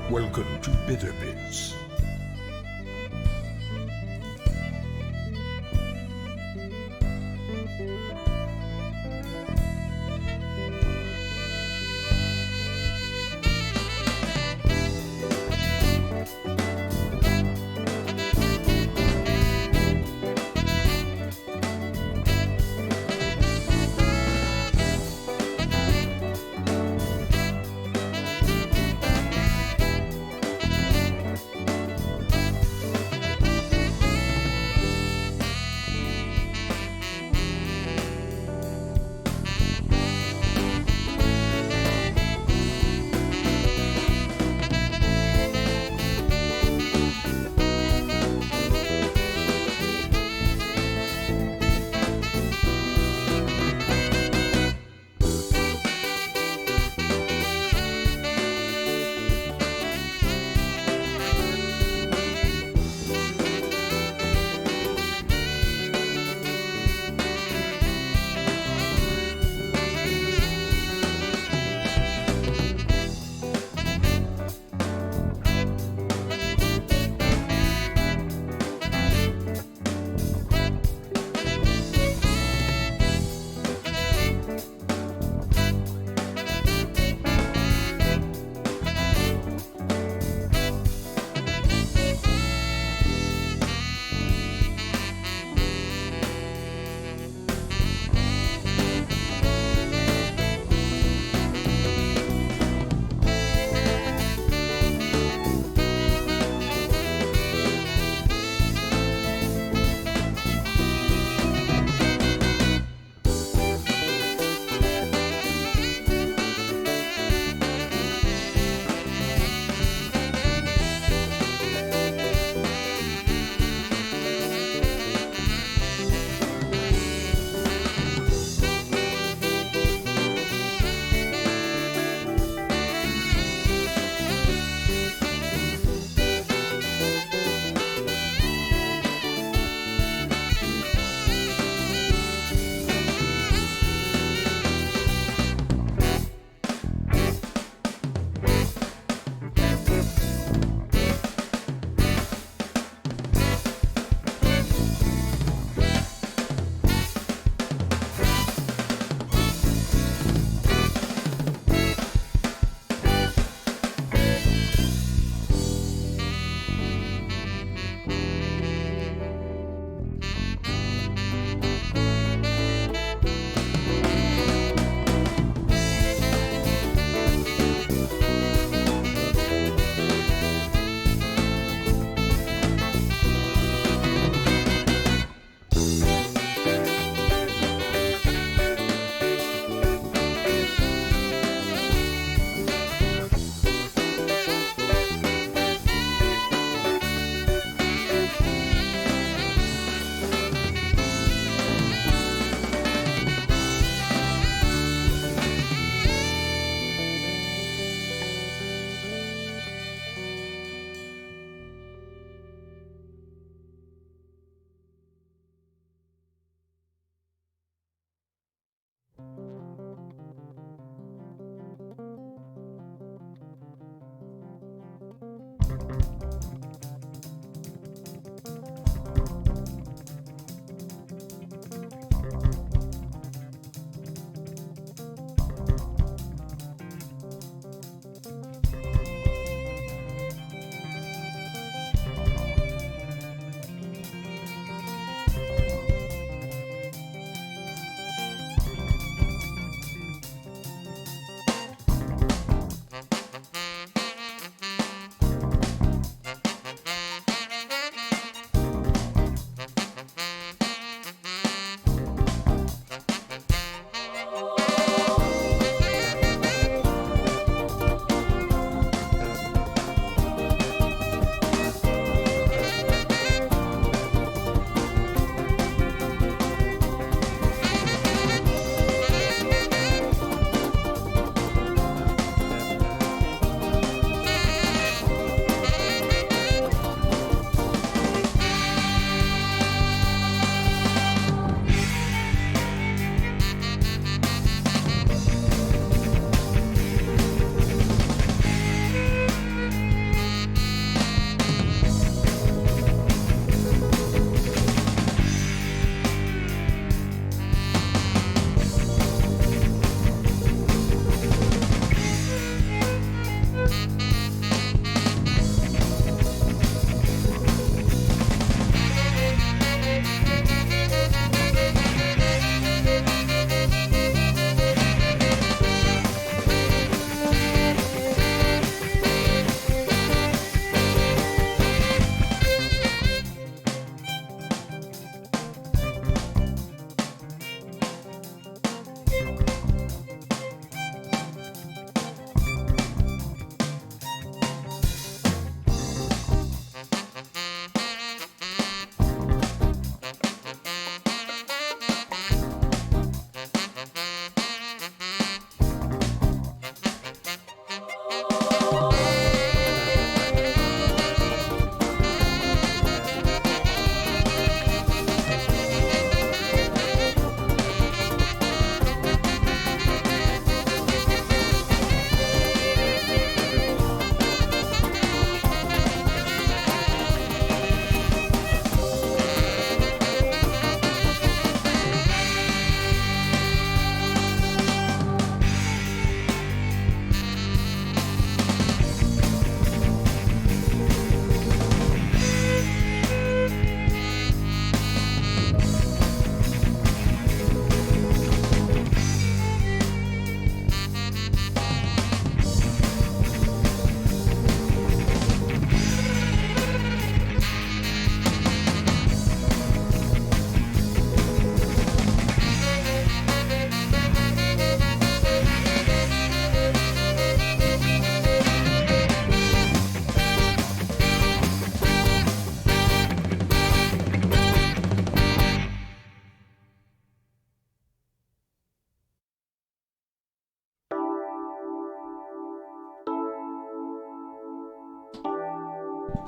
Welcome to Bitter Bits.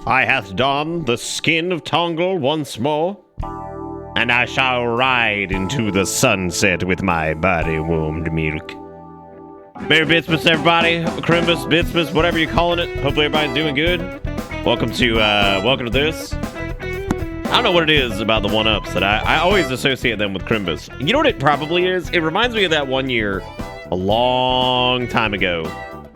I hath donned the skin of Tongle once more, and I shall ride into the sunset with my body warmed milk. Merry Bitsmas, everybody. Crimbus, Bitsmas, whatever you're calling it. Hopefully everybody's doing good. Welcome to this. I don't know what it is about the one-ups that I always associate them with Crimbus. You know what it probably is? It reminds me of that one year, a long time ago,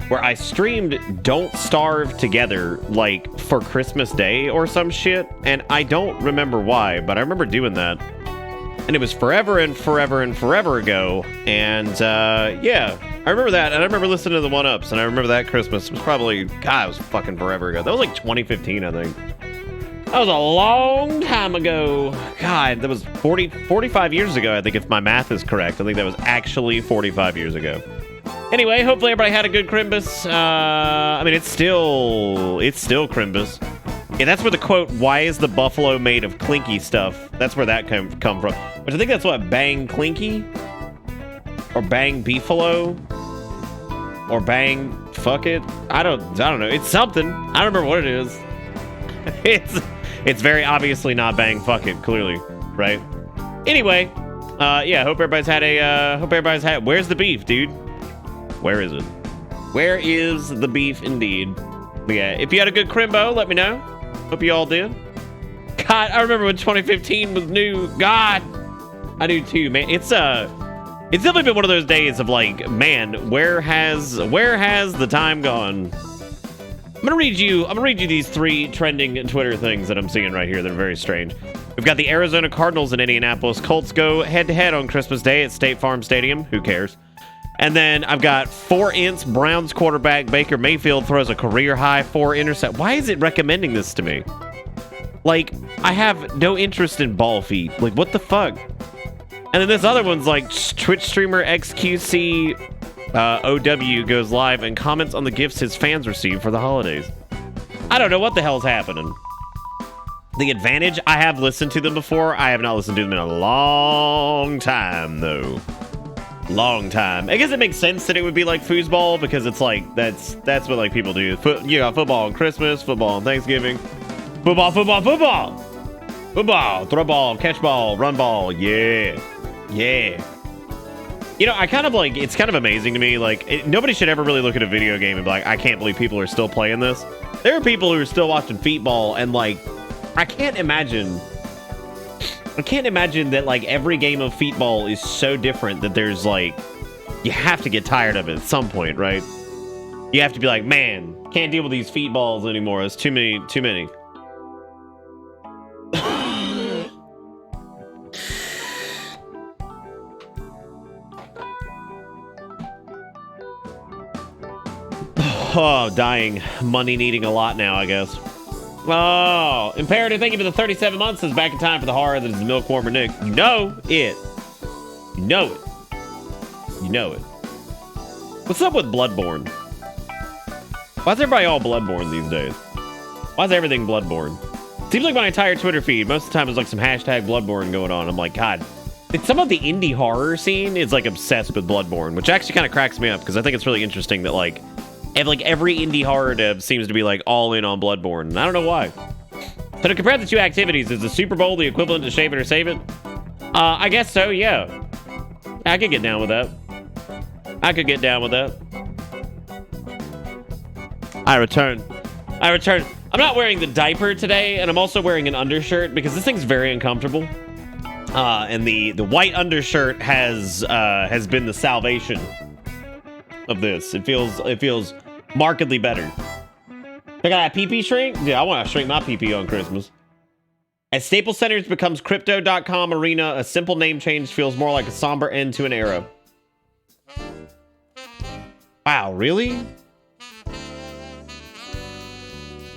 where I streamed Don't Starve Together, like, for Christmas Day or some shit, and I don't remember why, but I remember doing that. And it was forever and forever and forever ago, and, yeah, I remember that, and I remember listening to the one-ups, and I remember that Christmas. It was probably, God, it was fucking forever ago. That was like 2015, I think. That was a long time ago. God, that was 45 years ago, I think, if my math is correct. I think that was actually 45 years ago. Anyway, hopefully everybody had a good Crimbus. I mean, it's still Crimbus. Yeah, that's where the quote, "Why is the buffalo made of clinky stuff?" That's where that come from. Which I think that's what, Bang Clinky? Or Bang Beefalo? Or Bang Fuck It? I don't know. It's something. I don't remember what it is. It's very obviously not Bang Fuck It, clearly, right? Anyway, yeah, hope everybody's had, where's the beef, dude? Where is it? Where is the beef, indeed? But yeah, if you had a good Crimbo, let me know. Hope you all did. God, I remember when 2015 was new. God, I do too, man. It's definitely been one of those days of like, man, where has the time gone? I'm gonna read you these 3 trending Twitter things that I'm seeing right here that are very strange. We've got the Arizona Cardinals in Indianapolis. Colts go head-to-head on Christmas Day at State Farm Stadium. Who cares? And then I've got 4-inch Browns quarterback Baker Mayfield throws a career-high 4 intercept. Why is it recommending this to me? Like, I have no interest in ball feet. Like, what the fuck? And then this other one's like Twitch streamer XQC OW goes live and comments on the gifts his fans receive for the holidays. I don't know what the hell's happening. The Advantage, I have listened to them before. I have not listened to them in a long time, though. Long time. I guess it makes sense that it would be like foosball because it's like that's what like people do. You got football on Christmas, football on Thanksgiving, football, throw ball, catch ball, run ball. Yeah. You know, I kind of like, it's kind of amazing to me. Like, nobody should ever really look at a video game and be like, I can't believe people are still playing this. There are people who are still watching feetball, and like, I can't imagine that like every game of feetball is so different that there's like, you have to get tired of it at some point, right? You have to be like, man, can't deal with these feetballs anymore. It's too many. Oh, dying. Money needing a lot now, I guess. Oh, Imperative, thank you for the 37 months. Is back in time for the horror that is Milk Warmer Nick. You know it. You know it. You know it. What's up with Bloodborne? Why is everybody all Bloodborne these days? Why is everything Bloodborne? Seems like my entire Twitter feed, most of the time, is like some hashtag Bloodborne going on. I'm like, God. Some of the indie horror scene is like obsessed with Bloodborne, which actually kind of cracks me up because I think it's really interesting that like every indie horror dev seems to be like all in on Bloodborne. And I don't know why. So to compare the two activities, is the Super Bowl the equivalent to Shave It or Save It? I guess so, yeah. I could get down with that. I return. I'm not wearing the diaper today, and I'm also wearing an undershirt because this thing's very uncomfortable. And the white undershirt has been the salvation of this. It feels markedly better. I got a pee-pee shrink? Yeah, I want to shrink my pee-pee on Christmas. As Staples Centers becomes Crypto.com Arena, a simple name change feels more like a somber end to an era. Wow, really?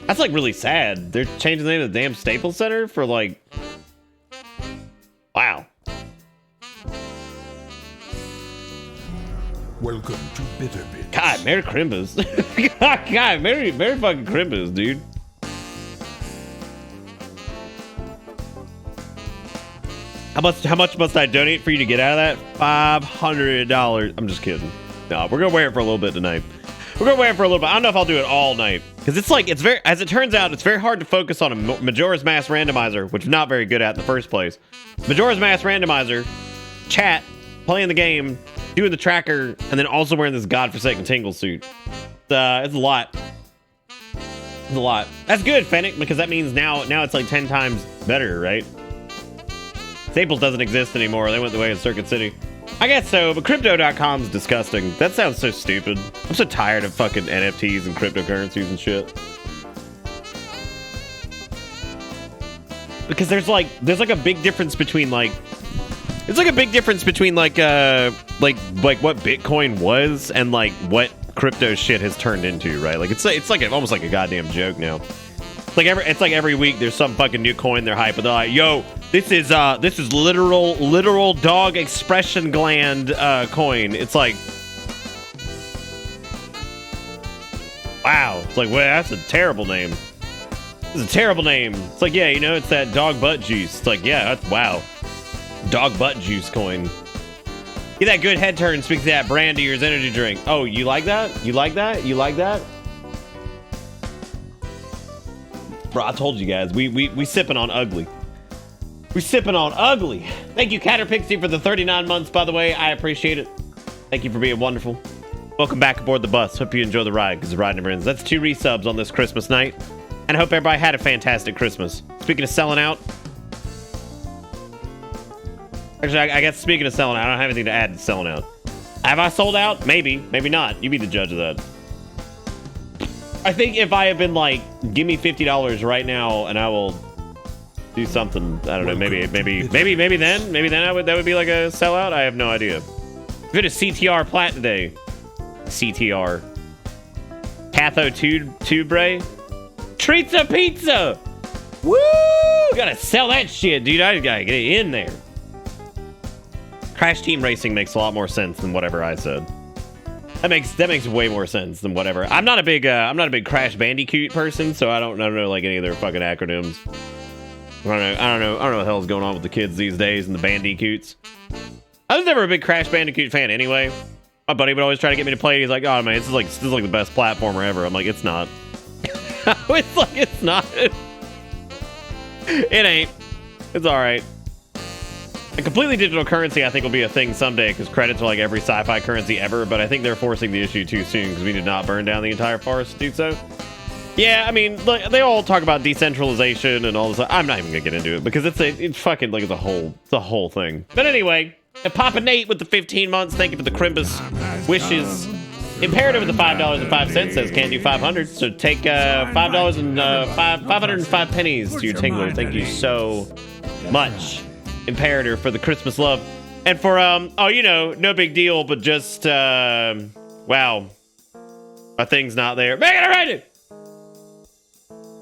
That's like really sad. They're changing the name of the damn Staples Center for like... Wow. Welcome to Bitter Bits. God, Merry Crimbus. God, Merry fucking Crimbus, dude. How much must I donate for you to get out of that? $500. I'm just kidding. No, we're gonna wear it for a little bit tonight. We're gonna wait for a little bit. I don't know if I'll do it all night because it's like as it turns out, it's very hard to focus on a Majora's Mask Randomizer, which I'm not very good at in the first place. Majora's Mask Randomizer, chat, playing the game, doing the tracker, and then also wearing this godforsaken tingle suit. It's a lot. It's a lot. That's good, Fennec, because that means now it's like 10 times better, right? Staples doesn't exist anymore. They went the way of Circuit City. I guess so, but crypto.com is disgusting. That sounds so stupid. I'm so tired of fucking NFTs and cryptocurrencies and shit. Because there's like a big difference between like what Bitcoin was and like what crypto shit has turned into, right? Like it's like almost like a goddamn joke now. It's like every week there's some fucking new coin they're hyping. They're like, yo, this is literal dog expression gland coin. It's like, wow. It's like, well, that's a terrible name. This is a terrible name. It's like, yeah, you know, it's that dog butt juice. It's like, yeah, that's wow. Dog butt juice coin. Get that good head turn. Speaks to that Brandy or his energy drink. Oh, you like that? You like that? You like that? Bro, I told you guys, we sipping on ugly. We sipping on ugly. Thank you, Caterpixie, for the 39 months, by the way. I appreciate it. Thank you for being wonderful. Welcome back aboard the bus. Hope you enjoy the ride, because the ride never ends. That's 2 resubs on this Christmas night. And I hope everybody had a fantastic Christmas. Speaking of selling out. Actually, I guess speaking of selling out, I don't have anything to add to selling out. Have I sold out? Maybe. Maybe not. You be the judge of that. I think if I have been like, give me $50 right now and I will do something. I don't know. Maybe then that would be like a sellout. I have no idea. Good a CTR plat today. CTR. Catho Tubre. Treats a pizza. Woo! Gotta sell that shit, dude. I gotta get it in there. Crash Team Racing makes a lot more sense than whatever I said. That makes way more sense than whatever. I'm not a big Crash Bandicoot person, so I don't know like any of their fucking acronyms. I don't know what the hell's going on with the kids these days and the Bandicoots. I was never a big Crash Bandicoot fan anyway. My buddy would always try to get me to play it. He's like, oh man, this is like the best platformer ever. I'm like, it's not. It's not. It ain't. It's alright. A completely digital currency, I think, will be a thing someday, because credits are like every sci-fi currency ever, but I think they're forcing the issue too soon, because we did not burn down the entire forest to do so. Yeah, I mean, they all talk about decentralization and all this. I'm not even gonna get into it, because it's fucking, like, it's a whole thing. But anyway, Papa Nate with the 15 months, thank you for the Crimbus wishes. Imperative with the $5.05 says can't do 500, so take $5 and 505 pennies to your Tingler. Thank you so much. Imperative for the Christmas love. And for no big deal, but just wow, my thing's not there. Make it ready.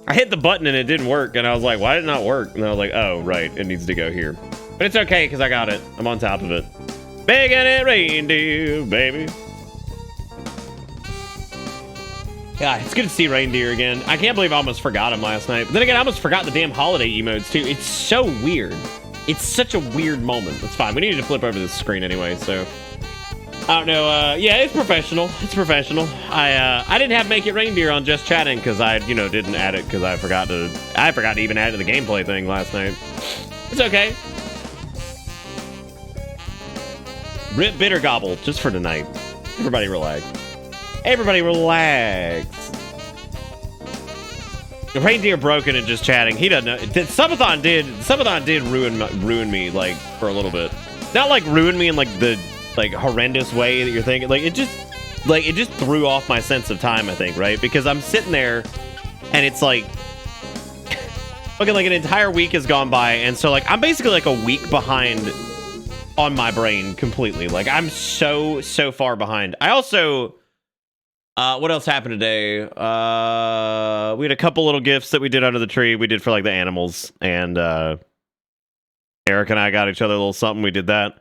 I hit the button and it didn't work, and I was like, why did it not work? And I was like, oh right, it needs to go here. But it's okay, because I got it. I'm on top of it. Making it reindeer, baby. Yeah, it's good to see reindeer again. I can't believe I almost forgot him last night. But then again, I almost forgot the damn holiday emotes too. It's so weird. It's such a weird moment. It's fine. We needed to flip over this screen anyway, so I don't know. Yeah, it's professional. It's professional. I didn't have Make It Reindeer on Just Chatting because I, didn't add it because I forgot to even add it to the gameplay thing last night. It's okay. Rip Bitter Gobble just for tonight. Everybody relax. Everybody relax. The reindeer broken and just chatting. He doesn't know. Subathon did ruin me like for a little bit. Not like ruin me in like the horrendous way that you're thinking. Like it just threw off my sense of time, I think, right? Because I'm sitting there and it's like okay, like an entire week has gone by, and so like I'm basically like a week behind on my brain completely. Like I'm so far behind. I also what else happened today? We had a couple little gifts that we did under the tree. We did for like the animals, and Eric and I got each other a little something. We did that.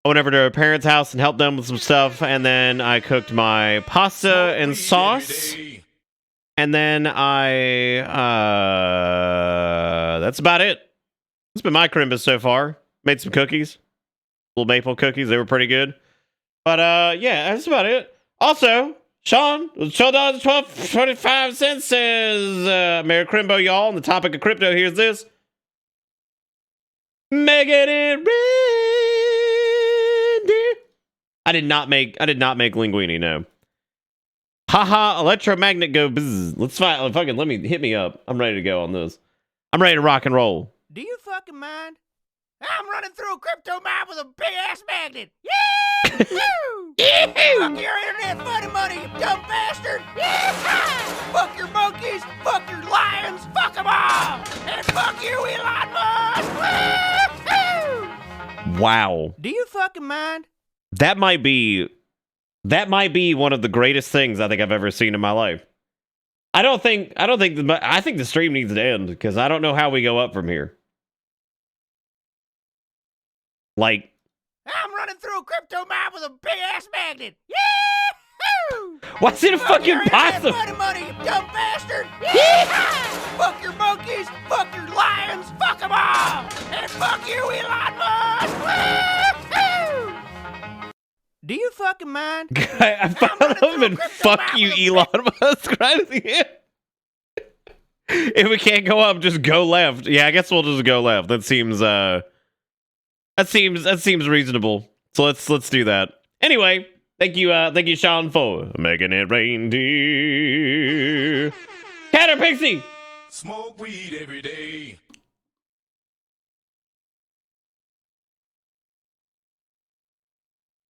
I went over to our parents' house and helped them with some stuff, and then I cooked my pasta and sauce. And then that's about it. That's been my Crimbus so far. Made some cookies. Little maple cookies. They were pretty good. But yeah, that's about it. Also, Sean, $12.25 says, Merry Crimbo, y'all. On the topic of crypto, here's this. Making it ready. I did not make Linguini, no. Haha, electromagnet go bzzz. Let's fight. Fucking hit me up. I'm ready to go on this. I'm ready to rock and roll. Do you fucking mind? I'm running through a crypto mine with a big ass magnet. Yeah! Fuck your internet money, you dumb bastard! Yeah! Fuck your monkeys, fuck your lions, fuck them all! And fuck you, Elon Musk! Woo-hoo! Wow. Do you fucking mind? That might be one of the greatest things I think I've ever seen in my life. I think the stream needs to end because I don't know how we go up from here. Like, I'm running through a crypto mine with a big ass magnet. Yeah! what's it a fucking possum? Money, you dumb bastard! Yeah! Fuck your monkeys, fuck your lions, fuck them all! And fuck you, Elon Musk! Woo-hoo! Do you fucking mind? I follow him and fuck you, Elon Musk, right at the end. If we can't go up, just go left. Yeah, I guess we'll just go left. That seems reasonable. So let's do that. Anyway, thank you, Sean, for making it rain. Cat or Pixie? Smoke weed every day.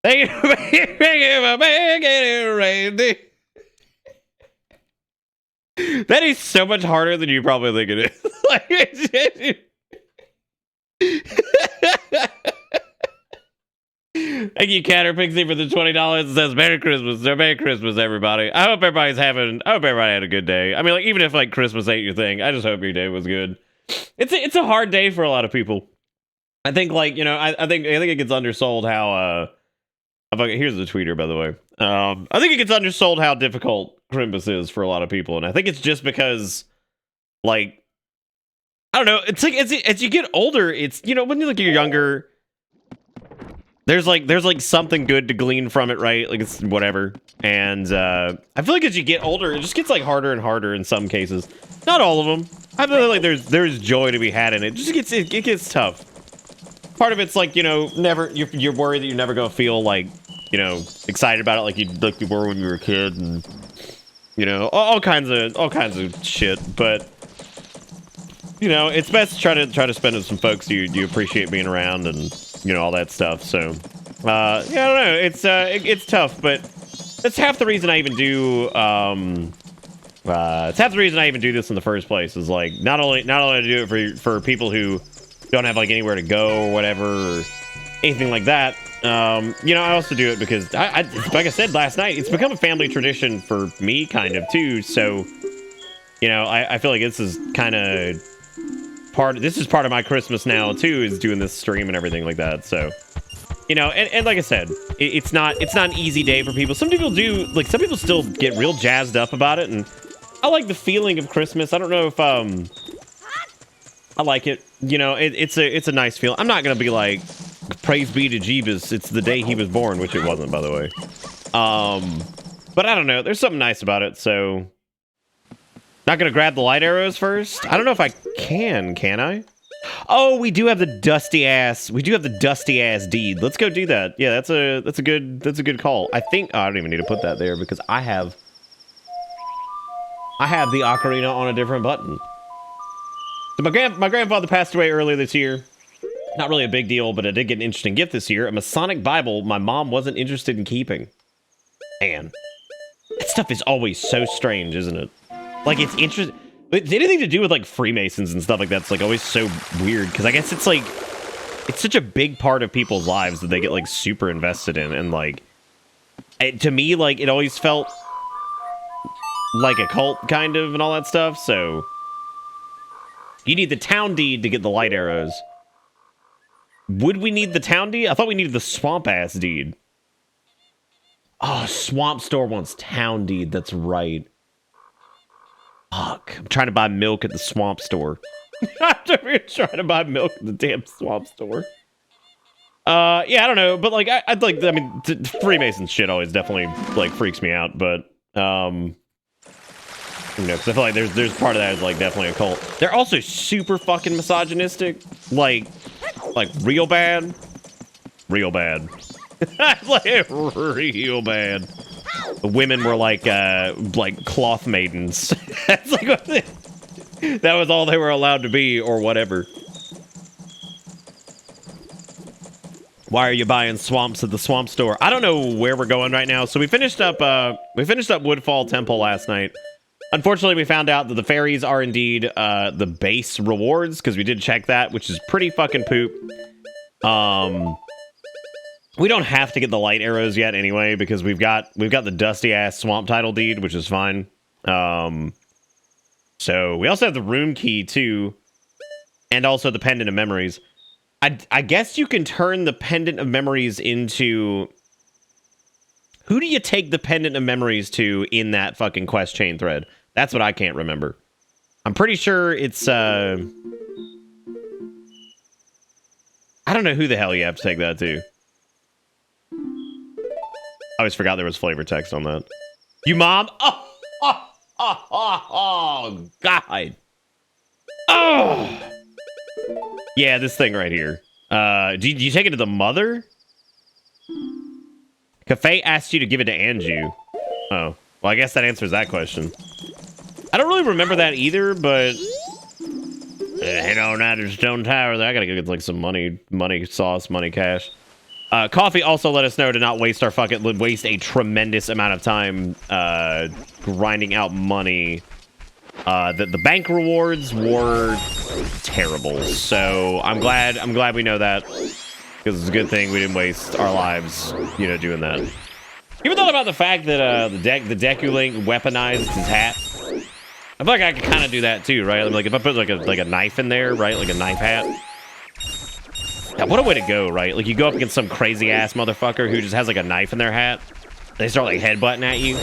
Thank you for making it rain. That is so much harder than you probably think it is. Thank you, Cat or Pixie, for the $20. It says Merry Christmas. Merry Christmas, everybody. I hope everybody had a good day. I mean, like, even if like Christmas ain't your thing, I just hope your day was good. It's a hard day for a lot of people. I think, like, you know, I think it gets undersold how here's the tweeter, by the way. I think it gets undersold how difficult Crimbus is for a lot of people, and I think it's just because, like, I don't know. It's like as you get older, it's, you know, when you're younger, there's like something good to glean from it, right? Like, it's whatever. And I feel like as you get older, it just gets like harder and harder in some cases. Not all of them. I feel like there's joy to be had in it. It gets tough. Part of it's like, you know, you're worried that you're never gonna feel like, you know, excited about it like you were when you were a kid, and, you know, all kinds of shit. But, you know, it's best to try to spend it with some folks you appreciate being around, and, you know, all that stuff. So, yeah, I don't know. It's tough, but that's half the reason I even do. It's half the reason I even do this in the first place. Is like not only to do it for people who don't have like anywhere to go or whatever, or anything like that. You know, I also do it because I like I said last night, it's become a family tradition for me, kind of too. So, you know, I feel like this is kind of part of my Christmas now too, is doing this stream and everything like that. So, you know, and like I said, it's not an easy day for people. Some people do, like, some people still get real jazzed up about it, and I like the feeling of Christmas. I don't know if I like it. You know, it's a nice feel. I'm not gonna be like, praise be to Jeebus, it's the day he was born, which it wasn't, by the way. But I don't know, there's something nice about it. So, not gonna grab the light arrows first. I don't know if I can I? Oh, we do have the dusty ass deed. Let's go do that. Yeah, that's a good call. I think, oh, I don't even need to put that there because I have the ocarina on a different button. So my grandfather passed away earlier this year. Not really a big deal, but I did get an interesting gift this year. A Masonic Bible my mom wasn't interested in keeping. Man, that stuff is always so strange, isn't it? Like, it's interesting. It's anything to do with, like, Freemasons and stuff like that. It's, like, always so weird. Because I guess it's, like, it's such a big part of people's lives that they get, like, super invested in. And, like, to me, like, it always felt like a cult, kind of, and all that stuff. So, you need the town deed to get the light arrows. Would we need the town deed? I thought we needed the swamp-ass deed. Oh, Swamp Store wants town deed. That's right. Fuck. I'm trying to buy milk at the Swamp Store. I'm trying to buy milk at the damn Swamp Store. Yeah, I don't know. But, like, I mean, Freemason shit always definitely, like, freaks me out. But, You know, because I feel like there's part of that is like definitely a cult. They're also super fucking misogynistic, like real bad, real bad, like real bad. The women were like cloth maidens. That's like what that was all they were allowed to be, or whatever. Why are you buying swamps at the swamp store? I don't know where we're going right now. So we finished up Woodfall Temple last night. Unfortunately, we found out that the fairies are indeed the base rewards, because we did check that, which is pretty fucking poop. We don't have to get the light arrows yet anyway, because we've got the dusty ass swamp title deed, which is fine. So we also have the room key too, and also the pendant of memories. I guess you can turn the pendant of memories into... Who do you take the pendant of memories to in that fucking quest chain thread? That's what I can't remember. I'm pretty sure it's, I don't know who the hell you have to take that to. I always forgot there was flavor text on that. You mom? Oh, God. Oh! Yeah, this thing right here. Do you take it to the mother? Cafe asked you to give it to Anju. Oh, well, I guess that answers that question. I don't really remember that either, but... Head on out to Stone Tower. I gotta go get, like, some money sauce, money cash. Coffee also let us know to not waste waste a tremendous amount of time, grinding out money. The bank rewards were terrible, so I'm glad we know that, because it's a good thing we didn't waste our lives, you know, doing that. You ever thought about the fact that the Deku-Link weaponized his hat? I feel like I could kind of do that too, right? Like if I put like a knife in there, right? Like a knife hat. Yeah, what a way to go, right? Like you go up against some crazy ass motherfucker who just has like a knife in their hat. They start like headbutting at you.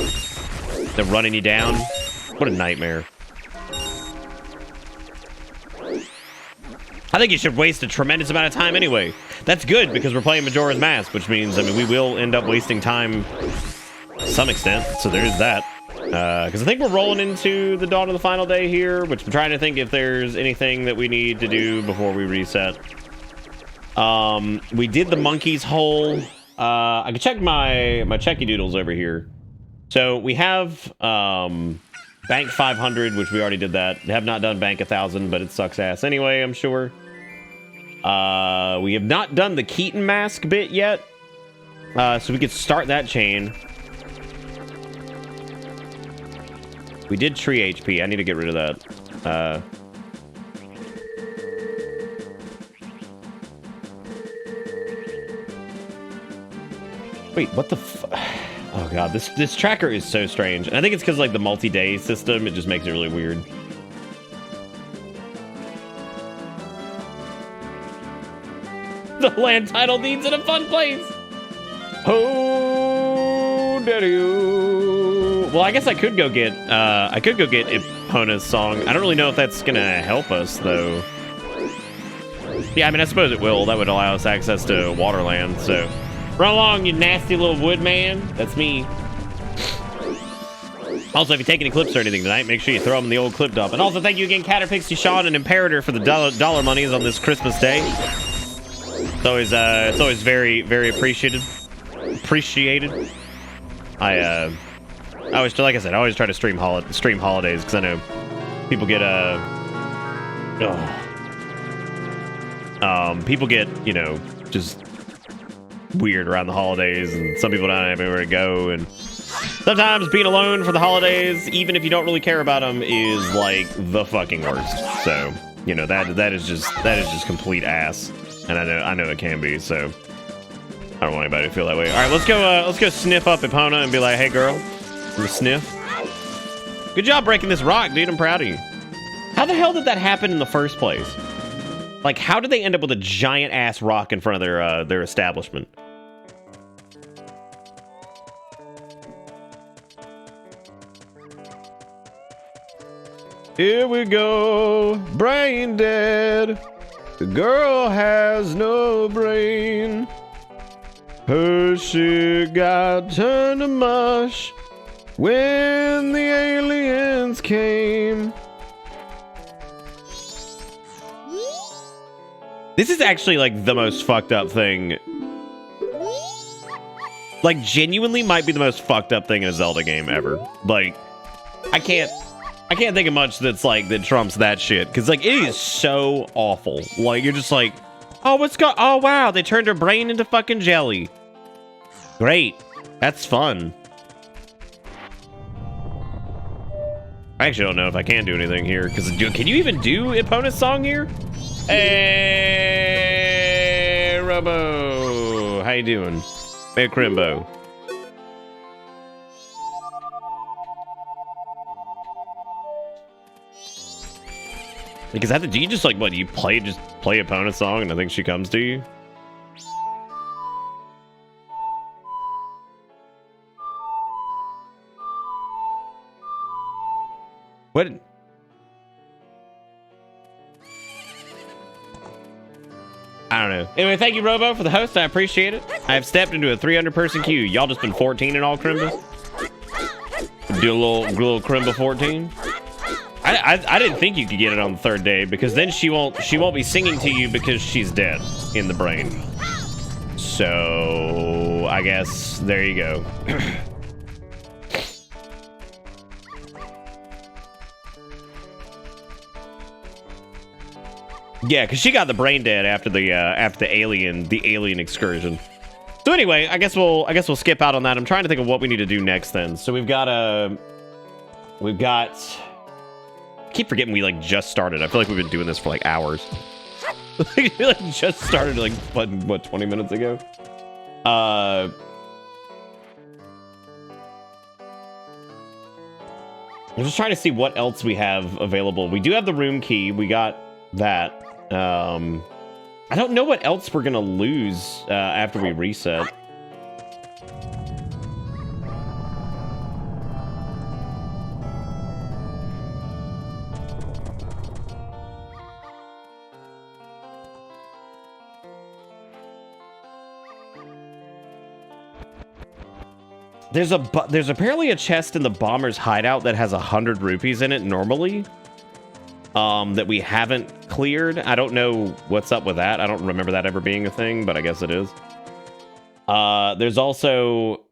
They're running you down. What a nightmare. I think you should waste a tremendous amount of time anyway. That's good, because we're playing Majora's Mask, which means, I mean, we will end up wasting time to some extent. So there's that. Because I think we're rolling into the dawn of the final day here, which I'm trying to think if there's anything that we need to do before we reset. We did the monkey's hole. I can check my checky doodles over here. So we have bank 500, which we already did that. Have not done bank 1,000, but it sucks ass anyway, I'm sure. We have not done the Keaton mask bit yet, so we could start that chain. We did tree HP. I need to get rid of that. Wait, what the oh god, this tracker is so strange. And I think it's because like the multi-day system, it just makes it really weird. The land title deed's in a fun place. Oh, daddy. Well, I guess I could go get Epona's song. I don't really know if that's gonna help us though. Yeah, I mean, I suppose it will. That would allow us access to Waterland. So, run along, you nasty little wood man. That's me. Also, if you take any clips or anything tonight, make sure you throw them in the old clip dump. And also, thank you again, Caterpixie, Sean, and Imperator for the dollar monies on this Christmas day. It's always very, very appreciated. I always, like I said, I always try to stream holidays because I know people get people get, you know, just weird around the holidays, and some people don't have anywhere to go, and sometimes being alone for the holidays, even if you don't really care about them, is like the fucking worst. So, you know, that is just complete ass. And I know it can be, so I don't want anybody to feel that way. All right, let's go sniff up Epona and be like, hey girl, you sniff. Good job breaking this rock, dude. I'm proud of you. How the hell did that happen in the first place? Like, how did they end up with a giant ass rock in front of their establishment? Here we go, brain dead. The girl has no brain. Her shit got turned to mush. When the aliens came. This is actually like the most fucked up thing. Like genuinely might be the most fucked up thing in a Zelda game ever. Like I can't think of much that's like that trumps that shit, because like it is so awful. Like you're just like, oh, oh wow, they turned her brain into fucking jelly. Great. That's fun. I actually don't know if I can do anything here, because can you even do Epona's song here? Hey, Robo. How you doing? Hey, Crimbo. Like, is that do you just like, what, you just play Epona's song and I think she comes to you? What? I don't know. Anyway, thank you, Robo, for the host. I appreciate it. I have stepped into a 300-person queue. Y'all just been 14 in all Crimba? Do a little Crimba 14? I didn't think you could get it on the third day, because then she won't be singing to you because she's dead in the brain. So I guess there you go. Yeah, because she got the brain dead after the alien excursion. So anyway, I guess we'll skip out on that. I'm trying to think of what we need to do next then. So we've got I keep forgetting we like just started. I feel like we've been doing this for like hours. We like just started like what 20 minutes ago. I'm just trying to see what else we have available. We do have the room key. We got that. I don't know what else we're gonna lose after we reset. There's apparently a chest in the bomber's hideout that has 100 rupees in it normally. That we haven't cleared. I don't know what's up with that. I don't remember that ever being a thing, but I guess it is. There's also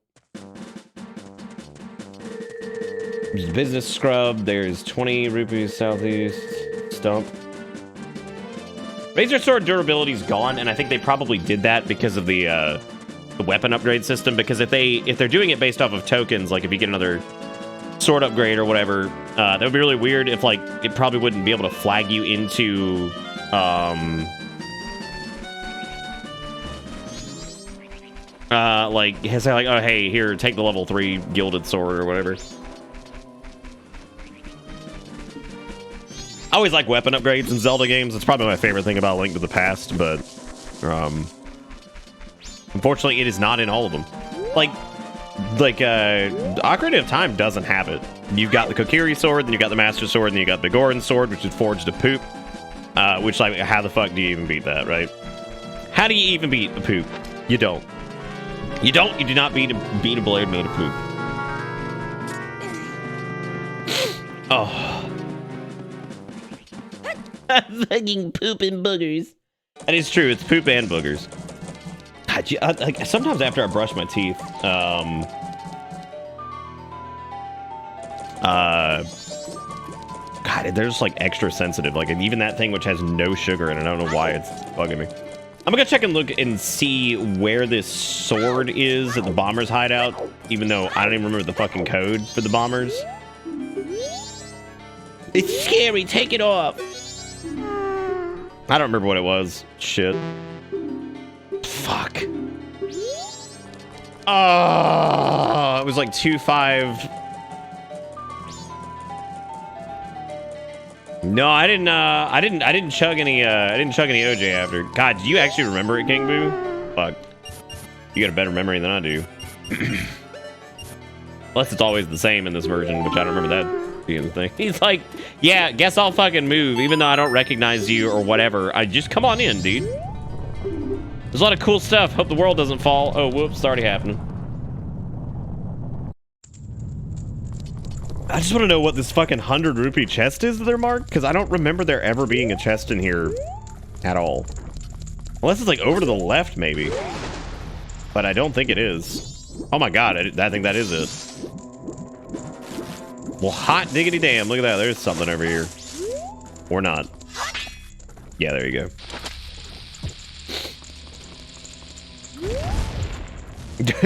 business scrub. There's 20 rupees southeast stump. Razor sword durability is gone, and I think they probably did that because of the weapon upgrade system. Because if they're doing it based off of tokens, like if you get another sword upgrade or whatever, that would be really weird if like it probably wouldn't be able to flag you into like say like, oh hey, here, take the level 3 gilded sword or whatever. I always like weapon upgrades in Zelda games. It's probably my favorite thing about Link to the Past, but unfortunately it is not in all of them. Like Ocarina of Time doesn't have it. You've got the Kokiri sword, then you got the Master Sword, and then you got the Goron sword, which is forged to poop. Which, like, how the fuck do you even beat that, right? How do you even beat a poop? You don't. You do not beat a blade made of poop. Oh. Fucking poop and boogers. That is true. It's poop and boogers. God, like, sometimes after I brush my teeth, God, they're just like extra sensitive. Like, and even that thing which has no sugar in it, I don't know why it's bugging me. I'm gonna check and look and see where this sword is at the bomber's hideout, even though I don't even remember the fucking code for the bombers. It's scary, take it off. I don't remember what it was. Shit. Fuck. Oh, it was like 2-5. No, I didn't chug any OJ after. God, do you actually remember it, King Boo? Fuck. You got a better memory than I do. Unless it's always the same in this version, which I don't remember that being the thing. He's like, yeah, guess I'll fucking move, even though I don't recognize you or whatever. I just come on in, dude. There's a lot of cool stuff. Hope the world doesn't fall. Oh, whoops, it's already happening. I just want to know what this fucking 100 rupee chest is that they're marked, because I don't remember there ever being a chest in here at all. Unless it's like over to the left, maybe. But I don't think it is. Oh my god, I think that is it. Well, hot diggity damn, look at that. There's something over here. Or not. Yeah, there you go.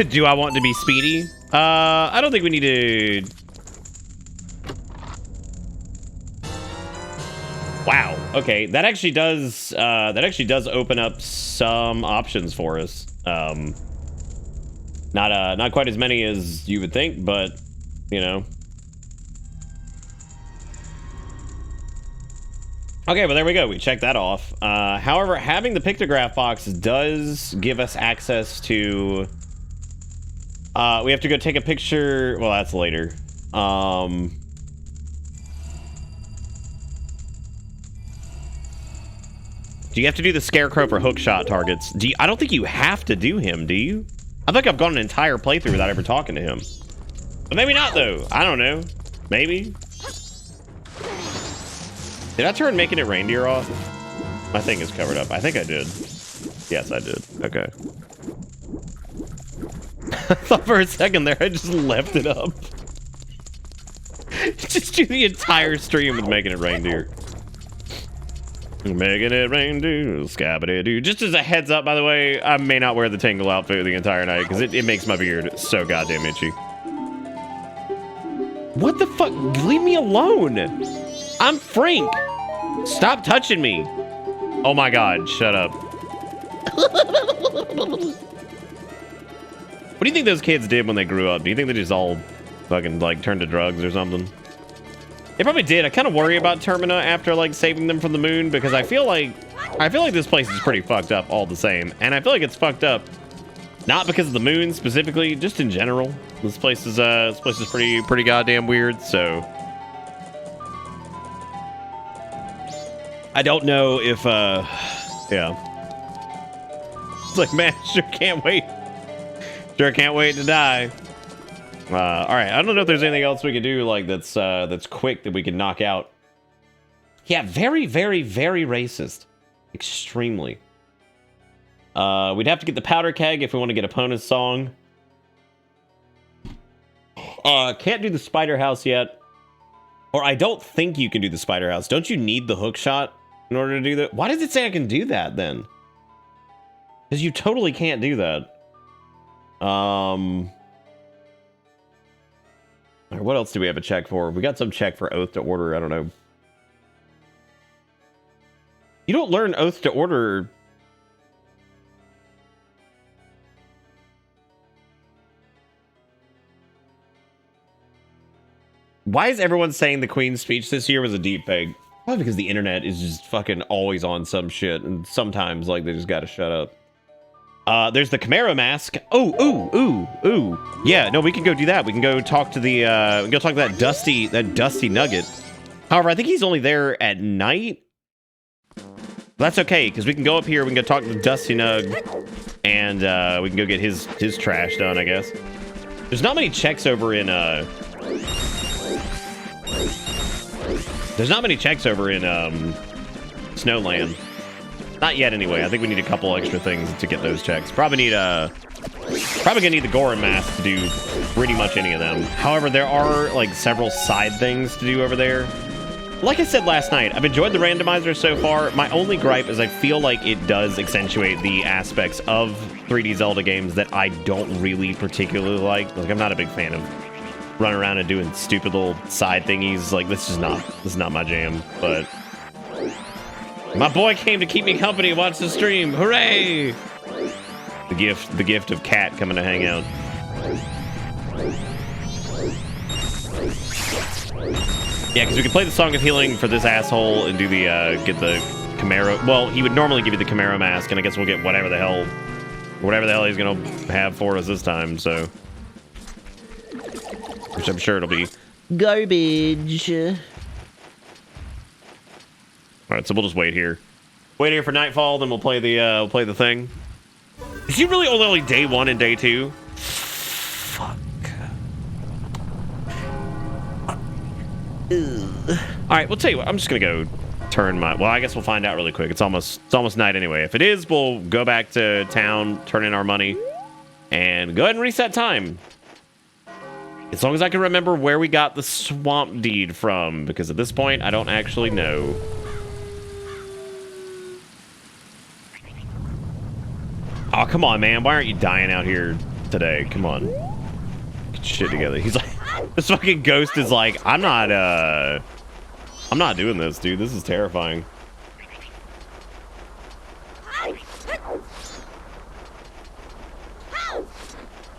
Do I want to be speedy? I don't think we need to... Wow. Okay, that actually does open up some options for us. Not quite as many as you would think, but you know. Okay, well there we go. We checked that off. However, having the pictograph box does give us access to. We have to go take a picture. Well, that's later. Do you have to do the scarecrow for hookshot targets? I don't think you have to do him, do you? I think I've gone an entire playthrough without ever talking to him. But maybe not, though. I don't know. Maybe. Did I turn making it reindeer off? My thing is covered up. I think I did. Yes, I did. Okay. I thought for a second there I just left it up. Just do the entire stream with making it reindeer. Making it rain, do scabbity do. Just as a heads up, by the way, I may not wear the Tingle outfit the entire night because it makes my beard so goddamn itchy. What the fuck? Leave me alone. I'm Frank. Stop touching me. Oh my god, shut up. What do you think those kids did when they grew up? Do you think they just all fucking like turned to drugs or something? They probably did. I kind of worry about Termina after like saving them from the moon because I feel like this place is pretty fucked up all the same, and I feel like it's fucked up not because of the moon specifically, just in general. This place is pretty goddamn weird. So I don't know if yeah. It's like, man, sure can't wait to die. All right, I don't know if there's anything else we could do like that's quick that we can knock out. Yeah, very, very, very racist. Extremely. We'd have to get the powder keg if we want to get Epona's song. Can't do the spider house yet. Or I don't think you can do the spider house. Don't you need the hook shot in order to do that? Why does it say I can do that then? Because you totally can't do that. What else do we have a check for? We got some check for Oath to Order. I don't know. You don't learn Oath to Order. Why is everyone saying the Queen's speech this year was a deep fake? Probably because the internet is just fucking always on some shit, and sometimes like they just gotta shut up. There's the Camaro mask. Ooh. Yeah, no, we can go do that. We can go talk to the, we can go talk to that dusty nugget. However, I think he's only there at night. But that's okay, because we can go up here, we can go talk to the Dusty Nug, and, we can go get his trash done, I guess. There's not many checks over in, Snowland. Not yet, anyway. I think we need a couple extra things to get those checks. Probably gonna need the Goron mask to do pretty much any of them. However, there are like several side things to do over there. Like I said last night, I've enjoyed the randomizer so far. My only gripe is I feel like it does accentuate the aspects of 3D Zelda games that I don't really particularly like. Like, I'm not a big fan of running around and doing stupid little side thingies. Like, this is not my jam, but my boy came to keep me company, watch the stream. Hooray! The gift of Cat coming to hang out. Yeah, because we could play the Song of Healing for this asshole and do the, get the Camaro. Well, he would normally give you the Camaro mask, and I guess we'll get whatever the hell he's gonna have for us this time, so. Which I'm sure it'll be garbage. Alright, so we'll just wait here. Wait here for nightfall, then we'll play the thing. Is he really only day 1 and day 2? Fuck. All right, we'll tell you what. I'm just gonna go turn my. Well, I guess we'll find out really quick. It's almost night anyway. If it is, we'll go back to town, turn in our money, and go ahead and reset time. As long as I can remember where we got the swamp deed from, because at this point I don't actually know. Oh, come on, man. Why aren't you dying out here today? Come on. Get shit together. He's like, this fucking ghost is like, I'm not doing this, dude. This is terrifying.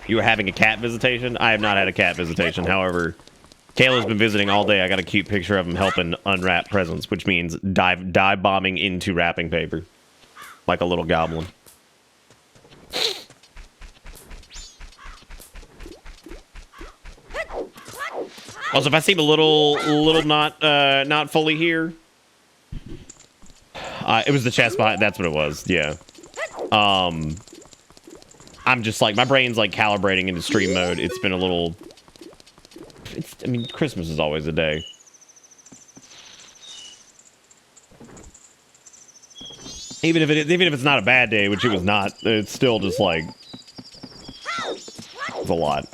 You were having a cat visitation? I have not had a cat visitation. However, Kayla's been visiting all day. I got a cute picture of him helping unwrap presents, which means dive bombing into wrapping paper. Like a little goblin. Also, if I seem a little not fully here, it was the chest behind. That's what it was. Yeah. I'm just like, my brain's like calibrating into stream mode. It's been a little. I mean, Christmas is always a day. Even if it's not a bad day, which it was not, it's still just like it's a lot.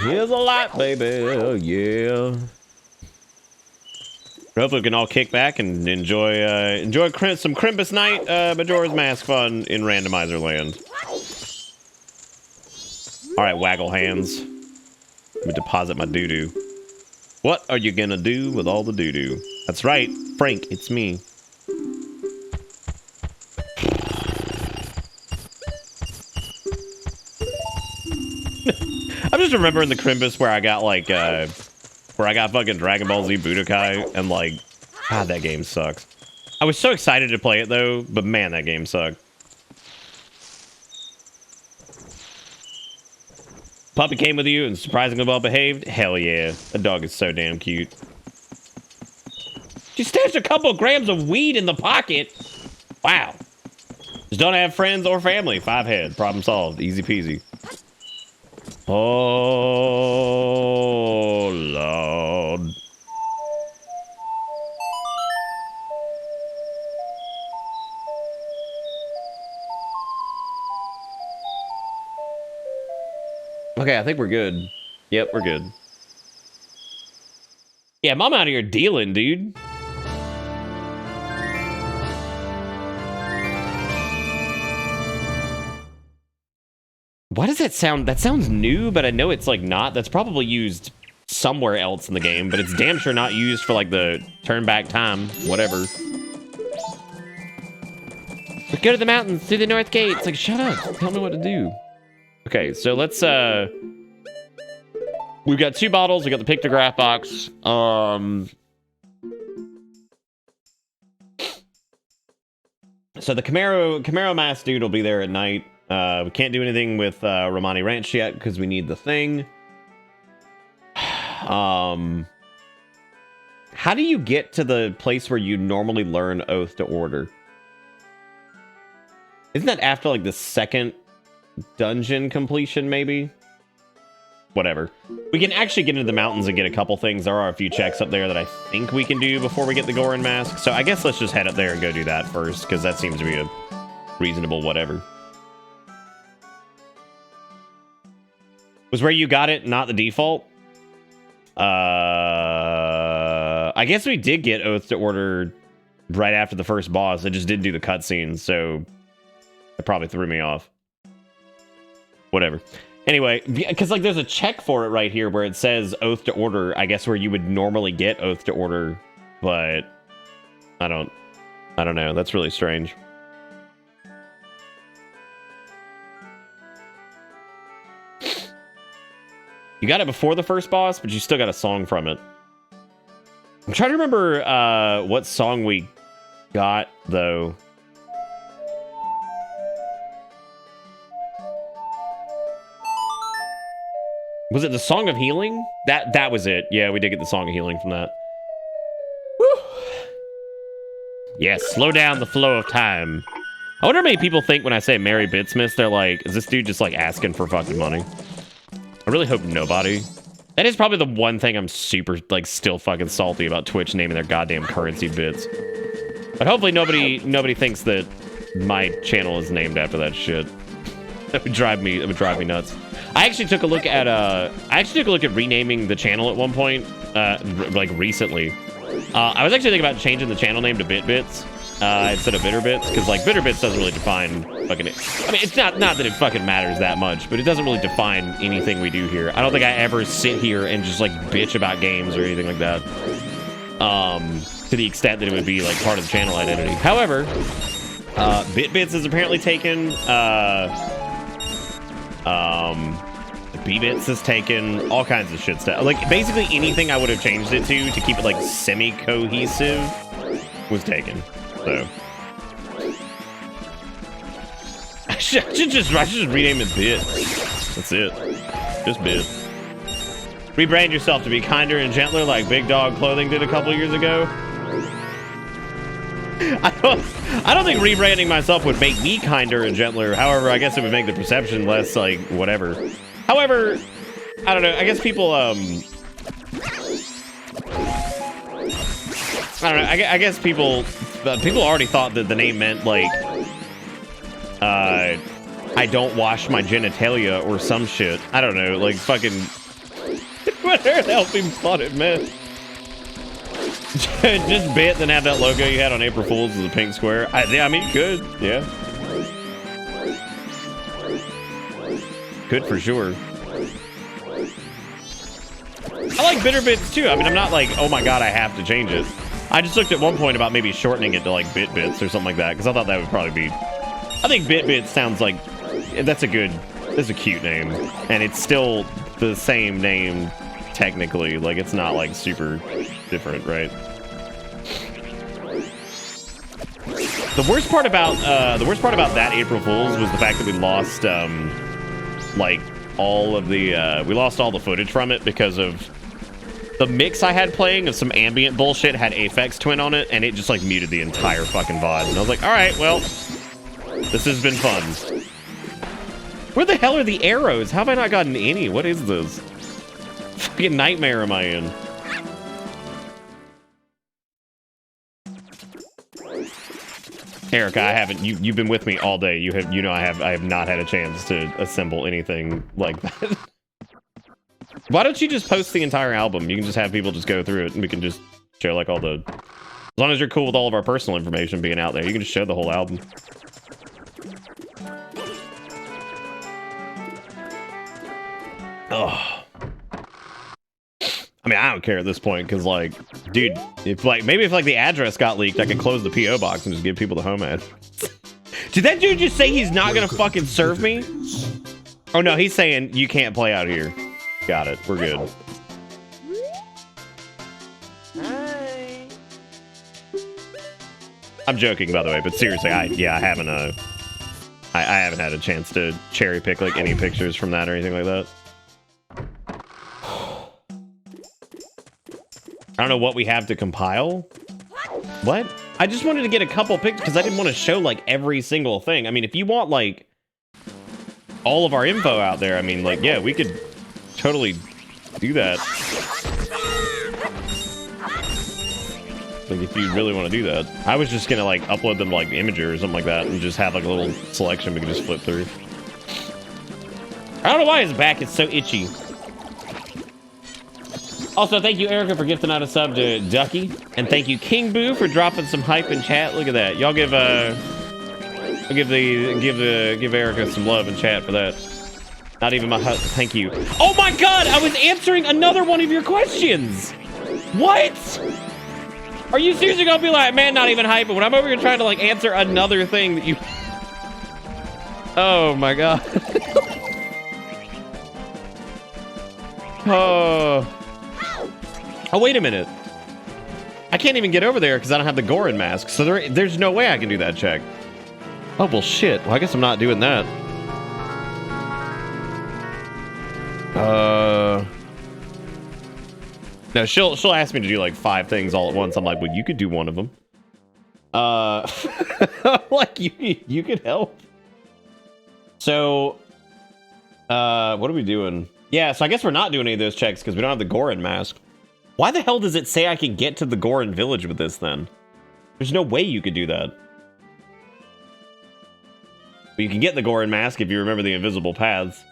Here's a lot, baby. Oh, yeah. Hopefully we can all kick back and enjoy some Crimpus night, Majora's Mask fun in Randomizer land. All right, waggle hands. Let me deposit my doo-doo. What are you gonna do with all the doo-doo? That's right, Frank, it's me. I'm just remembering the Crimpus where I got like, where I got fucking Dragon Ball Z Budokai, and like, God, that game sucks. I was so excited to play it though, but man, that game sucked. Puppy came with you and surprisingly well behaved? Hell yeah, that dog is so damn cute. She stashed a couple of grams of weed in the pocket. Wow. Just don't have friends or family. 5 head, problem solved, easy peasy. Oh, Lord. Okay, I think we're good. Yep, we're good. Yeah, Mom out here dealing, dude. Why does that sound? That sounds new, but I know it's like not. That's probably used somewhere else in the game, but it's damn sure not used for like the turn back time, whatever. Let's go to the mountains through the north gate. It's like, shut up. Tell me what to do. Okay, so let's, we've got 2 bottles. We got the pictograph box. So the Camaro mask dude will be there at night. We can't do anything with Romani Ranch yet because we need the thing. How do you get to the place where you normally learn Oath to Order? Isn't that after like the second dungeon completion, maybe? Whatever. We can actually get into the mountains and get a couple things. There are a few checks up there that I think we can do before we get the Goron mask. So I guess let's just head up there and go do that first, because that seems to be a reasonable whatever. Was where you got it not the default? I guess we did get Oath to Order right after the first boss. It just didn't do the cutscenes, so it probably threw me off. Whatever. Anyway, because like there's a check for it right here where it says Oath to Order, I guess where you would normally get Oath to Order, but I don't know. That's really strange. You got it before the first boss, but you still got a song from it. I'm trying to remember what song we got, though. Was it the Song of Healing? That was it. Yeah, we did get the Song of Healing from that. Woo! Yes, slow down the flow of time. I wonder how many people think when I say Mary Bitsmith, they're like, is this dude just like asking for fucking money? I really hope nobody. That is probably the one thing I'm super, like, still fucking salty about Twitch naming their goddamn currency bits. But hopefully nobody thinks that my channel is named after that shit. That would drive me nuts. I actually took a look at renaming the channel at one point, like recently. I was actually thinking about changing the channel name to BitBits instead of BitterBits, because like BitterBits doesn't really define fucking. I mean, it's not that it fucking matters that much, but it doesn't really define anything we do here. I don't think I ever sit here and just like bitch about games or anything like that. To the extent that it would be like part of the channel identity. However, BitBits is apparently taken. B-Bits is taken, all kinds of shit stuff. Like, basically anything I would have changed it to keep it, like, semi-cohesive was taken. So. I should just rename it Bit. That's it. Just Bit. Rebrand yourself to be kinder and gentler like Big Dog Clothing did a couple years ago. I don't think rebranding myself would make me kinder and gentler. However, I guess it would make the perception less, like, whatever. However, I don't know. I guess people, I don't know. I guess people already thought that the name meant, like, I don't wash my genitalia or some shit. I don't know. Like, fucking, whatever the hell people thought it meant. Just bit, then have that logo you had on April Fool's as a pink square. Yeah, I mean, you could. Yeah. Could for sure. I like Bitter Bits too. I mean, I'm not like, oh my god, I have to change it. I just looked at one point about maybe shortening it to like Bit Bits or something like that, because I thought that would probably be. I think Bit Bits sounds like that's a cute name, and it's still the same name technically. Like, it's not like super different, right? The worst part about that April Fool's was the fact that we lost like all of the we lost all the footage from it because of the mix I had playing of some ambient bullshit had Aphex Twin on it, and it just like muted the entire fucking VOD. And I was like, all right, well, this has been fun. Where the hell are the arrows? How have I not gotten any? What is this? Fucking nightmare am I in? Erica, I haven't. You've been with me all day. You know I have not had a chance to assemble anything like that. Why don't you just post the entire album? You can just have people just go through it, and we can just show like all the. As long as you're cool with all of our personal information being out there, you can just show the whole album. Oh. I mean, I don't care at this point, because, like, dude, if the address got leaked, I could close the P.O. box and just give people the home ad. Did that dude just say he's not gonna fucking serve me? Oh, no, he's saying you can't play out here. Got it. We're good. Hi. I'm joking, by the way, but seriously, I haven't had a chance to cherry pick, like, any pictures from that or anything like that. I don't know what we have to compile. What? I just wanted to get a couple pictures because I didn't want to show like every single thing. I mean, if you want like all of our info out there, I mean, like, yeah, we could totally do that. Like, if you really want to do that. I was just gonna like upload them to, like Imager or something like that and just have like a little selection we can just flip through. I don't know why his back is so itchy. Also, thank you, Erica, for gifting out a sub to Ducky. And thank you, King Boo, for dropping some hype in chat. Look at that. Y'all give Erica some love in chat for that. Not even my thank you. Oh my god, I was answering another one of your questions. What? Are you seriously gonna be like, man, not even hype, but when I'm over here trying to like answer another thing that you. Oh my god. Oh. Oh, wait a minute. I can't even get over there because I don't have the Gorin mask, so there's no way I can do that check. Oh, well, shit. Well, I guess I'm not doing that. No, she'll ask me to do, like, 5 things all at once. I'm like, well, you could do one of them. Like, you could help. So, what are we doing? Yeah, so I guess we're not doing any of those checks because we don't have the Goron mask. Why the hell does it say I can get to the Goron village with this then? There's no way you could do that. But you can get the Goron mask if you remember the invisible paths.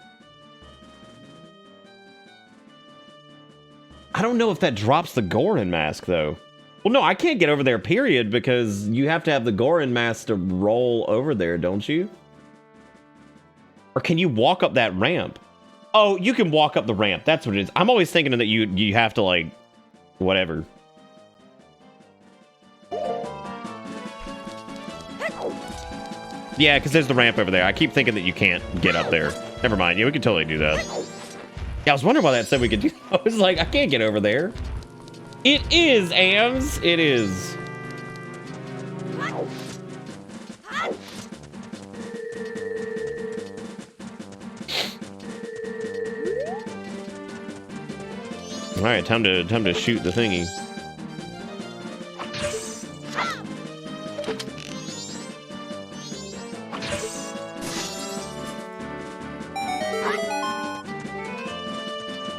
I don't know if that drops the Goron mask though. Well, no, I can't get over there, period, because you have to have the Goron mask to roll over there, don't you? Or can you walk up that ramp? Oh, you can walk up the ramp. That's what it is. I'm always thinking that you have to, like, whatever. Yeah, because there's the ramp over there. I keep thinking that you can't get up there. Never mind. Yeah, we can totally do that. Yeah, I was wondering why that said we could do. I was like, I can't get over there. It is, Ams. It is. All right, time to shoot the thingy.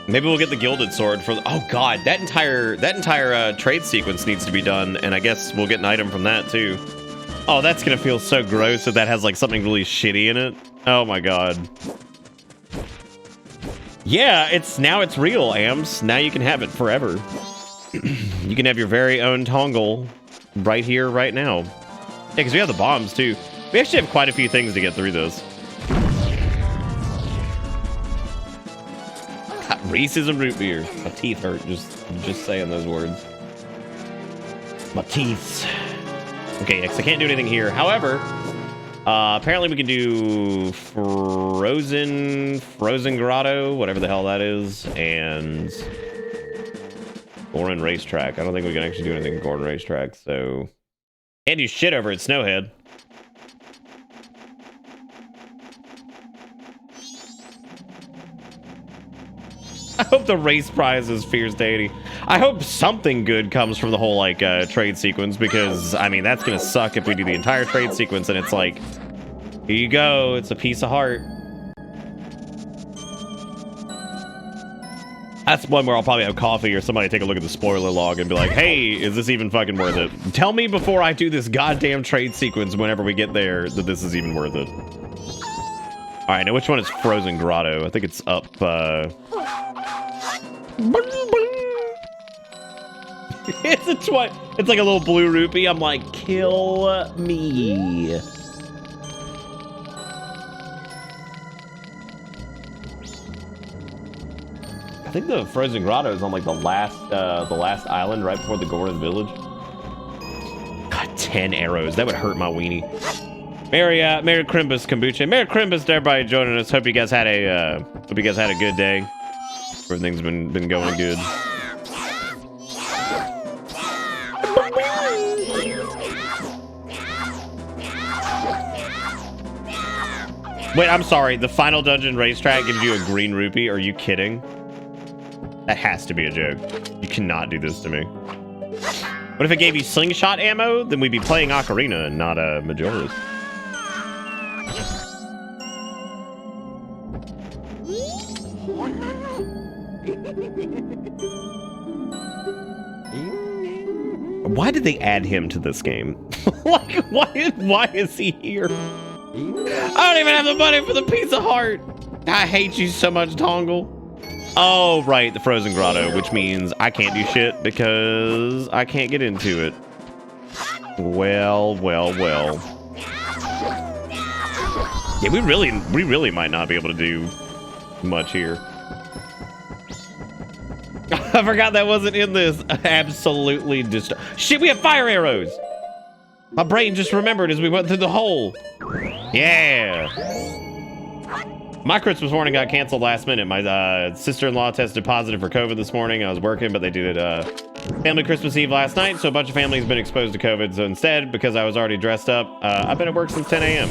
Maybe we'll get the gilded sword for. Oh God, that entire trade sequence needs to be done, and I guess we'll get an item from that too. Oh, that's gonna feel so gross if that has like something really shitty in it. Oh my God. Yeah, it's real, Ams. Now you can have it forever. You can have your very own Tongle right here, right now. Yeah, because we have the bombs too. We actually have quite a few things to get through this. Reese's and root beer. My teeth hurt just saying those words. My teeth. Okay, because I can't do anything here. However, apparently we can do Frozen Grotto, whatever the hell that is, and Goron Racetrack. I don't think we can actually do anything with Goron Racetrack, so can't do shit over at Snowhead. I hope the race prize is Fierce Deity. I hope something good comes from the whole, like, trade sequence, because, I mean, that's gonna suck if we do the entire trade sequence and it's like, here you go, it's a piece of heart. That's one where I'll probably have coffee or somebody take a look at the spoiler log and be like, hey, is this even fucking worth it? Tell me before I do this goddamn trade sequence whenever we get there that this is even worth it. All right, now which one is Frozen Grotto? I think it's up, it's like a little blue rupee. I'm like, kill me. I think the Frozen Grotto is on like the last island right before the Goron village. God, 10 arrows. That would hurt my weenie. Merry Crimbus kombucha. Merry Crimbus to everybody joining us. Hope you guys had a good day. Everything's been going good. Wait, I'm sorry. The final dungeon racetrack gives you a green rupee. Are you kidding? That has to be a joke. You cannot do this to me. What if it gave you slingshot ammo? Then we'd be playing Ocarina and not Majora's. Why did they add him to this game? Like, why is he here? I don't even have the money for the piece of heart. I hate you so much, Tongle. Oh, right, the Frozen Grotto, which means I can't do shit because I can't get into it. Well. Yeah, we really might not be able to do much here. I forgot that wasn't in this. Absolutely shit, we have fire arrows. My brain just remembered as we went through the hole. Yeah. My Christmas morning got canceled last minute. My sister-in-law tested positive for COVID this morning. I was working, but they did family Christmas Eve last night, so a bunch of families have been exposed to COVID. So instead, because I was already dressed up, I've been at work since 10 a.m.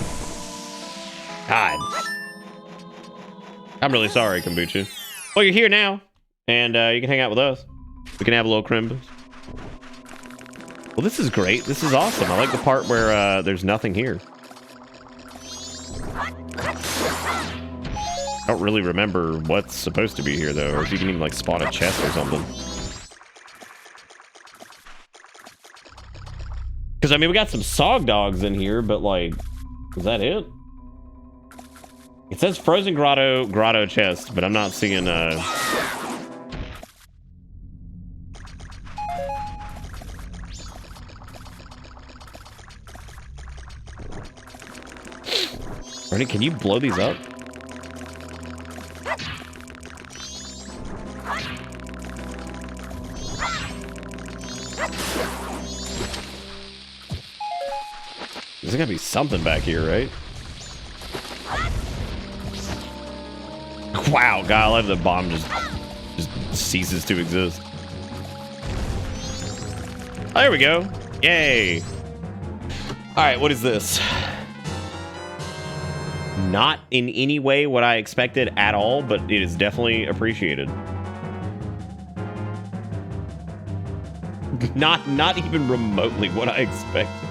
God. I'm really sorry, Kombucha. Well, you're here now, and you can hang out with us. We can have a little crimbus. Well, this is great. This is awesome. I like the part where there's nothing here. I don't really remember what's supposed to be here, though, or if you can even, like, spawn a chest or something. Because, I mean, we got some sog dogs in here, but, like, is that it? It says Frozen Grotto chest, but I'm not seeing, Ernie, can you blow these up? There's gotta be something back here, right? Wow, God, I love the bomb just ceases to exist. Oh, there we go. Yay. All right, what is this? Not in any way what I expected at all, but it is definitely appreciated. Not even remotely what I expected.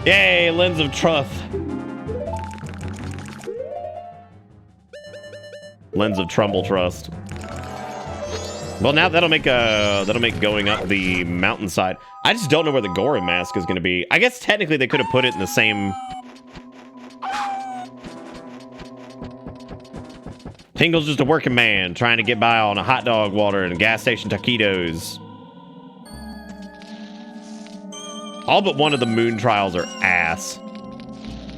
Yay, Lens of Truth. Lens of Trumbull Trust. Well, now that'll make going up the mountainside. I just don't know where the Goron mask is going to be. I guess technically they could have put it in the same. Tingle's just a working man trying to get by on a hot dog water and gas station taquitos. All but one of the moon trials are ass.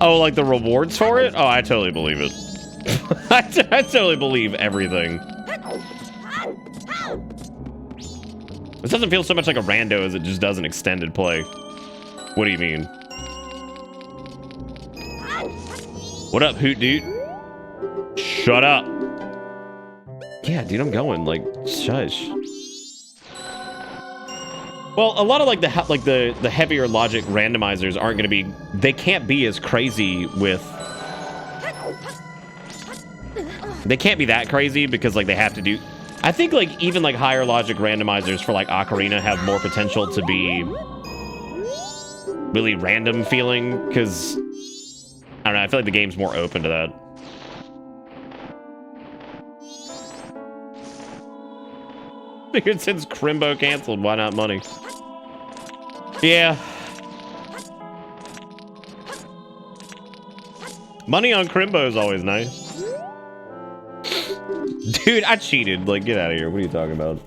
Oh, like the rewards for it? Oh, I totally believe it. I totally believe everything. This doesn't feel so much like a rando as it just does an extended play. What do you mean? What up, Hoot Doot? Shut up. Yeah, dude, I'm going. Like, shush. Well, a lot of like the heavier logic randomizers aren't going to be. They can't be as crazy with. They can't be that crazy because like they have to do. I think like even like higher logic randomizers for like Ocarina have more potential to be really random feeling because I don't know. I feel like the game's more open to that. Figured since Crimbo canceled, why not money? Yeah. Money on Crimbo is always nice. Dude, I cheated. Like, get out of here. What are you talking about?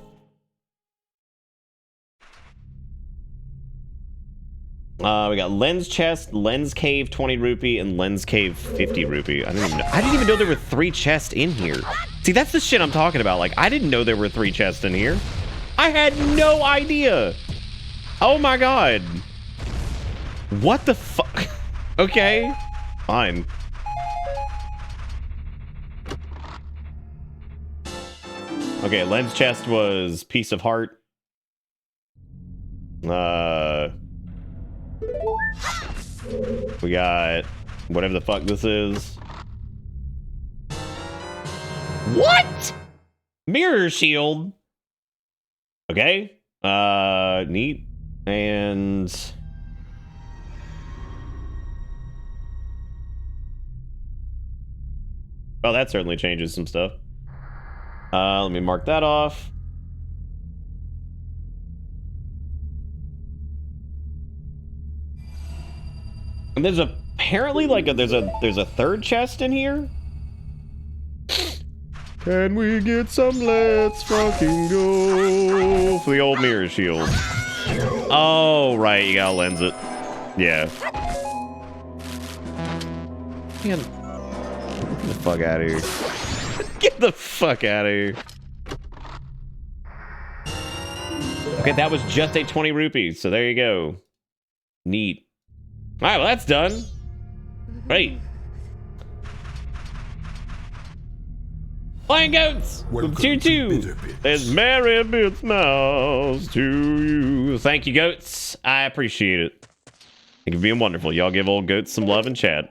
We got Lens Chest, Lens Cave 20 rupee, and Lens Cave 50 rupee. I didn't even know there were 3 chests in here. See, that's the shit I'm talking about. Like, I didn't know there were 3 chests in here. I had no idea. Oh my god. What the fuck? Okay. Fine. Okay, Lens Chest was Piece of Heart. We got whatever the fuck this is. What? Mirror shield. Okay. Neat. And well, that certainly changes some stuff. Let me mark that off. And there's apparently like there's a third chest in here. Can we get some let's fucking go for the old mirror shield? Oh, right, you gotta lens it. Yeah. Man, get the fuck out of here. Get the fuck out of here. Okay, that was just a 20 rupees, so there you go. Neat. All right, well, that's done. Great. Flying goats! Choo-choo! There's Merry Bits Mouse to you. Thank you, goats. I appreciate it. Thank you for being wonderful. Y'all give old goats some love and chat.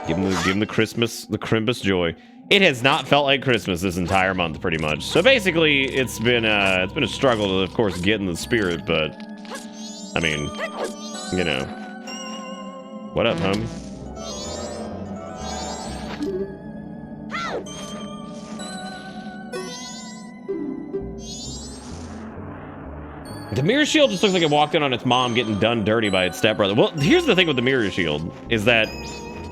Give them the Crimbus joy. It has not felt like Christmas this entire month, pretty much. So basically, it's been a struggle to, of course, get in the spirit, but I mean, you know. What up, homie? mirror shield just looks like it walked in on its mom getting done dirty by its stepbrother. Well, here's the thing with the mirror shield is that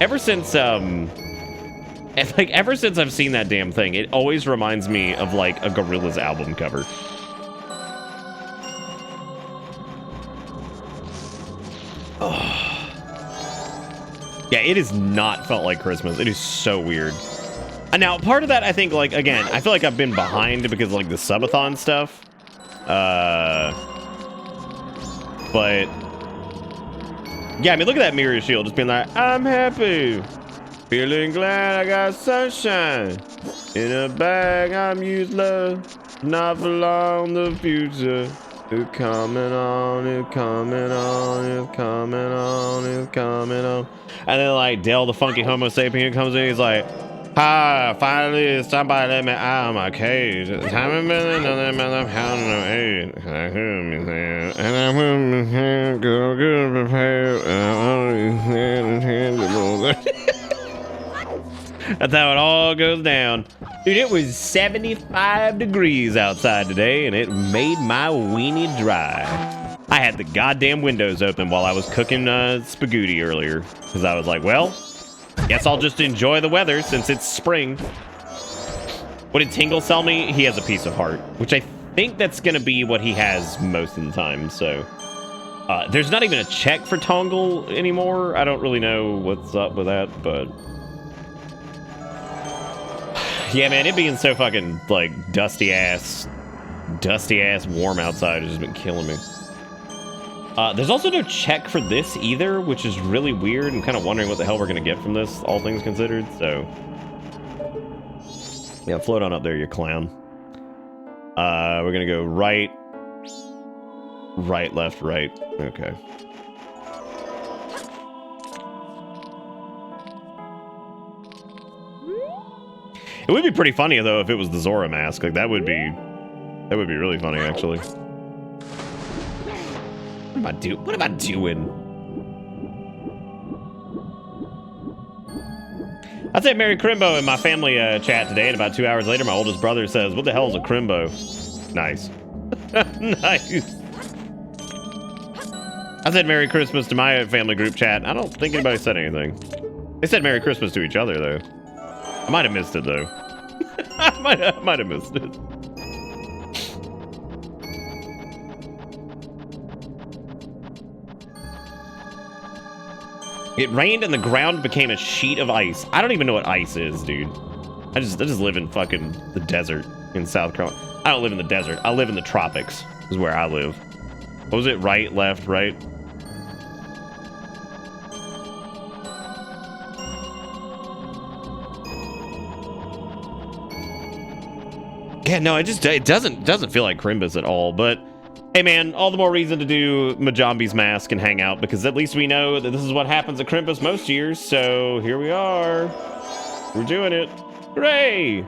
ever since I've seen that damn thing, it always reminds me of like a Gorillaz album cover. Oh. Yeah, it has not felt like Christmas. It is so weird. And now, part of that, I think, like, again, I feel like I've been behind because of, like, the subathon stuff. But yeah, I mean, look at that mirror shield just being like, I'm happy, feeling glad I got sunshine in a bag. I'm useless, not for long. The future is coming on, it's coming on, it's coming on, it's coming on. And then like Dell the funky Homo sapien comes in, he's like, hi, finally somebody let me out of my cage. Haven't been another mother pound of eight. I heard me say, and I will be good prepared. That's how it all goes down. Dude, it was 75 degrees outside today, and it made my weenie dry. I had the goddamn windows open while I was cooking spaghetti earlier, because I was like, well, guess I'll just enjoy the weather since it's spring. What did Tingle sell me? He has a piece of heart, which I think that's going to be what he has most of the time, so. There's not even a check for Tongle anymore. I don't really know what's up with that, but. Yeah, man, it being so fucking, like, dusty ass warm outside has just been killing me. There's also no check for this either, which is really weird. I'm kind of wondering what the hell we're going to get from this, all things considered, so. Yeah, float on up there, you clown. We're going to go right, left, right. Okay. It would be pretty funny, though, if it was the Zora mask. Like, that would be really funny, actually. What am I doing? I said Merry Crimbo in my family chat today, and about 2 hours later, my oldest brother says, what the hell is a Crimbo? Nice. Nice. I said Merry Christmas to my family group chat. I don't think anybody said anything. They said Merry Christmas to each other, though. I might have missed it, though. I might have missed it. It rained and the ground became a sheet of ice. I don't even know what ice is, dude. I just live in fucking the desert in South Carolina. I don't live in the desert. I live in the tropics, is where I live. What was it? Right, left, right? Yeah, no, it doesn't feel like Crimbus at all, but hey man, all the more reason to do Majombi's mask and hang out, because at least we know that this is what happens at Crimbus most years, so here we are. We're doing it. Hooray!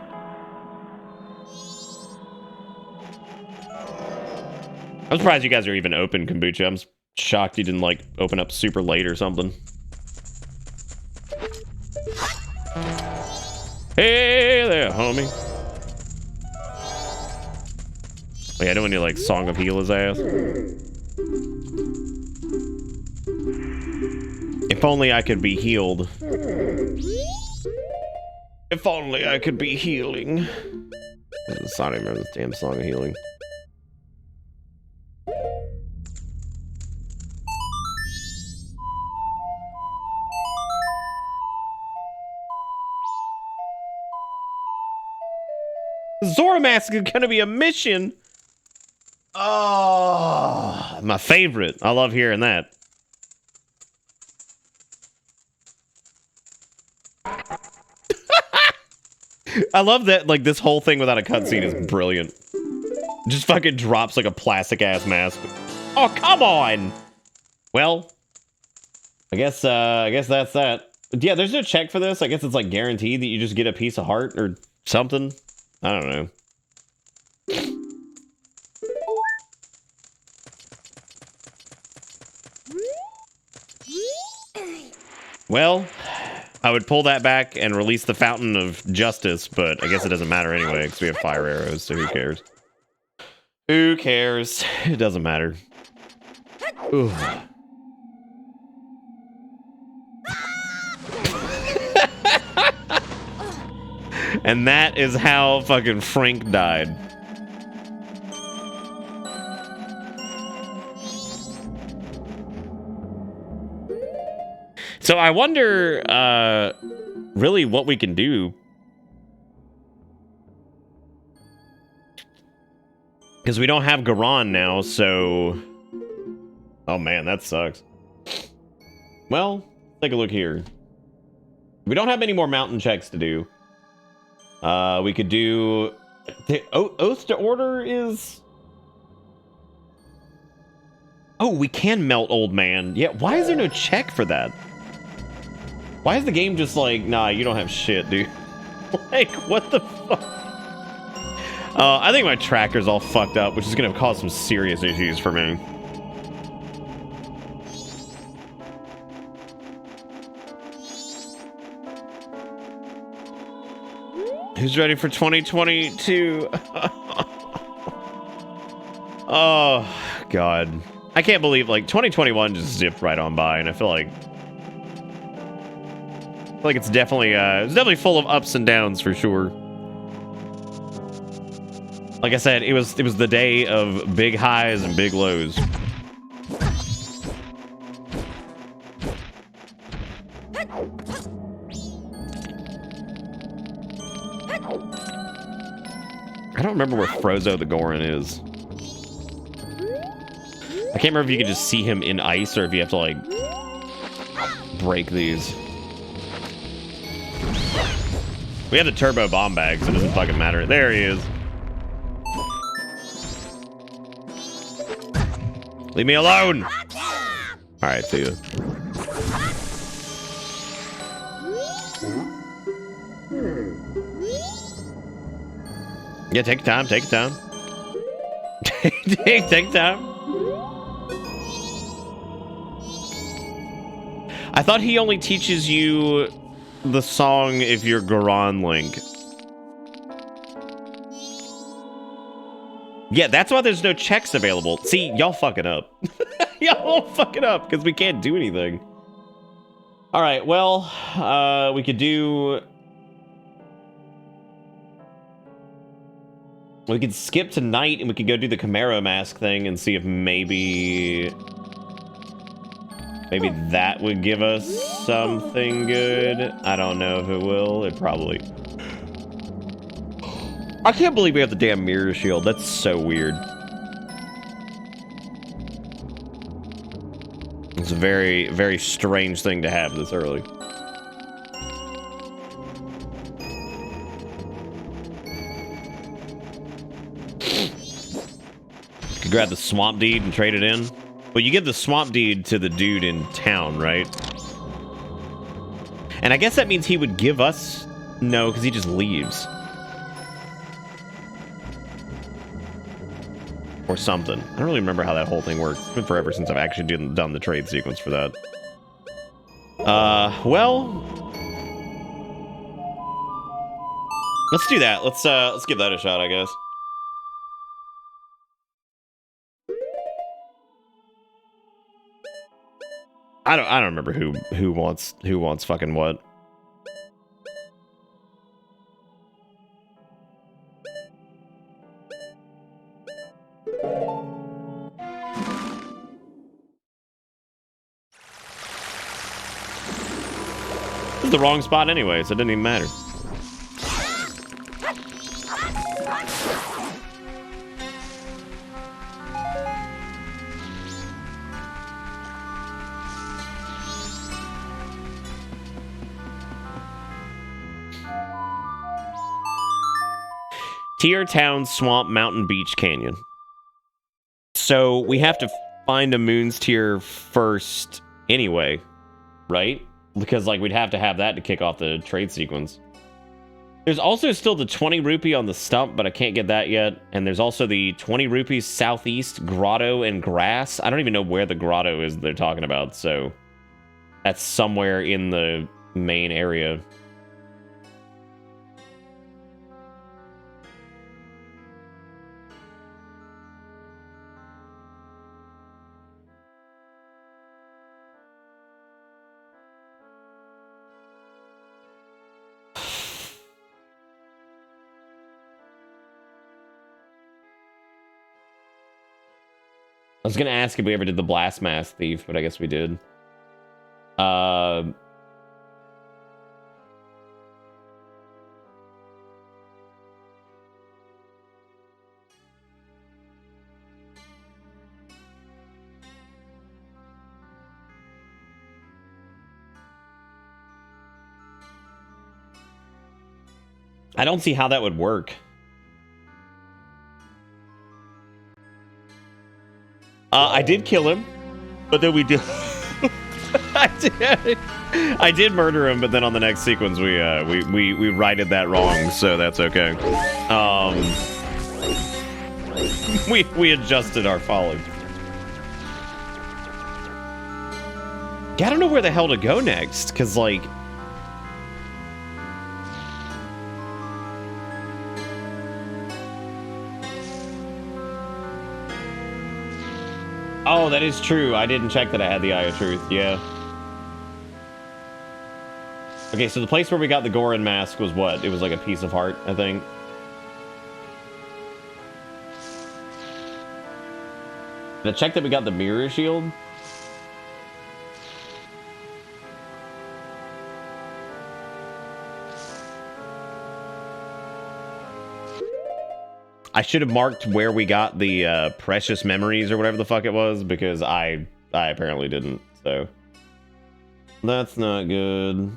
I'm surprised you guys are even open, Kombucha. I'm shocked you didn't, like, open up super late or something. Hey there, homie. Oh, yeah, I don't want to, like, Song of Heal his ass. If only I could be healed. If only I could be healing. I don't remember this damn Song of Healing. Zora Mask is gonna be a mission. Oh, my favorite. I love hearing that. I love that, like, this whole thing without a cutscene is brilliant. Just fucking drops like a plastic ass mask. Oh, come on. Well, I guess that's that. Yeah, there's no check for this. I guess it's like guaranteed that you just get a piece of heart or something. I don't know. Well, I would pull that back and release the Fountain of Justice, but I guess it doesn't matter anyway, because we have fire arrows, so who cares? Who cares? It doesn't matter. Ooh. And that is how fucking Frank died. So I wonder, really what we can do. Because we don't have Garon now, so... Oh man, that sucks. Well, take a look here. We don't have any more mountain checks to do. We could do... Oath to Order is... Oh, we can melt Old Man. Yeah, why is there no check for that? Why is the game just like, nah, you don't have shit, dude? Like, what the fuck? I think my tracker's all fucked up, which is gonna cause some serious issues for me. Who's ready for 2022? Oh, God. I can't believe, like, 2021 just zipped right on by, and I feel like it's definitely full of ups and downs for sure. Like I said, it was the day of big highs and big lows. I don't remember where Frozo the Goron is. I can't remember if you could just see him in ice or if you have to, like, break these. We have the turbo bomb bag, so it doesn't fucking matter. There he is. Leave me alone! Alright, see ya. Yeah, take your time, take your time. take time. I thought he only teaches you the song if you're Goron Link. Yeah, that's why there's no checks available. See, y'all fucking up. Y'all fucking up because we can't do anything. All right, well, we could do... We could skip tonight and we could go do the Chimera mask thing and see if maybe that would give us something good. I don't know if it will. It probably... I can't believe we have the damn mirror shield. That's so weird. It's a very, very strange thing to have this early. Could grab the swamp deed and trade it in. Well, you give the swamp deed to the dude in town, right? And I guess that means he would give us... No, because he just leaves. Or something. I don't really remember how that whole thing works. It's been forever since I've actually done the trade sequence for that. Well... Let's do that. Let's give that a shot, I guess. I don't remember who wants fucking what. This is the wrong spot anyway, so it didn't even matter. Tier Town, Swamp, Mountain, Beach, Canyon. So we have to find a Moon's Tier first anyway, right? Because, like, we'd have to have that to kick off the trade sequence. There's also still the 20 rupee on the stump, but I can't get that yet. And there's also the 20 rupees southeast, grotto, and grass. I don't even know where the grotto is they're talking about, so... That's somewhere in the main area. I was gonna ask if we ever did the Blast Mask Thief, but I guess we did. I don't see how that would work. I did kill him, but then we did. I did murder him, but then on the next sequence we righted that wrong, so that's okay. We adjusted our folly. Yeah, I don't know where the hell to go next, because like. Oh, that is true. I didn't check that I had the Eye of Truth. Yeah. Okay, so the place where we got the Goron mask was what? It was like a piece of heart, I think. Did I check that we got the mirror shield? I should have marked where we got the precious memories or whatever the fuck it was, because I apparently didn't, so that's not good.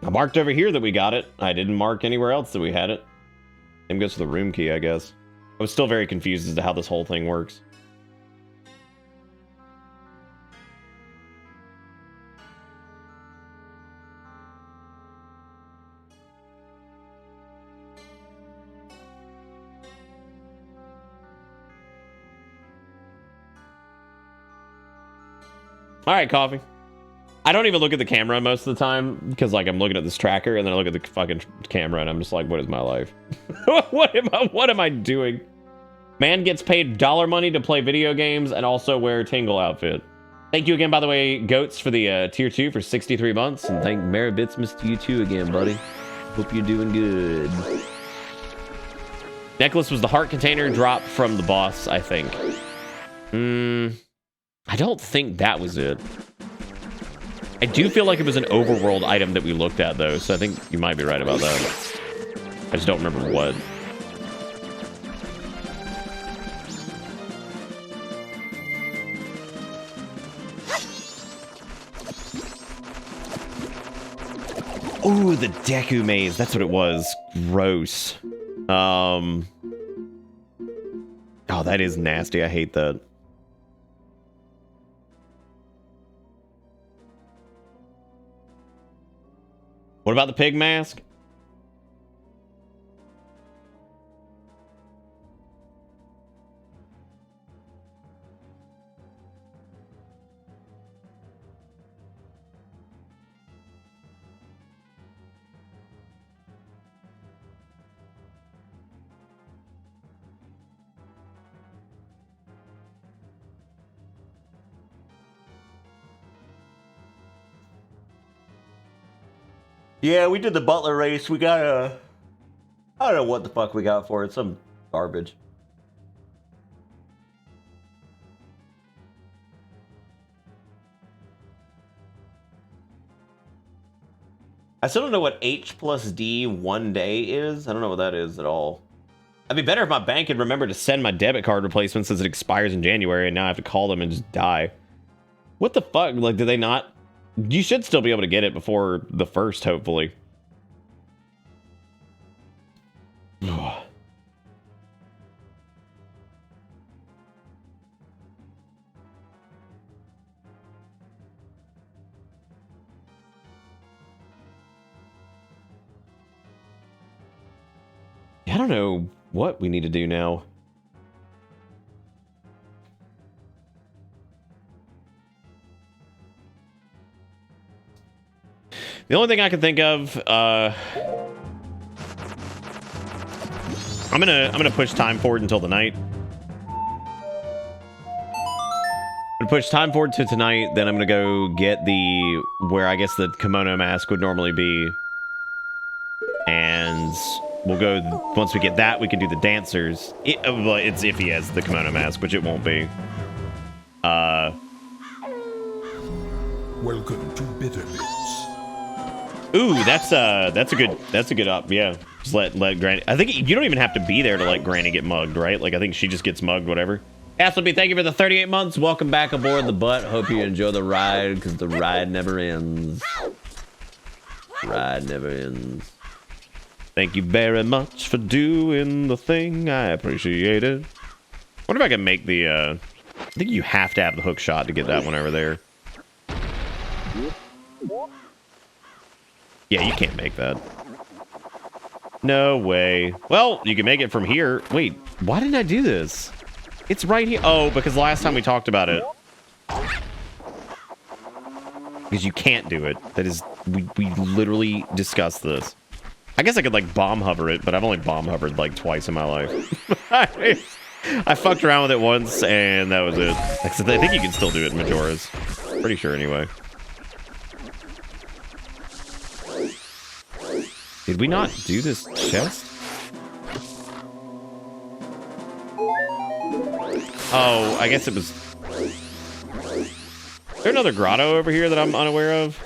I marked over here that we got it. I didn't mark anywhere else that we had it. Same goes for the room key, I guess. I was still very confused as to how this whole thing works. All right, coffee. I don't even look at the camera most of the time because, like, I'm looking at this tracker and then I look at the fucking camera and I'm just like, what is my life? What am I doing? Man gets paid dollar money to play video games and also wear Tingle outfit. Thank you again, by the way, Goats, for the tier 2 for 63 months. And thank Mary Bitsmas to you too again, buddy. Hope you're doing good. Necklace was the heart container drop from the boss, I think. I don't think that was it. I do feel like it was an overworld item that we looked at, though, so I think you might be right about that. I just don't remember what. Ooh, the Deku maze. That's what it was. Gross. Oh, that is nasty. I hate that. What about the pig mask? Yeah, we did the Butler race. We got a... I don't know what the fuck we got for it. Some garbage. I still don't know what H plus D 1 day is. I don't know what that is at all. It'd be better if my bank had remembered to send my debit card replacement since it expires in January and now I have to call them and just die. What the fuck? Like, did they not... You should still be able to get it before the 1st, hopefully. I don't know what we need to do now. The only thing I can think of, I'm gonna push time forward until the night. I'm gonna push time forward to tonight, then I'm gonna go get where I guess the kimono mask would normally be. And we'll go, once we get that, we can do the dancers. Well, it's if he has the kimono mask, which it won't be. Welcome to Bitter Bits. Ooh, that's a good up, yeah. Just let Granny, I think you don't even have to be there to let Granny get mugged, right? Like, I think she just gets mugged, whatever. Appleby, thank you for the 38 months. Welcome back aboard the butt. Hope you enjoy the ride, because the ride never ends. Ride never ends. Thank you very much for doing the thing. I appreciate it. Wonder if I can make the, I think you have to have the hook shot to get that one over there. Yeah, you can't make that. No way. Well, you can make it from here. Wait, why didn't I do this? It's right here. Oh, because last time we talked about it. Because you can't do it. That is, we literally discussed this. I guess I could, like, bomb hover it, but I've only bomb hovered, like, twice in my life. I fucked around with it once, and that was it. Except I think you can still do it in Majora's. Pretty sure, anyway. Did we not do this chest? Oh, I guess it was... Is there another grotto over here that I'm unaware of?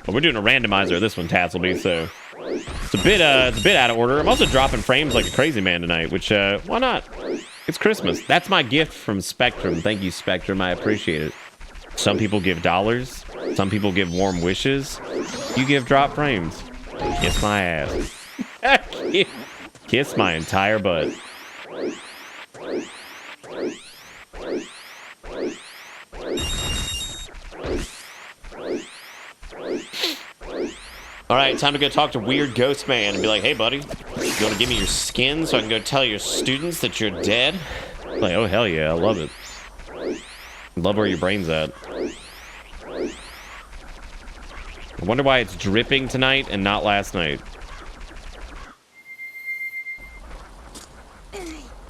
Well, we're doing a randomizer this one, Tasselby, so... It's a bit out of order. I'm also dropping frames like a crazy man tonight, which, why not? It's Christmas. That's my gift from Spectrum. Thank you, Spectrum. I appreciate it. Some people give dollars. Some people give warm wishes. You give drop frames. Kiss my ass. Kiss my entire butt. All right, time to go talk to Weird Ghost Man and be like, hey, buddy, you want to give me your skin so I can go tell your students that you're dead? Like, oh, hell yeah, I love it. Love where your brain's at. I wonder why it's dripping tonight and not last night.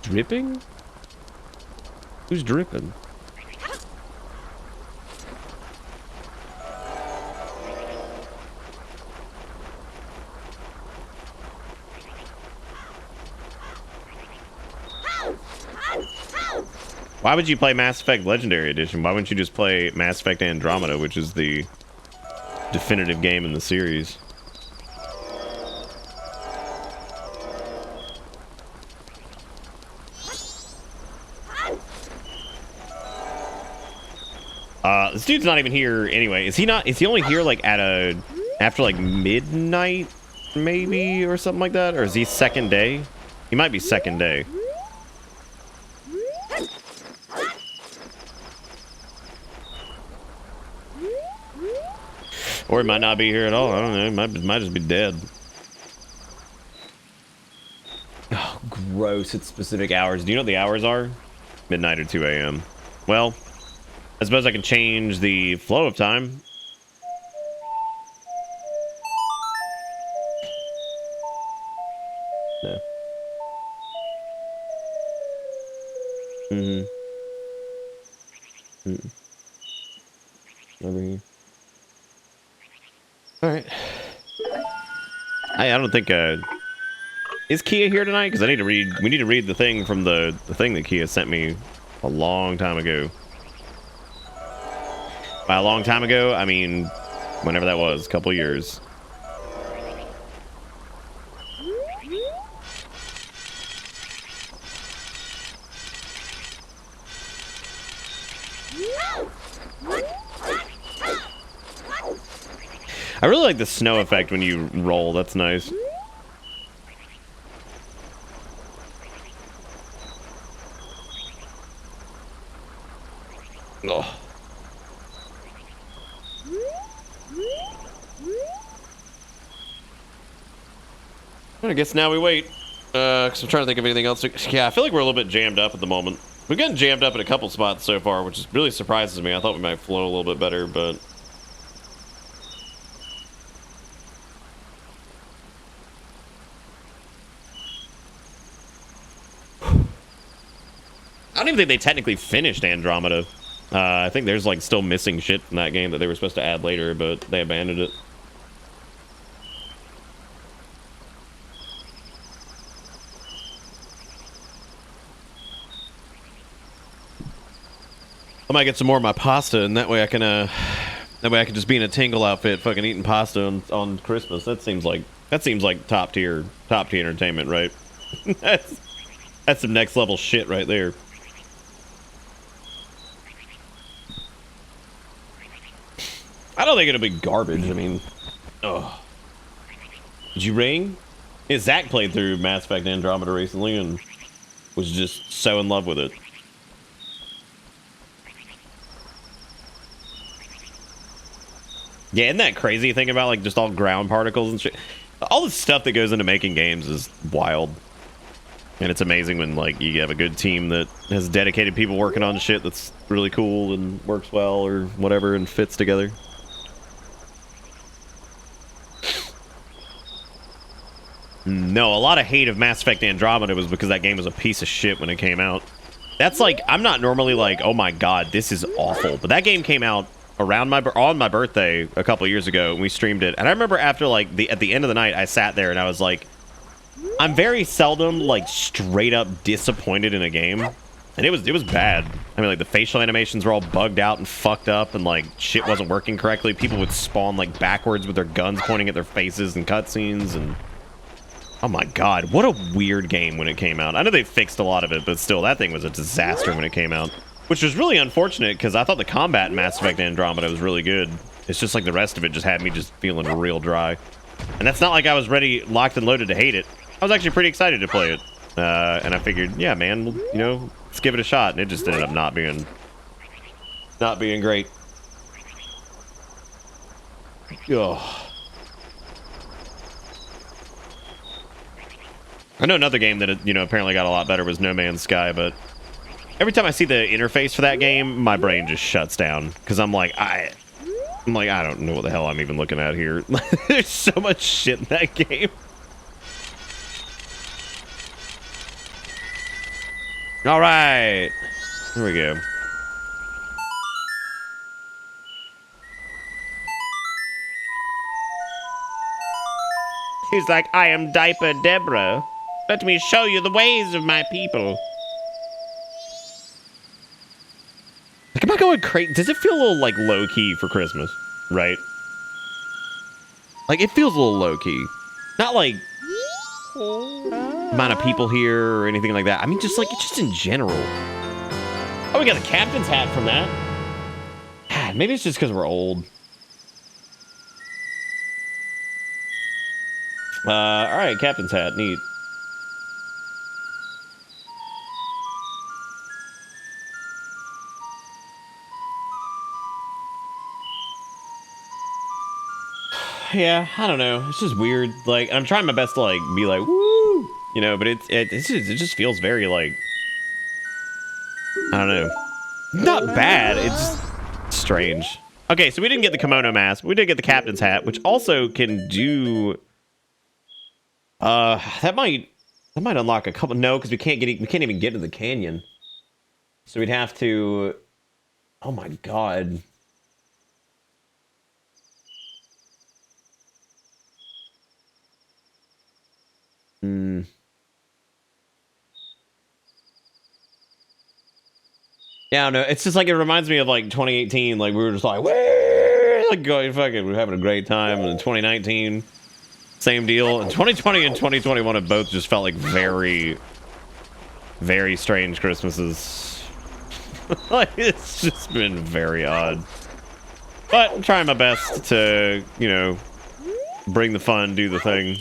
Dripping? Who's dripping? Why would you play Mass Effect Legendary Edition? Why wouldn't you just play Mass Effect Andromeda, which is the definitive game in the series? This dude's not even here anyway. Is he not? Is he only here like after like midnight, maybe, or something like that? Or is he second day? He might be second day. Or he might not be here at all. I don't know. He might just be dead. Oh, gross. It's specific hours. Do you know what the hours are? Midnight or 2 a.m. Well, I suppose I can change the flow of time. No. Over here. All right. I don't think is Kia here tonight? Because I need to read. We need to read the thing from the thing that Kia sent me a long time ago. By a long time ago, I mean whenever that was, a couple years. I really like the snow effect when you roll. That's nice. Oh. I guess now we wait. Because I'm trying to think of anything else. Yeah, I feel like we're a little bit jammed up at the moment. We've gotten jammed up in a couple spots so far, which really surprises me. I thought we might flow a little bit better, but... I don't even think they technically finished Andromeda. I think there's like still missing shit from that game that they were supposed to add later, but they abandoned it. I might get some more of my pasta, and that way I can just be in a Tingle outfit, fucking eating pasta on Christmas. That seems like top tier entertainment, right? that's some next level shit right there. I don't think it'll be garbage. I mean, oh, did you ring? Yeah, Zach played through Mass Effect Andromeda recently and was just so in love with it. Yeah, isn't that crazy thinking about like just all ground particles and shit? All the stuff that goes into making games is wild. And it's amazing when like you have a good team that has dedicated people working on shit that's really cool and works well or whatever and fits together. No, a lot of hate of Mass Effect Andromeda was because that game was a piece of shit when it came out. That's like, I'm not normally like, oh my god, this is awful. But that game came out around on my birthday a couple years ago, and we streamed it. And I remember after like at the end of the night, I sat there and I was like, I'm very seldom like straight up disappointed in a game, and it was bad. I mean, like the facial animations were all bugged out and fucked up, and like shit wasn't working correctly. People would spawn like backwards with their guns pointing at their faces and cutscenes, and oh my god, what a weird game when it came out. I know they fixed a lot of it, but still, that thing was a disaster when it came out. Which was really unfortunate, because I thought the combat in Mass Effect Andromeda was really good. It's just like the rest of it just had me just feeling real dry. And that's not like I was ready, locked and loaded to hate it. I was actually pretty excited to play it. And I figured, yeah, man, well, you know, let's give it a shot. And it just ended up not being great. Ugh. I know another game that, you know, apparently got a lot better was No Man's Sky, but every time I see the interface for that game, my brain just shuts down. Because I'm like, I don't know what the hell I'm even looking at here. There's so much shit in that game. All right. Here we go. He's like, I am Diaper Deborah. Let me show you the ways of my people. Like, am I going crazy? Does it feel a little, like, low-key for Christmas? Right? Like, it feels a little low-key. Not, like, amount of people here or anything like that. I mean, just, like, just in general. Oh, we got the captain's hat from that. Maybe it's just because we're old. All right, captain's hat. Neat. Yeah, I don't know. It's just weird. Like, I'm trying my best to like be like, woo, you know, but it just feels very like, I don't know, not bad. It's strange. Okay, so we didn't get the kimono mask. We did get the captain's hat, which also can do. That might unlock a couple. No, because we can't even get to the canyon. So we'd have to. Oh my god. Yeah, I don't know. It's just like it reminds me of like 2018. Like we were just like, woo, like going fucking, we're having a great time. And in 2019, same deal. And 2020 and 2021 have both just felt like very, very strange Christmases. Like it's just been very odd. But I'm trying my best to, you know, bring the fun, do the thing.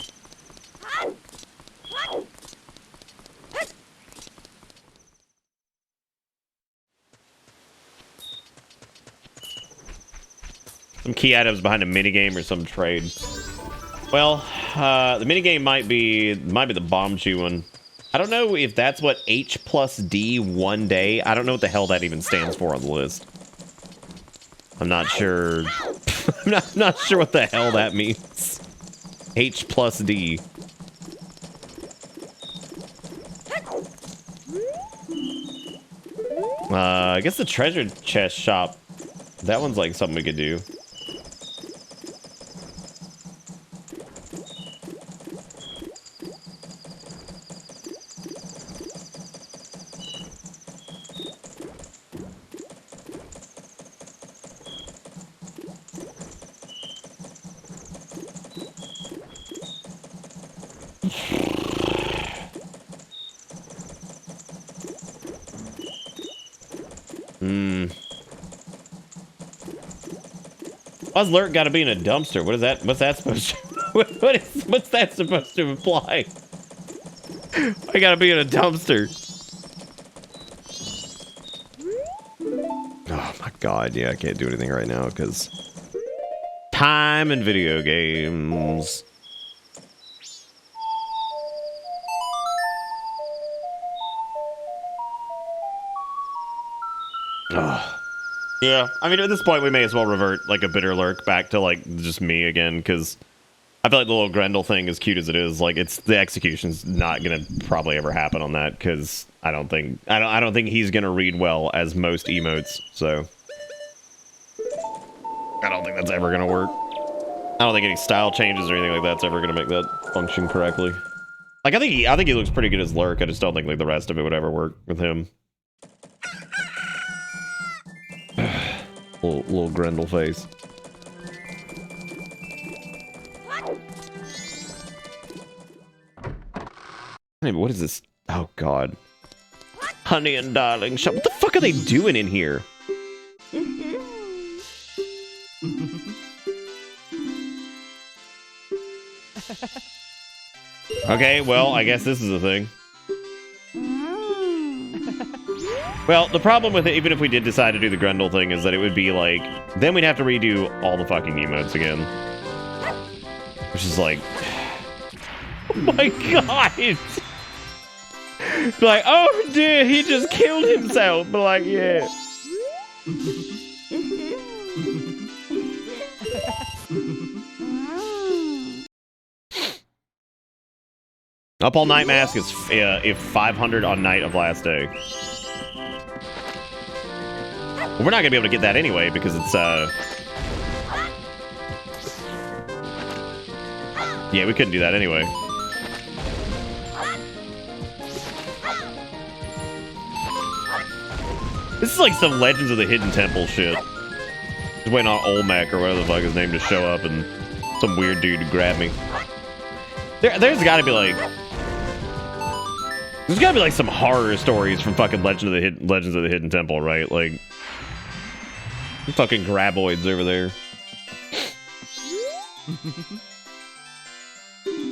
Some key items behind a minigame or some trade. Well, the minigame might be the bomb chew one. I don't know if that's what H+D one day. I don't know what the hell that even stands for on the list. I'm not sure. I'm not sure what the hell that means. H+D. I guess the treasure chest shop. That one's like something we could do. Why's Lurk gotta be in a dumpster? What is that? What's that supposed to... what's that supposed to imply? I gotta be in a dumpster. Oh my god, yeah, I can't do anything right now because time and video games. Oh. Yeah, I mean, at this point, we may as well revert, like, a bitter Lurk back to, like, just me again, because I feel like the little Grendel thing, as cute as it is, like, it's the execution's not gonna probably ever happen on that, because I don't think he's gonna read well as most emotes, so I don't think that's ever gonna work. I don't think any style changes or anything like that's ever gonna make that function correctly. Like, I think he looks pretty good as Lurk. I just don't think, like, the rest of it would ever work with him. Little Grendel face. Hey, what is this? Oh god. Honey and darling, what the fuck are they doing in here? Okay, well, I guess this is a thing. Well, the problem with it, even if we did decide to do the Grendel thing, is that it would be like, then we'd have to redo all the fucking emotes again. Which is like, oh my god! Like, oh dear, he just killed himself. But like, yeah. Up All Night Mask is if 500 on night of last day. Well, we're not gonna be able to get that anyway because it's yeah, we couldn't do that anyway. This is like some Legends of the Hidden Temple shit. Just waiting on Olmec or whatever the fuck his name to show up and some weird dude to grab me. There's gotta be like some horror stories from fucking Legends of the Hidden Temple, right? Like fucking graboids over there.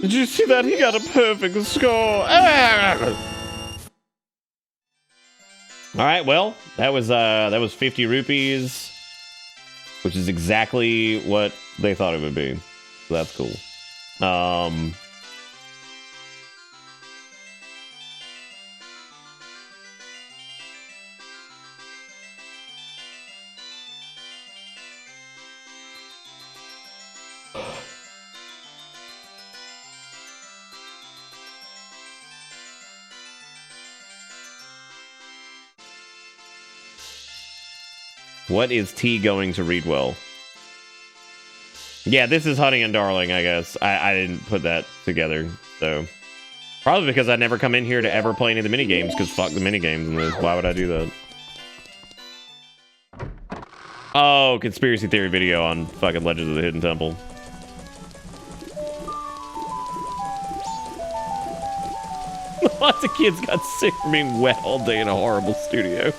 Did you see that? He got a perfect score. Alright, well, that was 50 rupees, which is exactly what they thought it would be. So that's cool. What is T going to read well? Yeah, this is Honey and Darling, I guess. I didn't put that together, so. Probably because I never come in here to ever play any of the minigames, because fuck the minigames in this. Why would I do that? Oh, conspiracy theory video on fucking Legends of the Hidden Temple. Lots of kids got sick from being wet all day in a horrible studio.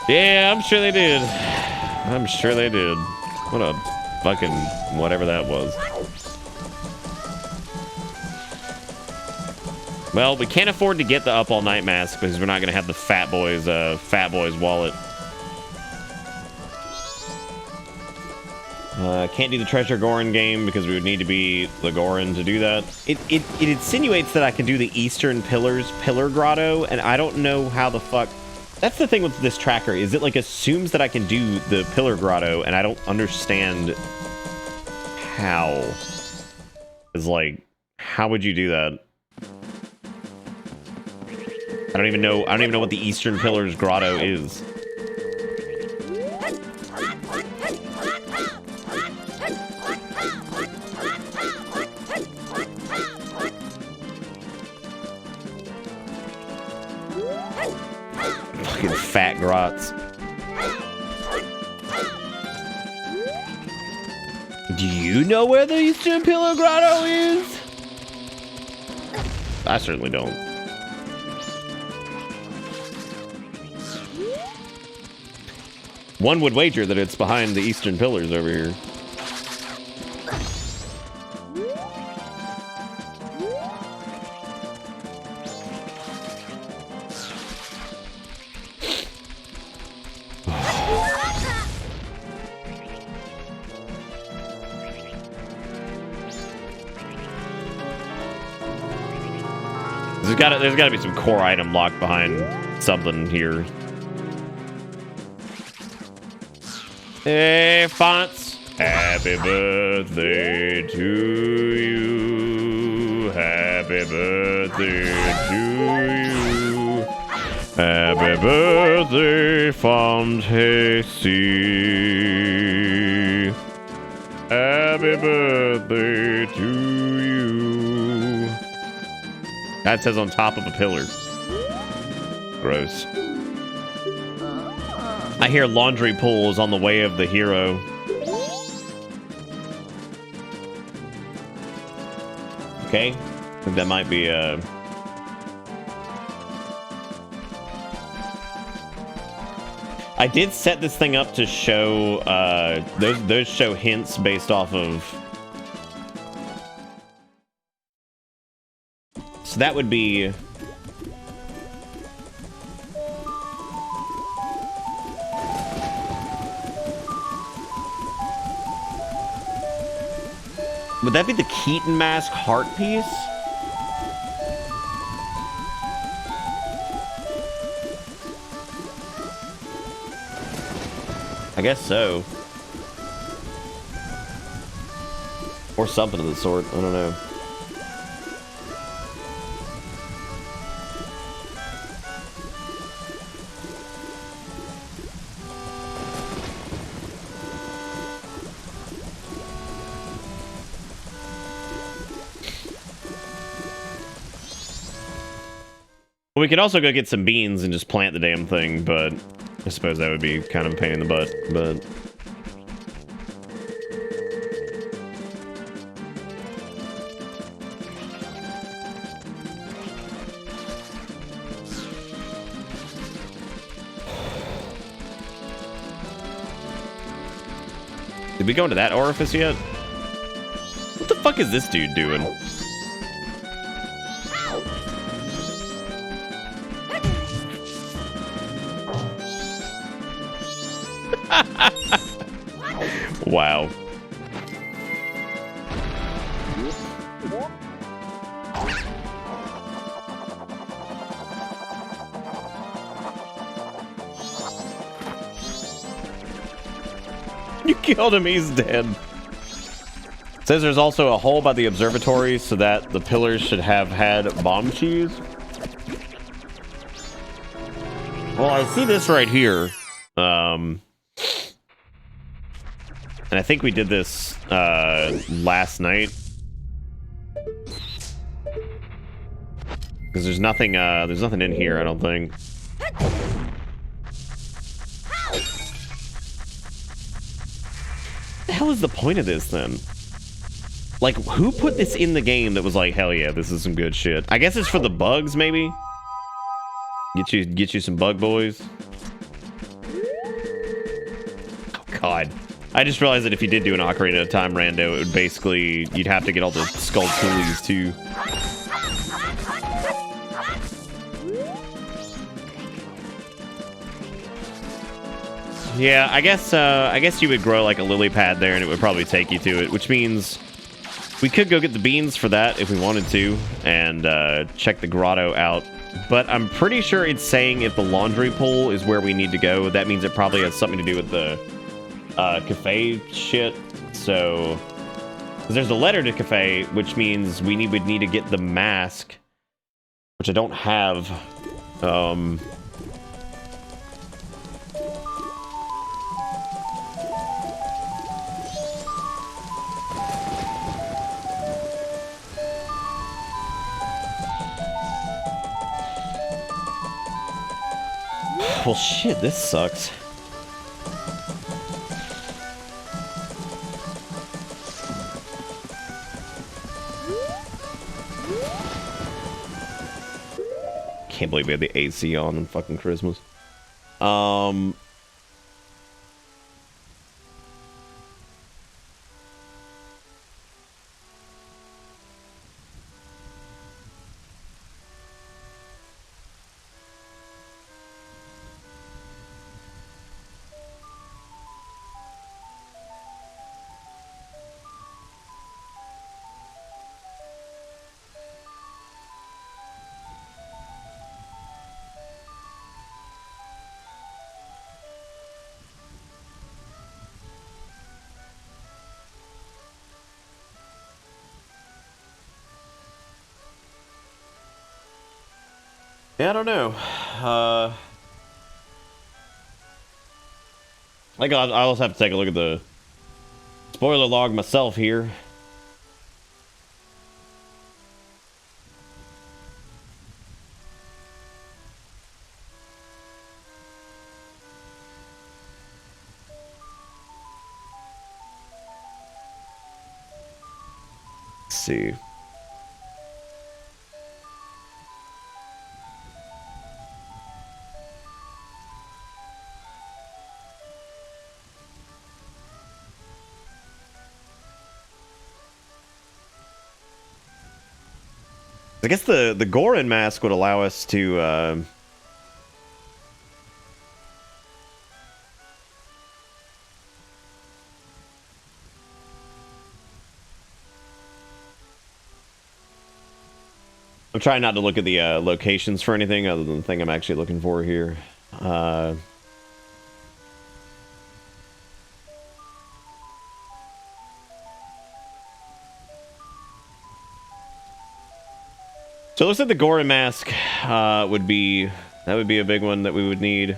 Yeah, I'm sure they did. I'm sure they did. What a fucking whatever that was. Well, we can't afford to get the Up All Night Mask because we're not going to have the Fat Boy's wallet. Can't do the Treasure Goron game because we would need to be the Goron to do that. It insinuates that I can do the Eastern Pillar Grotto, and I don't know how the fuck... That's the thing with this tracker, is it like assumes that I can do the Pillar Grotto, and I don't understand how. It's like, how would you do that? I don't even know what the Eastern Pillars Grotto is. Fucking fat grots. Do you know where the Eastern Pillar Grotto is? I certainly don't. One would wager that it's behind the eastern pillars over here. There's gotta be some core item locked behind something here. Hey, fonts. Happy birthday to you. Happy birthday to you. Happy birthday, Fantasy. Happy birthday to you. That says on top of a pillar. Gross. I hear laundry pool is on the way of the hero. Okay. I think that might be I did set this thing up to show those show hints based off of. So that would be. Would that be the Keaton Mask heart piece? I guess so. Or something of the sort. I don't know. Well, we could also go get some beans and just plant the damn thing, but I suppose that would be kind of a pain in the butt, but... Did we go into that orifice yet? What the fuck is this dude doing? Wow. You killed him, he's dead. It says there's also a hole by the observatory so that the pillars should have had bomb cheese. Well, I see this right here. And I think we did this last night. Because there's nothing in here, I don't think. What the hell is the point of this then? Like, who put this in the game that was like, hell yeah, this is some good shit? I guess it's for the bugs, maybe? Get you some bug boys. Oh god. I just realized that if you did do an Ocarina of Time rando, it would basically, you'd have to get all the skull coolies too. Yeah, I guess you would grow like a lily pad there and it would probably take you to it, which means we could go get the beans for that if we wanted to and check the grotto out. But I'm pretty sure it's saying if the laundry pool is where we need to go, that means it probably has something to do with the cafe shit. So 'cause there's a letter to cafe, which means we would need to get the mask, which I don't have. Well, shit, this sucks. Can't believe we had the AC on fucking Christmas. Yeah, I don't know. I also have to take a look at the spoiler log myself here. Let's see. I guess the Gorin mask would allow us to I'm trying not to look at the locations for anything other than the thing I'm actually looking for here. So it looks like the Gorin mask would be a big one that we would need.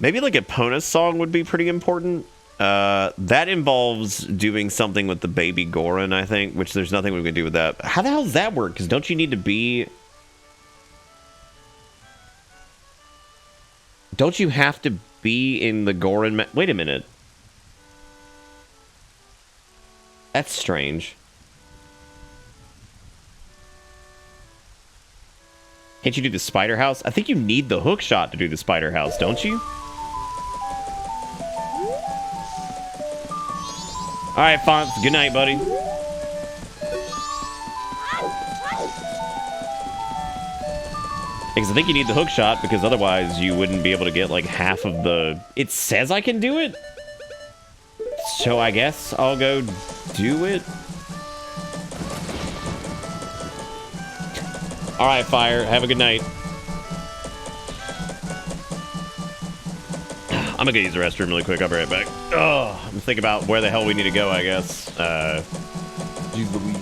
Maybe like a Ponus song would be pretty important. That involves doing something with the baby Gorin, I think, which there's nothing we can do with that. How the hell does that work? Because don't you need to be... Don't you have to be in the Gorin... Wait a minute. That's strange. Can't you do the spider house? I think you need the hook shot to do the spider house, don't you? Alright, Fonts. Good night, buddy. Because I think you need the hook shot, because otherwise you wouldn't be able to get like half of the... It says I can do it? So I guess I'll go do it? Alright, Fire. Have a good night. I'm gonna go use the restroom really quick. I'll be right back. Oh, I'm thinking about where the hell we need to go, I guess. Jeez Louise.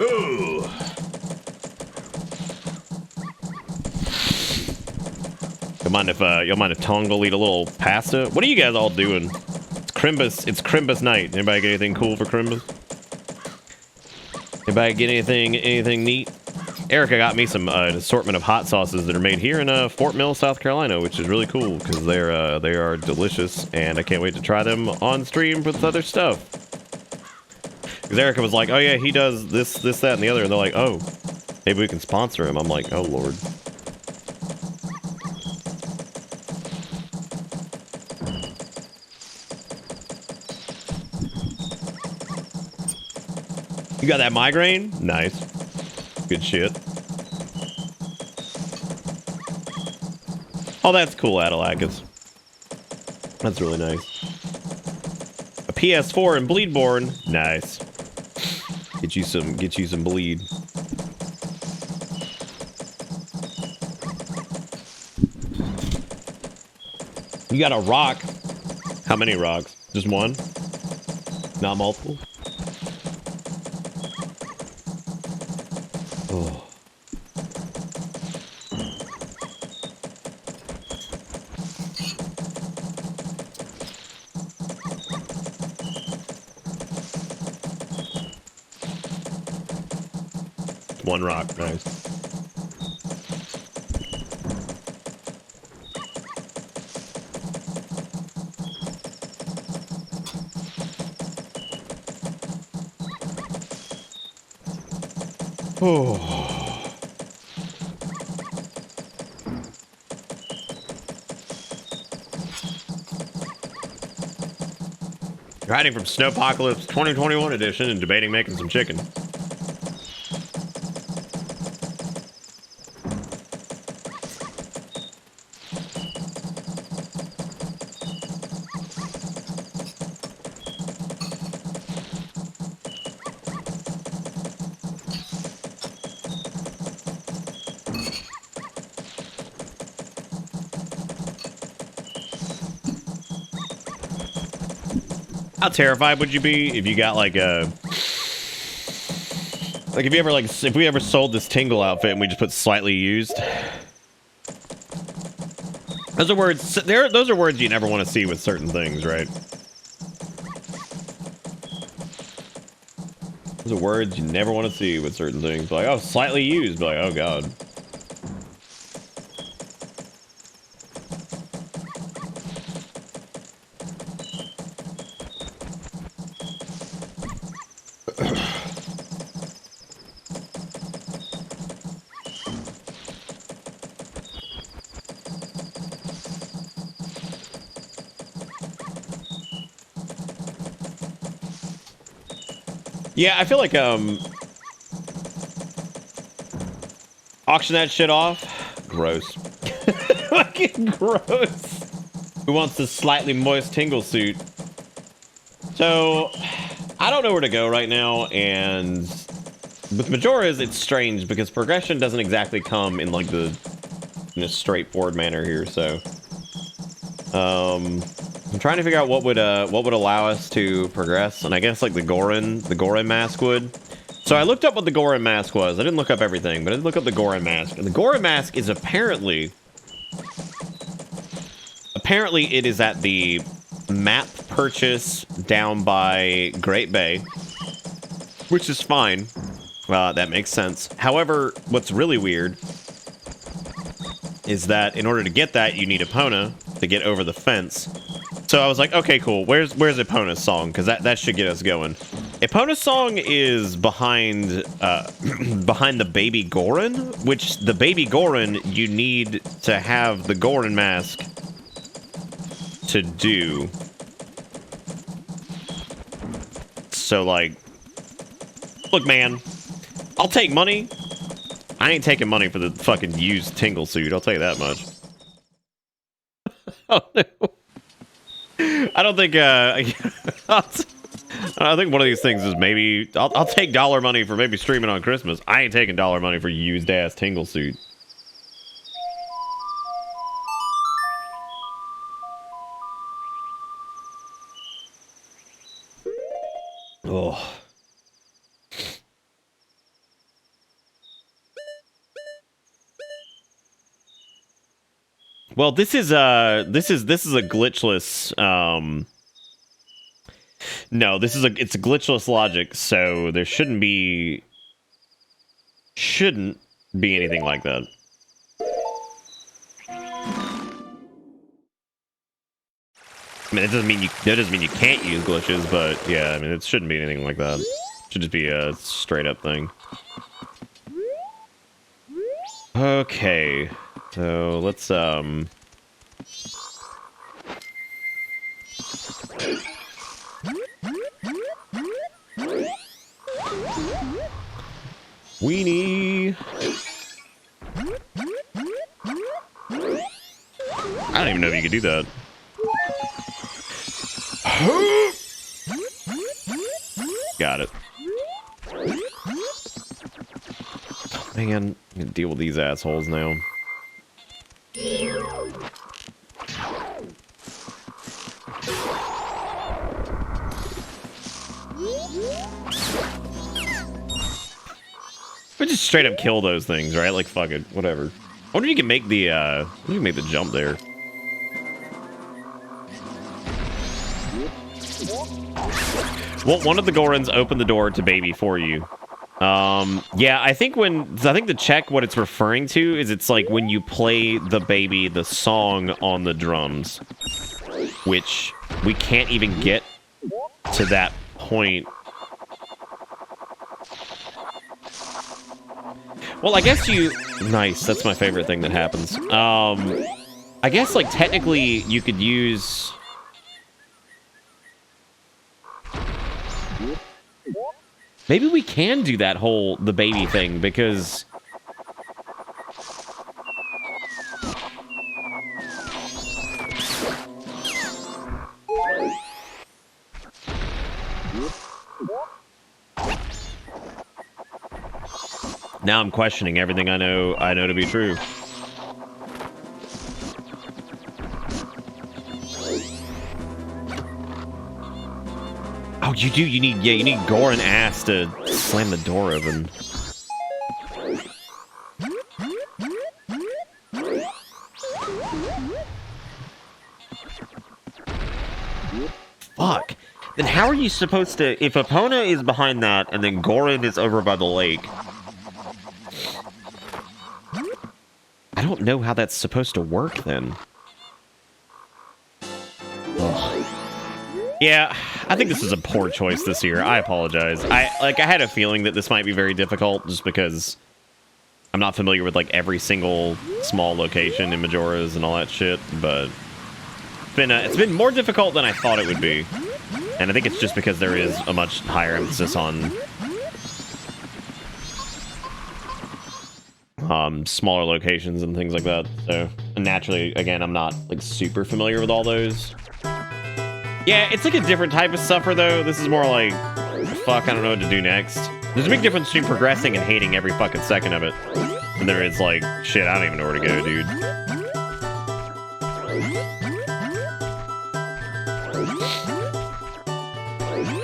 Ooh. You mind if Tongle eat a little pasta? What are you guys all doing? It's Crimbus night. Anybody get anything cool for Crimbus? Anybody get anything neat? Erica got me some an assortment of hot sauces that are made here in Fort Mill, South Carolina, which is really cool because they are delicious, and I can't wait to try them on stream with other stuff. Because Erica was like, "Oh yeah, he does this, that, and the other," and they're like, "Oh, maybe we can sponsor him." I'm like, "Oh Lord." You got that migraine? Nice. Good shit. Oh, that's cool, Adalakis. That's really nice. A PS4 and Bleedborne. Nice. Get you some bleed. You got a rock. How many rocks? Just one? Not multiple? Oh. One rock, nice. Oh. Riding from Snowpocalypse 2021 edition and debating making some chicken. How terrified would you be if you got like a if we ever sold this Tingle outfit and we just put slightly used? Those are words you never want to see with certain things, right? Those are words you never want to see with certain things. Like, oh, slightly used. Like, oh god. Yeah, I feel like auction that shit off. Gross. Fucking gross. Who wants this slightly moist Tingle suit? So I don't know where to go right now, and with Majora's it's strange because progression doesn't exactly come in like in a straightforward manner here, so I'm trying to figure out what would allow us to progress, and I guess like the Goron mask would. So I looked up what the Goron mask was. I didn't look up everything, but I did look up the Goron mask. And the Goron mask is apparently it is at the map purchase down by Great Bay, which is fine. That makes sense. However, what's really weird is that in order to get that, you need Epona to get over the fence. So I was like, okay, cool. Where's Epona's song? Because that should get us going. Epona's song is behind behind the baby Goron, which the baby Goron you need to have the Goron mask to do. So like, look, man, I'll take money. I ain't taking money for the fucking used Tingle suit. I'll tell you that much. Oh no. I don't think I think one of these things is maybe I'll take dollar money for maybe streaming on Christmas. I ain't taking dollar money for used ass Tingle suit. Oh. Well, this is a glitchless. No, it's a glitchless logic, so there shouldn't be anything like that. I mean, that doesn't mean you can't use glitches, but yeah, I mean, it shouldn't be anything like that. It should just be a straight up thing. Okay, so let's Weenie. I don't even know if you could do that. Got it. Man, I'm gonna deal with these assholes now. We just straight up kill those things, right? Like, fuck it, whatever. I wonder if you can make the jump there. Well, one of the Gorons opened the door to baby for you. Yeah, I think the check, what it's referring to is it's like when you play the baby, the song on the drums, which we can't even get to that point. Well, I guess nice, that's my favorite thing that happens. I guess, like, technically you could use... Maybe we can do that the baby thing, because... Now I'm questioning everything I know to be true. Oh, you do. You need Goron ass to slam the door open. Fuck. Then how are you supposed to... If Epona is behind that, and then Goron is over by the lake... I don't know how that's supposed to work, then. Ugh. Yeah, I think this is a poor choice this year. I apologize. I had a feeling that this might be very difficult, just because I'm not familiar with, like, every single small location in Majora's and all that shit, but... It's been more difficult than I thought it would be. And I think it's just because there is a much higher emphasis on... smaller locations and things like that. So, naturally, again, I'm not, like, super familiar with all those. Yeah, it's like a different type of suffer, though. This is more like, fuck, I don't know what to do next. There's a big difference between progressing and hating every fucking second of it. And there is, like, shit, I don't even know where to go, dude.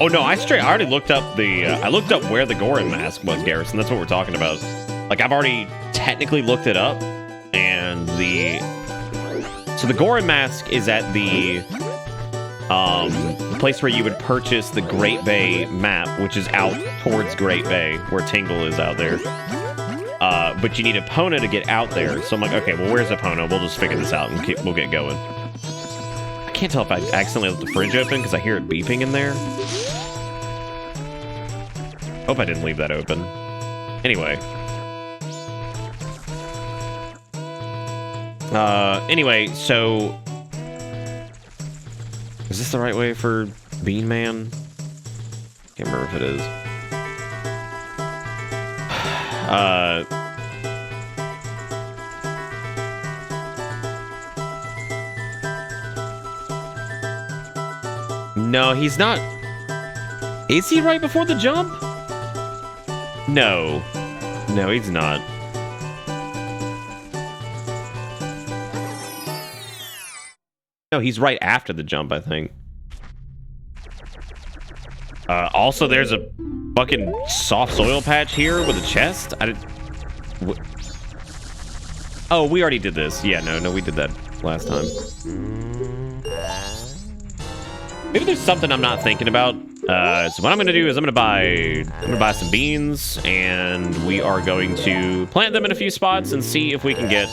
Oh, no, I already looked up I looked up where the Goron mask was, Garrison. That's what we're talking about. Like, I've already technically looked it up, and so the Goron mask is at the place where you would purchase the Great Bay map, which is out towards Great Bay, where Tingle is out there. But you need Epona to get out there. So I'm like, okay, well, where's Epona? We'll just figure this out and we'll get going. I can't tell if I accidentally left the fridge open because I hear it beeping in there. Hope I didn't leave that open. Anyway. Anyway, so... Is this the right way for Bean Man? Can't remember if it is. No, he's not. Is he right before the jump? No. No, he's not. No, he's right after the jump, I think. Also, there's a fucking soft soil patch here with a chest. Oh, we already did this. Yeah, no, we did that. last time. Maybe there's something I'm not thinking about. So what I'm gonna do is I'm gonna buy some beans, and we are going to plant them in a few spots and see if we can get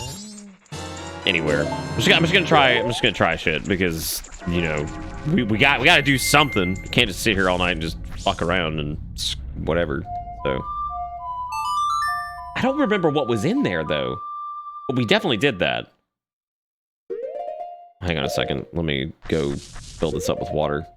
anywhere. I'm just gonna try shit because, you know, we gotta do something. We can't just sit here all night and just fuck around and whatever. So I don't remember what was in there though, but we definitely did that. Hang on a second. Let me go fill this up with water.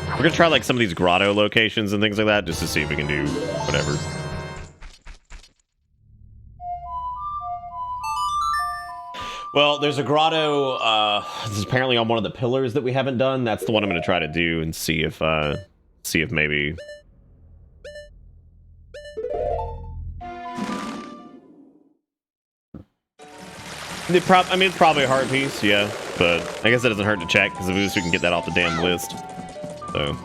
We're gonna try like some of these grotto locations and things like that just to see if we can do whatever. Well, there's a grotto, this is apparently on one of the pillars that we haven't done. That's the one I'm gonna try to do and see if maybe... I mean, it's probably a hard piece, yeah, but I guess it doesn't hurt to check, because at least we can get that off the damn list. So...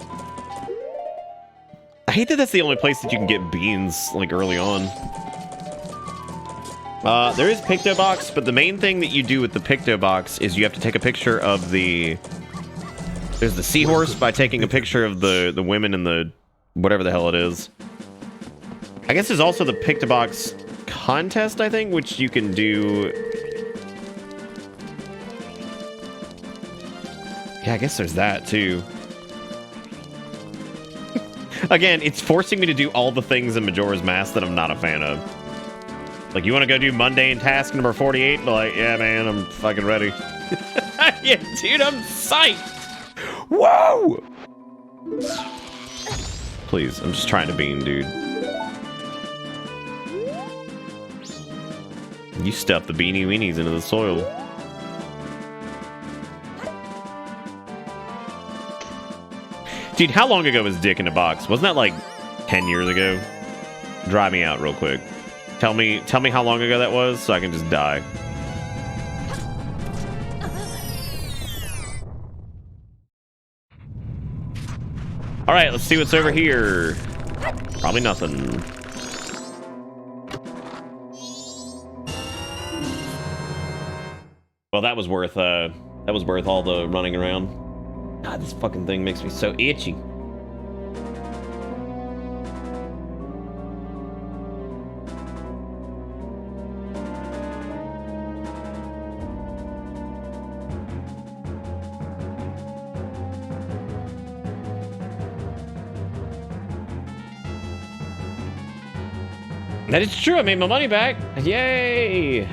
I hate that that's the only place that you can get beans, like, early on. There is Picto Box, but the main thing that you do with the Picto Box is you have to take a picture of the... There's the seahorse by taking a picture of the women in the... whatever the hell it is. I guess there's also the Picto Box contest, I think, which you can do... Yeah, I guess there's that, too. Again, it's forcing me to do all the things in Majora's Mask that I'm not a fan of. Like, you want to go do mundane task number 48? But like, yeah, man, I'm fucking ready. Yeah, dude, I'm psyched! Whoa! Please, I'm just trying to bean, dude. You stuff the beanie weenies into the soil. Dude, how long ago was Dick in a Box? Wasn't that like 10 years ago? Dry me out real quick. Tell me how long ago that was so I can just die. All right, let's see what's over here. Probably nothing. Well, that was worth all the running around. God, this fucking thing makes me so itchy. That is true, I made my money back. Yay!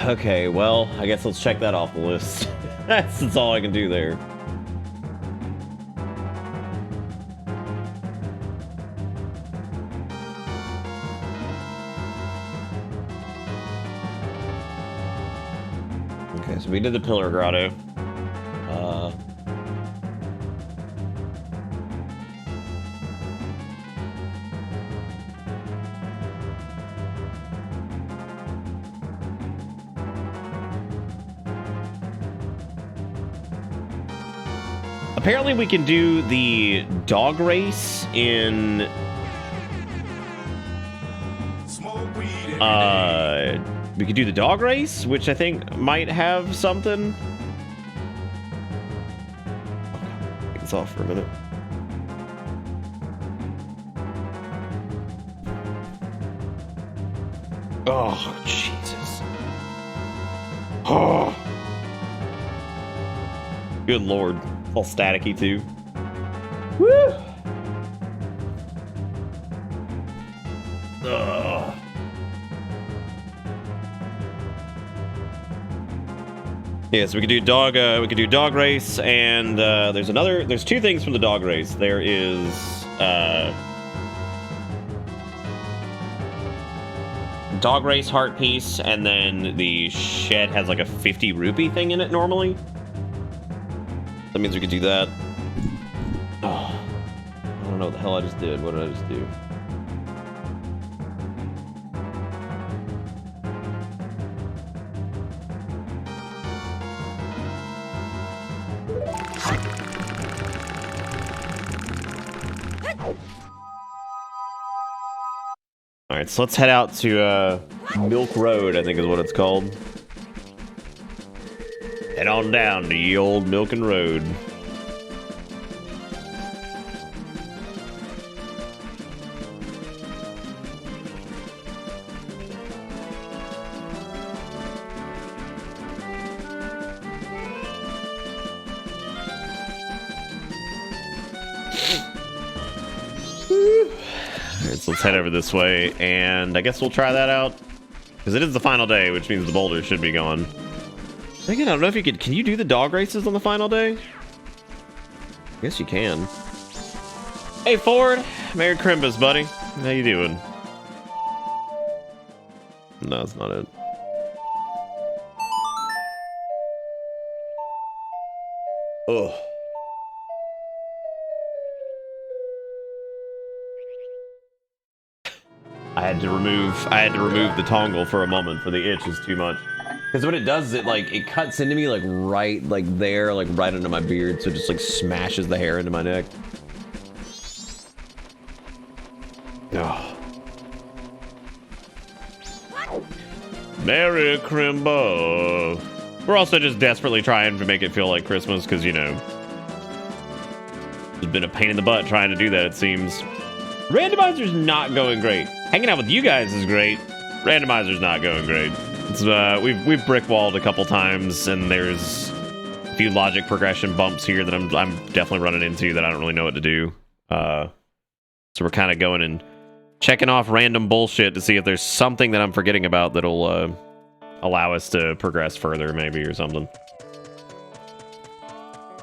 Okay, well, I guess let's check that off the list. That's all I can do there. Okay, so we did the Pillar Grotto. Apparently we can do the dog race in... we could do the dog race, which I think might have something. Take this off for a minute. Oh, Jesus. Oh. Good Lord. All staticky too. Woo! Ugh. Yeah, so we could do dog race, and there's two things from the dog race. There is dog race heart piece, and then the shed has like a 50 rupee thing in it normally. That means we could do that. Oh, I don't know what the hell I just did. What did I just do? Alright, so let's head out to Milk Road, I think is what it's called. Head on down to the old Milkin' Road. Alright, so let's head over this way, and I guess we'll try that out. Because it is the final day, which means the boulders should be gone. Again, I don't know if you could... Can you do the dog races on the final day? I guess you can. Hey, Ford! Merry Crimbus, buddy. How you doing? No, that's not it. Ugh. I had to remove the tongle for a moment for the itch is too much. Because what it does is it cuts into me right there, right into my beard, so it just smashes the hair into my neck. Oh. Merry Crimbo. We're also just desperately trying to make it feel like Christmas, because, you know, it's been a pain in the butt trying to do that, it seems. Randomizer's not going great. Hanging out with you guys is great. Randomizer's not going great. It's, we've brick walled a couple times, and there's a few logic progression bumps here that I'm definitely running into that I don't really know what to do. So we're kind of going and checking off random bullshit to see if there's something that I'm forgetting about that'll allow us to progress further, maybe, or something.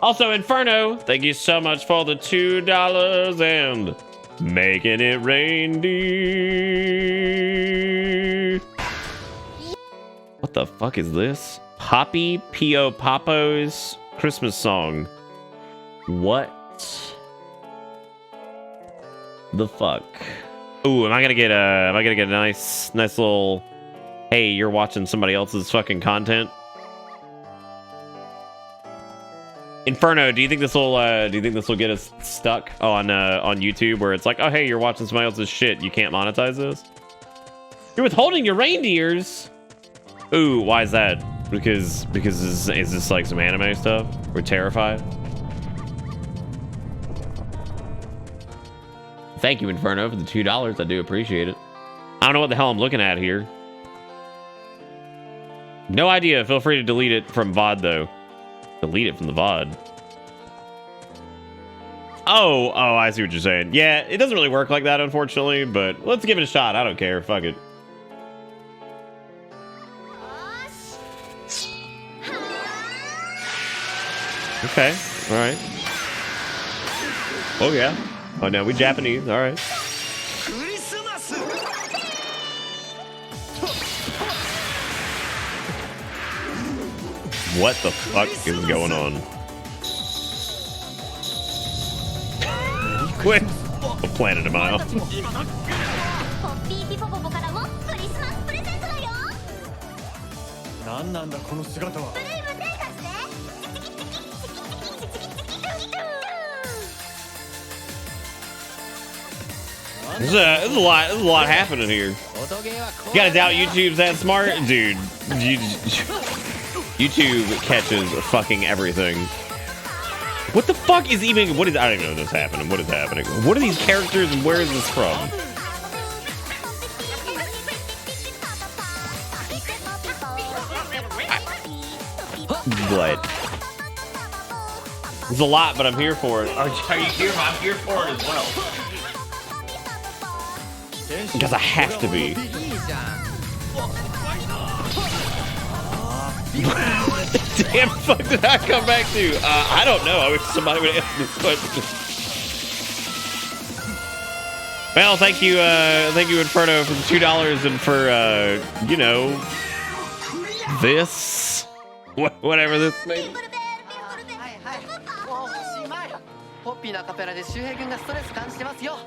Also, Inferno, thank you so much for the $2 and making it reindeer. What the fuck is this? Poppy P.O. Papo's Christmas song. What the fuck? Ooh, am I gonna get a nice little, hey, you're watching somebody else's fucking content? Inferno, do you think this will get us stuck on YouTube where it's like, oh hey, you're watching somebody else's shit, you can't monetize this? You're withholding your reindeers. Ooh, why is that? Because is this like some anime stuff? We're terrified. Thank you, Inferno, for the $2. I do appreciate it. I don't know what the hell I'm looking at here. No idea. Feel free to delete it from VOD though. Delete it from the VOD. Oh, I see what you're saying. Yeah, it doesn't really work like that, unfortunately, but let's give it a shot. I don't care. Fuck it. Okay. All right. Oh, yeah. Oh, no, we Japanese. All right. What the fuck is going on? Quit! A planet a mile. There's a lot happening here. You gotta doubt YouTube's that smart? Dude, YouTube catches fucking everything. What the fuck is even, I don't even know what's happening. What is happening? What are these characters and where is this from? What? There's a lot, but I'm here for it. Are you here? I'm here for it as well. Because I have to be. Damn fuck did I come back to? I don't know. I wish somebody would answer this question. Well, thank you, Inferno, for the $2 and for, you know, this, whatever this may be. はいはい。もうおしまい。ホッピーのアカペラで周平君がストレス感じてますよ。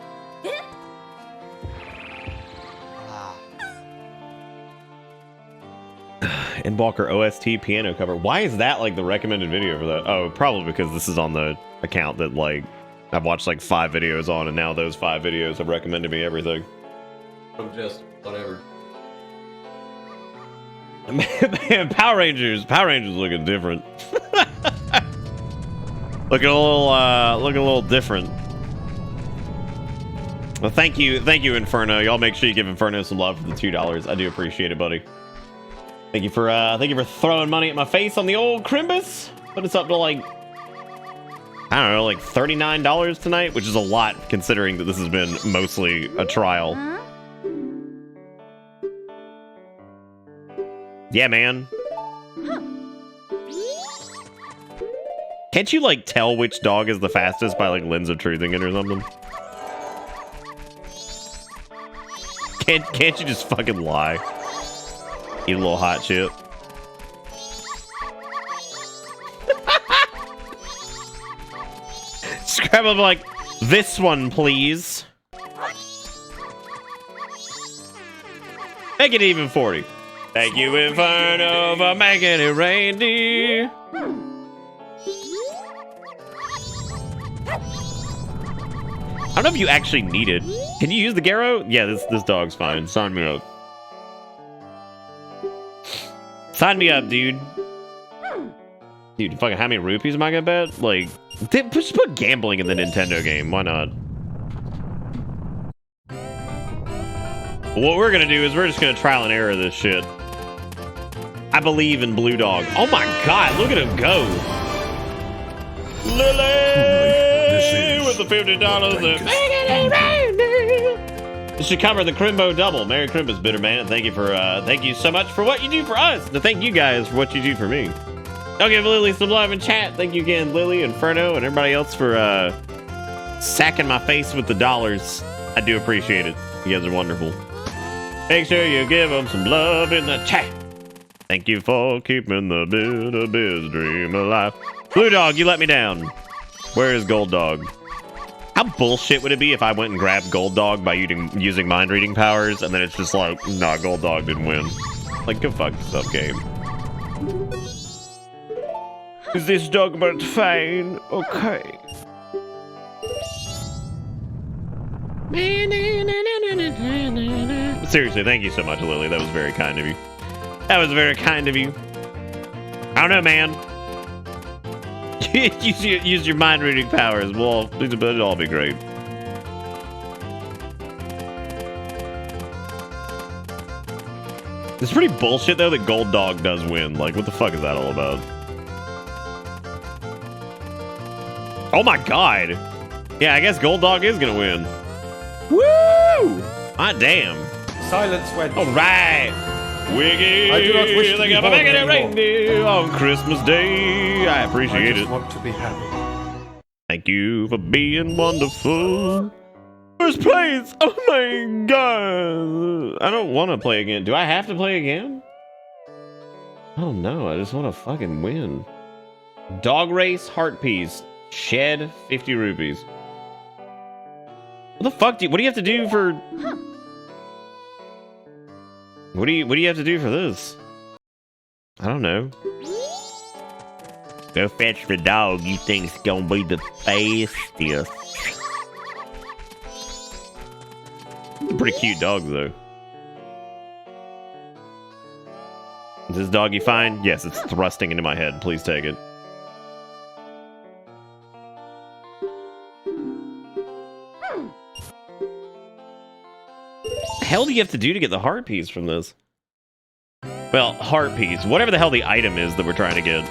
Endwalker OST piano cover. Why is that like the recommended video for that? Oh, probably because this is on the account that like I've watched like 5 videos on, and now those 5 videos have recommended me everything. From just whatever. Man, Power Rangers looking different. looking a little different. Well, thank you, Inferno. Y'all make sure you give Inferno some love for the $2. I do appreciate it, buddy. Thank you for throwing money at my face on the old Crimbus. But it's up to like, I don't know, like $39 tonight, which is a lot considering that this has been mostly a trial. Yeah, man. Can't you like tell which dog is the fastest by like lens of truthing it or something? Can't you just fucking lie? Eat a little hot chip. Scrabble like, this one, please. Make it even 40. Thank you, Inferno, for making it rainy. I don't know if you actually need it. Can you use the Garo? Yeah, this dog's fine. Sign me up. Sign me up, dude. Dude, fucking how many rupees am I gonna bet? Like, just put gambling in the Nintendo game. Why not? What we're gonna do is we're just gonna trial and error this shit. I believe in Blue Dog. Oh my god, look at him go. Lily with the $50 This should cover the Crimbo double. Merry Crimbus, Bitter Man, and thank you so much for what you do for us. And thank you guys for what you do for me. I'll give Lily some love in chat. Thank you again, Lily, Inferno, and everybody else for sacking my face with the dollars. I do appreciate it. You guys are wonderful. Make sure you give them some love in the chat. Thank you for keeping the Bitter Biz dream alive. Blue Dog, you let me down. Where is Gold Dog? How bullshit would it be if I went and grabbed Gold Dog by using mind reading powers, and then it's just like, nah, Gold Dog didn't win. Like, go fuck yourself, game. Is this dog but fine? Okay. Seriously, thank you so much, Lily. That was very kind of you. That was very kind of you. I don't know, man. use your mind reading powers. Well, it'll all be great. It's pretty bullshit though that Gold Dog does win. Like, what the fuck is that all about? Oh my god. Yeah, I guess Gold Dog is gonna win. Woo! My damn. Silence when. All right. Wiggy, I do not wish to be born making it anymore. reindeer on Christmas Day. I appreciate I just it. want to be happy. Thank you for being wonderful. First place! Oh my god! I don't want to play again. Do I have to play again? Oh no, I just want to fucking win. Dog race, heart piece. Shed 50 rupees. What the fuck what do you have to do for... What do you have to do for this? I don't know. Go fetch the dog you think's gonna be the fastest. Pretty cute dog though. Is this dog you find? Yes, it's thrusting into my head. Please take it. What the hell do you have to do to get the heart piece from this? Well, heart piece. Whatever the hell the item is that we're trying to get.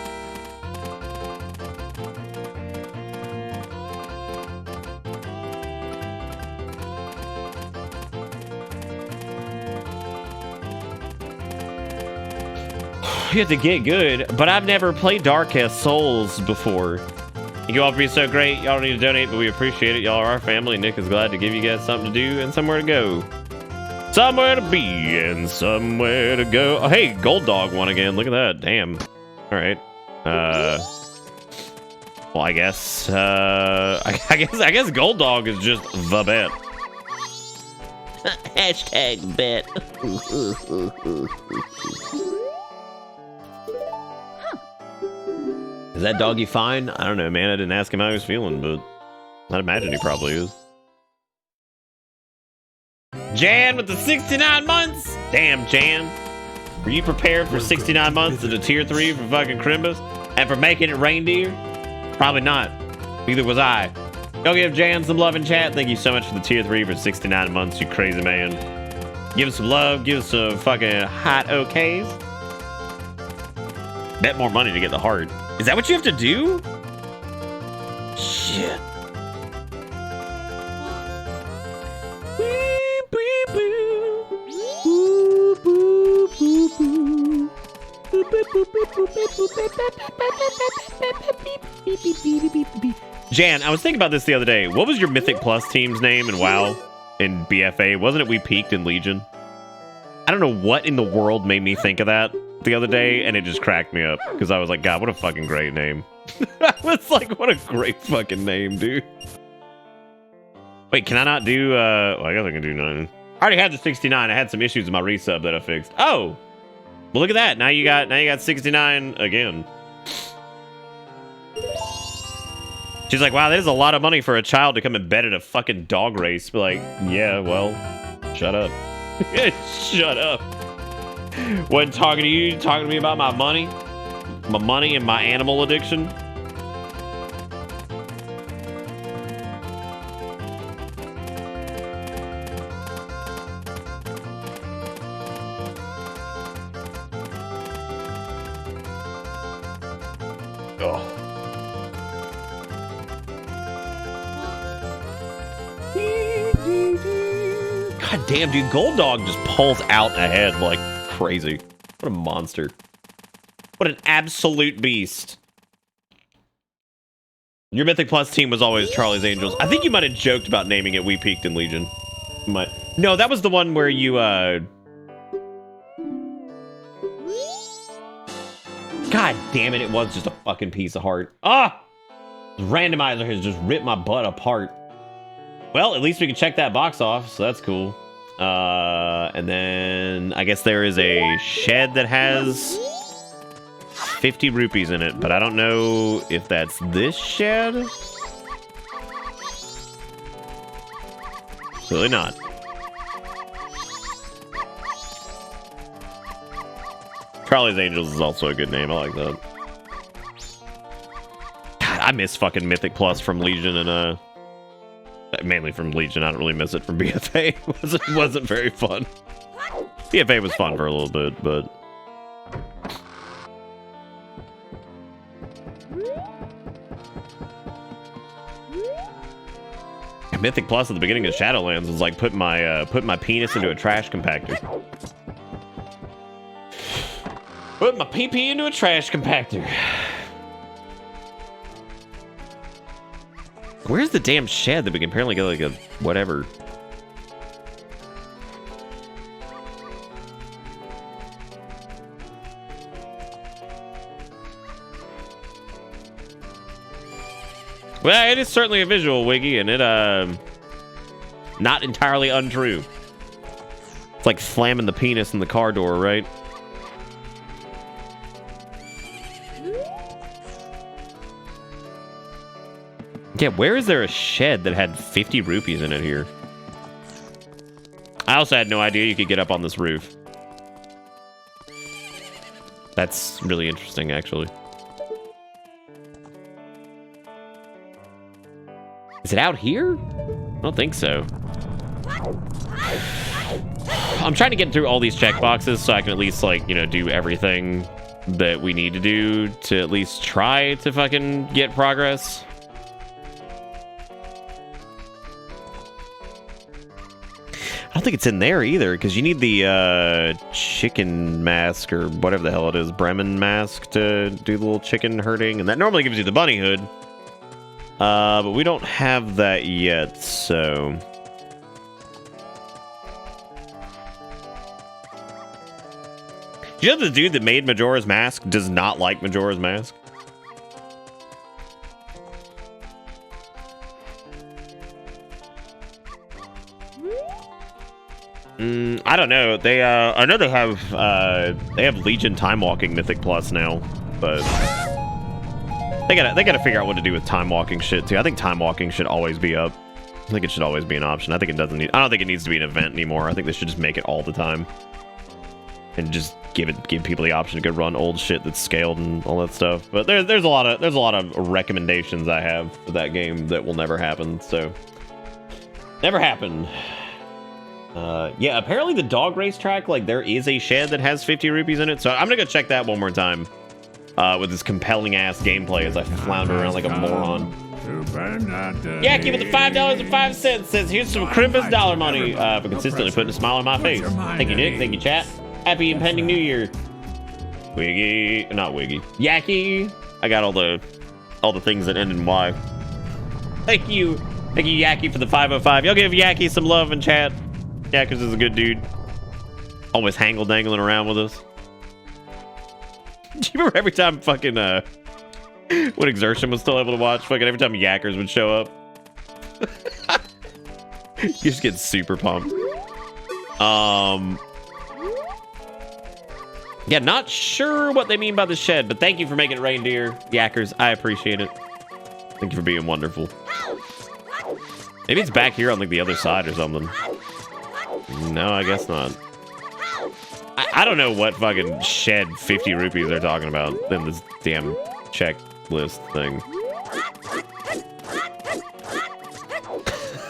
You have to get good, but I've never played Darkest Souls before. You all be so great. Y'all don't need to donate, but we appreciate it. Y'all are our family. Nick is glad to give you guys something to do and somewhere to go. Somewhere to be and somewhere to go. Oh, hey, Gold Dog won again. Look at that. Damn. All right. Well, I guess. I guess Gold Dog is just the bet. Hashtag bet. Is that doggy fine? I don't know, man. I didn't ask him how he was feeling, but I'd imagine he probably is. Jan with the 69 months! Damn, Jan. Were you prepared for 69 months at a tier 3 for fucking Crimbus? And for making it reindeer? Probably not. Neither was I. Go give Jan some love in chat. Thank you so much for the tier 3 for 69 months, you crazy man. Give us some love. Give us some fucking hot okays. Bet more money to get the heart. Is that what you have to do? Shit. Jan, I was thinking about this the other day. What was your Mythic Plus team's name in WoW in BFA? Wasn't it We Peaked in Legion? I don't know what in the world made me think of that the other day, and it just cracked me up because I was like, God, what a fucking great name. I was like, what a great fucking name, dude. Wait, can I not do well, I guess I can do 9. I already had the 69. I had some issues with my resub that I fixed. Oh, well, look at that. Now you got 69 again. She's like, wow, that is a lot of money for a child to come and bet at a fucking dog race. But like, yeah, well, shut up. Shut up. Wasn't talking to you, talking to me about my money and my animal addiction. Oh. God damn, dude, Gold Dog just pulls out ahead like crazy. What a monster. What an absolute beast. Your Mythic Plus team was always Charlie's Angels. I think you might have joked about naming it We Peaked in Legion. No, that was the one where you, God damn it, it was just a fucking piece of heart. Ah! Randomizer has just ripped my butt apart. Well, at least we can check that box off, so that's cool. And then I guess there is a shed that has 50 rupees in it, but I don't know if that's this shed. Really not. Charlie's Angels is also a good name. I like that. God, I miss fucking Mythic Plus from Legion and mainly from Legion. I don't really miss it from BFA. It wasn't very fun. BFA was fun for a little bit, but Mythic Plus at the beginning of Shadowlands was like putting my penis into a trash compactor. Put my pee-pee into a trash compactor. Where's the damn shed that we can apparently get like a whatever? Well, it is certainly a visual, Wiggy, and it not entirely untrue. It's like slamming the penis in the car door, right? Yeah, where is there a shed that had 50 rupees in it here? I also had no idea you could get up on this roof. That's really interesting, actually. Is it out here? I don't think so. I'm trying to get through all these checkboxes so I can at least, like, you know, do everything that we need to do to at least try to fucking get progress. I don't think it's in there either, because you need the chicken mask or whatever the hell it is, Bremen mask to do the little chicken herding, and that normally gives you the bunny hood. But we don't have that yet, so... Do you know the dude that made Majora's Mask does not like Majora's Mask? I don't know. They I know they have Legion Time Walking Mythic Plus now, but they gotta figure out what to do with time walking shit too. I think time walking should always be up. I think it should always be an option. I think it doesn't need. I don't think it needs to be an event anymore. I think they should just make it all the time, and just give people the option to go run old shit that's scaled and all that stuff. But there's a lot of recommendations I have for that game that will never happen. So never happen. Yeah, apparently the dog racetrack, like, there is a shed that has 50 rupees in it, so I'm gonna go check that one more time with this compelling ass gameplay as I flounder around like a moron. Yaki with the $5.05 says, here's some Crimpus dollar money for consistently putting a smile on my face. Thank you, Nick. Thank you, chat. Happy impending new year. Wiggy, not Wiggy. Yaki. I got all the things that end in Y. Thank you. Thank you, Yaki, for the 505. Y'all give Yaki some love in chat. Yackers is a good dude. Always hangle-dangling around with us. Do you remember every time fucking, when Exertion was still able to watch, fucking every time Yackers would show up? You just get super pumped. Yeah, not sure what they mean by the shed, but thank you for making it reindeer, Yackers. I appreciate it. Thank you for being wonderful. Maybe it's back here on like the other side or something. No, I guess not. I don't know what fucking shed 50 rupees they're talking about in this damn checklist thing.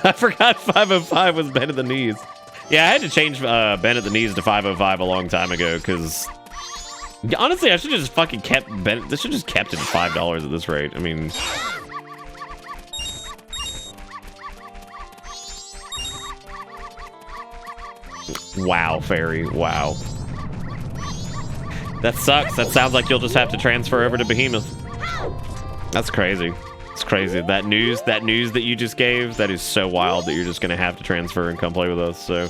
I forgot 505 was bend at the knees. Yeah, I had to change bend at the knees to 505 a long time ago because honestly, I should have just fucking kept bend. This should just kept it at $5 at this rate. I mean. Wow, Fairy. Wow. That sucks. That sounds like you'll just have to transfer over to Behemoth. That's crazy. It's crazy. That news that you just gave, that is so wild that you're just gonna have to transfer and come play with us, so.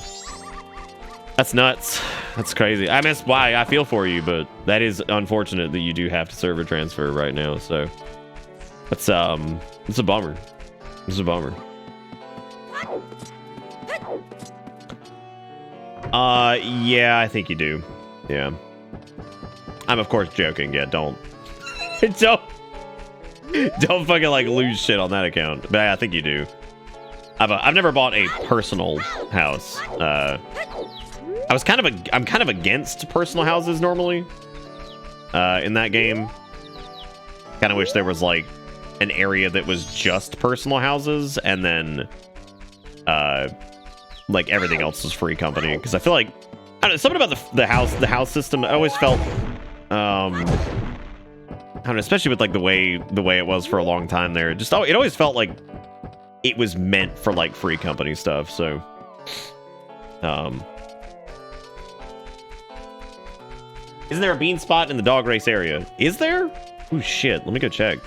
That's nuts. That's crazy. I miss why I feel for you, but that is unfortunate that you do have to server transfer right now, so. That's it's a bummer. It's a bummer. Yeah, I think you do. Yeah. I'm of course joking. Yeah, don't fucking like lose shit on that account. But I think you do. I've never bought a personal house. I'm kind of against personal houses normally. In that game. Kind of wish there was like an area that was just personal houses and then like everything else was free company, because I feel like I don't know, something about the house system. I always felt I don't know, especially with like the way it was for a long time there. It always felt like it was meant for like free company stuff. So isn't there a bean spot in the dog race area? Is there? Oh shit, let me go check.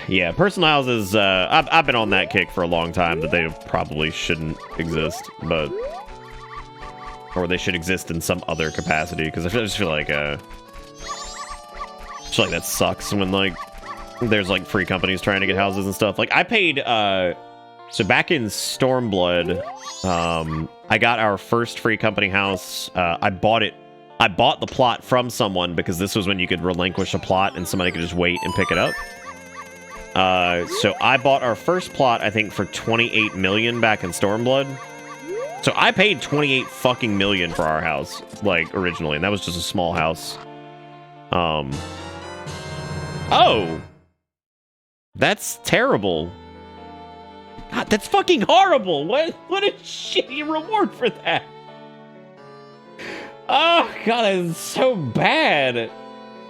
Yeah, personal houses, I've been on that kick for a long time that they probably shouldn't exist, but or they should exist in some other capacity, because I just feel like that sucks when like there's like free companies trying to get houses and stuff. Like I paid so back in Stormblood, I got our first free company house. I bought the plot from someone because this was when you could relinquish a plot and somebody could just wait and pick it up. So I bought our first plot, I think, for 28 million back in Stormblood. So I paid 28 fucking million for our house, like, originally, and that was just a small house. Oh! That's terrible. God, that's fucking horrible! What a shitty reward for that! Oh, God, that is so bad!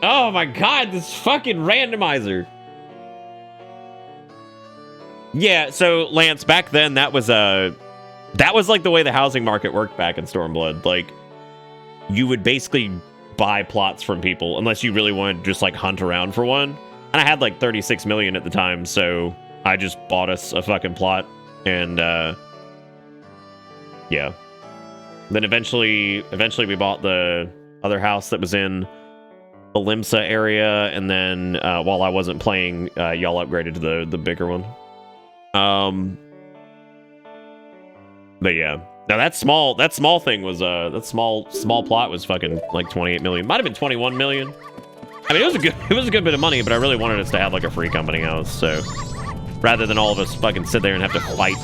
Oh my God, this fucking randomizer! Yeah, so Lance, back then that was like the way the housing market worked back in Stormblood. Like, you would basically buy plots from people unless you really wanted to just like hunt around for one. And I had like 36 million at the time, so I just bought us a fucking plot, and yeah. Then eventually we bought the other house that was in the Limsa area, and then while I wasn't playing, y'all upgraded to the bigger one. But yeah, now that small thing was that small plot was fucking like 28 million. Might have been 21 million. I mean, it was a good bit of money, but I really wanted us to have like a free company house. So rather than all of us fucking sit there and have to fight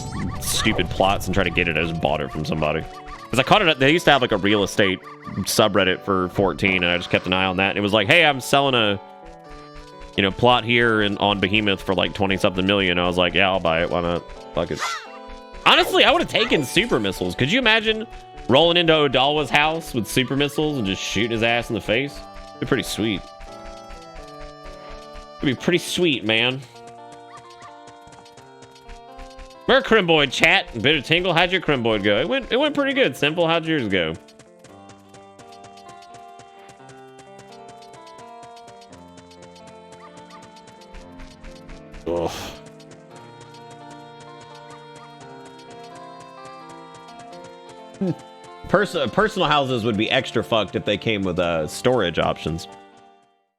stupid plots and try to get it, I just bought it from somebody. Because I caught it. They used to have like a real estate subreddit for 14, and I just kept an eye on that. And it was like, hey, I'm selling a plot here on Behemoth for like 20-something million. I was like, yeah, I'll buy it. Why not? Fuck it. Honestly, I would have taken super missiles. Could you imagine rolling into Odalwa's house with super missiles and just shooting his ass in the face? It'd be pretty sweet. It'd be pretty sweet, man. Where Crimboyd chat? Bitter Tingle, how'd your Crimboyd go? It went pretty good. Simple, how'd yours go? Ugh. Personal houses would be extra fucked if they came with storage options.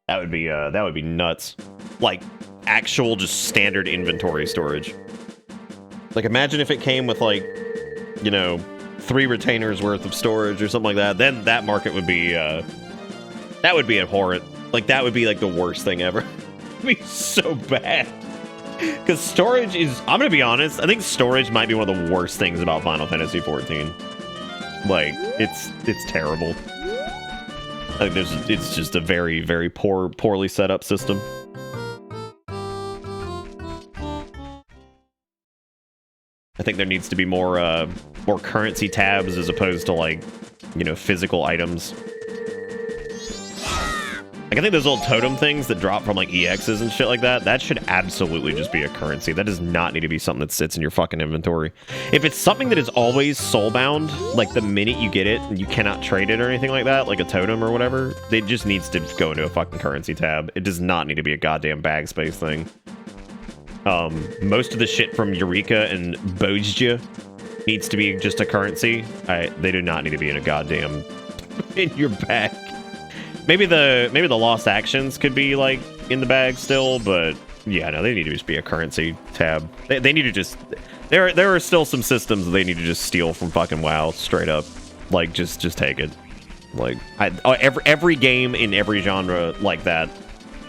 That would be nuts. Like actual just standard inventory storage. Like imagine if it came with like, 3 retainers worth of storage or something like that. Then that market would be that would be abhorrent. Like that would be like the worst thing ever. It'd be so bad. Because storage is, I'm gonna be honest, I think storage might be one of the worst things about Final Fantasy XIV. Like, it's terrible. I think it's just a very, very poorly set up system. I think there needs to be more currency tabs as opposed to like, physical items. Like, I think those little totem things that drop from like EXs and shit like that, that should absolutely just be a currency. That does not need to be something that sits in your fucking inventory. If it's something that is always soulbound, like the minute you get it and you cannot trade it or anything like that, like a totem or whatever, it just needs to go into a fucking currency tab. It does not need to be a goddamn bag space thing. Most of the shit from Eureka and Bojja needs to be just a currency. They do not need to be in a goddamn in your bag. Maybe the lost actions could be like in the bag still, but yeah, no, they need to just be a currency tab. They need to just there are still some systems that they need to just steal from fucking WoW straight up. Like just take it. Like every game in every genre like that.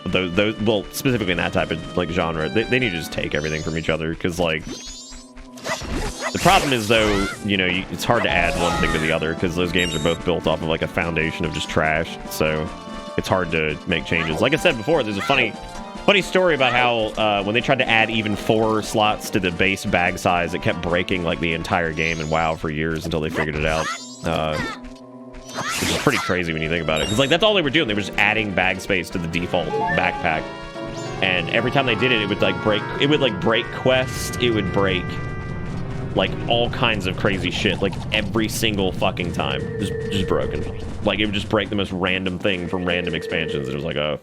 Those well, specifically in that type of like genre, they need to just take everything from each other, because like the problem is though, it's hard to add one thing to the other because those games are both built off of like a foundation of just trash, so it's hard to make changes. Like I said before, there's a funny story about how when they tried to add even 4 slots to the base bag size, it kept breaking like the entire game in WoW for years until they figured it out. Which is pretty crazy when you think about it, because like that's all they were doing. They were just adding bag space to the default backpack, and every time they did it, it would like break. It would like break quests. It would break like all kinds of crazy shit. Like every single fucking time, just broken. Like it would just break the most random thing from random expansions. It was like a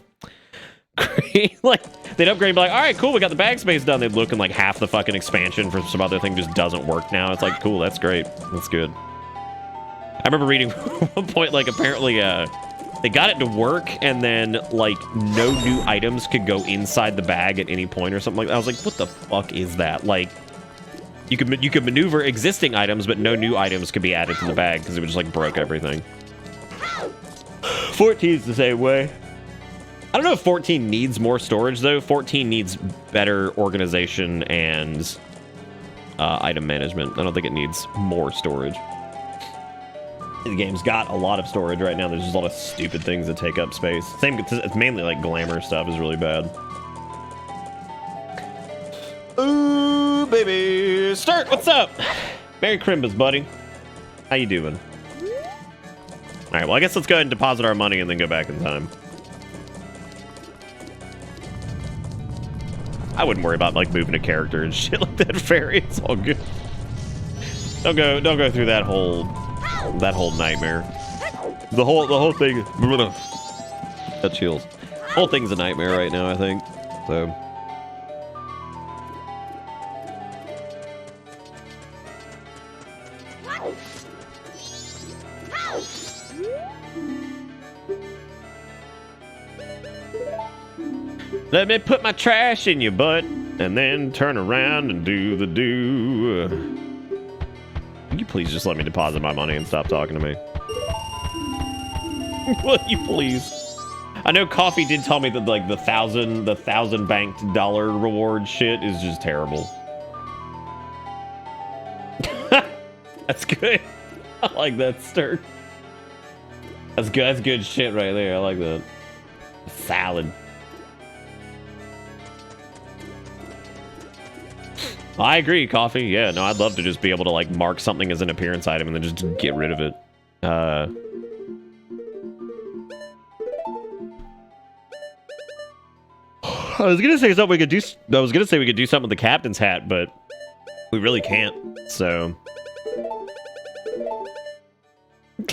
like they'd upgrade, and be like, all right, cool, we got the bag space done. They'd look, and like half the fucking expansion for some other thing just doesn't work now. It's like, cool, that's great, that's good. I remember reading at one point, like, apparently, they got it to work, and then, like, no new items could go inside the bag at any point or something like that. I was like, what the fuck is that? Like, you could maneuver existing items, but no new items could be added to the bag, because it would just, like, broke everything. 14's the same way. I don't know if 14 needs more storage, though. 14 needs better organization and item management. I don't think it needs more storage. The game's got a lot of storage right now. There's just a lot of stupid things that take up space. It's mainly like glamour stuff is really bad. Ooh, baby. Sturt, what's up? Merry Crimbus, buddy. How you doing? All right, well, I guess let's go ahead and deposit our money and then go back in time. I wouldn't worry about like moving a character and shit like that, Fairy. It's all good. Don't go through that whole nightmare. The whole thing. Got chills. The whole thing's a nightmare right now, I think. So. Let me put my trash in your butt and then turn around and do the do. Will you please just let me deposit my money and stop talking to me? Will you please? I know Coffee did tell me that like the thousand banked dollar reward shit is just terrible. That's good. I like that start. That's good. That's good shit right there. I like that. Salad. I agree, Coffee. Yeah, no, I'd love to just be able to like mark something as an appearance item and then just get rid of it. I was gonna say something we could do. I was gonna say we could do something with the captain's hat, but we really can't. So,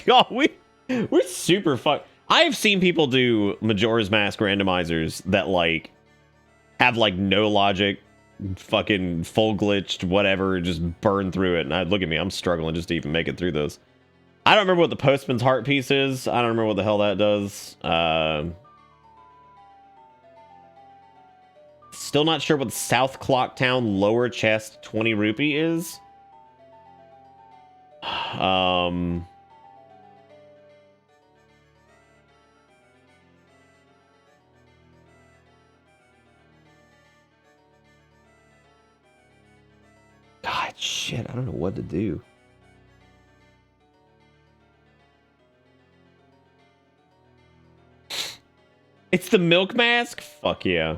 God, we're super fucked. I've seen people do Majora's Mask randomizers that like have like no logic, fucking full glitched, whatever, just burn through it. And look at me, I'm struggling just to even make it through this. I don't remember what the Postman's Heart piece is. I don't remember what the hell that does. Still not sure what the South Clocktown lower chest 20 rupee is. God, shit, I don't know what to do. It's the Milk Mask? Fuck yeah.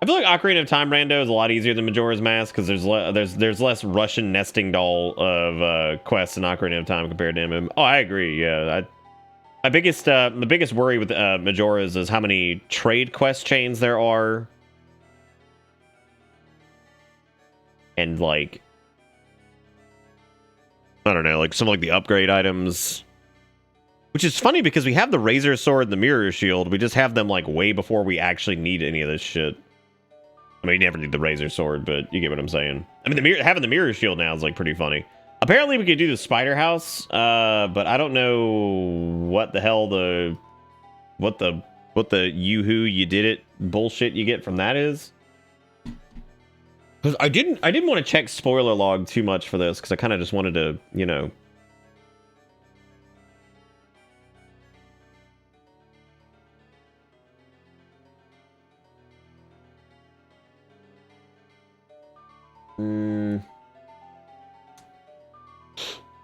I feel like Ocarina of Time Rando is a lot easier than Majora's Mask because there's less Russian nesting doll of quests in Ocarina of Time compared to MM. Oh, I agree. Yeah, my biggest worry with Majora's is how many trade quest chains there are, and like I don't know, like some like the upgrade items. Which is funny because we have the Razor Sword and the Mirror Shield. We just have them like way before we actually need any of this shit. I mean, you never need the Razor Sword, but you get what I'm saying. I mean, having the Mirror Shield now is like pretty funny. Apparently, we could do the Spider House, but I don't know what the hell what the yoo-hoo you did it bullshit you get from that is. Because I didn't want to check spoiler log too much for this because I kind of just wanted to, you know.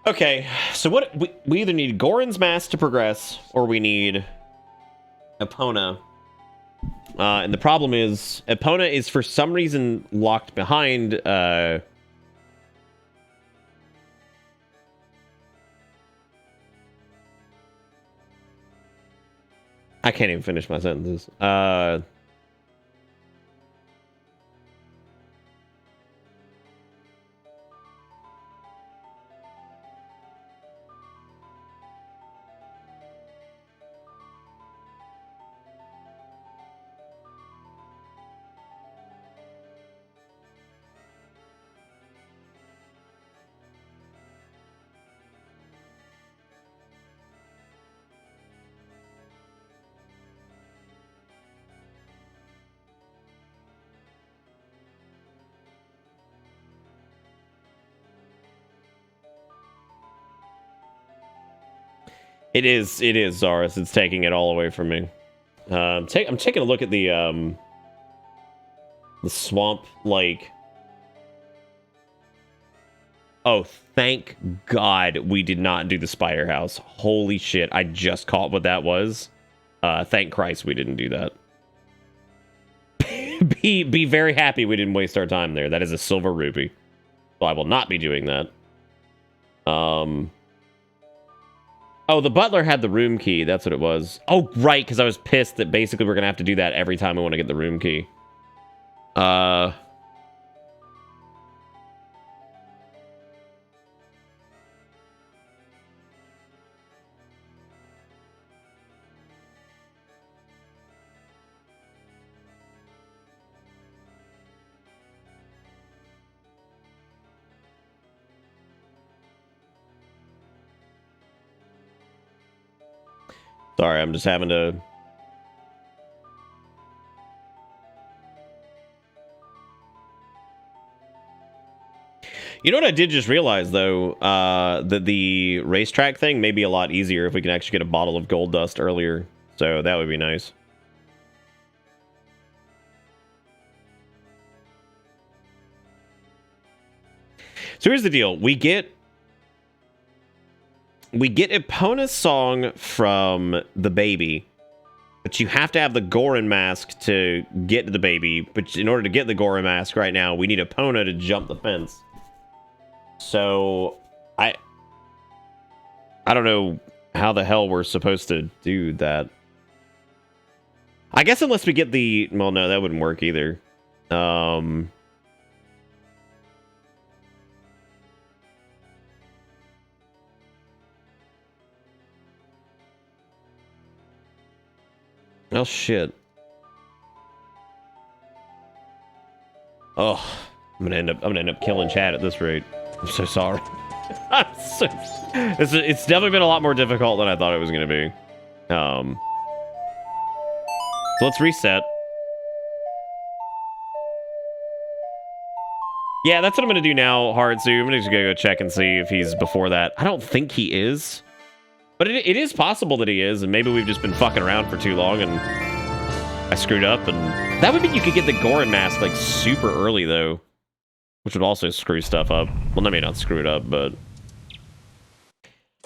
Okay, so what we either need Goron's Mask to progress or we need Epona. And the problem is Epona is for some reason locked behind I can't even finish my sentences. It is, Zaris. It's taking it all away from me. I'm taking a look at the swamp, like... Oh, thank God we did not do the spider house. Holy shit, I just caught what that was. Thank Christ we didn't do that. Be very happy we didn't waste our time there. That is a silver rupee. So I will not be doing that. Oh, the butler had the room key. That's what it was. Oh, right, because I was pissed that basically we're going to have to do that every time we want to get the room key. Sorry, I'm just having to... You know what I did just realize, though? That the racetrack thing may be a lot easier if we can actually get a bottle of gold dust earlier. So that would be nice. So here's the deal. We get Epona's song from the baby, but you have to have the Goron mask to get to the baby. But in order to get the Goron mask right now, we need Epona to jump the fence. So I don't know how the hell we're supposed to do that. I guess unless we get the... Well, no, that wouldn't work either. Oh shit. Oh, I'm gonna end up killing chat at this rate. I'm so sorry. It's definitely been a lot more difficult than I thought it was gonna be. So let's reset. Yeah, that's what I'm gonna do now, Hardsu. I'm gonna just go check and see if he's before that. I don't think he is. But it is possible that he is, and maybe we've just been fucking around for too long, and I screwed up, and... That would mean you could get the Goron mask, like, super early, though. Which would also screw stuff up. Well, that may not screw it up, but...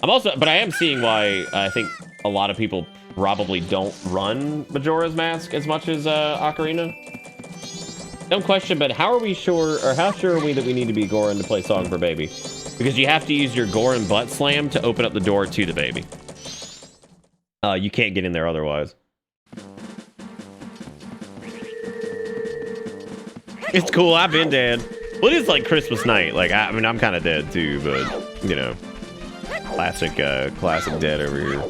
But I am seeing why I think a lot of people probably don't run Majora's Mask as much as Ocarina. Dumb question, but how sure are we that we need to be Goron to play Song for Baby? Because you have to use your Goron butt slam to open up the door to the baby. You can't get in there otherwise. It's cool, I've been dead. Well, it is like Christmas night. Like, I mean, I'm kind of dead too, but, you know. Classic dead over here.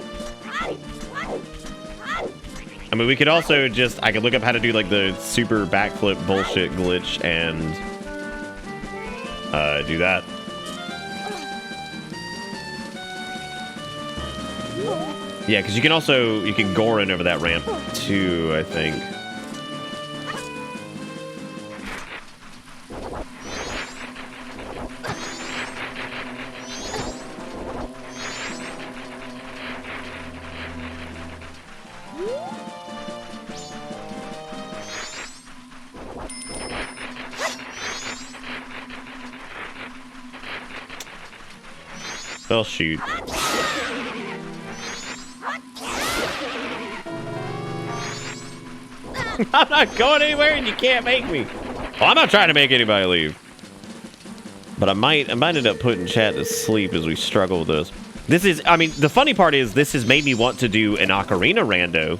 I mean, we could also just... I could look up how to do, like, the super backflip bullshit glitch and... do that. Yeah, because you can Goron over that ramp too, I think. Well, shoot. I'm not going anywhere and you can't make me. Well, I'm not trying to make anybody leave. But I might end up putting chat to sleep as we struggle with this. This is, I mean, the funny part is this has made me want to do an Ocarina rando.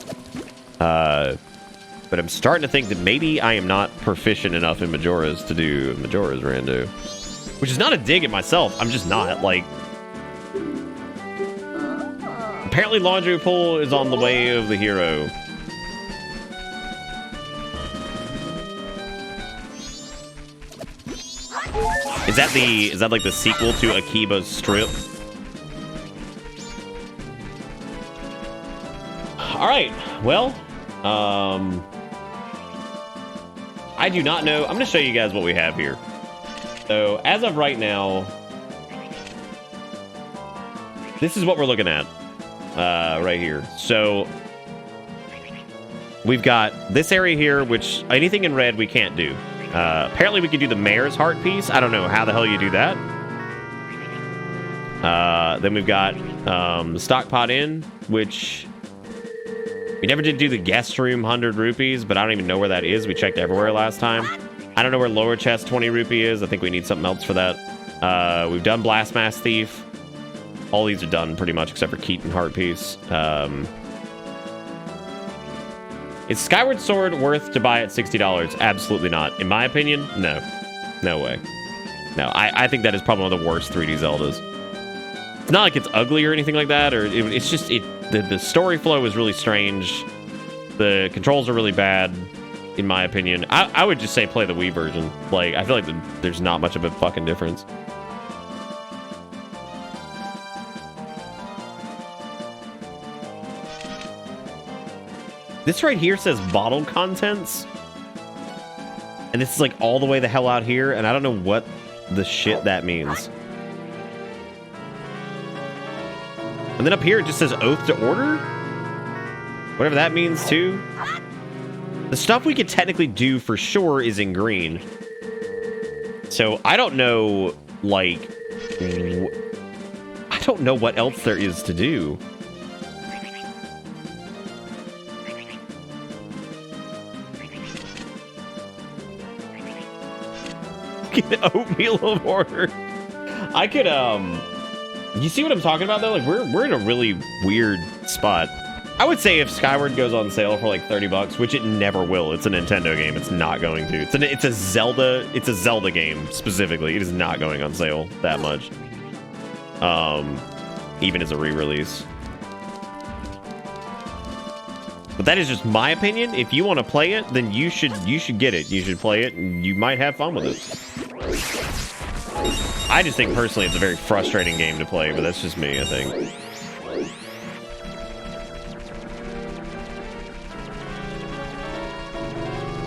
But I'm starting to think that maybe I am not proficient enough in Majora's to do Majora's rando. Which is not a dig at myself. I'm just not, like... Apparently Laundry Pool is on the way of the hero. Is that like the sequel to Akiba's Strip? All right. Well, I do not know. I'm going to show you guys what we have here. So, as of right now, this is what we're looking at right here. So, we've got this area here, which anything in red we can't do. Apparently we could do the mayor's heart piece. I don't know how the hell you do that. Then we've got the Stockpot Inn, which we never did do the guest room 100 rupees, but I don't even know where that is. We checked everywhere last time. I don't know where lower chest 20 rupee is. I think we need something else for that. We've done Blast Mass Thief. All these are done pretty much except for Keaton heart piece. Is Skyward Sword worth to buy at $60? Absolutely not. In my opinion, no. No way. No, I think that is probably one of the worst 3D Zeldas. It's not like it's ugly or anything like that, or it's just the story flow is really strange. The controls are really bad, in my opinion. I would just say play the Wii version. Like, I feel like there's not much of a fucking difference. This right here says bottle contents. And this is like all the way the hell out here, and I don't know what the shit that means. And then up here it just says oath to order? Whatever that means too. The stuff we could technically do for sure is in green. So I don't know, like... I don't know what else there is to do. Get oatmeal of order. I could, you see what I'm talking about though? Like we're in a really weird spot. I would say if Skyward goes on sale for like 30 bucks, which it never will. It's a Nintendo game. It's not going to. It's a Zelda game specifically. It is not going on sale that much. Even as a re-release. But that is just my opinion. If you want to play it, then you should get it. You should play it and you might have fun with it. I just think personally it's a very frustrating game to play, but that's just me, I think.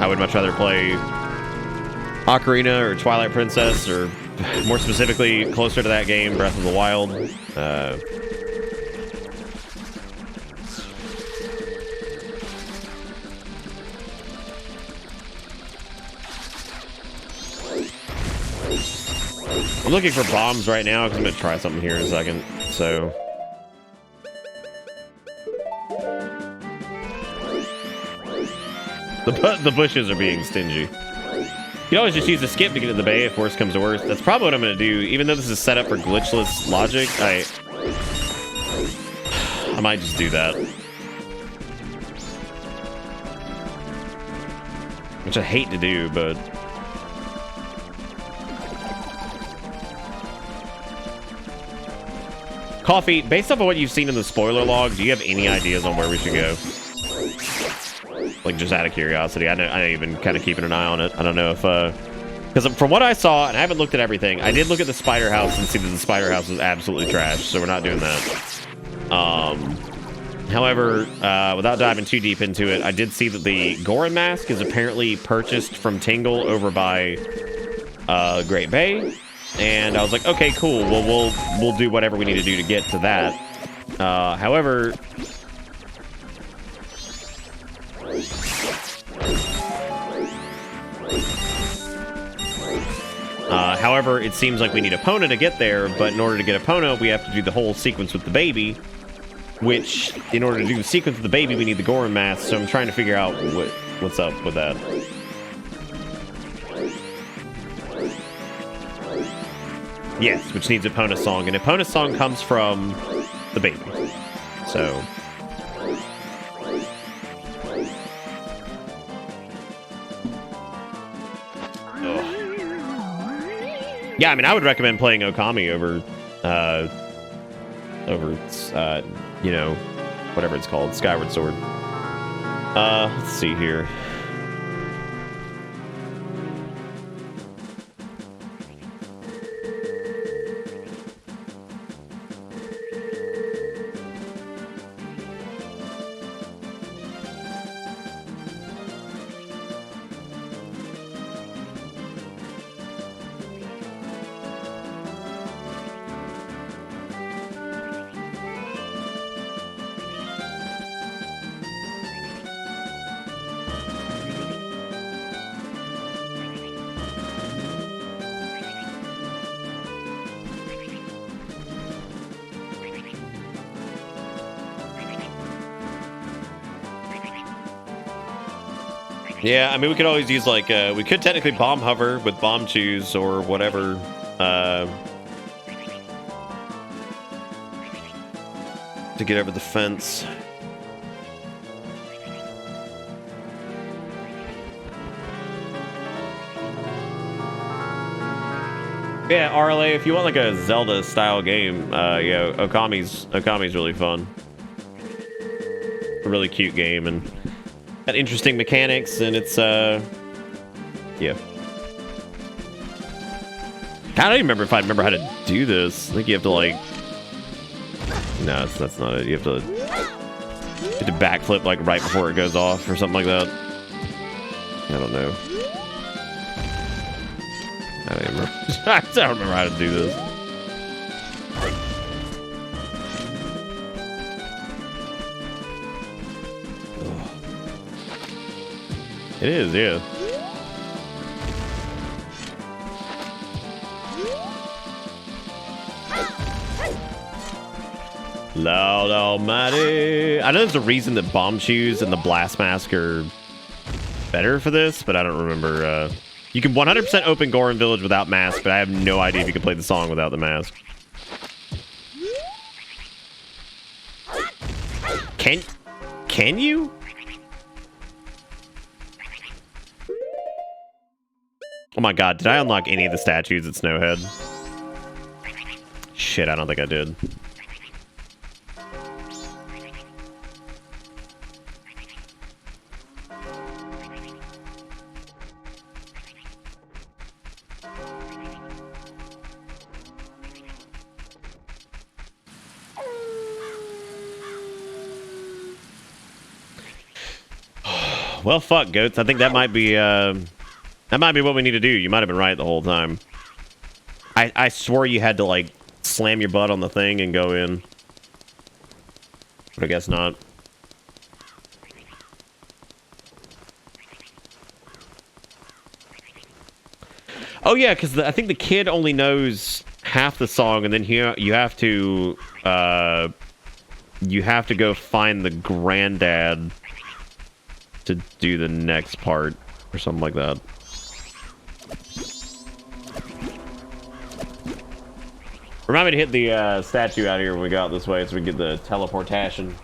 I would much rather play Ocarina or Twilight Princess, or more specifically, closer to that game, Breath of the Wild. I'm looking for bombs right now because I'm going to try something here in a second. So... The bushes are being stingy. You can always just use the skip to get to the bay if worse comes to worse. That's probably what I'm going to do. Even though this is set up for glitchless logic, I might just do that. Which I hate to do, but... Coffee, based off of what you've seen in the spoiler log, do you have any ideas on where we should go? Like, just out of curiosity. I know you've been kind of keeping an eye on it. I don't know if, because from what I saw, and I haven't looked at everything, I did look at the spider house and see that the spider house is absolutely trash, so we're not doing that. However, without diving too deep into it, I did see that the Goron mask is apparently purchased from Tingle over by Great Bay, and I was like, okay, cool. Well, we'll do whatever we need to do to get to that. However, it seems like we need Epona to get there, but in order to get Epona, we have to do the whole sequence with the baby, which, in order to do the sequence with the baby, we need the Goron mask, so I'm trying to figure out what's up with that. Yes, which needs Epona's song, and Epona's song comes from the baby, so... Yeah, I mean, I would recommend playing Okami over, you know, whatever it's called, Skyward Sword. Let's see here. Yeah, I mean, we could always use, like, we could technically bomb hover with bomb choose or whatever. To get over the fence. Yeah, RLA, if you want, like, a Zelda-style game, yeah, Okami's really fun. A really cute game, and... got interesting mechanics, and it's, yeah. I don't even remember if I remember how to do this. I think you have to, like... No, that's not it. You have to... Get a backflip like right before it goes off or something like that. I don't know. I don't remember. I don't remember how to do this. It is, yeah. Lord Almighty. I know there's a reason that bomb shoes and the blast mask are better for this, but I don't remember. You can 100% open Goron Village without mask, but I have no idea if you can play the song without the mask. Can you? Oh my god, did I unlock any of the statues at Snowhead? Shit, I don't think I did. Well, fuck, goats. I think that might be what we need to do. You might have been right the whole time. I swore you had to, like, slam your butt on the thing and go in. But I guess not. Oh, yeah, because I think the kid only knows half the song, and then you have to go find the granddad to do the next part or something like that. Remind me to hit the statue out here when we go out this way so we can get the teleportation.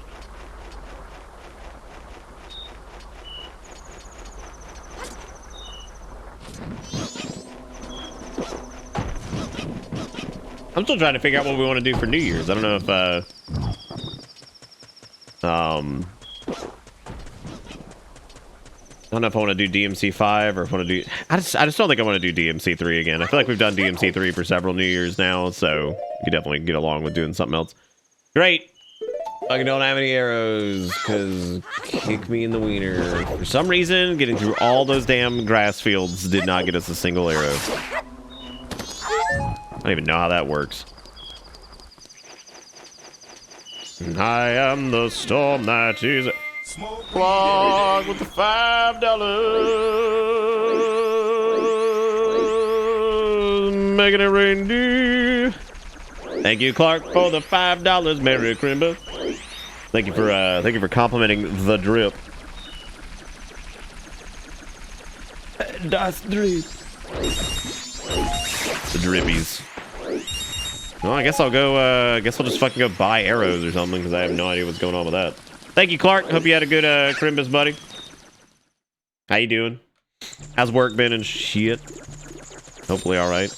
I'm still trying to figure out what we want to do for New Year's. I don't know if I don't know if I want to do DMC 5 or if I want to do... I just don't think I want to do DMC 3 again. I feel like we've done DMC 3 for several New Year's now, so you could definitely get along with doing something else. Great! I don't have any arrows, because kick me in the wiener. For some reason, getting through all those damn grass fields did not get us a single arrow. I don't even know how that works. I am the storm that is... Clock with the $5. Making it rain, dude. Thank you, Clark, for the $5. Merry Christmas. Thank you for complimenting the drip. Das drip. The drippies. Well, I guess I'll go. I guess I'll just fucking go buy arrows or something because I have no idea what's going on with that. Thank you, Clark. Hope you had a good Christmas, buddy. How you doing? How's work been and shit? Hopefully, all right.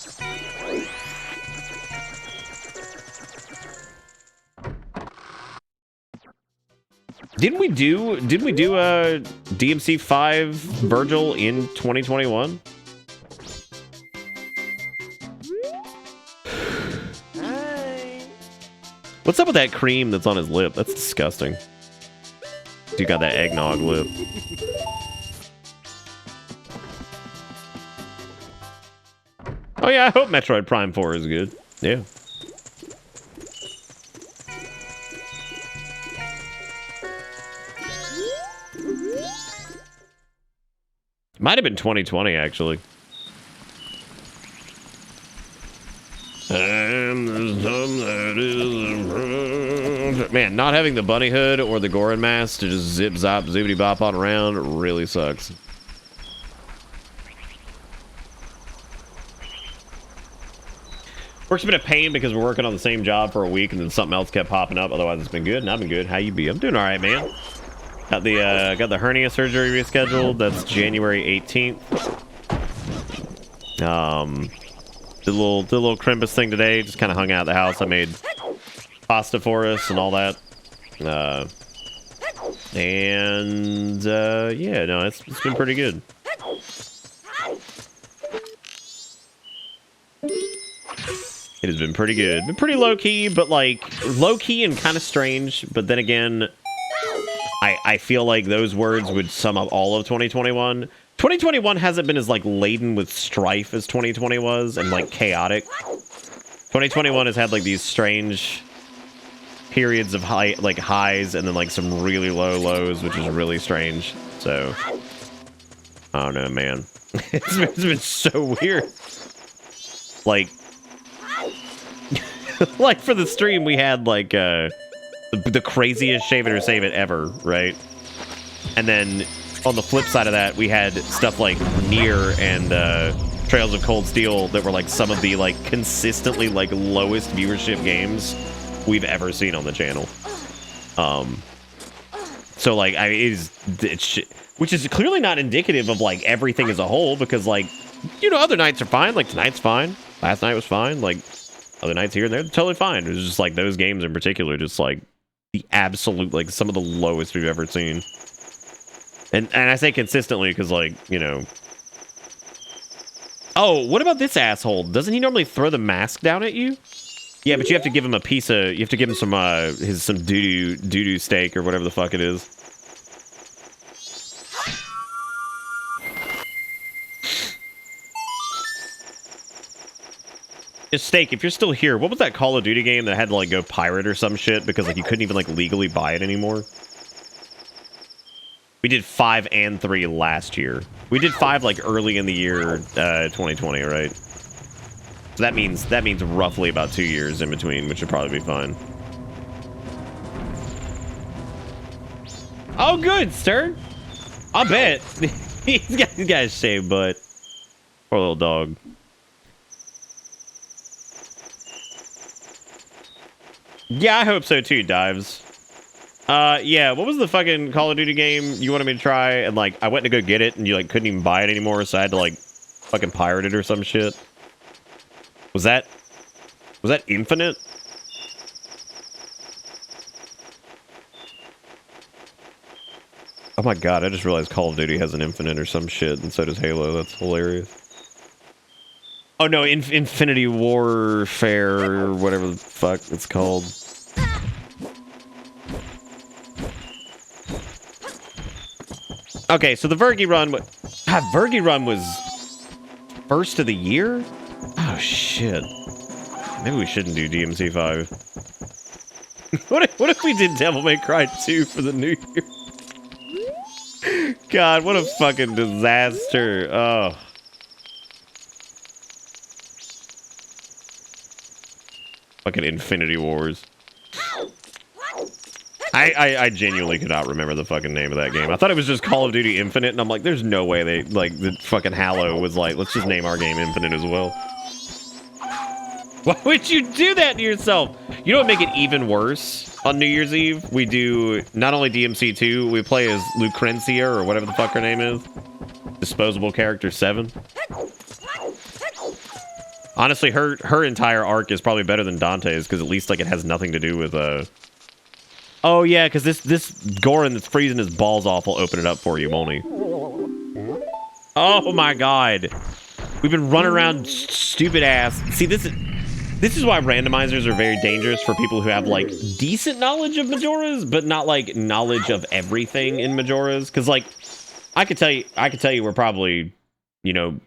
Didn't we do DMC 5 Virgil in 2021? What's up with that cream that's on his lip? That's disgusting. Dude got that eggnog lip. Oh yeah, I hope Metroid Prime 4 is good. Yeah. Might have been 2020 actually. Man, not having the bunny hood or the Goron mask to just zip zop zoobity bop on around really sucks. Work's been a pain because we're working on the same job for a week and then something else kept popping up. Otherwise, it's been good and I've been good. How you be? I'm doing all right, man. Got the hernia surgery rescheduled. That's January 18th. Did a little Crimbus thing today. Just kind of hung out at the house. I made pasta for us and all that. Yeah, no, it's been pretty good. It has been pretty good. Been pretty low key, but like low key and kind of strange. But then again, I feel like those words would sum up all of 2021. 2021 hasn't been as like laden with strife as 2020 was, and like chaotic. 2021 has had like these strange periods of highs and then like some really low lows, which is really strange. So I don't know, man. It's been so weird. Like like for the stream we had like the craziest shave it or save it ever, right? And then on the flip side of that, we had stuff like Nier and Trails of Cold Steel that were like some of the like consistently like lowest viewership games we've ever seen on the channel. So like it's which is clearly not indicative of like everything as a whole, because like, you know, other nights are fine. Like tonight's fine. Last night was fine. Like other nights here and there, totally fine. It was just like those games in particular, just like the absolute, like some of the lowest we've ever seen. And I say consistently because, like, you know. Oh, what about this asshole? Doesn't he normally throw the mask down at you? Yeah, but you have to give him a piece of, you have to give him some some doo-doo steak or whatever the fuck it is. Steak, if you're still here, what was that Call of Duty game that had to like go pirate or some shit because like you couldn't even like legally buy it anymore? We did 5 and 3 last year. We did 5 like early in the year 2020, right? So that means roughly about 2 years in between, which would probably be fine. Oh, good, Stern. I'll bet. He's got a shaved butt. Poor little dog. Yeah, I hope so too, Dives. Yeah, what was the fucking Call of Duty game you wanted me to try? And like, I went to go get it and you like couldn't even buy it anymore, so I had to like fucking pirate it or some shit. Was that Infinite? Oh my god, I just realized Call of Duty has an Infinite or some shit, and so does Halo. That's hilarious. Oh no, Infinity Warfare or whatever the fuck it's called. Okay, so the Vergi run, Vergi run was first of the year? Oh shit. Maybe we shouldn't do DMC 5. What if we did Devil May Cry 2 for the new year? God, what a fucking disaster. Oh. Fucking Infinity Wars. I genuinely could not remember the fucking name of that game. I thought it was just Call of Duty Infinite, and I'm like, there's no way they, like, the fucking Halo was like, let's just name our game Infinite as well. Why would you do that to yourself? You know what would make it even worse? On New Year's Eve, we do not only DMC 2, we play as Lucrencia, or whatever the fuck her name is. Disposable Character 7. Honestly, her entire arc is probably better than Dante's, because at least like it has nothing to do with Oh yeah, because this Goran that's freezing his balls off will open it up for you, won't he? Oh my god, we've been running around stupid ass. See, this is why randomizers are very dangerous for people who have like decent knowledge of Majoras, but not like knowledge of everything in Majoras. Because like I could tell you we're probably, you know,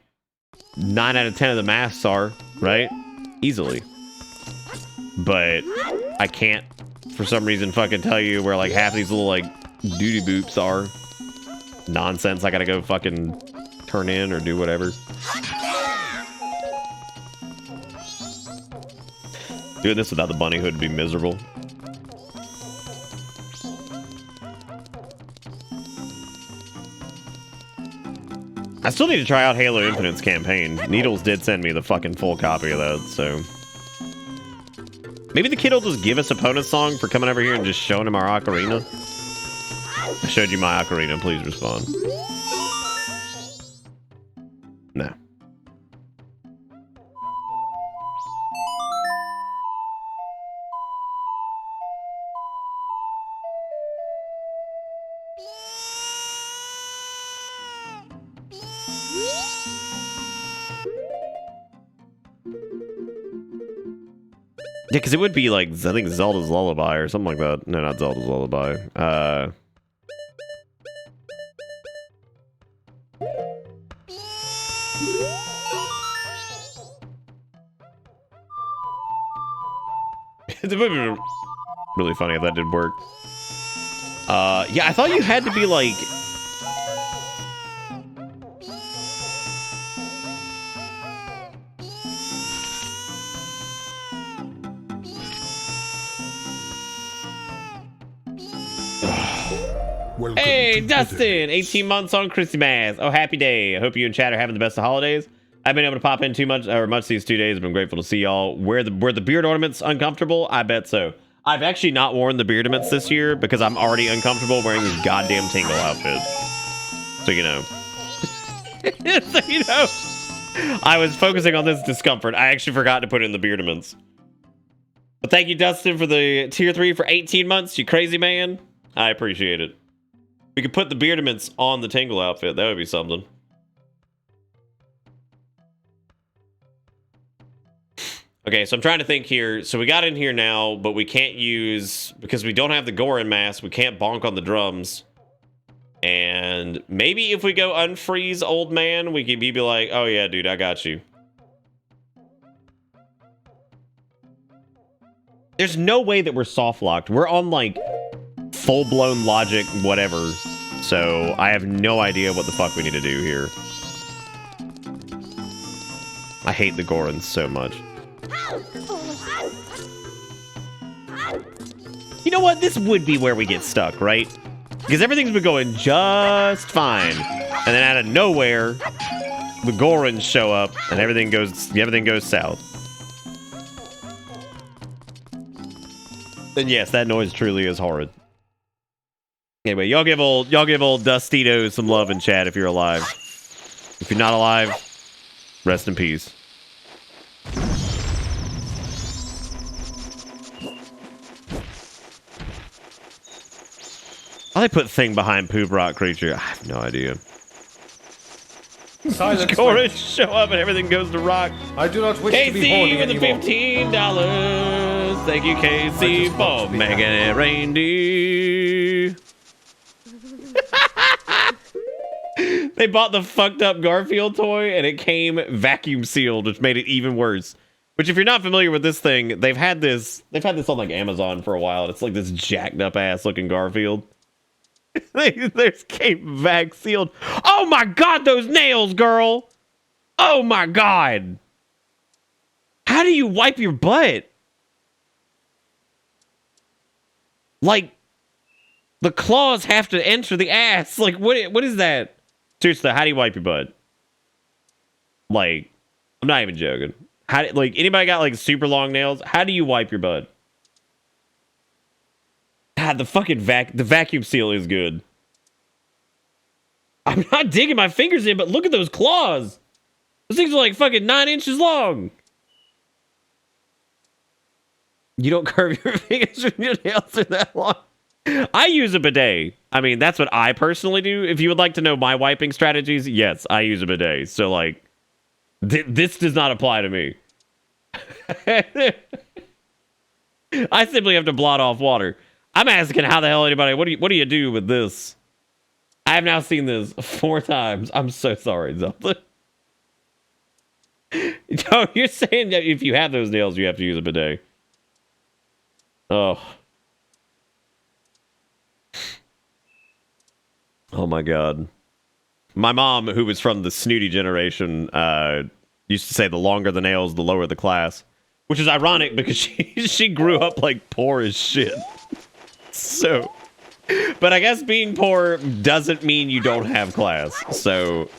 9 out of 10 of the masks are, right? Easily. But I can't, for some reason, fucking tell you where, like, half these little, like, duty boops are. Nonsense, I gotta go fucking turn in or do whatever. Doing this without the bunny hood would be miserable. I still need to try out Halo Infinite's campaign. Needles did send me the fucking full copy of that, so... Maybe the kid will just give us a opponent's song for coming over here and just showing him our ocarina. I showed you my ocarina, please respond. No. Yeah, because it would be like, I think Zelda's Lullaby or something like that. No, not Zelda's Lullaby. It's really funny if that did work. Yeah, I thought you had to be like... Hey, Dustin! 18 months on Christmas. Oh, happy day. I hope you and Chad are having the best of holidays. I've been able to pop in much these 2 days. I've been grateful to see y'all. Were the beard ornaments uncomfortable? I bet so. I've actually not worn the beard ornaments this year because I'm already uncomfortable wearing this goddamn Tingle outfit. So you know. So you know. I was focusing on this discomfort. I actually forgot to put in the beard ornaments. But thank you, Dustin, for the tier 3 for 18 months. You crazy man. I appreciate it. We could put the beard ornaments on the Tingle outfit. That would be something. Okay, so I'm trying to think here. So we got in here now, but we can't use... Because we don't have the Goron mask, we can't bonk on the drums. And maybe if we go unfreeze old man, we can be like, oh yeah, dude, I got you. There's no way that we're soft locked. We're on like full-blown logic, whatever. So I have no idea what the fuck we need to do here. I hate the Gorons so much. You know what? This would be where we get stuck, right? Because everything's been going just fine. And then out of nowhere, the Gorons show up and everything goes south. And yes, that noise truly is horrid. Anyway, y'all give old Dustito some love in chat if you're alive. If you're not alive, rest in peace. Why they put thing behind poop rock creature? I have no idea. Chorus show up and everything goes to rock. I do not wish to be horny with the $15. Thank you, Casey, for making it reindeer. They bought the fucked up Garfield toy and it came vacuum sealed, which made it even worse. Which, if you're not familiar with this thing, they've had this on like Amazon for a while. It's like this jacked up ass looking Garfield. There's came vac sealed. Oh my god, those nails, girl! Oh my god! How do you wipe your butt? Like, the claws have to enter the ass. Like, what is that? Seriously, how do you wipe your butt? Like, I'm not even joking. Like, anybody got like super long nails? How do you wipe your butt? God, the fucking the vacuum seal is good. I'm not digging my fingers in, but look at those claws. Those things are like fucking 9 inches long. You don't curve your fingers when your nails are that long. I use a bidet. I mean, that's what I personally do. If you would like to know my wiping strategies, yes, I use a bidet. So, like, this does not apply to me. I simply have to blot off water. I'm asking how the hell anybody, what do you do with this? I have now seen this 4 times. I'm so sorry, Zelda. No, you're saying that if you have those nails, you have to use a bidet. Oh. Oh my god. My mom, who was from the snooty generation, used to say the longer the nails, the lower the class. Which is ironic because she grew up like poor as shit. So, but I guess being poor doesn't mean you don't have class. So,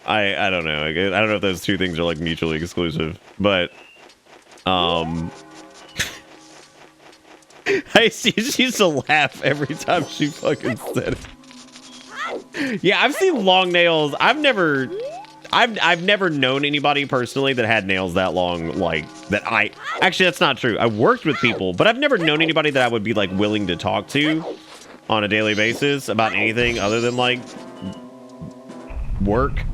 I don't know. I don't know if those two things are like mutually exclusive. But, she used to laugh every time she fucking said it. Yeah, I've seen long nails. I've never known anybody personally that had nails that long, like, that actually, that's not true. I worked with people, but I've never known anybody that I would be, like, willing to talk to on a daily basis about anything other than, like, work.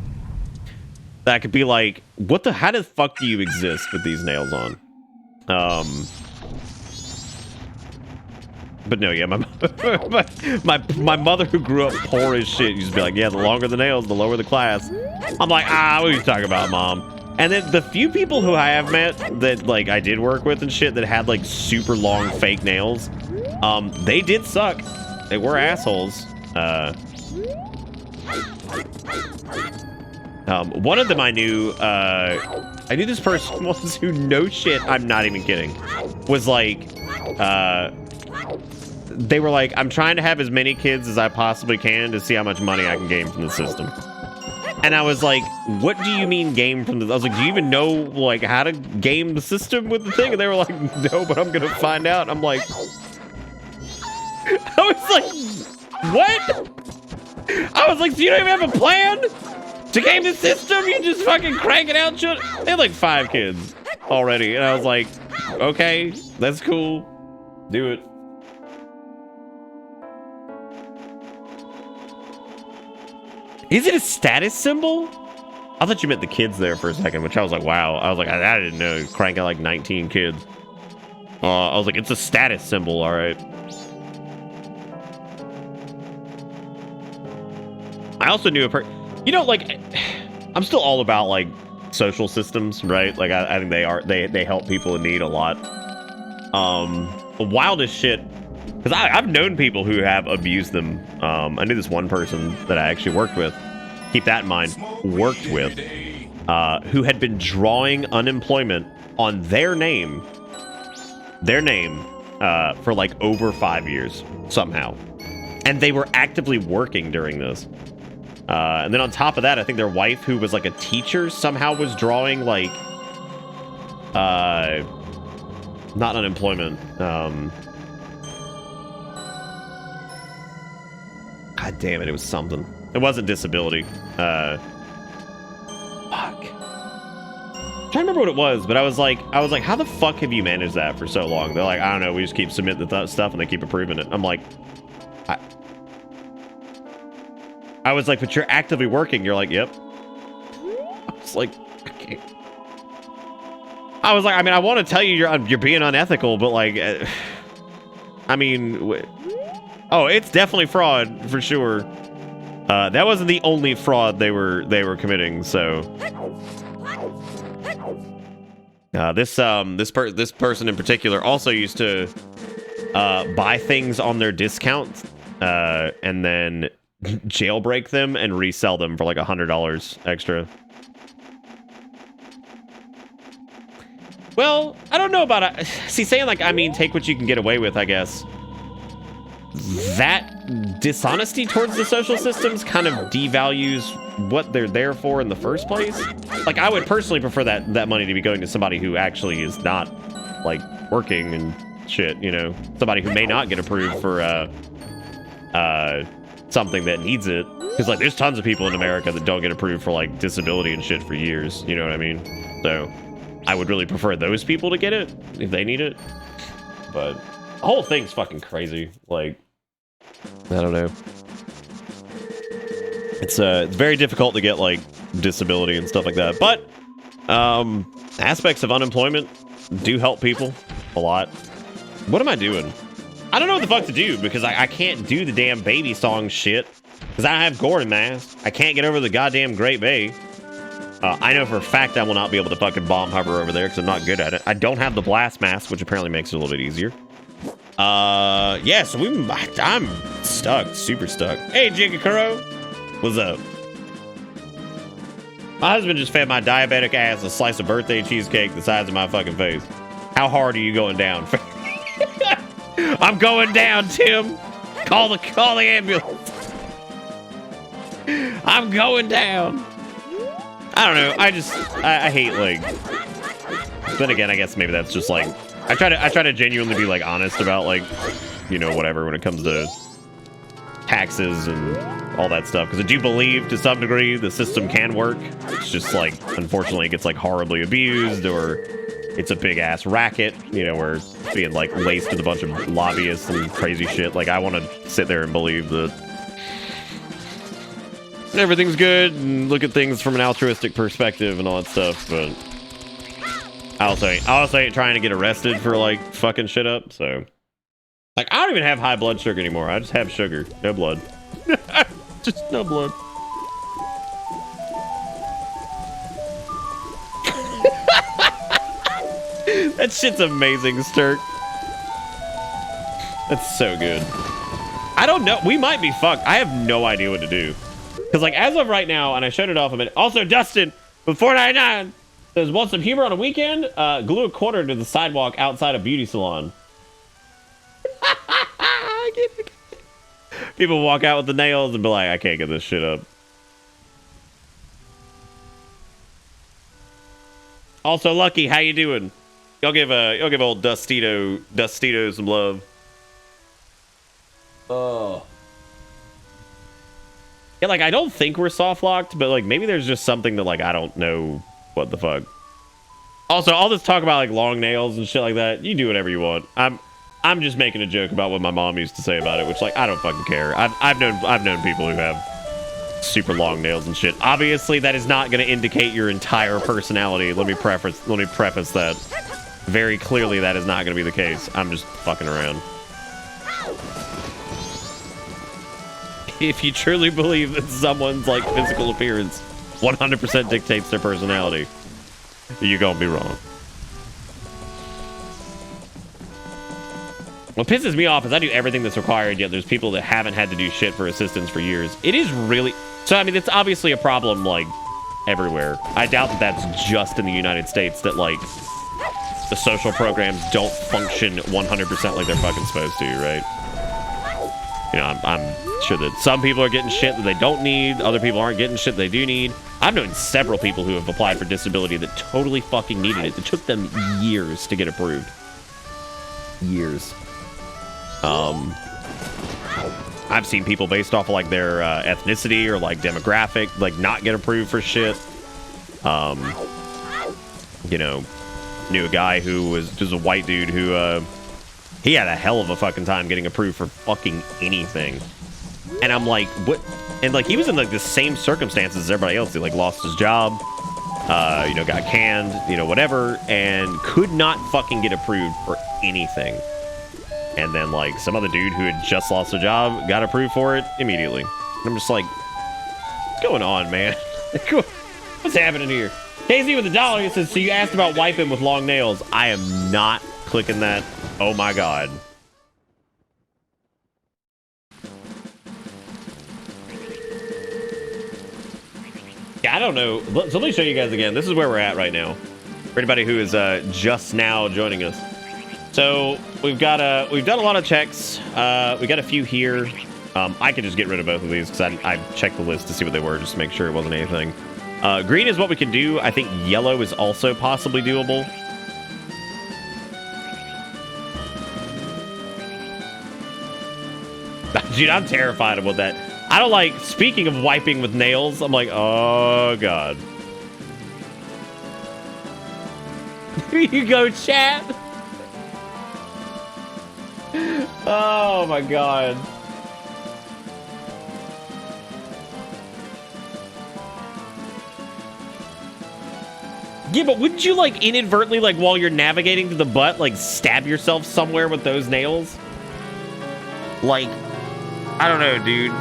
That could be like, how the fuck do you exist with these nails on? But no, yeah, my mother who grew up poor as shit used to be like, yeah, the longer the nails, the lower the class. I'm like, what are you talking about, Mom? And then the few people who I have met that like I did work with and shit that had like super long fake nails, they did suck. They were assholes. One of them I knew this person once who, no shit, I'm not even kidding, was like, they were like, I'm trying to have as many kids as I possibly can to see how much money I can gain from the system. And I was like, what do you mean game from the... I was like, do you even know, like, how to game the system with the thing? And they were like, no, but I'm gonna find out. I'm like... I was like, what? I was like, so you don't even have a plan to game the system? You just fucking crank it out? They had like 5 kids already. And I was like, okay, that's cool. Do it. Is it a status symbol? I thought you meant the kids there for a second, which I was like, wow. I was like, I didn't know. Crank out like 19 kids. I was like, it's a status symbol, all right. I also knew you know, like, I'm still all about like social systems, right? Like, I think they help people in need a lot. The wildest shit, because I've known people who have abused them. I knew this one person that I actually worked with, keep that in mind, worked with, who had been drawing unemployment on their name for like over 5 years somehow. And they were actively working during this. And then on top of that, I think their wife, who was like a teacher, somehow was drawing like, not unemployment, God damn it, it was something. It wasn't disability. Fuck. I'm trying to remember what it was, but I was like, how the fuck have you managed that for so long? They're like, I don't know, we just keep submitting the stuff and they keep approving it. I'm like, I was like, but you're actively working. You're like, yep. I was like, okay. I was like, I mean, I want to tell you you're being unethical, but like, I mean, oh, it's definitely fraud for sure. That wasn't the only fraud they were committing. So, this person in particular also used to buy things on their discount and then jailbreak them and resell them for like $100 extra. Well, I don't know about it. See, saying like, I mean, take what you can get away with, I guess. That dishonesty towards the social systems kind of devalues what they're there for in the first place. Like, I would personally prefer that money to be going to somebody who actually is not like working and shit, you know, somebody who may not get approved for something that needs it, because like there's tons of people in America that don't get approved for like disability and shit for years, you know what I mean? So I would really prefer those people to get it if they need it. But the whole thing's fucking crazy. Like, I don't know, it's very difficult to get like disability and stuff like that, but aspects of unemployment do help people a lot. What am I doing? I don't know what the fuck to do, because I can't do the damn baby song shit, because I don't have Gordon mask. I can't get over the goddamn Great Bay. I know for a fact I will not be able to fucking bomb hover over there, because I'm not good at it. I don't have the blast mask, which apparently makes it a little bit easier. Yeah, so I'm stuck, super stuck. Hey, Jigakuro, what's up? My husband just fed my diabetic ass a slice of birthday cheesecake the size of my fucking face. How hard are you going down? I'm going down, Tim. Call the ambulance. I'm going down. I don't know. I hate like. Then again, I guess maybe that's just like I try to genuinely be like honest about like, you know, whatever when it comes to taxes and all that stuff, because I do believe to some degree the system can work. It's just like, unfortunately, it gets like horribly abused, or it's a big ass racket, you know, where it's being like laced with a bunch of lobbyists and crazy shit. Like, I want to sit there and believe that everything's good and look at things from an altruistic perspective and all that stuff, but I also ain't trying to get arrested for like fucking shit up. So like, I don't even have high blood sugar anymore. I just have sugar, no blood. Just no blood. That shit's amazing, Sturk. That's so good. I don't know. We might be fucked. I have no idea what to do. Because, like, as of right now, and I shut it off a minute. Also, Dustin, with $4.99, says, want some humor on a weekend? Glue a quarter to the sidewalk outside a beauty salon. People walk out with the nails and be like, I can't get this shit up. Also, Lucky, how you doing? Y'all give old Dustito some love. Oh. Yeah, like, I don't think we're soft locked, but like maybe there's just something that like I don't know what the fuck. Also, all this talk about like long nails and shit like that, you do whatever you want. I'm just making a joke about what my mom used to say about it, which like I don't fucking care. I've known people who have super long nails and shit. Obviously, that is not going to indicate your entire personality. Let me preface that very clearly. That is not going to be the case. I'm just fucking around. If you truly believe that someone's like physical appearance 100% dictates their personality, you're gonna be wrong. What pisses me off is I do everything that's required, yet there's people that haven't had to do shit for assistance for years. It is really... So, I mean, it's obviously a problem, like, everywhere. I doubt that that's just in the United States, that, like, the social programs don't function 100% like they're fucking supposed to, right? You know, I'm sure that some people are getting shit that they don't need. Other people aren't getting shit they do need. I've known several people who have applied for disability that totally fucking needed it. It took them years to get approved. Years. I've seen people based off of like their ethnicity or like demographic, like not get approved for shit. You know, knew a guy who was just a white dude who he had a hell of a fucking time getting approved for fucking anything. And I'm like, what? And like he was in like the same circumstances as everybody else. He like lost his job, you know, got canned, you know, whatever, and could not fucking get approved for anything. And then like some other dude who had just lost a job got approved for it immediately. And I'm just like, what's going on, man? What's happening here? KZ with $1, he says, so you asked about wiping with long nails. I am not clicking that. Oh my god. Yeah, I don't know. So let me show you guys again. This is where we're at right now. For anybody who is just now joining us. So we've done a lot of checks. We got a few here. I could just get rid of both of these because I checked the list to see what they were, just to make sure it wasn't anything. Green is what we can do. I think yellow is also possibly doable. Dude, I'm terrified about that. I don't like, speaking of wiping with nails, I'm like, oh god. Here you go, chat. Oh my god. Yeah, but wouldn't you like inadvertently, like while you're navigating to the butt, like stab yourself somewhere with those nails? Like, I don't know, dude.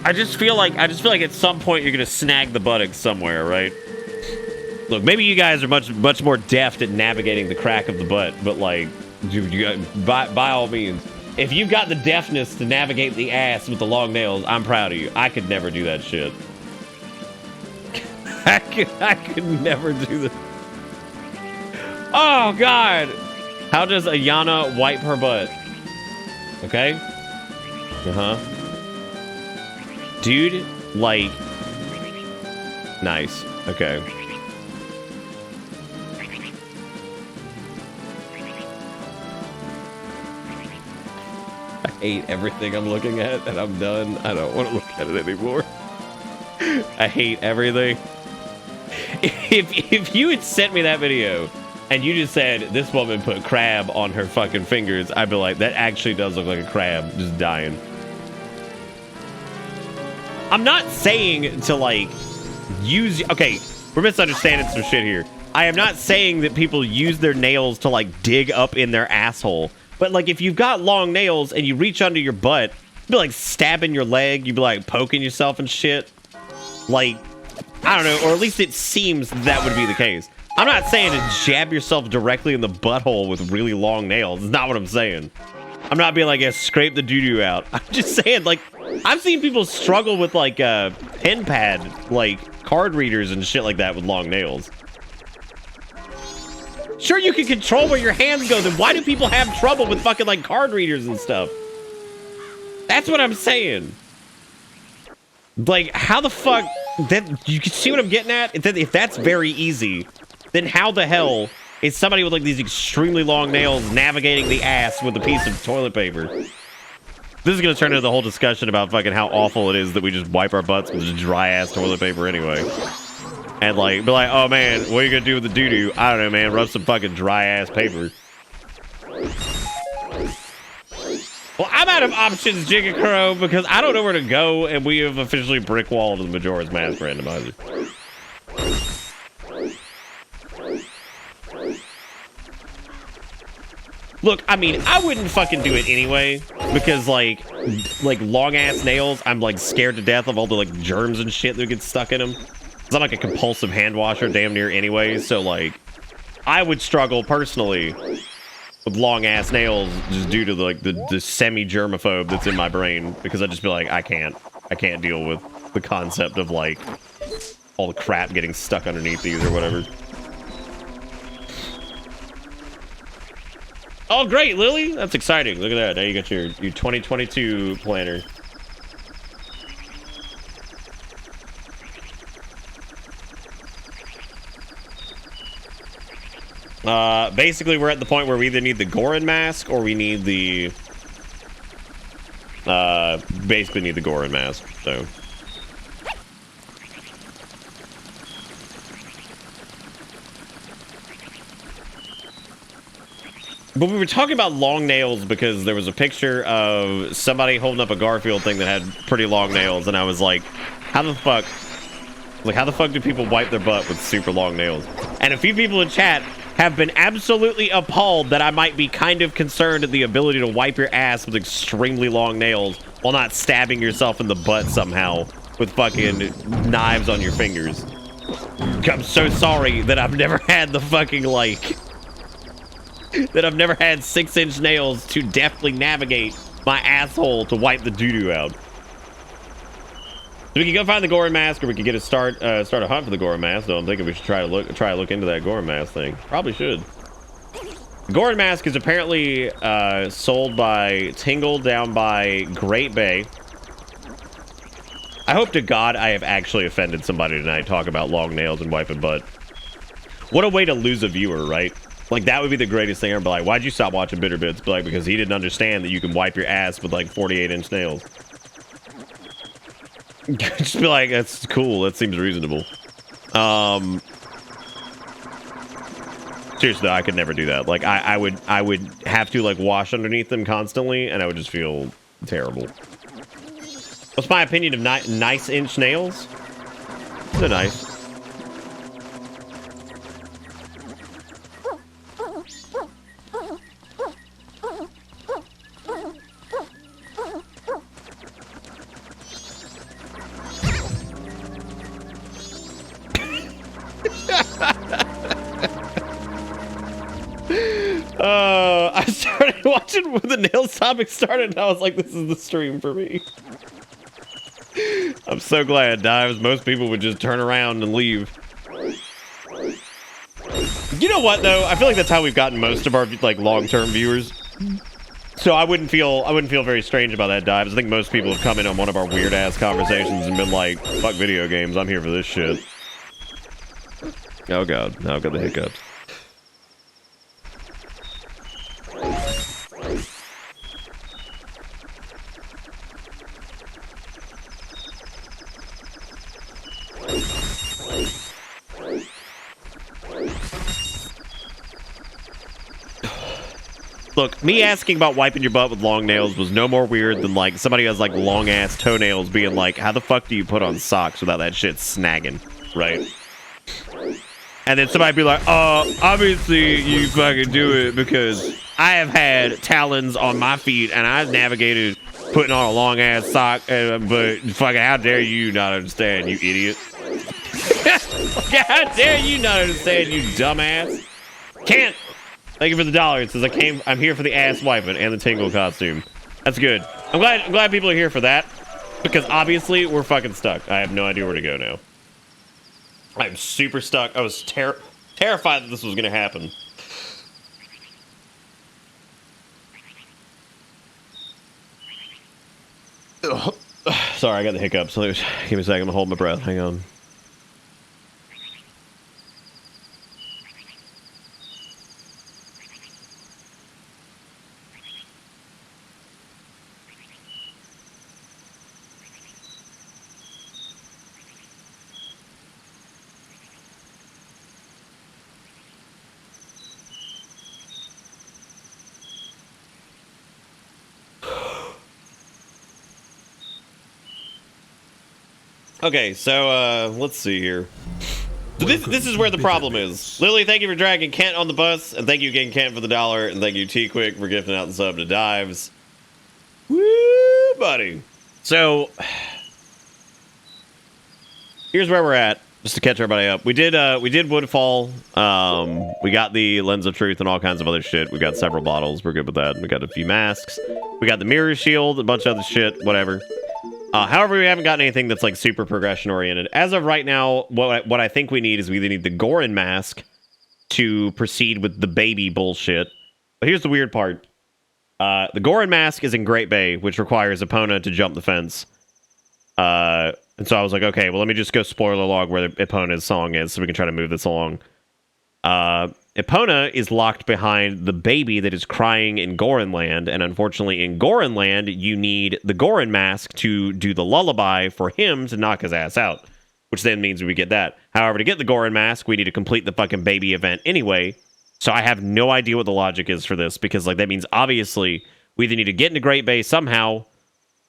I just feel like at some point you're gonna snag the buttocks somewhere, right? Look, maybe you guys are much more deft at navigating the crack of the butt, but like, by all means, if you've got the deftness to navigate the ass with the long nails, I'm proud of you. I could never do that shit. I could never do that. Oh god! How does Ayana wipe her butt? Okay. Dude, like, nice. Okay. I hate everything I'm looking at, and I'm done. I don't want to look at it anymore. I hate everything. If you had sent me that video and you just said this woman put crab on her fucking fingers, I'd be like, that actually does look like a crab just dying. I'm not saying to like use, okay, we're misunderstanding some shit here. I am not saying that people use their nails to like dig up in their asshole, but like if you've got long nails and you reach under your butt, you'd be like stabbing your leg, you'd be like poking yourself and shit. Like, I don't know, or at least it seems that would be the case. I'm not saying to jab yourself directly in the butthole with really long nails. It's not what I'm saying. I'm not being like, yeah, scrape the doo-doo out. I'm just saying, like, I've seen people struggle with, like, pen pad, like, card readers and shit like that with long nails. Sure, you can control where your hands go, then why do people have trouble with fucking, like, card readers and stuff? That's what I'm saying. Like, how the fuck... That, you can see what I'm getting at? If that's very easy, then how the hell is somebody with, like, these extremely long nails navigating the ass with a piece of toilet paper? This is gonna turn into the whole discussion about fucking how awful it is that we just wipe our butts with just dry-ass toilet paper anyway. And, like, be like, oh, man, what are you gonna do with the doo-doo? I don't know, man. Rub some fucking dry-ass paper. Well, I'm out of options, Jigga because I don't know where to go, and we have officially brick-walled the Majora's Mask randomizer. Look, I mean, I wouldn't fucking do it anyway, because, like long-ass nails, I'm, like, scared to death of all the, like, germs and shit that get stuck in them. Because I'm, like, a compulsive hand washer damn near anyway, so, like, I would struggle, personally, with long-ass nails just due to, like, the semi-germaphobe that's in my brain, because I'd just be like, I can't deal with the concept of, like, all the crap getting stuck underneath these or whatever. Oh, great, Lily! That's exciting. Look at that. Now you got your 2022 planner. Basically, we're at the point where we either need the Goron mask or we need the... basically need the Goron mask, so... But we were talking about long nails because there was a picture of somebody holding up a Garfield thing that had pretty long nails, and I was like, how the fuck do people wipe their butt with super long nails? And a few people in chat have been absolutely appalled that I might be kind of concerned at the ability to wipe your ass with extremely long nails while not stabbing yourself in the butt somehow with fucking knives on your fingers. I'm so sorry that I've never had the fucking, like... that I've never had 6-inch nails to deftly navigate my asshole to wipe the doo-doo out. So we can go find the Goron mask, or we can get a start a hunt for the Goron mask. Though I'm thinking we should try to look into that Goron mask thing. Probably should. The Goron mask is apparently sold by Tingle down by Great Bay. I hope to God I have actually offended somebody tonight talking about long nails and wiping butt. What a way to lose a viewer, right? Like, that would be the greatest thing. I'd be like, why'd you stop watching Bitter Bits? But like, because he didn't understand that you can wipe your ass with, like, 48-inch nails. Just be like, that's cool. That seems reasonable. Seriously, I could never do that. Like, I would have to, like, wash underneath them constantly, and I would just feel terrible. What's my opinion of nice-inch nails? They're nice. I started watching when the nails topic started, and I was like, this is the stream for me. I'm so glad, Dives. Most people would just turn around and leave. You know what, though? I feel like that's how we've gotten most of our, like, long-term viewers. So I wouldn't feel very strange about that, Dives. I think most people have come in on one of our weird-ass conversations and been like, fuck video games, I'm here for this shit. Oh, God. Now I've got the hiccups. Look, me asking about wiping your butt with long nails was no more weird than, like, somebody who has, like, long-ass toenails being like, how the fuck do you put on socks without that shit snagging, right? And then somebody be like, obviously you fucking do it because I have had talons on my feet and I've navigated putting on a long-ass sock, but fucking how dare you not understand, you idiot. God damn, you not understand, you dumbass. Can't. Thank you for the $1. It says I'm here for the ass wiping and the tingle costume. That's good. I'm glad people are here for that. Because obviously we're fucking stuck. I have no idea where to go now. I'm super stuck. I was terrified that this was gonna happen. Ugh. Sorry, I got the hiccups. So give me a second. I'm gonna hold my breath. Hang on. Okay, so let's see here. So this is where the problem is. Lily, thank you for dragging Kent on the bus, and thank you again, Kent, for the $1, and thank you, T-Quick, for gifting out the sub to Dives. Woo, buddy. So here's where we're at, just to catch everybody up. We did Woodfall. We got the Lens of Truth and all kinds of other shit. We got several bottles. We're good with that. We got a few masks. We got the Mirror Shield, a bunch of other shit, whatever. However, we haven't gotten anything that's like super progression oriented. As of right now, what I think we need is we either need the Gorin mask to proceed with the baby bullshit. But here's the weird part. The Gorin mask is in Great Bay, which requires Epona to jump the fence. And so I was like, okay, well, let me just go spoiler log where Epona's song is so we can try to move this along. Epona is locked behind the baby that is crying in Gorin Land, and unfortunately in Gorin Land, you need the Gorin mask to do the lullaby for him to knock his ass out, which then means we get that. However, to get the Gorin mask, we need to complete the fucking baby event anyway, so I have no idea what the logic is for this, because like that means obviously we either need to get into Great Bay somehow,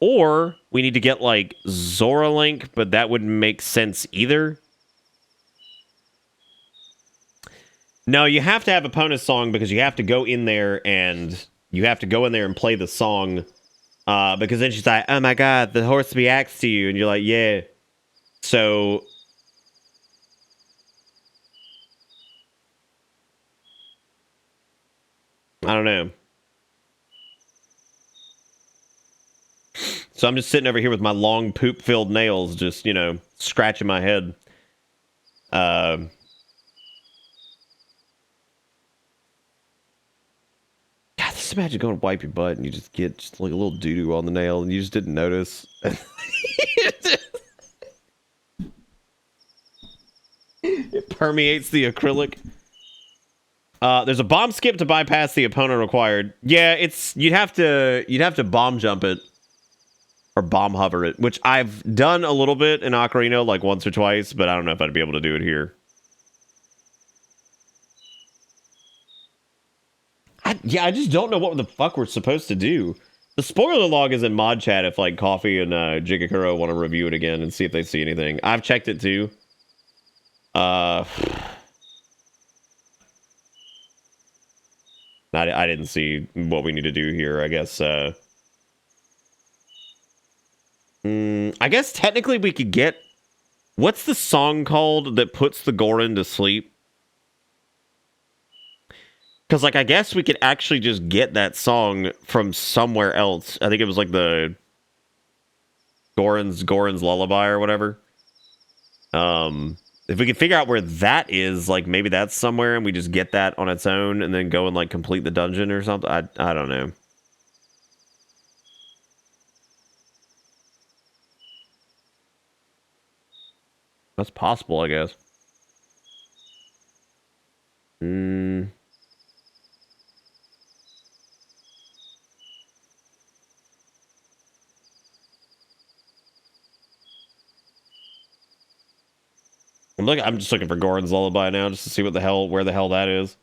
or we need to get like Zora Link, but that wouldn't make sense either. No, you have to have Epona's song because you have to go in there and play the song. Because then she's like, oh my god, the horse reacts to you. And you're like, yeah. So I don't know. So I'm just sitting over here with my long poop-filled nails, just, you know, scratching my head. Just imagine going to wipe your butt and you just get just like a little doo-doo on the nail and you just didn't notice. It permeates the acrylic. There's a bomb skip to bypass the opponent required. Yeah, you'd have to bomb jump it or bomb hover it, which I've done a little bit in Ocarina, like once or twice, but I don't know if I'd be able to do it here. I just don't know what the fuck we're supposed to do. The spoiler log is in mod chat if like Coffee and Jigakuro want to review it again and see if they see anything. I've checked it too. I didn't see what we need to do here. I guess I guess technically we could get, what's the song called that puts the Gorin to sleep? Because, like, I guess we could actually just get that song from somewhere else. I think it was, like, the Gorin's Lullaby or whatever. If we could figure out where that is, like, maybe that's somewhere and we just get that on its own and then go and, like, complete the dungeon or something. I don't know. That's possible, I guess. I'm just looking for Gorin's Lullaby now, just to see where the hell that is.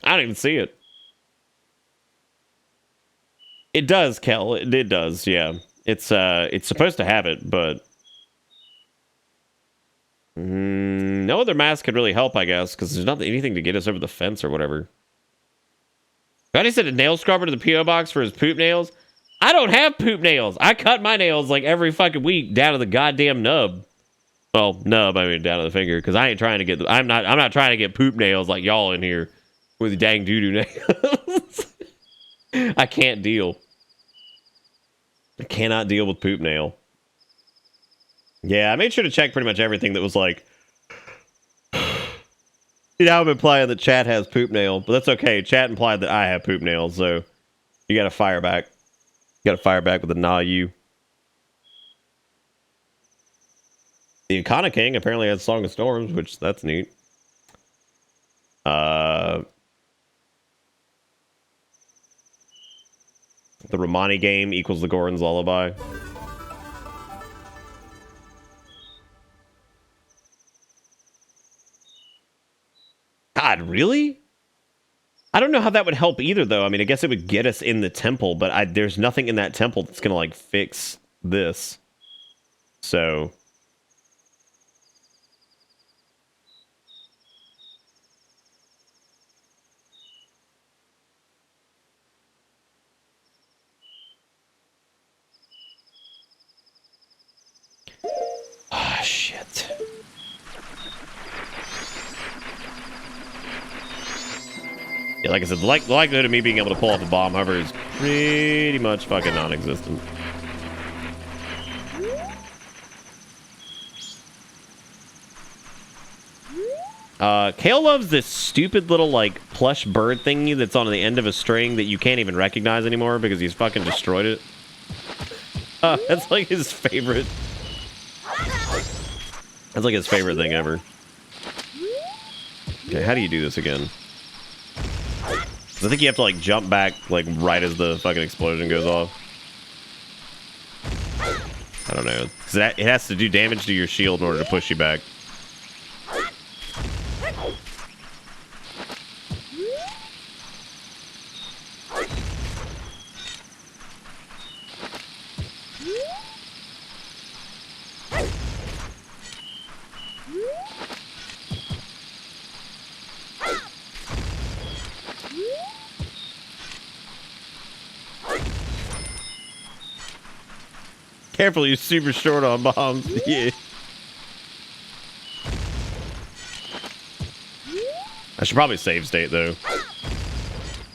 I don't even see it. It does, Kel. It does, yeah. It's supposed to have it, but no other mask could really help, I guess, because there's not anything to get us over the fence or whatever. Johnny said a nail scrubber to the P.O. box for his poop nails. I don't have poop nails. I cut my nails like every fucking week down to the goddamn nub. Well, nub, I mean down to the finger, because I ain't trying to get. I'm not trying to get poop nails like y'all in here with dang doo-doo nails. I can't deal. I cannot deal with poop nail. Yeah, I made sure to check pretty much everything that was like. You know, I'm implying that chat has poop nail, but that's okay. Chat implied that I have poop nails, so you gotta fire back. You gotta fire back with a nah you. The Icona King apparently has Song of Storms, which that's neat. The Romani game equals the Goron's Lullaby. God, really? I don't know how that would help either, though. I mean, I guess it would get us in the temple, but there's nothing in that temple that's gonna, like, fix this. So... Ah, shit. Yeah, like I said, the likelihood of me being able to pull off a bomb hover is pretty much fucking non-existent. Kale loves this stupid little, like, plush bird thingy that's on the end of a string that you can't even recognize anymore because he's fucking destroyed it. That's like his favorite. That's like his favorite thing ever. Okay, how do you do this again? I think you have to, like, jump back, like, right as the fucking explosion goes off. I don't know. Because it has to do damage to your shield in order to push you back. Careful, you're super short on bombs. Yeah. I should probably save state, though.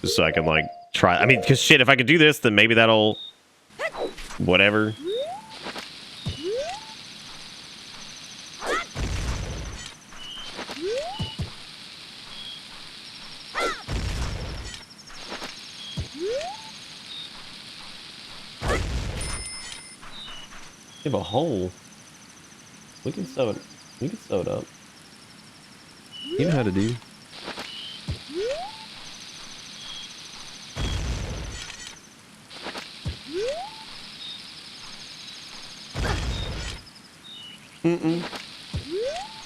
Just so I can, like, try. I mean, because shit, if I could do this, then maybe that'll... Whatever. We have a hole. We can sew it. We can sew it up. You know how to do.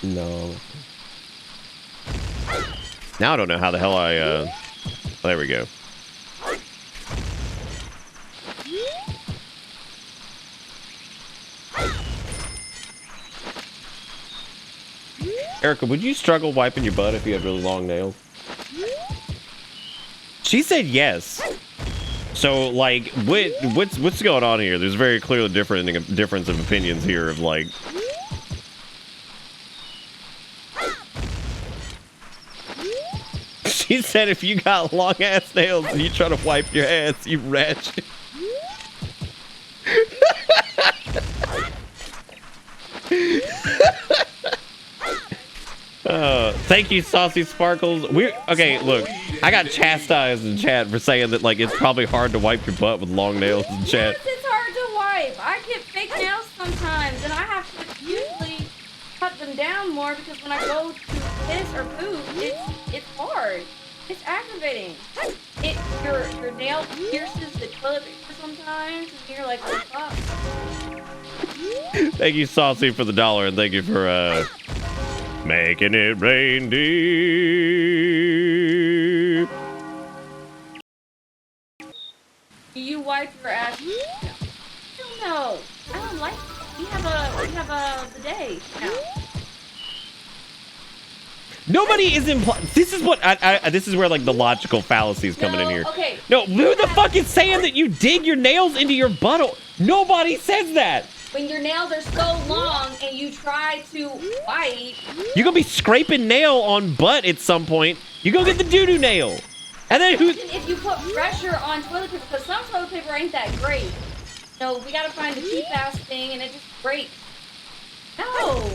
No. Now I don't know how the hell I, oh, there we go. Erica, would you struggle wiping your butt if you had really long nails? She said yes. So, like, what's going on here? There's very clearly difference of opinions here of, like... She said if you got long-ass nails and you try to wipe your ass, you ratchet. Thank you, Saucy Sparkles. Okay, look, I got chastised in chat for saying that, like, it's probably hard to wipe your butt with long nails in chat. Yes, it's hard to wipe. I get fake nails sometimes, and I have to usually cut them down more because when I go to piss or poop, it's hard. It's aggravating. Your nail pierces the toilet paper sometimes, and you're like, what the fuck? Thank you, Saucy, for the $1, and thank you for, making it rain deep. Do you wipe your ass? No. I don't like it. We have a bidet now. Nobody is this is what this is where like the logical fallacy is coming in here. Okay. No, who the fuck is saying that you dig your nails into your butthole? Nobody says that. When your nails are so long and you try to bite, You're gonna be scraping nail on butt at some point. You go get the doo-doo nail. And then who? if you put pressure on toilet paper, because some toilet paper ain't that great. No, we gotta find a cheap ass thing and it just breaks. No.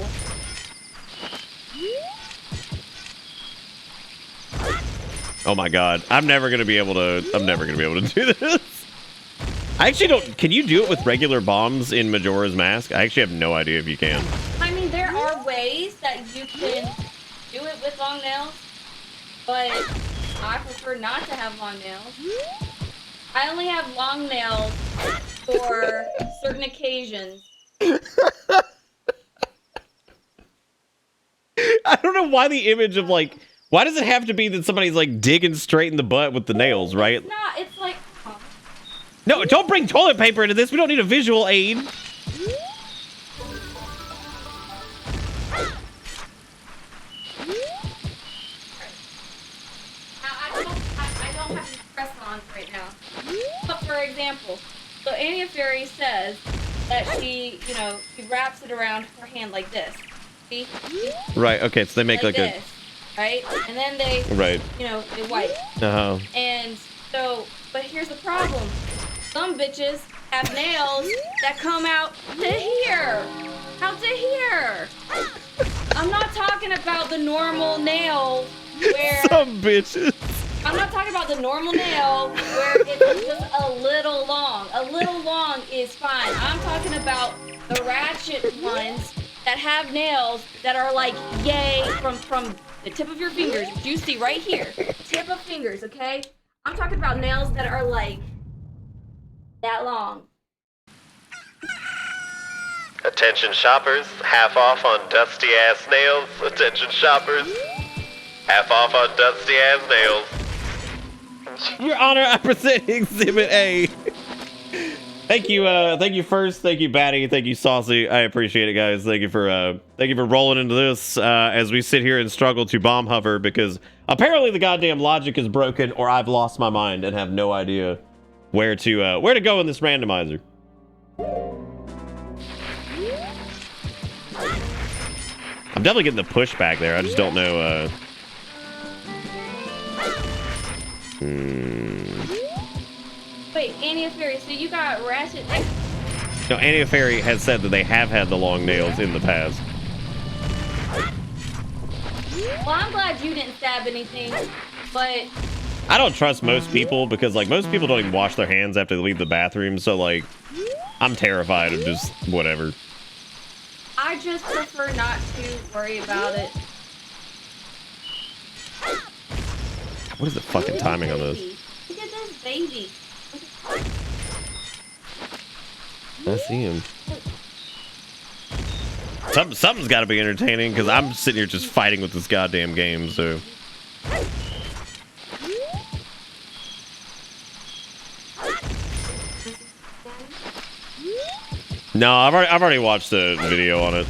Oh my god. I'm never gonna be able to do this. I actually don't. Can you do it with regular bombs in Majora's Mask? I actually have no idea if you can. I mean, there are ways that you can do it with long nails, but I prefer not to have long nails. I only have long nails for certain occasions. I don't know why the image of like, why does it have to be that somebody's like digging straight in the butt with the nails, right? It's not. It's like. No, don't bring toilet paper into this. We don't need a visual aid. Now, I don't have any press-ons right now. But for example, so Anya Fairy says that she wraps it around her hand like this. See? Right. Okay. So they make like this, right? And then they, right. They wipe. Uh-huh. And so, but here's the problem. Some bitches have nails that come out to here. Out to here. I'm not talking about the normal nail where... Some bitches. I'm not talking about the normal nail where it's just a little long. A little long is fine. I'm talking about the ratchet ones that have nails that are like, yay, from the tip of your fingers, which you see right here. Tip of fingers, okay? I'm talking about nails that are like that long. Attention shoppers, half off on dusty ass nails. Attention shoppers, half off on dusty ass nails. Your Honor, I present Exhibit A. Thank you first, thank you Batty, thank you Saucy. I appreciate it, guys. Thank you for rolling into this as we sit here and struggle to bomb hover because apparently the goddamn logic is broken or I've lost my mind and have no idea where to go in this randomizer. I'm definitely getting the pushback there. I just don't know. Wait, Anya Fairy, so you got ratchet... No, Anya Fairy has said that they have had the long nails in the past. Well, I'm glad you didn't stab anything, but... I don't trust most people because, like, most people don't even wash their hands after they leave the bathroom, so, like, I'm terrified of just whatever. I just prefer not to worry about it. What is the fucking timing on this? Look at this baby. I see him. Something's got to be entertaining because I'm sitting here just fighting with this goddamn game. So. No, I've already watched the video on it.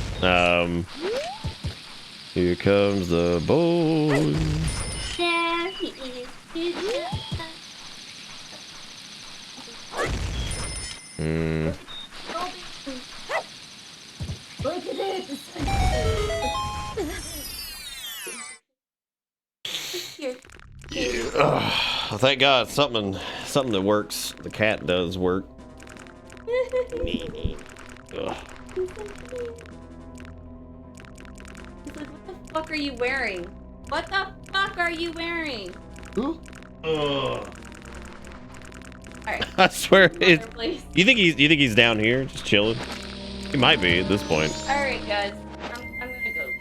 Here comes the boy. There he is. Look at it. Oh, thank God, something that works. The cat does work. Ugh. He's like, what the fuck are you wearing? What the fuck are you wearing? Alright. I swear, Please. you think he's down here, just chilling? He might be at this point. Alright, guys. I'm gonna go.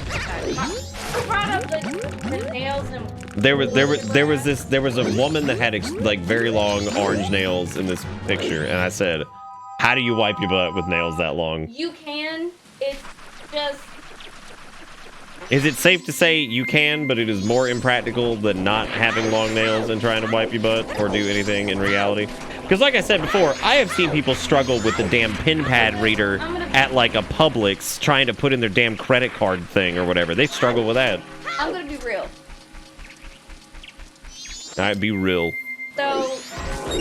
I brought up the nails and... There was a woman that had like very long orange nails in this picture, and I said, "How do you wipe your butt with nails that long?" You can. It's just... Is it safe to say you can, but it is more impractical than not having long nails and trying to wipe your butt or do anything in reality? Because like I said before, I have seen people struggle with the damn pin pad reader at like a Publix trying to put in their damn credit card thing or whatever. They struggle with that. I'm gonna be real. Alright, be real. So,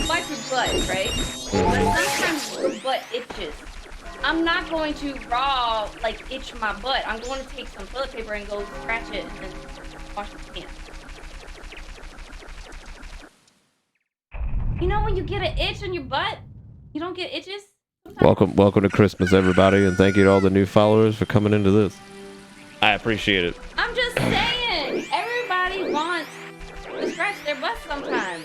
like your butt, right? But sometimes your butt itches. I'm not going to like itch my butt. I'm going to take some toilet paper and go scratch it and then wash my hands. You know when you get an itch on your butt? You don't get itches? Welcome to Christmas, everybody, and thank you to all the new followers for coming into this. I appreciate it. I'm just saying, everybody wants to scratch their butt sometimes.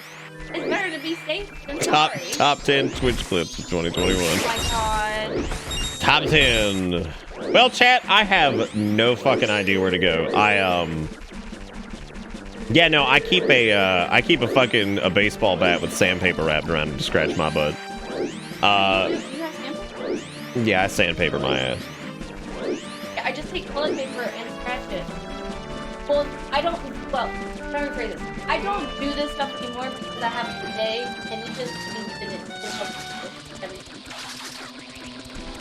It's better to be safe than sorry. Top 10 Twitch clips of 2021. Oh my god. Top 10. Well, chat, I have no fucking idea where to go. Yeah, no, I keep a fucking baseball bat with sandpaper wrapped around it to scratch my butt. You have sandpaper? Yeah, I sandpaper my ass. Yeah, I just take toilet paper and scratch it. Well, let me rephrase this. I don't do this stuff anymore because I have a bidet, and it just means that it helps with everything.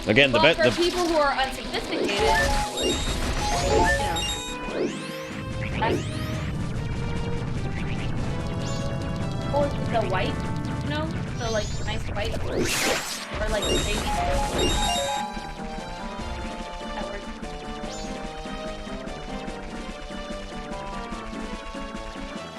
Again, for people who are unsophisticated, you know, or the white, you know, so like nice white, or like the baby. That works.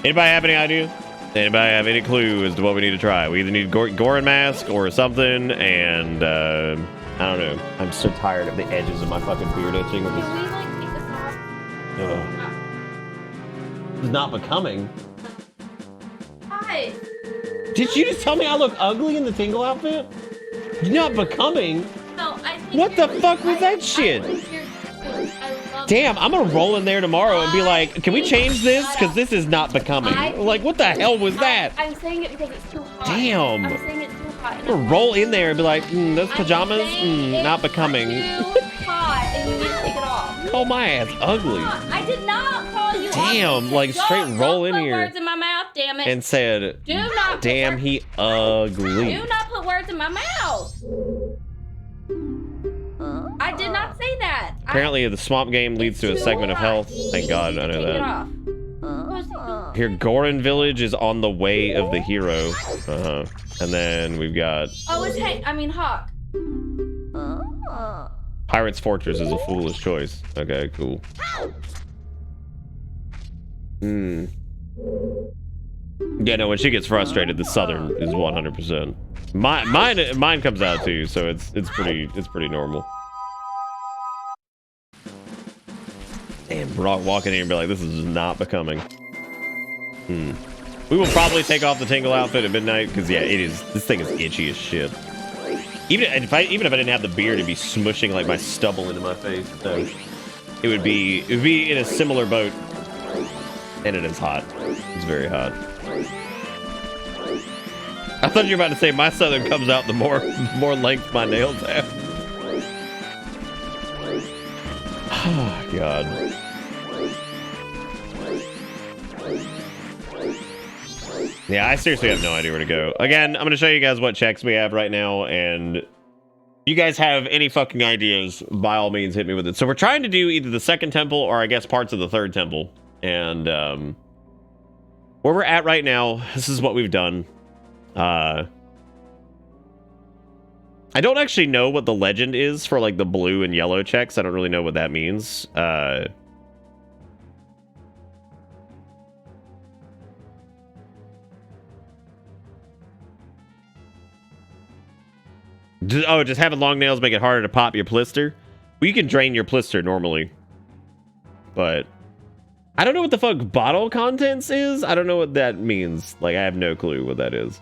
Anybody have any idea? Anybody have any clue as to what we need to try? We either need Gorin mask or something, and I don't know. I'm so tired of the edges of my fucking beard itching. Can we like take this off? It's not becoming. Hi. Did you just tell me I look ugly in the Tingle outfit? Not becoming? No, I think What the fuck was that shit? Damn, I'm gonna roll in there tomorrow and be like, can we change this? Because this is not becoming. Like, what the hell was that? I'm saying it because it's too hot. Damn. I'm saying it's too hot. I'm gonna roll in there and be like, those pajamas, not becoming. Too hot, and you need to take it off. Call my ass ugly. I did not call you Damn, ugly. like straight roll in Don't put here. words in my mouth, damn it. And said, Do not put damn, words- he ugly. Do not put words in my mouth. I did not say that. Apparently, the swamp game leads to a segment of health. Thank God, I know Take it that. off. Here, Gorin Village is on the way of the hero. And then we've got Oh, it's Hawk. Pirate's Fortress is a foolish choice. Okay, cool. Yeah, no, when she gets frustrated, the Southern is 100%. Mine comes out too, so it's pretty normal. Damn, Brock walking in here and be like, this is not becoming. We will probably take off the Tingle outfit at midnight because yeah, this thing is itchy as shit. Even if I didn't have the beard, it'd be smushing like my stubble into my face. So it would be in a similar boat. And it is hot. It's very hot. I thought you were about to say my Southern comes out the more length my nails have. Oh God. Yeah, I seriously have no idea where to go. Again, I'm gonna show you guys what checks we have right now, and if you guys have any fucking ideas, by all means hit me with it. So we're trying to do either the second temple or I guess parts of the third temple. And where we're at right now, this is what we've done. I don't actually know what the legend is for like the blue and yellow checks. I don't really know what that means. Just having long nails make it harder to pop your blister. Well, you can drain your blister normally, but I don't know what the fuck bottle contents is. I don't know what that means. Like, I have no clue what that is.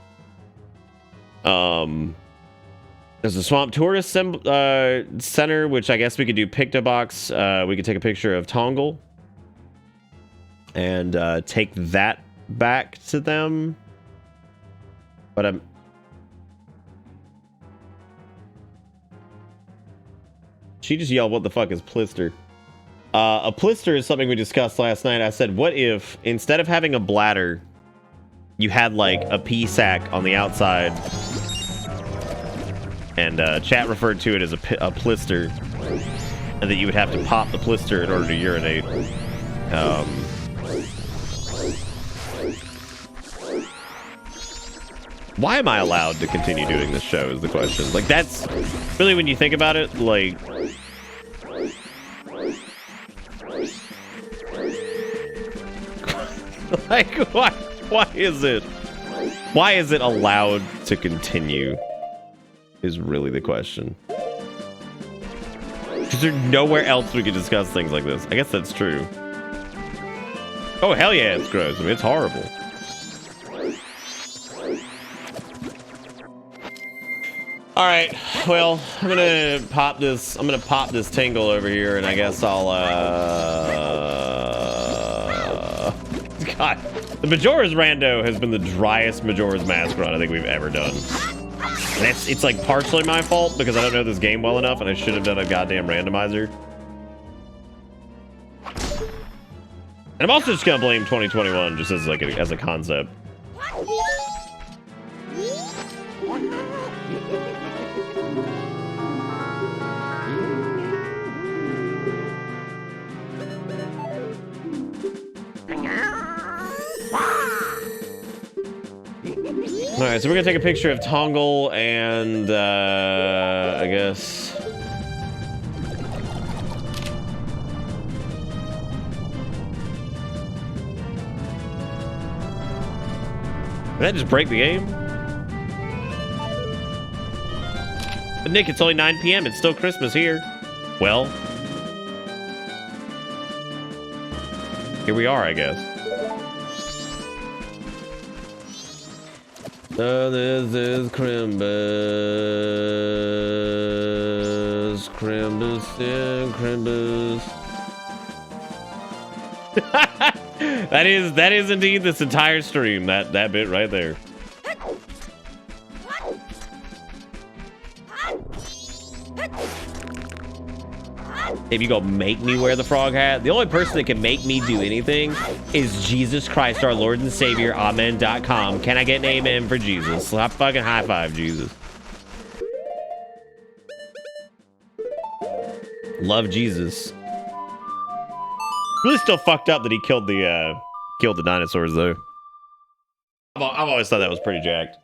There's a Swamp Tourist Center, which I guess we could do Pictobox. We could take a picture of Tongle and take that back to them. But she just yelled, what the fuck is Plister? A Plister is something we discussed last night. I said, what if, instead of having a bladder, you had like a pee sack on the outside, and chat referred to it as a plister, and that you would have to pop the plister in order to urinate. Why am I allowed to continue doing this show is the question. Like, that's really, when you think about it, like, like, why is it allowed to continue is really the question. Because there's nowhere else we can discuss things like this. I guess that's true. Oh, hell yeah, it's gross. I mean, it's horrible. All right, well, I'm gonna pop this tingle over here, and I guess I'll God, the Majora's Rando has been the driest Majora's Mask run I think we've ever done. And it's like partially my fault because I don't know this game well enough, and I should have done a goddamn randomizer. And I'm also just gonna blame 2021 just as like as a concept. All right, so we're gonna take a picture of Tongle and I guess. Did that just break the game? But Nick, it's only 9 p.m. It's still Christmas here. Well, here we are, I guess. So this is Crimbus, yeah, Crimbus. That is indeed this entire stream. That bit right there. If you go make me wear the frog hat, the only person that can make me do anything is Jesus Christ, our Lord and Savior. Amen.com. Can I get an amen for Jesus? Fucking high five, Jesus. Love Jesus. Really still fucked up that he killed the dinosaurs though. I've always thought that was pretty jacked.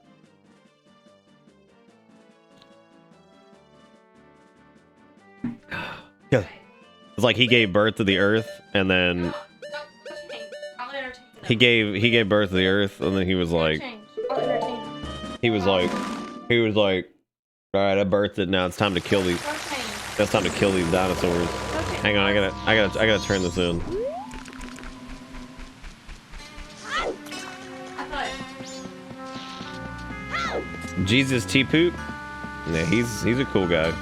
Yeah. It's like he gave birth to the earth, and then he gave birth to the earth, and then he was like, all right, I birthed it. Now it's time to kill these. It's time to kill these dinosaurs. Hang on, I gotta turn this in. Jesus T Poop. Yeah, he's a cool guy.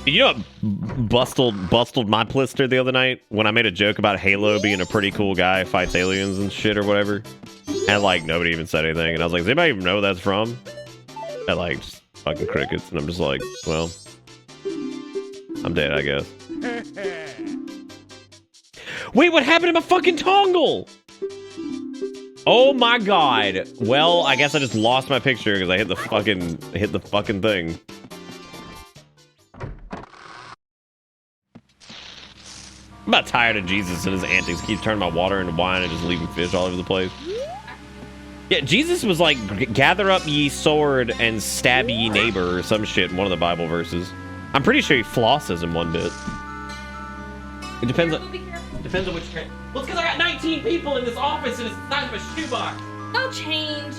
You know what bustled my plister the other night when I made a joke about Halo being a pretty cool guy, fights aliens and shit or whatever, and like nobody even said anything, and I was like, does anybody even know where that's from? And like just fucking crickets, and I'm just like, well, I'm dead, I guess. Wait, what happened to my fucking Tongle? Oh my god. Well, I guess I just lost my picture because I hit the fucking thing. I'm about tired of Jesus and his antics. Keep turning my water into wine and just leaving fish all over the place. Yeah, Jesus was like, gather up ye sword and stab ye neighbor or some shit in one of the Bible verses. I'm pretty sure he flosses in one bit. It depends on which kind. Well, it's because I got 19 people in this office and it's the size of a shoebox. No change.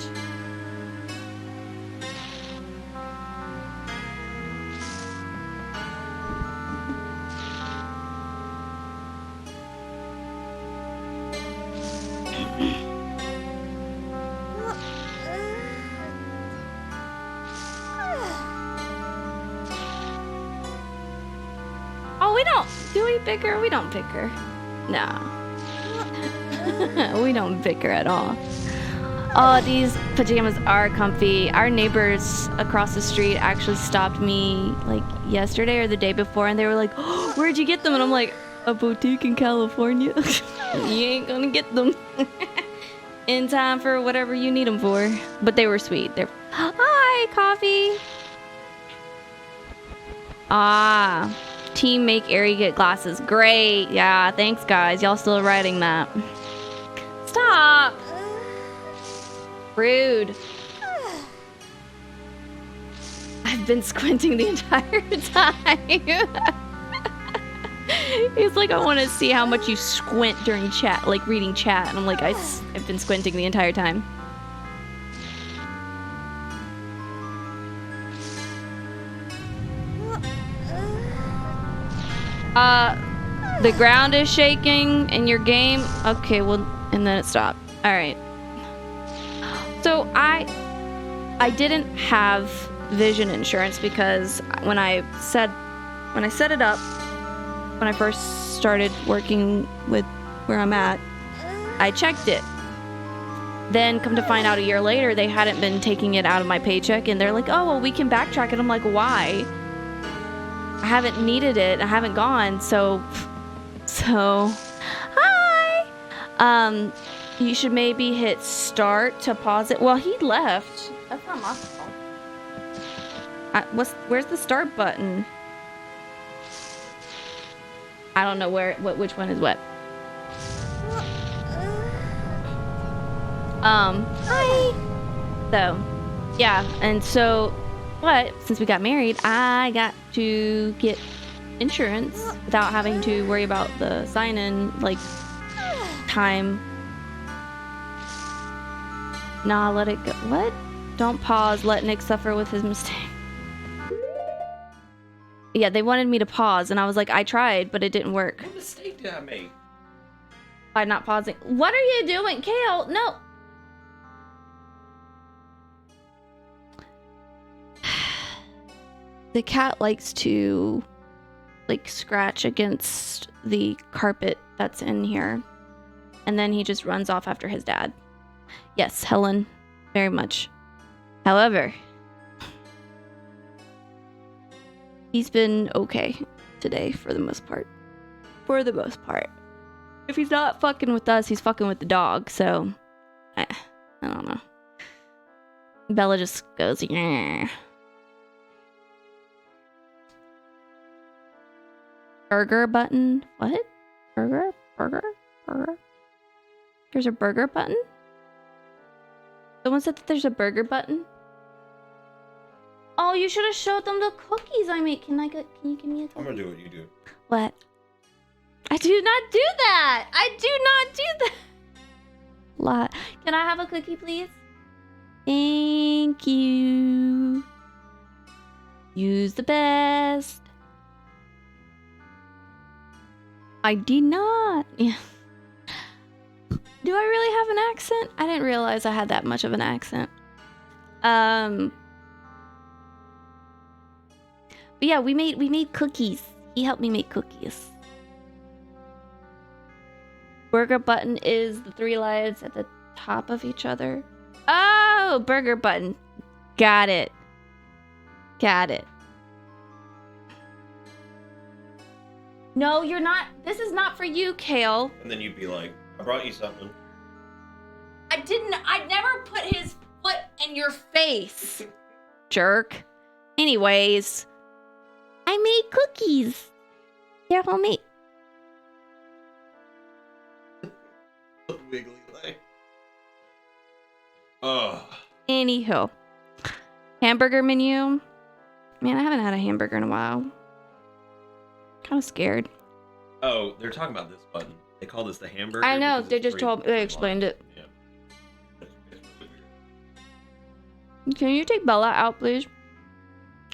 Oh, we don't. Do we bicker? We don't bicker. No. We don't bicker at all. Oh, these pajamas are comfy. Our neighbors across the street actually stopped me like yesterday or the day before, and they were like, oh, where'd you get them? And I'm like, a boutique in California. You ain't gonna get them. in time for whatever you need them for. But they were sweet. They're hi, coffee. Ah, team make Ari get glasses. Great. Yeah, thanks guys. Y'all still writing that. Stop. Rude. I've been squinting the entire time. He's like, I want to see how much you squint during chat, like reading chat. And I'm like, I've been squinting the entire time. The ground is shaking in your game. Okay, well, and then it stopped. All right. So I didn't have vision insurance because when I set it up, when I first started working with where I'm at, I checked it. Then come to find out a year later, they hadn't been taking it out of my paycheck, and they're like, oh, well, we can backtrack it. I'm like, why? I haven't needed it. I haven't gone. So, hi. You should maybe hit start to pause it. Well, he left. That's not my fault. Where's the start button? I don't know which one is what. Hi. So, yeah, and so, but since we got married, I got to get insurance without having to worry about the sign-in, like, time. Nah, let it go. What? Don't pause. Let Nick suffer with his mistake. Yeah, they wanted me to pause, and I was like, I tried, but it didn't work. What mistake did I make? By not pausing. What are you doing, Kale? No. The cat likes to, like, scratch against the carpet that's in here. And then he just runs off after his dad. Yes, Helen. Very much. However, he's been okay today for the most part. For the most part. If he's not fucking with us, he's fucking with the dog, so I don't know. Bella just goes, yeah. Burger button? What? Burger? There's a burger button? Someone said that there's a burger button? Oh, you should have showed them the cookies I made. Can you give me a cookie? I'm gonna do what you do. What? I do not do that! I do not do that! Can I have a cookie, please? Thank you. Use the best. I did not. Yeah. Do I really have an accent? I didn't realize I had that much of an accent. But yeah, we made cookies. He helped me make cookies. Burger button is the 3 lights at the top of each other. Oh, burger button. Got it. No, you're not. This is not for you, Kale. And then you'd be like, I brought you something. I never put his foot in your face. Jerk. Anyways, I made cookies. They're homemade. Wiggly leg. Oh. Anywho. Hamburger menu. Man, I haven't had a hamburger in a while. Kind of scared. Oh, they're talking about this button. They call this the hamburger. I know. because They it's just three they explained lines. it. Yeah. It's really weird. Can you take Bella out, please?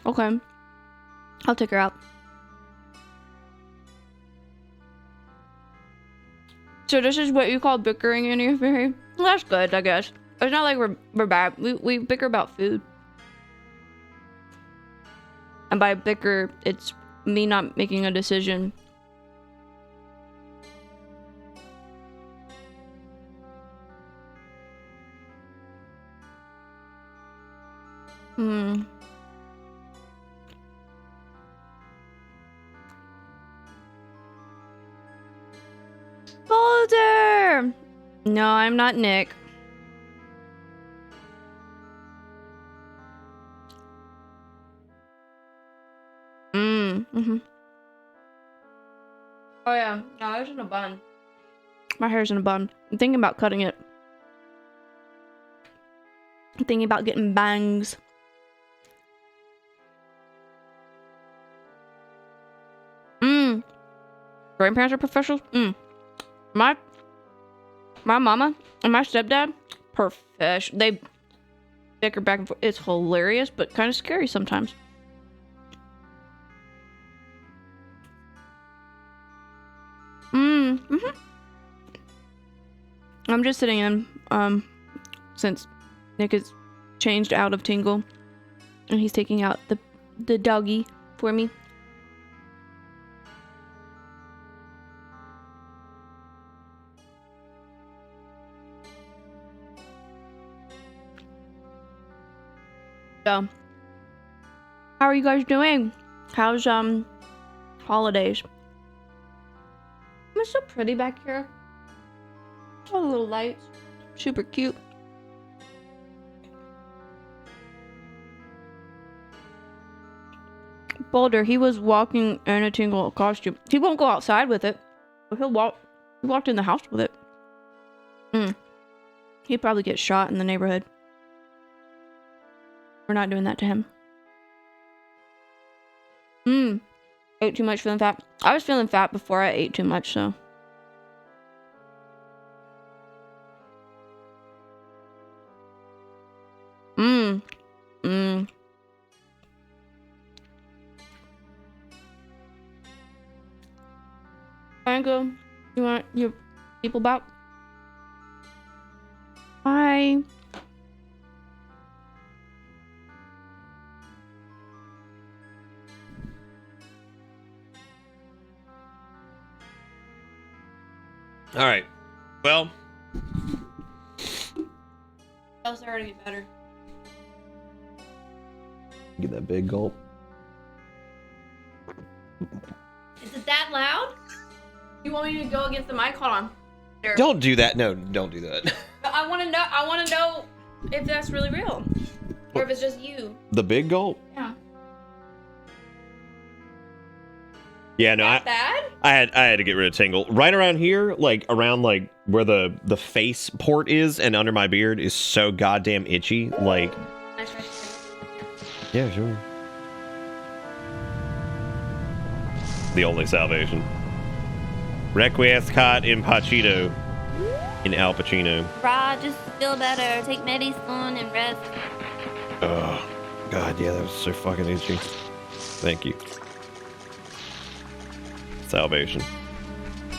Okay. I'll take her out. So this is what you call bickering in your family? Well, that's good, I guess. It's not like we're bad. We bicker about food. And by bicker, it's me not making a decision. Boulder! No, I'm not Nick. Oh yeah, no, it's in a bun. My hair's in a bun. I'm thinking about cutting it. I'm thinking about getting bangs. Grandparents are professionals. My mama and my stepdad, they bicker back and forth. It's hilarious, but kind of scary sometimes. I'm just sitting in, since Nick has changed out of Tingle, and he's taking out the doggy for me. So, how are you guys doing? How's holidays? It's so pretty back here. All the little lights. Super cute. Boulder, he was walking in a Tingle costume. He won't go outside with it, but he walked in the house with it. He'd probably get shot in the neighborhood. We're not doing that to him. Ate too much, feeling fat. I was feeling fat before I ate too much, so. Franco, you want your people back? Bye. All right. Well, That's already better. get that big gulp. Is it that loud? You want me to go against the mic? Hold on. There. Don't do that. No, don't do that. I want to know if that's really real. Or if it's just you. The big gulp? Yeah. Yeah, no, That bad? I had to get rid of Tingle. Right around here, like around like where the face port is and under my beard is so goddamn itchy. Like, yeah, sure. The only salvation. Requiescat in Pacino. In Al Pacino. Rod, just feel better. Take medicine and rest. Oh, God, yeah, that was so fucking itchy. Thank you. Salvation.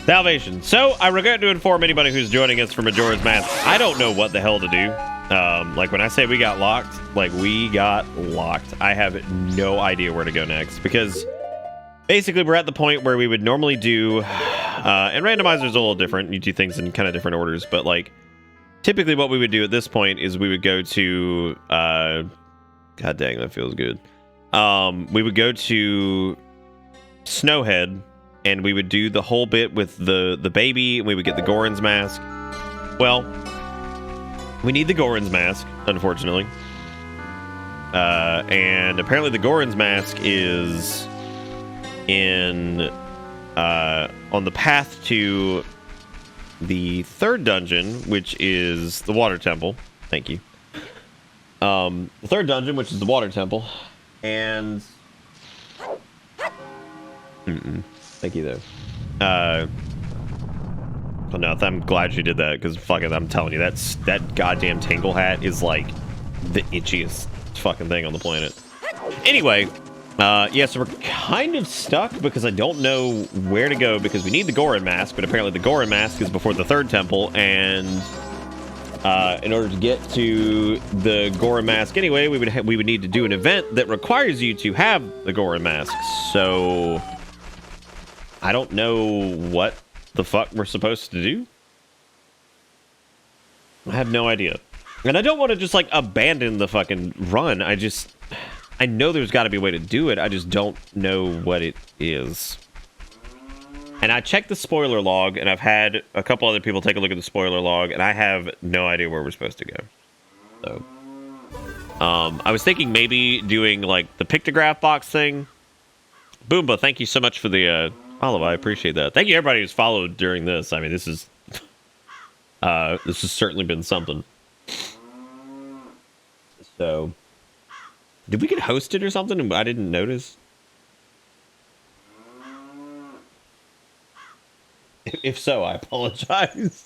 Salvation. So, I regret to inform anybody who's joining us for Majora's Mask, I don't know what the hell to do. Like, when I say we got locked, like, we got locked. I have no idea where to go next, because basically we're at the point where we would normally do, and Randomizer's a little different. You do things in kind of different orders, but, like, typically what we would do at this point is we would go to, God dang, that feels good. We would go to Snowhead, and we would do the whole bit with the baby, and we would get the Goron's mask. Well, we need the Goron's mask, unfortunately. And apparently the Goron's mask is in on the path to the third dungeon, which is the Water Temple. Thank you. The third dungeon, which is the Water Temple. And thank you, though. Well, no, I'm glad you did that, because fucking, I'm telling you, that goddamn Tingle hat is like the itchiest fucking thing on the planet. Anyway, yeah, so we're kind of stuck because I don't know where to go, because we need the Goron mask, but apparently the Goron mask is before the third temple, and in order to get to the Goron mask anyway, we would need to do an event that requires you to have the Goron mask. So I don't know what the fuck we're supposed to do. I have no idea. And I don't want to just like abandon the fucking run. I know there's got to be a way to do it. I just don't know what it is. And I checked the spoiler log, and I've had a couple other people take a look at the spoiler log, and I have no idea where we're supposed to go. So, I was thinking maybe doing like the pictograph box thing. Boomba, thank you so much for the follow. I appreciate that. Thank you everybody who's followed during this. I mean, this has certainly been something. So, did we get hosted or something? I didn't notice. If so, I apologize.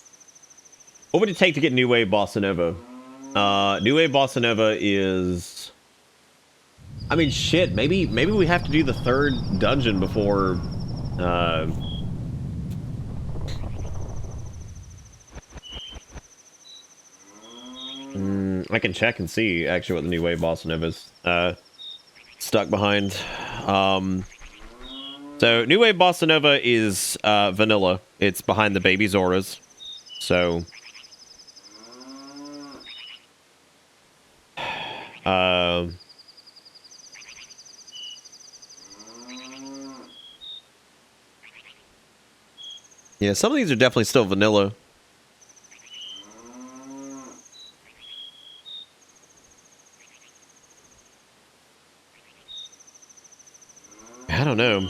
What would it take to get New Wave Bossa Nova? New Wave Bossa Nova is... I mean, shit, maybe we have to do the third dungeon before... I can check and see, actually, what the New Wave Bossa Nova is stuck behind. So, New Wave Bossa Nova is vanilla. It's behind the Baby Zoras. So... yeah, some of these are definitely still vanilla. I don't know.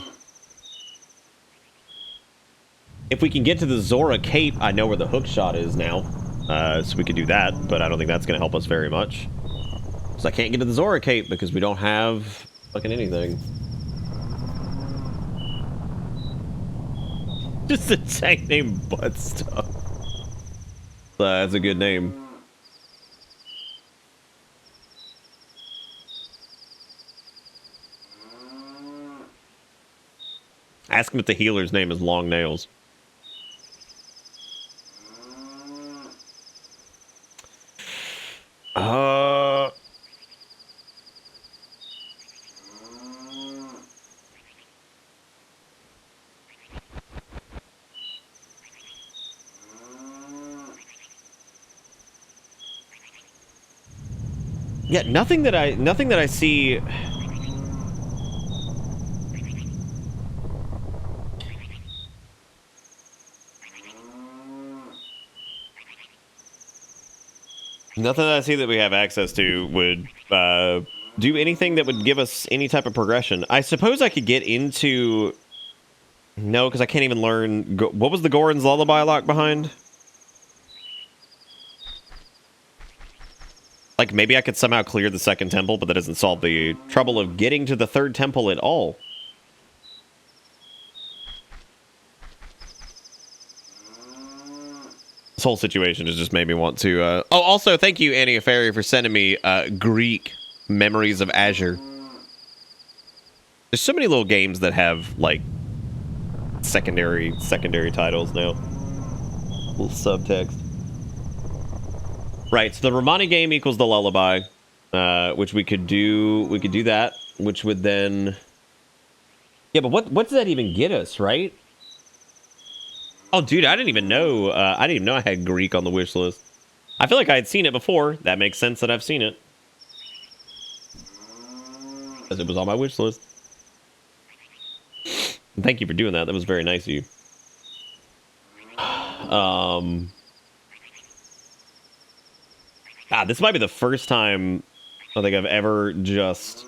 If we can get to the Zora Cape, I know where the hook shot is now. So we could do that, but I don't think that's going to help us very much. So I can't get to the Zora Cape because we don't have fucking anything. Just a tank named Butt Stuff. That's a good name. Ask him if the healer's name is Long Nails. Yeah, nothing that I see. Nothing that I see that we have access to would do anything that would give us any type of progression. I suppose I could get into... No, because I can't even learn... What was the Goron's Lullaby lock behind? Like, maybe I could somehow clear the second temple, but that doesn't solve the trouble of getting to the third temple at all. This whole situation has just made me want to... Oh, also, thank you, Annie Aferi, for sending me Greek Memories of Azure. There's so many little games that have, like, secondary titles now. Little subtext. Right, so the Romani game equals the Lullaby, which we could do. We could do that, which would then... Yeah, but what does that even get us, right? Oh, dude, I didn't even know. I didn't even know I had Greek on the wish list. I feel like I had seen it before. That makes sense that I've seen it. Because it was on my wish list. And thank you for doing that. That was very nice of you. This might be the first time I think I've ever just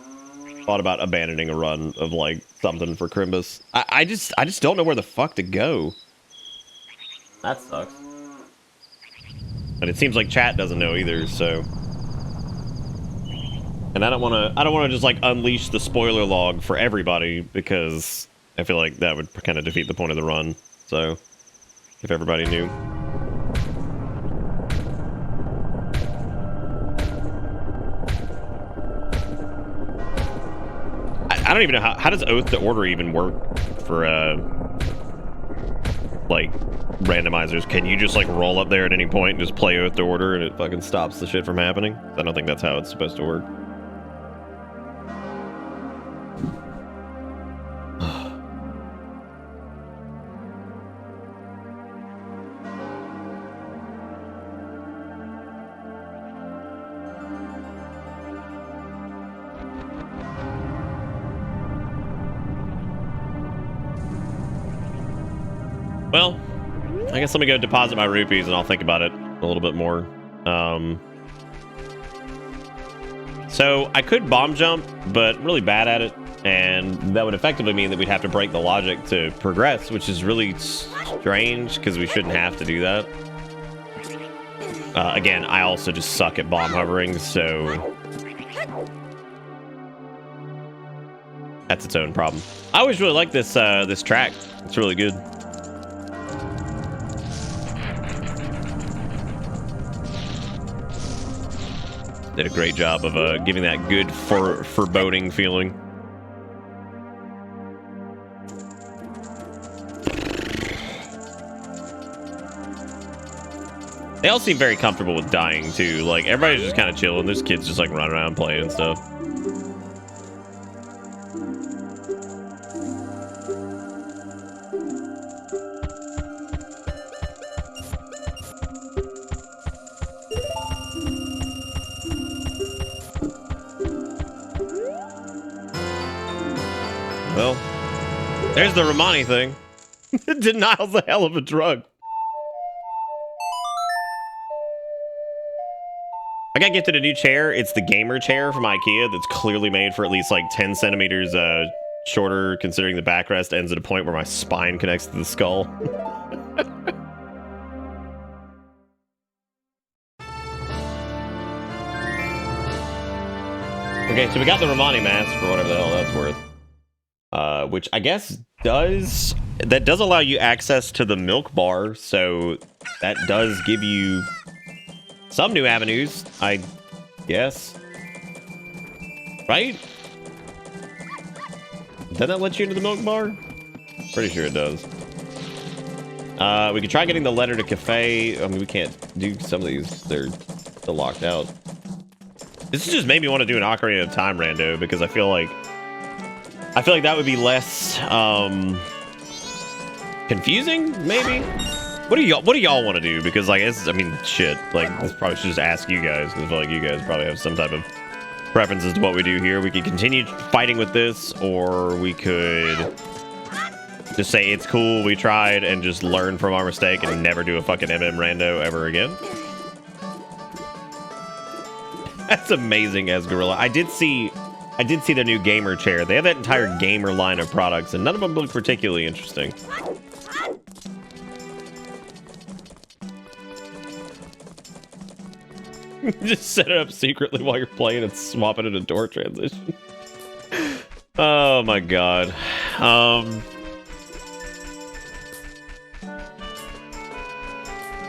thought about abandoning a run of, like, something for Crimbus. I just don't know where the fuck to go. That sucks. And it seems like chat doesn't know either, so... And I don't want to just, like, unleash the spoiler log for everybody, because I feel like that would kind of defeat the point of the run. So, if everybody knew. I don't even know how does Oath to Order even work for, like, randomizers. Can you just, like, roll up there at any point and just play Oath to Order and it fucking stops the shit from happening? I don't think that's how it's supposed to work. Well, I guess let me go deposit my rupees and I'll think about it a little bit more. So I could bomb jump, but I'm really bad at it. and that would effectively mean that we'd have to break the logic to progress, which is really strange because we shouldn't have to do that. Again, I also just suck at bomb hovering, so that's its own problem. I always really like this this track. It's really good. Did a great job of giving that good foreboding feeling. They all seem very comfortable with dying too. Like everybody's just kind of chilling. There's kids just like running around playing and stuff. Well, there's the Romani thing. Denial's a hell of a drug. I got gifted a new chair. It's the gamer chair from IKEA that's clearly made for at least like 10 centimeters shorter, considering the backrest ends at a point where my spine connects to the skull. Okay, so we got the Romani mask for whatever the hell that's worth. Which I guess does allow you access to the milk bar, so that does give you some new avenues, I guess. Right? Doesn't that let you into the milk bar? Pretty sure it does. We could try getting the letter to cafe. I mean, we can't do some of these. They're still locked out. This just made me want to do an Ocarina of Time rando, because I feel like that would be less confusing, maybe. What do y'all want to do? Because like I mean, shit. Like this probably should just ask you guys, because I feel like you guys probably have some type of preferences to what we do here. We could continue fighting with this, or we could just say it's cool, we tried, and just learn from our mistake and never do a fucking MM rando ever again. That's amazing, as Gorilla. I did see their new gamer chair. They have that entire gamer line of products, and none of them look particularly interesting. Just set it up secretly while you're playing and swap it into door transition. Oh my god.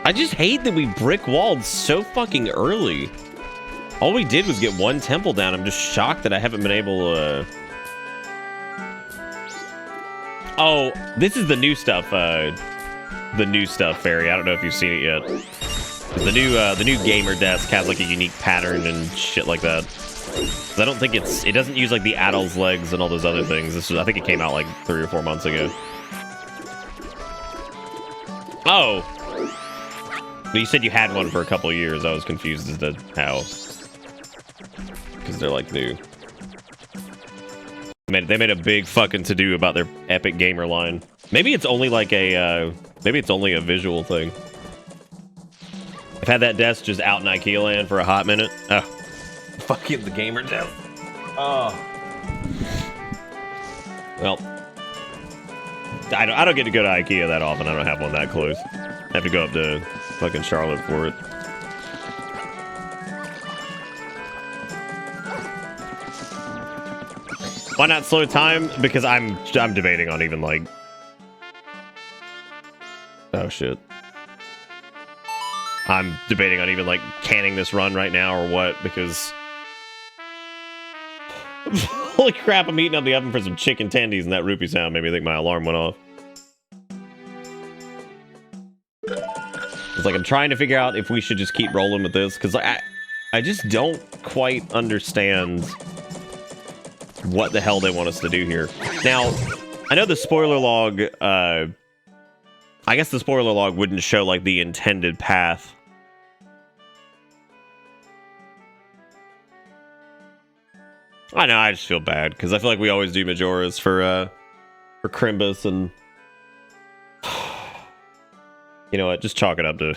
I just hate that we brick-walled so fucking early. All we did was get one temple down. I'm just shocked that I haven't been able to... Oh, this is the new stuff. The new stuff, Fairy. I don't know if you've seen it yet. The new gamer desk has like a unique pattern and shit like that. I don't think it doesn't use like the Addle's legs and all those other things. I think it came out like 3 or 4 months ago. Oh. But you said you had one for a couple years. I was confused as to how. Because they're like new. They made a big fucking to-do about their epic gamer line. Maybe it's only like a visual thing. I've had that desk just out in IKEA land for a hot minute. Oh, fucking the gamer desk. Oh. Well, I don't get to go to IKEA that often. I don't have one that close. I have to go up to fucking Charlotte for it. Why not slow time? Because I'm debating on even like... Oh shit. I'm debating on even like canning this run right now or what, because... Holy crap, I'm eating up the oven for some chicken tendies, and that rupee sound made me think my alarm went off. It's like I'm trying to figure out if we should just keep rolling with this, because I just don't quite understand what the hell they want us to do here. Now, I know the spoiler log, I guess the spoiler log wouldn't show like the intended path. I know, I just feel bad, because I feel like we always do Majoras for Crimbus, and... You know what, just chalk it up to...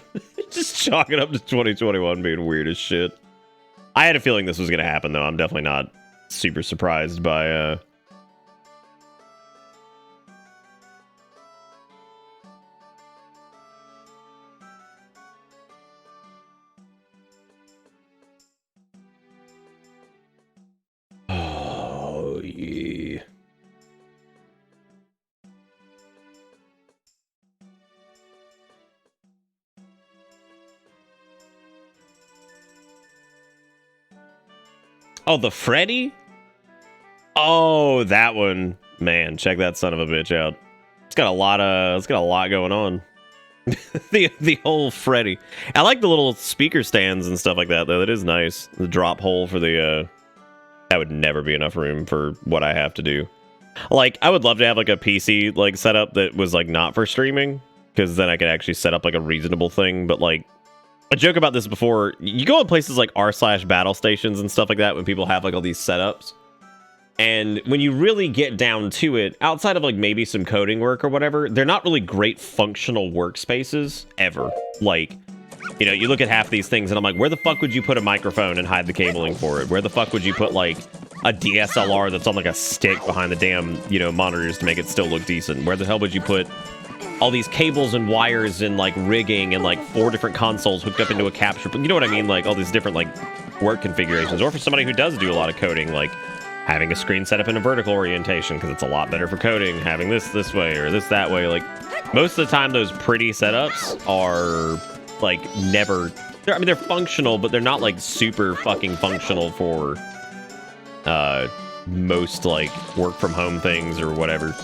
just chalk it up to 2021 being weird as shit. I had a feeling this was going to happen, though. I'm definitely not super surprised by Oh, the Freddy? Oh, that one. Man, check that son of a bitch out. It's got a lot going on. the whole Freddy. I like the little speaker stands and stuff like that though. That is nice. The drop hole for the that would never be enough room for what I have to do. Like, I would love to have like a PC like setup that was like not for streaming, because then I could actually set up like a reasonable thing. But like, I joke about this before. You go in places like r/battle stations and stuff like that when people have like all these setups. And when you really get down to it, outside of like maybe some coding work or whatever, they're not really great functional workspaces ever. Like, you know, you look at half these things and I'm like, where the fuck would you put a microphone and hide the cabling for it? Where the fuck would you put like a DSLR that's on like a stick behind the damn, you know, monitors to make it still look decent? Where the hell would you put all these cables and wires and like rigging and like 4 different consoles hooked up into a capture? You know what I mean? Like all these different like work configurations. Or for somebody who does do a lot of coding, like having a screen set up in a vertical orientation because it's a lot better for coding, having this way or this that way. Like most of the time those pretty setups are like never, I mean, they're functional, but they're not like super fucking functional for most like work from home things or whatever.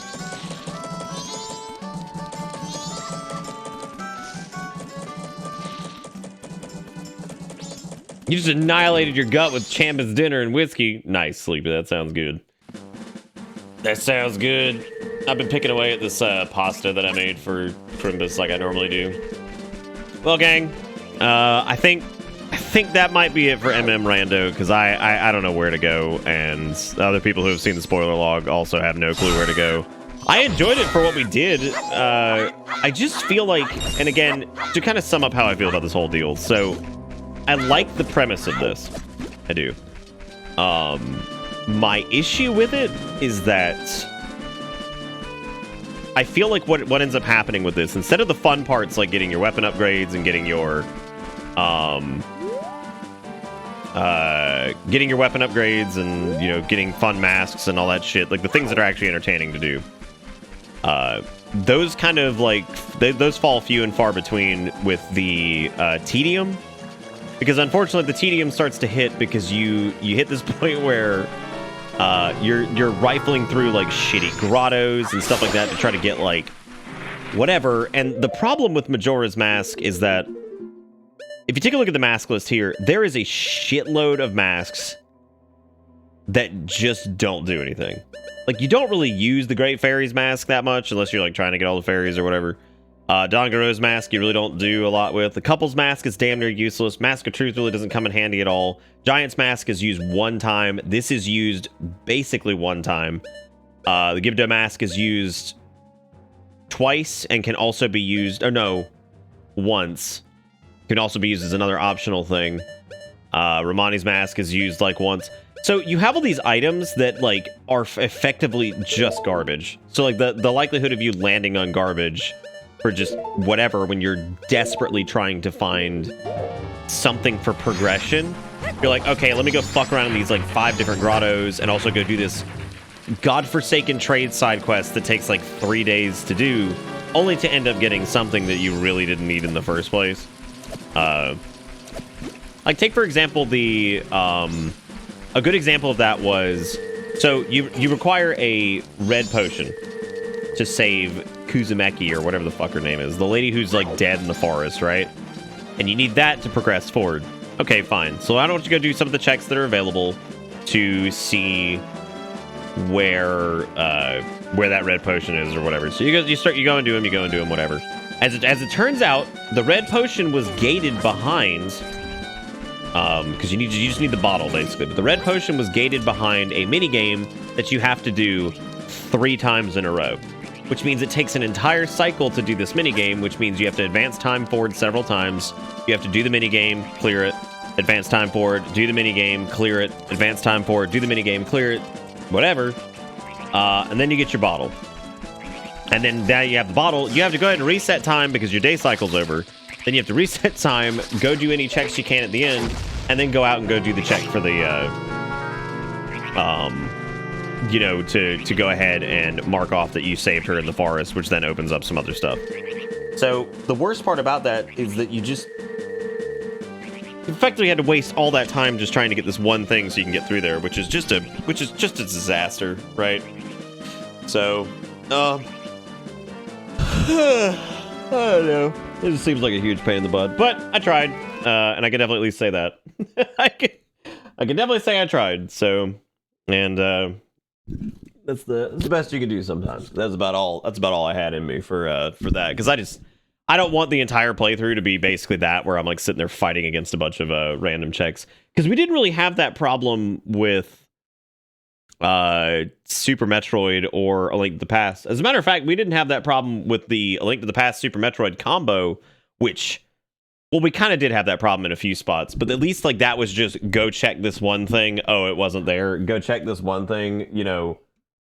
You just annihilated your gut with Champa's dinner and whiskey. Nice, Sleepy. That sounds good. That sounds good. I've been picking away at this pasta that I made for Crimbus like I normally do. Well, gang, I think that might be it for MM Rando, because I don't know where to go, and other people who have seen the spoiler log also have no clue where to go. I enjoyed it for what we did. I just feel like, and again, to kind of sum up how I feel about this whole deal, so I like the premise of this. I do. My issue with it is that I feel like what ends up happening with this, instead of the fun parts like getting your weapon upgrades and getting your weapon upgrades and, you know, getting fun masks and all that shit, like the things that are actually entertaining to do, those kind of like those fall few and far between with the tedium. Because unfortunately, the tedium starts to hit because you hit this point where you're rifling through like shitty grottos and stuff like that to try to get like whatever. And the problem with Majora's Mask is that if you take a look at the mask list here, there is a shitload of masks that just don't do anything. Like, you don't really use the Great Fairy's mask that much unless you're like trying to get all the fairies or whatever. Dangaro's mask you really don't do a lot with. The Couple's mask is damn near useless. Mask of Truth really doesn't come in handy at all. Giant's mask is used one time. This is used basically one time. The Gibdo mask is used twice and can also be used, or no, once. Can also be used as another optional thing. Romani's mask is used like once. So you have all these items that like are effectively just garbage. So like the likelihood of you landing on garbage for just whatever when you're desperately trying to find something for progression, you're like, okay, let me go fuck around in these like 5 different grottos and also go do this godforsaken trade side quest that takes like 3 days to do, only to end up getting something that you really didn't need in the first place. Like take for example the a good example of that was, so you require a red potion to save Kuzumeki or whatever the fuck her name is, the lady who's like dead in the forest, right? And you need that to progress forward. Okay, fine. So I don't want you to go do some of the checks that are available to see where that red potion is or whatever. So you go and do them, whatever. As it turns out, the red potion was gated behind, because you just need the bottle basically. But the red potion was gated behind a mini game that you have to do 3 times in a row, which means it takes an entire cycle to do this minigame, which means you have to advance time forward several times. You have to do the minigame, clear it, advance time forward, do the minigame, clear it, advance time forward, do the minigame, clear it, whatever. And then you get your bottle. And then now you have the bottle. You have to go ahead and reset time because your day cycle's over. Then you have to reset time, go do any checks you can at the end, and then go out and go do the check for the, you know, to go ahead and mark off that you saved her in the forest, which then opens up some other stuff. So the worst part about that is that effectively had to waste all that time just trying to get this one thing so you can get through there, which is just a disaster, right? So, I don't know. It just seems like a huge pain in the butt, but I tried, and I can definitely at least say that. I can definitely say I tried. So, and that's the best you can do sometimes. That's about all I had in me for that, because I don't want the entire playthrough to be basically that, where I'm like sitting there fighting against a bunch of random checks, because we didn't really have that problem with Super Metroid or A Link to the Past. As a matter of fact, we didn't have that problem with the A Link to the Past Super Metroid combo, which, well, we kind of did have that problem in a few spots, but at least like that was just go check this one thing. Oh, it wasn't there. Go check this one thing. You know,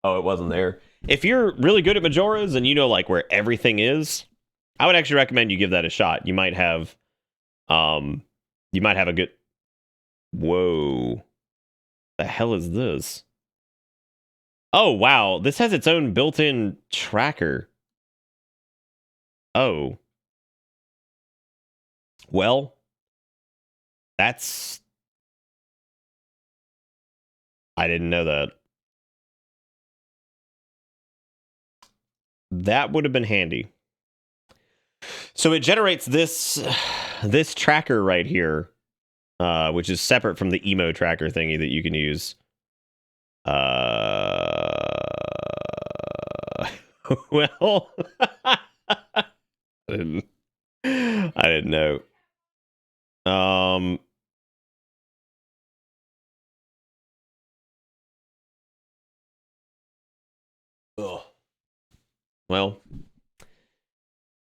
oh, it wasn't there. If you're really good at Majoras and you know like where everything is, I would actually recommend you give that a shot. You might have a good. Whoa, the hell is this? Oh, wow. This has its own built-in tracker. Oh. Well, that's... I didn't know that. That would have been handy. So it generates this tracker right here, which is separate from the emo tracker thingy that you can use. Well, I didn't know. Ugh. Well,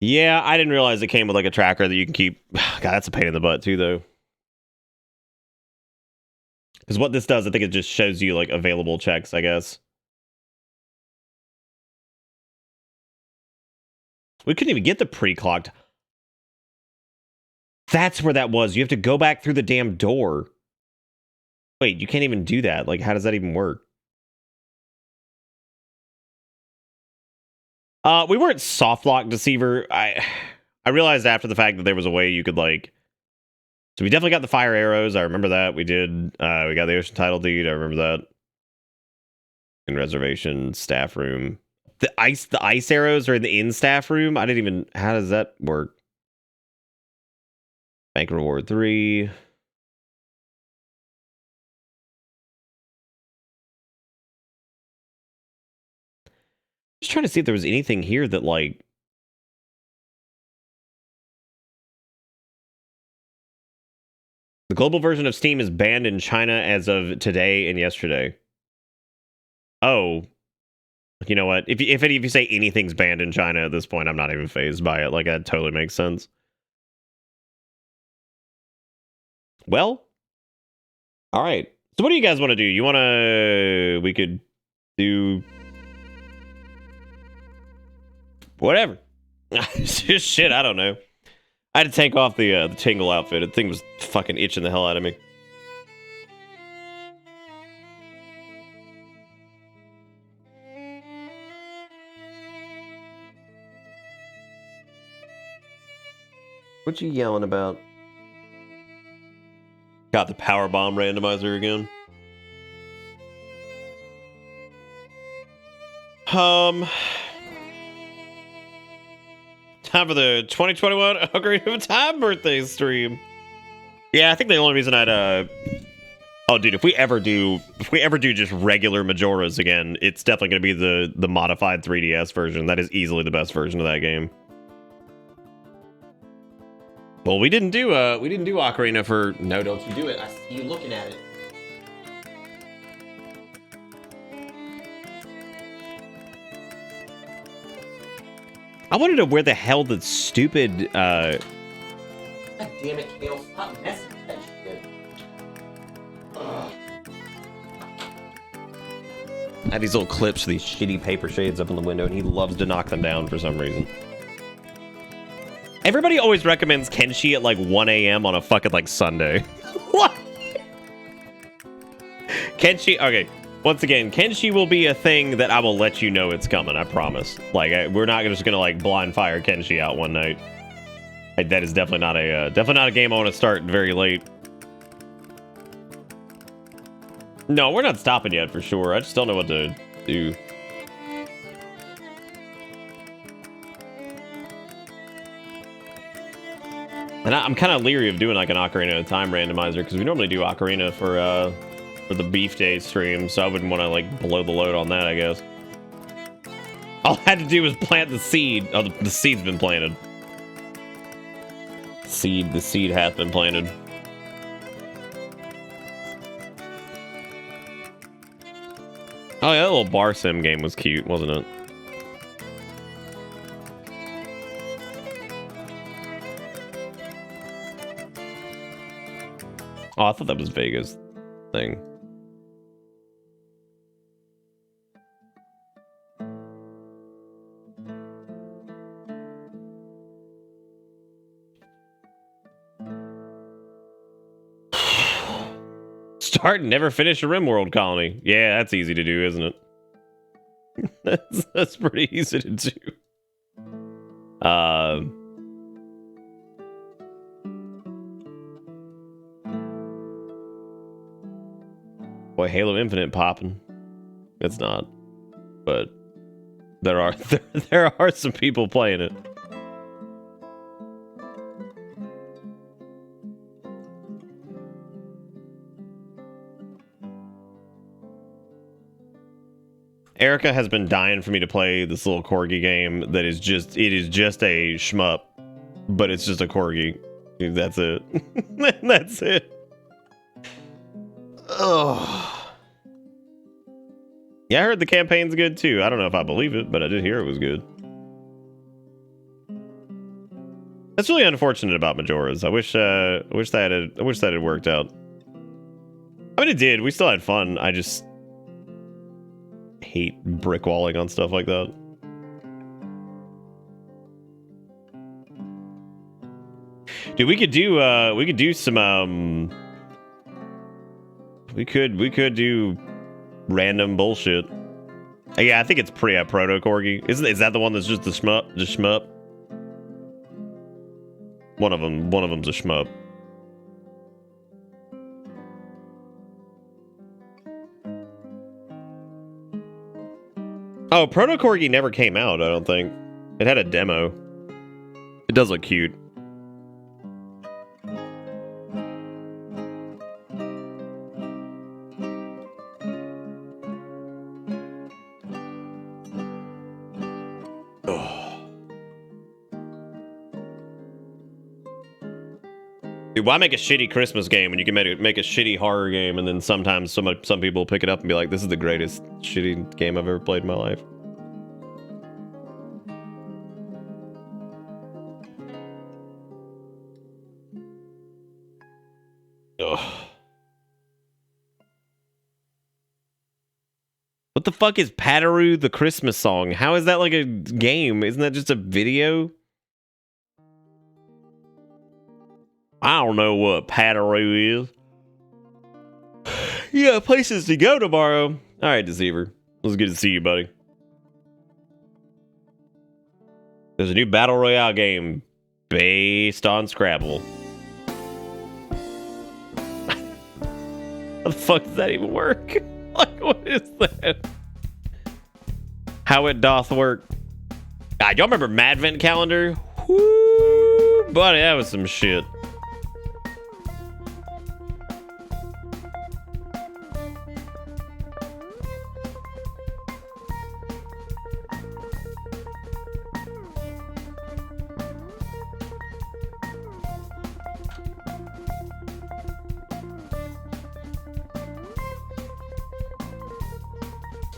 yeah, I didn't realize it came with like a tracker that you can keep. God, that's a pain in the butt too, though. Because what this does, I think it just shows you like available checks, I guess. We couldn't even get the pre-clocked. That's where that was. You have to go back through the damn door. Wait, you can't even do that. Like, how does that even work? We weren't soft lock Deceiver. I realized after the fact that there was a way you could like. So we definitely got the fire arrows. I remember that. We did. We got the ocean title deed. I remember that. In reservation staff room. The ice arrows are in the staff room. I didn't even. How does that work? Bank reward 3. Just trying to see if there was anything here that like. The global version of Steam is banned in China as of today and yesterday. Oh. You know what? If you say anything's banned in China at this point, I'm not even fazed by it. Like, that totally makes sense. Well. Alright. So what do you guys want to do? You want to... We could do... Whatever. Shit, I don't know. I had to take off the Tingle outfit. The thing was fucking itching the hell out of me. What you yelling about? Got the power bomb randomizer again. Time for the 2021 Ocarina of Time birthday stream. Yeah, I think the only reason I'd oh dude, if we ever do just regular Majoras again, it's definitely gonna be the modified 3DS version. That is easily the best version of that game. Well, we didn't do Ocarina for... No, don't you do it. I see you looking at it. I want to know where the hell the stupid... God damn it, Kale. Stop messing with that shit. Ugh. I have these little clips for these shitty paper shades up in the window, and he loves to knock them down for some reason. Everybody always recommends Kenshi at like 1 a.m. on a fucking like Sunday. What? Kenshi, okay. Once again, Kenshi will be a thing that I will let you know it's coming. I promise. Like, we're not just gonna like blind fire Kenshi out one night. That is definitely not a game I want to start very late. No, we're not stopping yet for sure. I just don't know what to do. And I'm kind of leery of doing like an Ocarina at a Time randomizer because we normally do Ocarina for the Beef Day stream, so I wouldn't want to like blow the load on that, I guess. All I had to do was plant the seed. Oh, the seed's been planted. The seed hath been planted. Oh yeah, that little bar sim game was cute, wasn't it? Oh, I thought that was Vegas thing. Start and never finish a RimWorld colony. Yeah, that's easy to do, isn't it? that's pretty easy to do. Boy, Halo Infinite popping. It's not, but there are some people playing it. Erica has been dying for me to play this little corgi game that is just a shmup, but it's just a corgi. That's it. That's it. Oh. Yeah, I heard the campaign's good too. I don't know if I believe it, but I did hear it was good. That's really unfortunate about Majora's. I wish that had worked out. I mean, it did. We still had fun. I just hate brick walling on stuff like that. Dude, we could do some we could do random bullshit. Yeah, I think it's Proto Corgi. Is that the one that's just the shmup? One of them's a shmup. Oh, Proto Corgi never came out, I don't think. It had a demo. It does look cute. Dude, why make a shitty Christmas game when you can make a shitty horror game, and then sometimes some people pick it up and be like, this is the greatest shitty game I've ever played in my life. Ugh. What the fuck is Pataroo the Christmas song? How is that like a game? Isn't that just a video? I don't know what Pataroo is. Yeah, places to go tomorrow. All right, Deceiver. It was good to see you, buddy. There's a new Battle Royale game based on Scrabble. How the fuck does that even work? Like, what is that? How it doth work. God, y'all remember Madvent Calendar? Woo, buddy, that was some shit.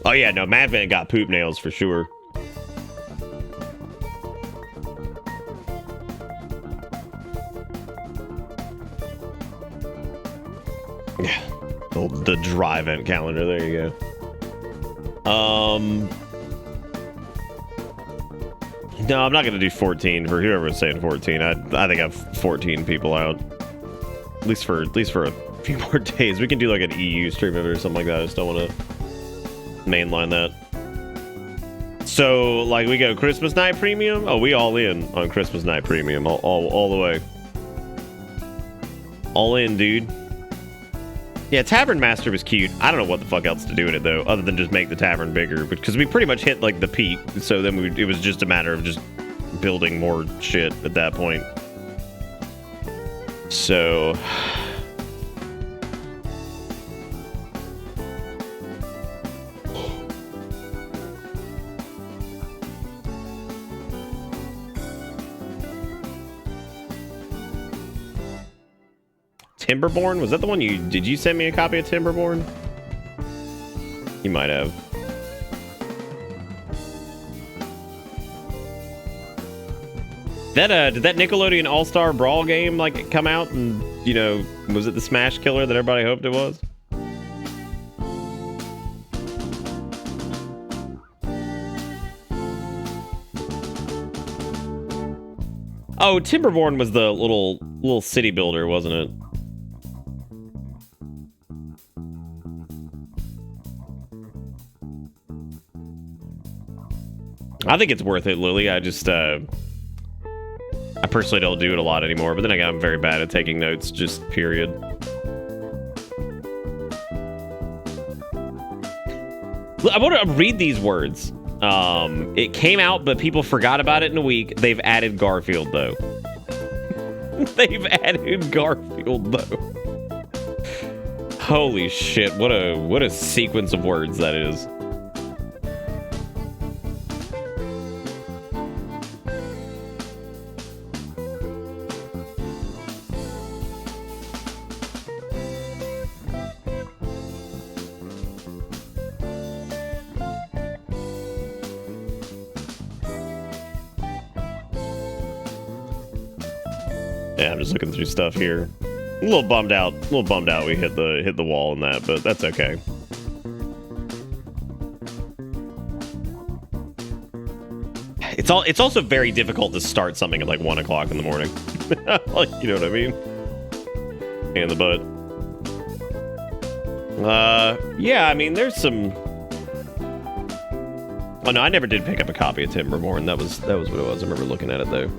Oh yeah, no, Madvent got poop nails for sure. Yeah, the dry event calendar. There you go. No, I'm not gonna do 14 for whoever's saying 14. I think I have 14 people out. At least for a few more days. We can do like an EU stream of it or something like that. I just don't want to mainline that. So like we go Christmas night premium. Oh, we all in on Christmas night premium all the way. All in, dude. Yeah, Tavern Master was cute. I don't know what the fuck else to do with it though, other than just make the tavern bigger. Because we pretty much hit like the peak, so then it was just a matter of just building more shit at that point. So. Timberborn? Was that the one did you send me a copy of Timberborn? You might have. Did that Nickelodeon All-Star Brawl game like come out and, you know, was it the Smash Killer that everybody hoped it was? Oh, Timberborn was the little city builder, wasn't it? I think it's worth it, Lily. I just, I personally don't do it a lot anymore, but then again, I'm very bad at taking notes, just period. I want to read these words. It came out, but people forgot about it in a week. They've added Garfield, though. They've added Garfield, though. Holy shit, what a sequence of words that is. Yeah, I'm just looking through stuff here. A little bummed out we hit the wall in that, but that's okay. It's also very difficult to start something at like 1 o'clock in the morning. Like, you know what I mean? And the butt. Yeah, I mean, there's some. Oh no, I never did pick up a copy of Timberborn. That was what it was. I remember looking at it though.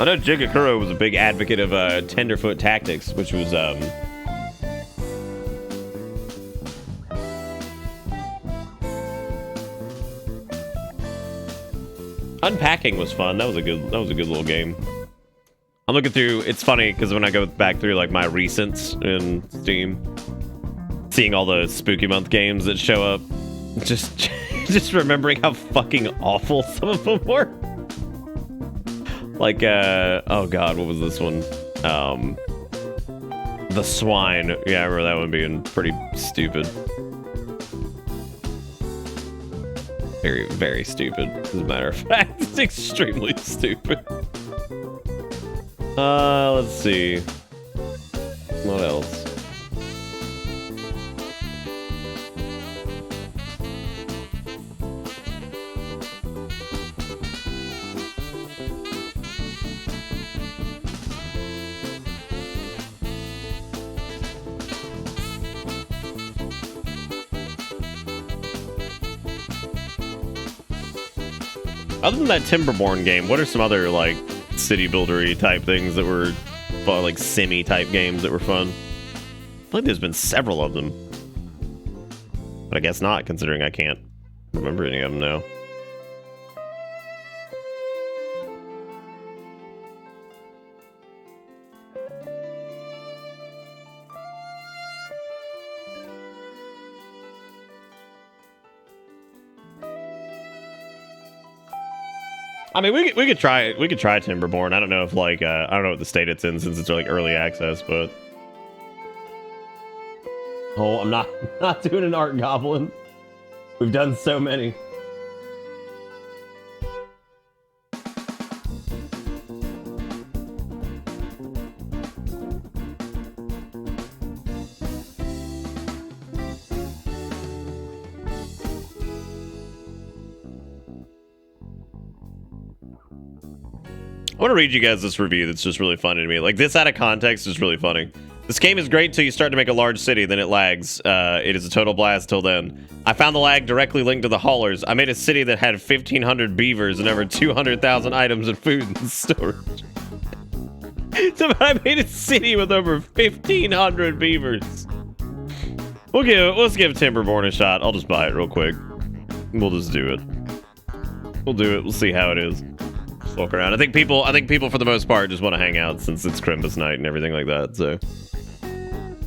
I know Jigakuro was a big advocate of tenderfoot tactics, which was unpacking was fun. That was a good little game. I'm looking through. It's funny because when I go back through like my recents in Steam, seeing all the Spooky Month games that show up, just remembering how fucking awful some of them were. Like, oh god, what was this one? The Swine. Yeah, I remember that one being pretty stupid. Very, very stupid, as a matter of fact. It's extremely stupid. Let's see. What else? Other than that Timberborn game, what are some other, like, city buildery type things that were fun, like, Simmy type games that were fun? I feel like there's been several of them. But I guess not, considering I can't remember any of them now. I mean, we could try Timberborn. I don't know if like I don't know what the state it's in since it's like early access, but oh, I'm not doing an art goblin. We've done so many. I want to read you guys this review that's just really funny to me. Like, this out of context is really funny. This game is great till you start to make a large city, then it lags. It is a total blast till then. I found the lag directly linked to the haulers. I made a city that had 1,500 beavers and over 200,000 items and food in storage. So I made a city with over 1,500 beavers. Let's give Timberborn a shot. I'll just buy it real quick. We'll just do it. We'll do it. We'll see how it is. Just walk around. I think people for the most part just want to hang out since it's Crimbus night and everything like that. So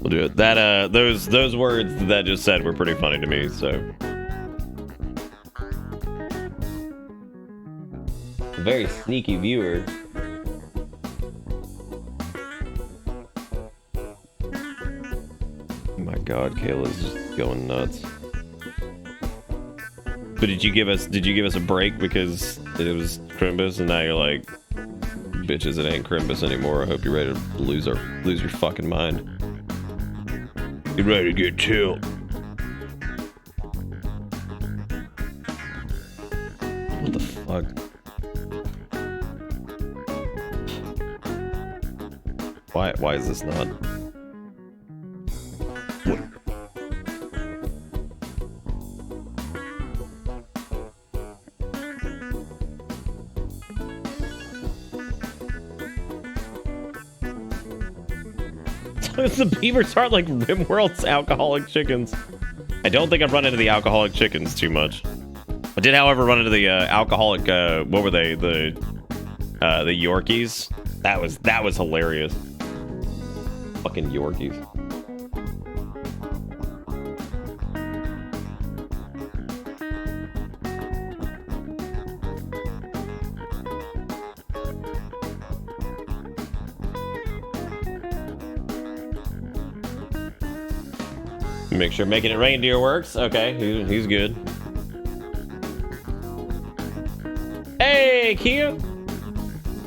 we'll do it. That those words that just said were pretty funny to me. So a very sneaky viewer. Oh my God, Kayla's just going nuts. But did you give us a break because it was Crimbus and now you're like, bitches, it ain't Crimbus anymore. I hope you're ready to lose your fucking mind. You're ready to get chilled. What the fuck? Why is this not? What? The beavers aren't like RimWorld's alcoholic chickens. I don't think I've run into the alcoholic chickens too much. I did, however, run into the alcoholic. What were they? The Yorkies. That was hilarious. Fucking Yorkies. Make sure making it reindeer works. Okay, he's good. Hey, Kia!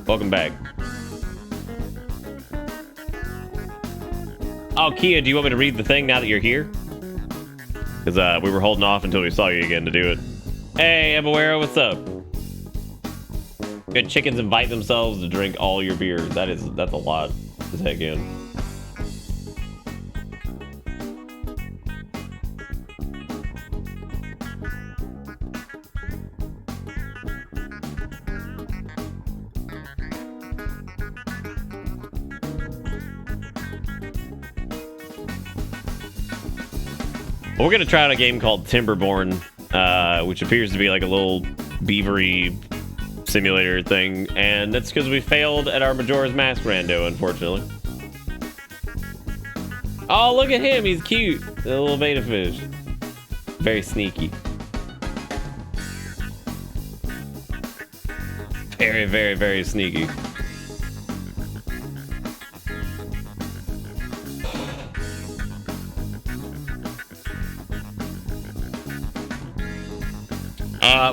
Welcome back. Oh, Kia, do you want me to read the thing now that you're here? Because we were holding off until we saw you again to do it. Hey, Ebuera, what's up? Good chickens invite themselves to drink all your beer. That's a lot to take in. Well, we're gonna try out a game called Timberborn, which appears to be like a little beavery simulator thing, and that's because we failed at our Majora's Mask rando, unfortunately. Oh, look at him, he's cute. The little beta fish. Very sneaky. Very, very, very sneaky.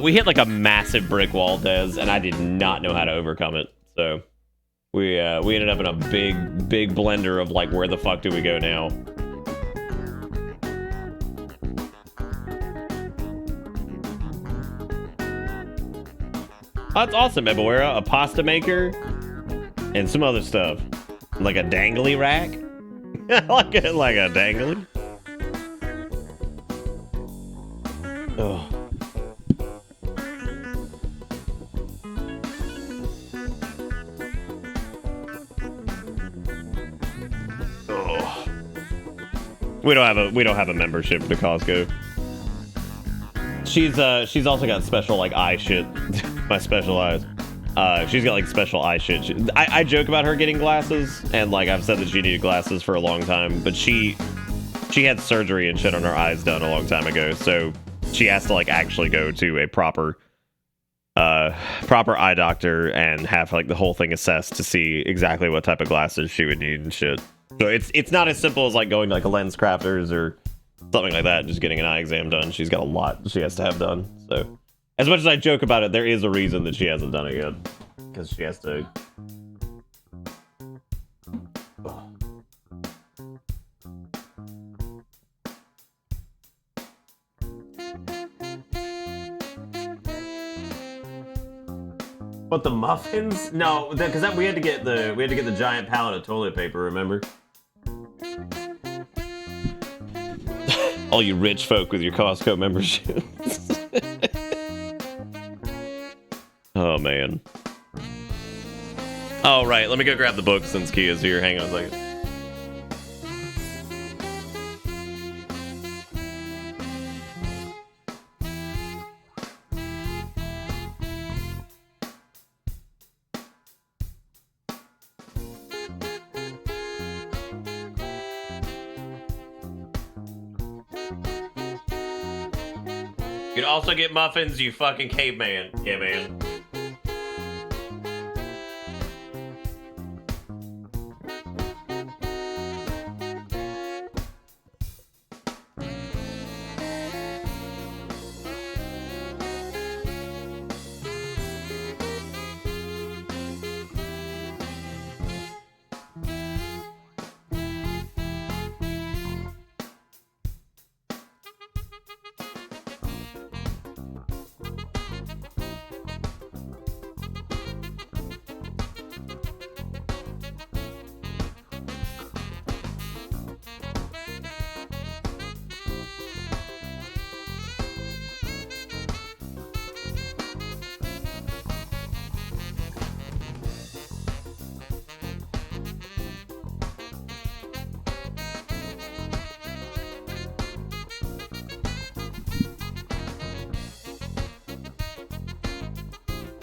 We hit like a massive brick wall, Des, and I did not know how to overcome it. So we ended up in a big blender of like, where the fuck do we go now? That's awesome, Ebuera. A pasta maker and some other stuff, like a dangly rack. like a dangly. Oh. We don't have a membership to Costco. She's also got special like eye shit. My special eyes. She's got like special eye shit. I joke about her getting glasses, and like I've said that she needed glasses for a long time, but she had surgery and shit on her eyes done a long time ago, so she has to like actually go to a proper eye doctor and have like the whole thing assessed to see exactly what type of glasses she would need and shit. So it's not as simple as like going to like a lens crafters or something like that, just getting an eye exam done. She's got a lot she has to have done. So as much as I joke about it, there is a reason that she hasn't done it yet. Because she has to... What, the muffins? No, because we had to get the giant pallet of toilet paper. Remember? All you rich folk with your Costco memberships. Oh man. Oh right, let me go grab the book since Kia's here. Hang on a second. You can also get muffins, you fucking caveman. Yeah, man.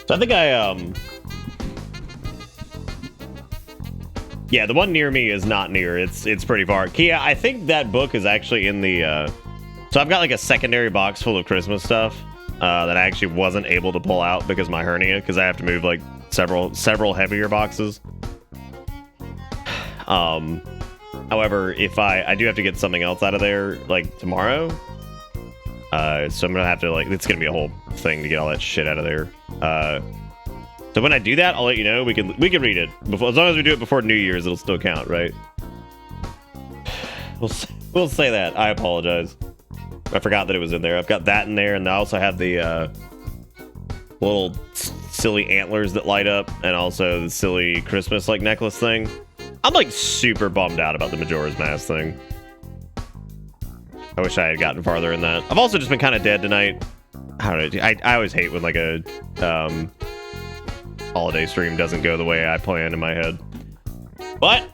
So I think yeah, the one near me is not near. It's pretty far. Kia, I think that book is actually in the so I've got like a secondary box full of Christmas stuff that I actually wasn't able to pull out because of my hernia, because I have to move like several heavier boxes. However, if I do have to get something else out of there like tomorrow. So I'm gonna have to it's gonna be a whole thing to get all that shit out of there. So when I do that, I'll let you know. We can read it before, as long as we do it before New Year's, it'll still count, right? We'll say that. I apologize. I forgot that it was in there. I've got that in there, and I also have the little silly antlers that light up, and also the silly Christmas necklace thing. I'm super bummed out about the Majora's Mask thing. I wish I had gotten farther in that. I've also just been kind of dead tonight. I always hate when a holiday stream doesn't go the way I plan in my head. But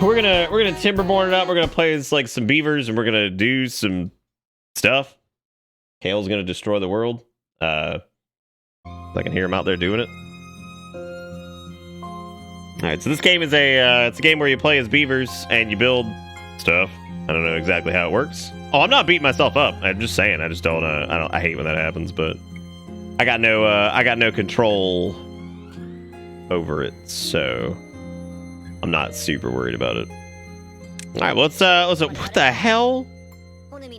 we're gonna timberborn it up. We're gonna play some beavers, and we're gonna do some stuff. Kale's gonna destroy the world. I can hear him out there doing it. All right, so this game is it's a game where you play as beavers and you build stuff. I don't know exactly how it works. Oh, I'm not beating myself up. I'm just saying. I just don't. I hate when that happens, but I got no control over it, so I'm not super worried about it. All right, let's what the hell?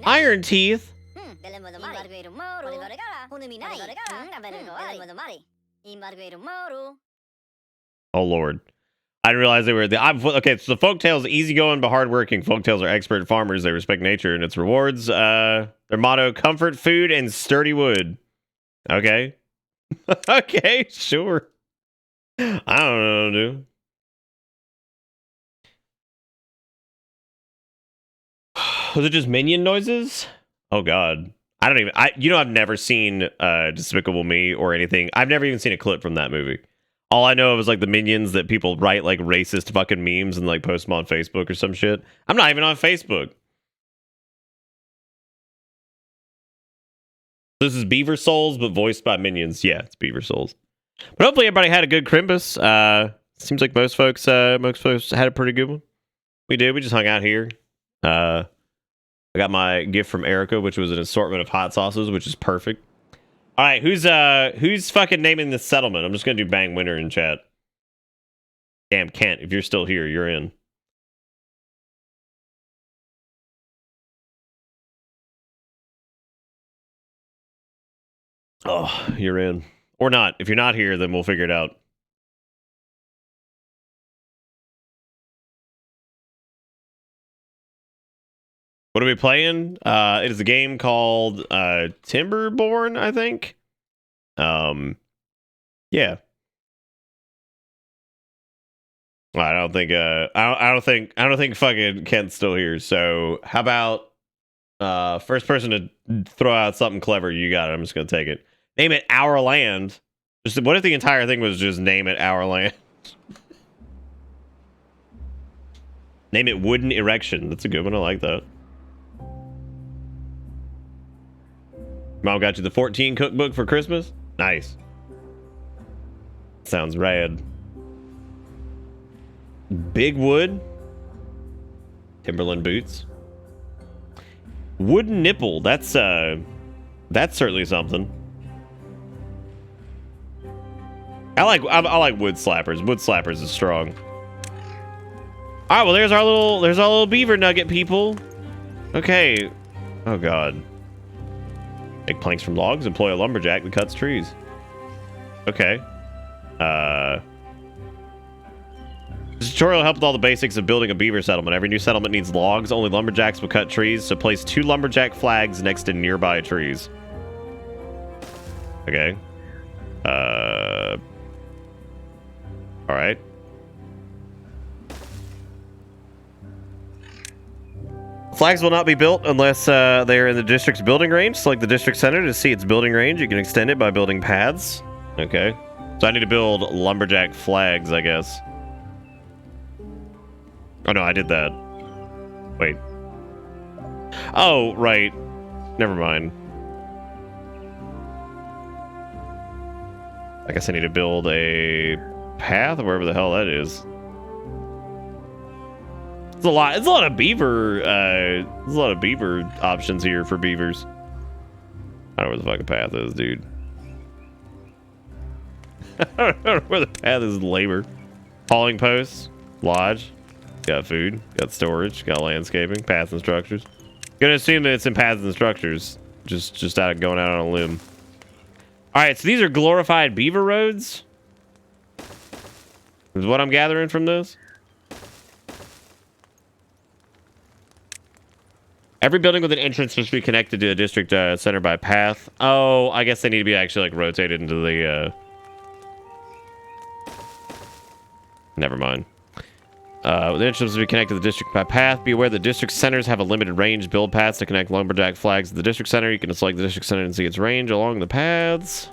Iron Teeth. Oh Lord. I didn't realize they were okay, so the folktales are easygoing but hardworking. Folktales are expert farmers. They respect nature and its rewards. Their motto: comfort, food, and sturdy wood. Okay. Okay, sure. I don't know, dude. Was it just minion noises? Oh God. I've never seen Despicable Me or anything. I've never even seen a clip from that movie. All I know is the minions that people write racist fucking memes and post them on Facebook or some shit. I'm not even on Facebook. This is Beaver Souls, but voiced by minions. Yeah, it's Beaver Souls. But hopefully everybody had a good Crimbus. Seems like most folks had a pretty good one. We did. We just hung out here. I got my gift from Erica, which was an assortment of hot sauces, which is perfect. All right, who's fucking naming this settlement? I'm just gonna do bang winner in chat. Damn, Kent, if you're still here, you're in. Oh, you're in. Or not. If you're not here, then we'll figure it out. What are we playing? It is a game called Timberborn, I think. Yeah. I don't think I don't think fucking Kent's still here. So how about first person to throw out something clever, you got it. I'm just gonna take it. Name it Our Land. Just what if the entire thing was just name it Our Land? Name it Wooden Erection. That's a good one. I like that. Mom got you the 14 cookbook for Christmas? Nice. Sounds rad. Big wood. Timberland boots. Wooden nipple. That's certainly something. I like wood slappers. Wood slappers is strong. All right, well there's our little beaver nugget, people. Okay. Oh god. Make planks from logs. Employ a lumberjack that cuts trees. Okay. This tutorial helped with all the basics of building a beaver settlement. Every new settlement needs logs. Only lumberjacks will cut trees, so place 2 lumberjack flags next to nearby trees. Okay. Alright. Flags will not be built unless they are in the district's building range. Select the district center to see its building range. You can extend it by building paths. Okay. So I need to build lumberjack flags, I guess. Oh no, I did that. Wait. Oh, right. Never mind. I guess I need to build a path, wherever the hell that is. It's a lot of beaver, there's a lot of beaver options here for beavers. I don't know where the fucking path is, dude. I don't know where the path is. Labor. Hauling posts. Lodge. Got food. Got storage. Got landscaping. Paths and structures. Gonna assume that it's in paths and structures. Just out of going out on a limb. Alright, so these are glorified beaver roads? Is what I'm gathering from this? Every building with an entrance must be connected to the district center by path. Oh, I guess they need to be actually like rotated into the Never mind. The entrance must be connected to the district by path. Be aware the district centers have a limited range. Build paths to connect lumberjack flags to the district center. You can select the district center and see its range along the paths.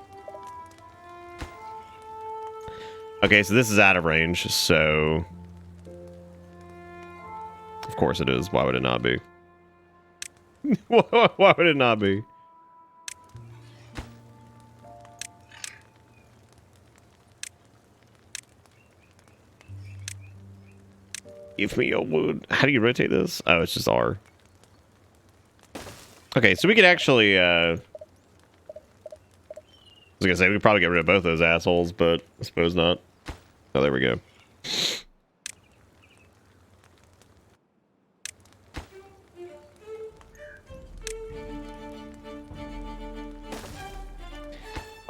Okay, so this is out of range, so... Of course it is. Why would it not be? Why would it not be? Give me your wood. How do you rotate this? Oh, it's just R. Okay, so we could actually, I was gonna say, we could probably get rid of both those assholes, but I suppose not. Oh, there we go.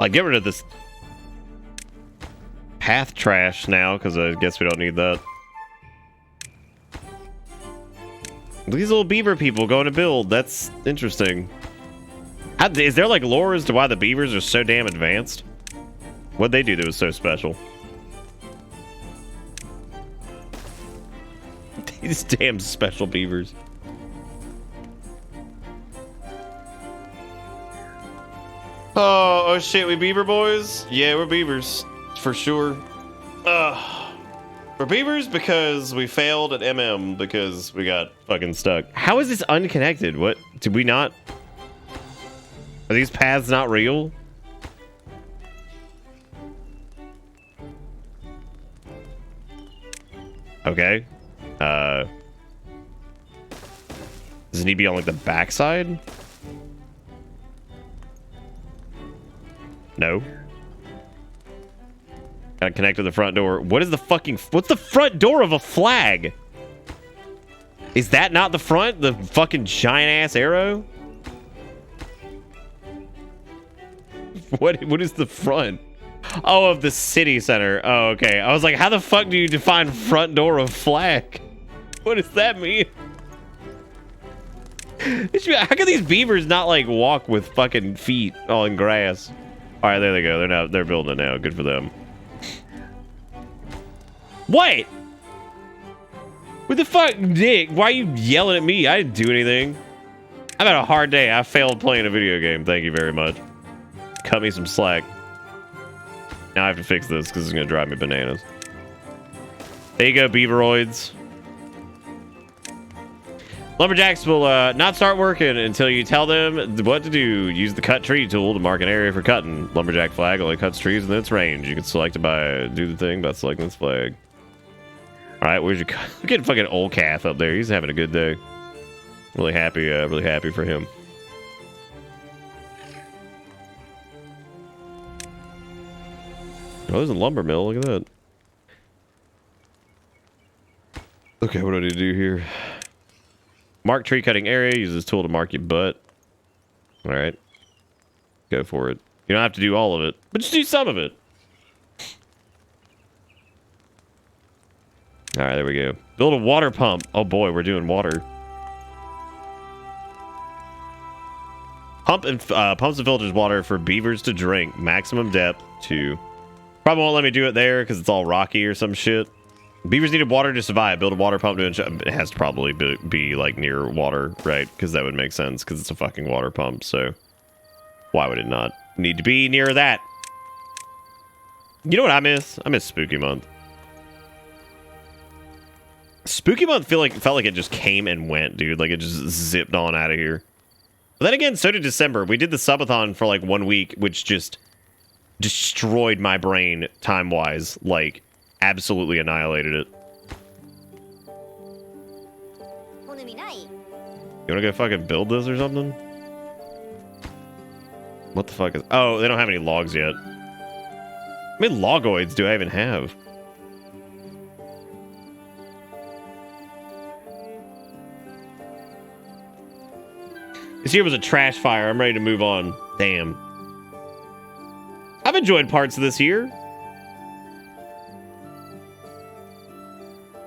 I'll get rid of this path trash now, because I guess we don't need that. These little beaver people going to build. That's interesting. Is there like lore as to why the beavers are so damn advanced? What'd they do that was so special? These damn special beavers. Oh shit, we beaver boys? Yeah, we're beavers. For sure. We're beavers because we failed at MM because we got fucking stuck. How is this unconnected? What? Did we not? Are these paths not real? Okay. Does it need to be on like the backside? No. Gotta connect to the front door. What is the fucking... What's the front door of a flag? Is that not the front? The fucking giant-ass arrow? What is the front? Oh, of the city center. Oh, okay. I was like, how the fuck do you define front door of flag? What does that mean? How can these beavers not, like, walk with fucking feet on grass? All right, there they go. They're building it now. Good for them. What? What the fuck, Dick? Why are you yelling at me? I didn't do anything. I've had a hard day. I failed playing a video game. Thank you very much. Cut me some slack. Now I have to fix this because it's going to drive me bananas. There you go, Beaveroids. Lumberjacks will not start working until you tell them what to do. Use the cut tree tool to mark an area for cutting. Lumberjack flag only cuts trees within its range. You can select it by do the thing by selecting this flag. All right, where's your cut? Look at fucking old Cath up there. He's having a good day. Really happy for him. Oh, there's a lumber mill. Look at that. Okay, what do I need to do here? Mark tree cutting area. Use this tool to mark your butt. All right. Go for it. You don't have to do all of it, but just do some of it. All right, there we go. Build a water pump. Oh boy, we're doing water. Pumps and filters water for beavers to drink. Maximum depth 2. Probably won't let me do it there because it's all rocky or some shit. Beavers needed water to survive. Build a water pump to ensure. It has to probably be like near water, right? Because that would make sense because it's a fucking water pump. So why would it not need to be near that? You know what I miss? I miss Spooky Month. Spooky Month felt like it just came and went, dude. Like it just zipped on out of here. But then again, so did December. We did the subathon for like 1 week, which just destroyed my brain time-wise. Like, absolutely annihilated it. You wanna go fucking build this or something? What the fuck is... Oh, they don't have any logs yet. How many logoids do I even have? This year was a trash fire. I'm ready to move on. Damn. I've enjoyed parts of this year.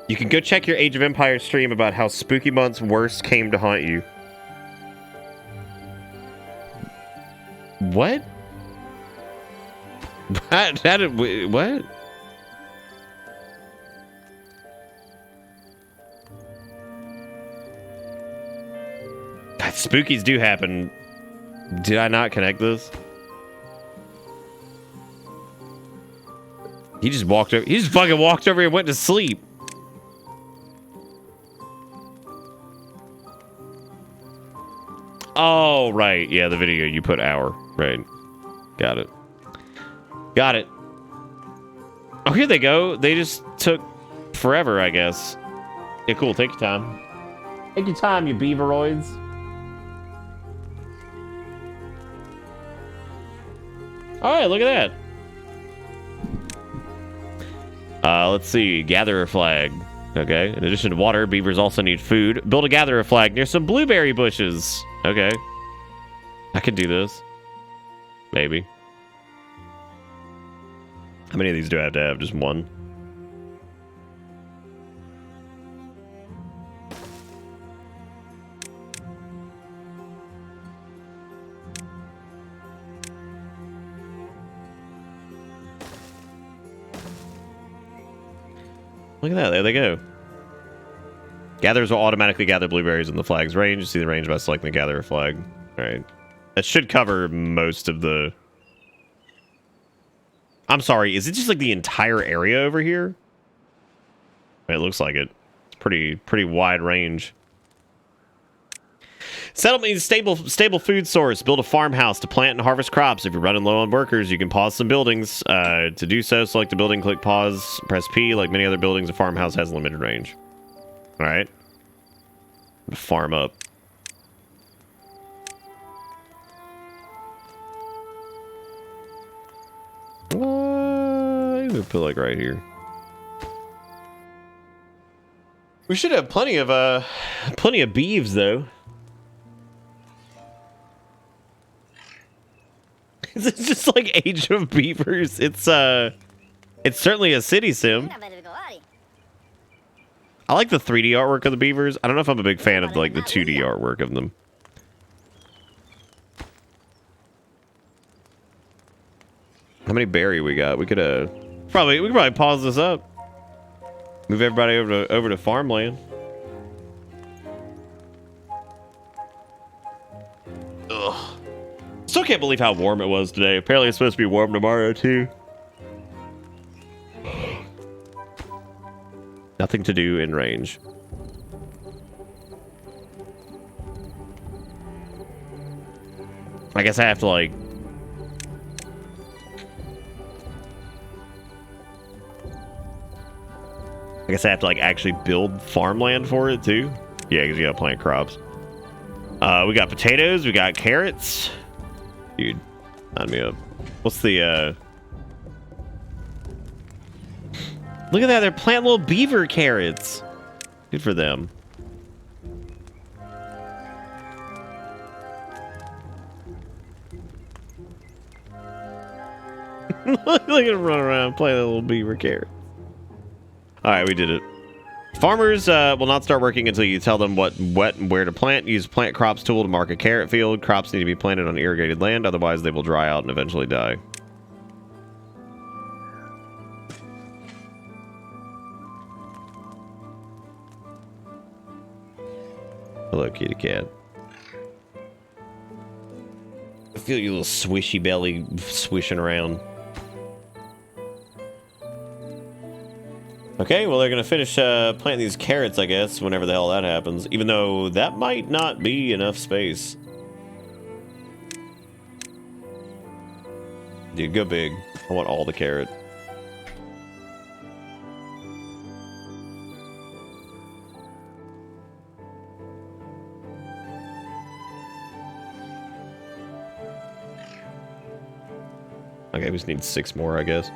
You can go check your Age of Empires stream about how Spooky Month's worst came to haunt you. What? What? God, spookies do happen. Did I not connect this? He just walked over. He just fucking walked over and went to sleep. Oh, right. Yeah, the video you put hour. Right. Got it. Got it. Oh, here they go. They just took forever, I guess. Yeah, cool. Take your time. Take your time, you beaveroids. All right, look at that. Let's see. Gather a flag. Okay. In addition to water, beavers also need food. Build a gatherer flag near some blueberry bushes. Okay. I can do this. Maybe. How many of these do I have to have? Just one? Look at that. There they go. Gatherers will automatically gather blueberries in the flag's range. See the range by selecting the gatherer flag. All right. That should cover most of the... I'm sorry. Is it just like the entire area over here? It looks like it. It's pretty wide range. Settlement means stable food source. Build a farmhouse to plant and harvest crops. If you're running low on workers, you can pause some buildings. To do so, select a building, click pause, press P. Like many other buildings, a farmhouse has limited range. All right. Farm up. I'm gonna put like right here. We should have plenty of beeves though. It's just like Age of Beavers. It's certainly a city sim. I like the 3D artwork of the beavers. I don't know if I'm a big fan of like the 2D artwork of them. How many berry we got? We could probably pause this up. Move everybody over to farmland. Ugh. Still can't believe how warm it was today. Apparently it's supposed to be warm tomorrow too. Nothing to do in range. I guess I have to like... I guess I have to like actually build farmland for it too. Yeah, because you gotta plant crops. We got potatoes, we got carrots. Dude, sign me up. What's the Look at that, they're planting little beaver carrots. Good for them. Look at him run around playing a little beaver carrot. Alright, we did it. Farmers will not start working until you tell them what and where to plant. Use plant crops tool to mark a carrot field. Crops need to be planted on irrigated land, otherwise they will dry out and eventually die. Hello, kitty cat. I feel your little swishy belly swishing around. Okay, well, they're going to finish planting these carrots, I guess, whenever the hell that happens. Even though that might not be enough space. Dude, go big. I want all the carrot. Okay, we just need 6 more, I guess.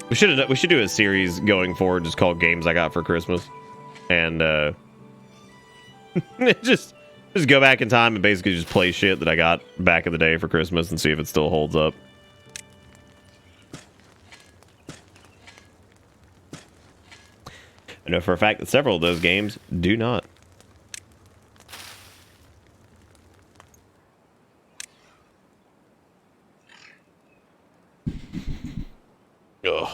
We should do a series going forward just called Games I Got for Christmas. And just go back in time and basically just play shit that I got back in the day for Christmas and see if it still holds up. I know for a fact that several of those games do not. Ugh.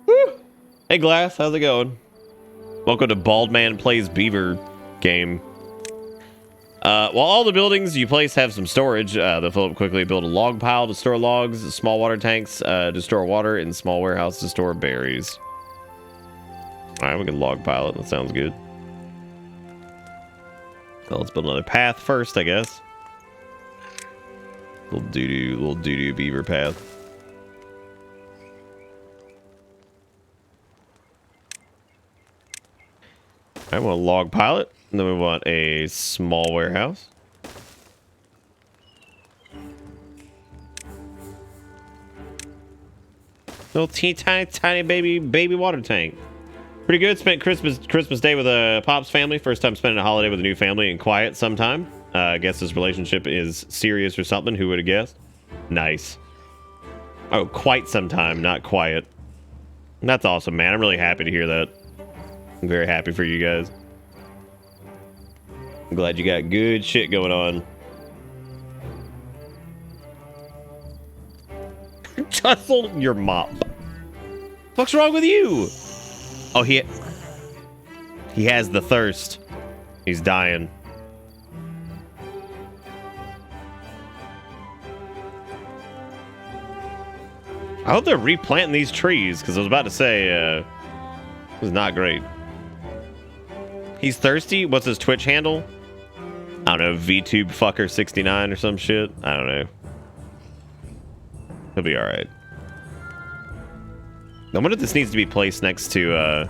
Woo. Hey Glass, how's it going? Welcome to Bald Man Plays Beaver game. While all the buildings you place have some storage, they'll fill up quickly. Build a log pile to store logs, small water tanks to store water, and small warehouse to store berries. Alright, we can log pile it. That sounds good. Well, let's build another path first, I guess. Little doo-doo beaver path. I want a log pilot, and then we want a small warehouse. Little tiny baby water tank. Pretty good. Spent Christmas Day with a Pop's family. First time spending a holiday with a new family and quiet sometime. I guess this relationship is serious or something. Who would have guessed? Nice. Oh, quite some time, not quiet. That's awesome, man. I'm really happy to hear that. I'm very happy for you guys. I'm glad you got good shit going on. Tussle your mop. What's wrong with you? Oh, he has the thirst. He's dying. I hope they're replanting these trees, because I was about to say, it was not great. He's thirsty? What's his Twitch handle? I don't know, VTubeFucker69 or some shit? I don't know. He'll be alright. I wonder if this needs to be placed next to,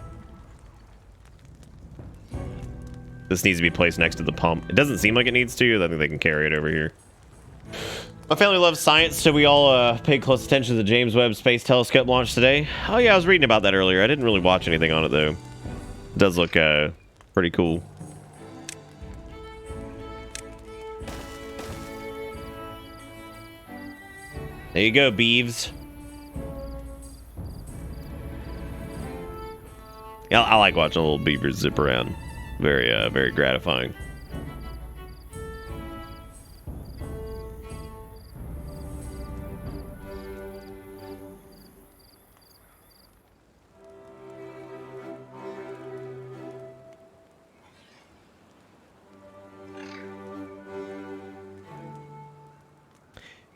this needs to be placed next to the pump. It doesn't seem like it needs to. I think they can carry it over here. My family loves science, so we all paid close attention to the James Webb Space Telescope launch today. Oh yeah, I was reading about that earlier. I didn't really watch anything on it, though. It does look pretty cool. There you go, Beeves. Yeah, I like watching little beavers zip around. Very gratifying.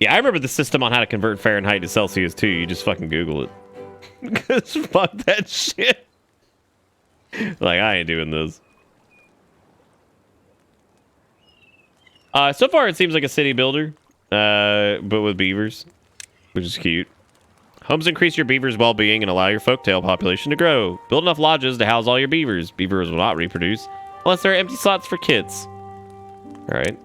Yeah, I remember the system on how to convert Fahrenheit to Celsius too. You just fucking Google it. Because fuck that shit. Like, I ain't doing this. So far it seems like a city builder, but with beavers, which is cute. Homes increase your beavers' well-being and allow your folktale population to grow. Build enough lodges to house all your beavers. Beavers will not reproduce unless there are empty slots for kits. All right.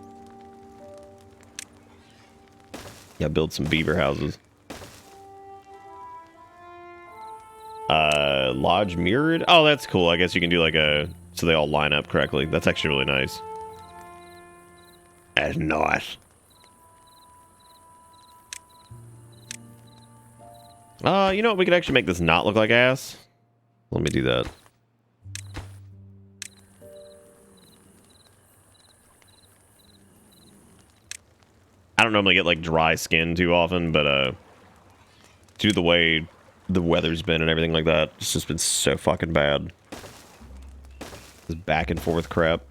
Yeah, build some beaver houses. Lodge mirrored. Oh, that's cool. I guess you can do like a so they all line up correctly. That's actually really nice. That's nice. You know what? We could actually make this not look like ass. Let me do that. I don't normally get like dry skin too often, but due to the way the weather's been and everything like that, it's just been so fucking bad. This back and forth crap.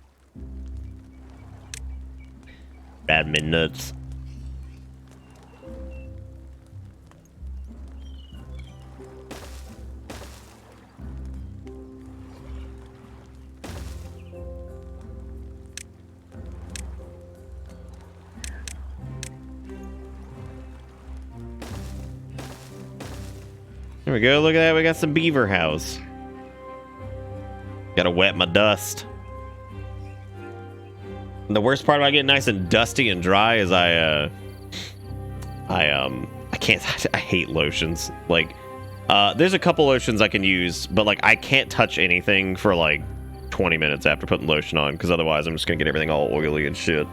Bad me nuts. There we go. Look at that. We got some beaver house. Gotta wet my dust. And the worst part about getting nice and dusty and dry is I can't. I hate lotions. Like, there's a couple lotions I can use, but like I can't touch anything for like 20 minutes after putting lotion on, because otherwise I'm just gonna get everything all oily and shit.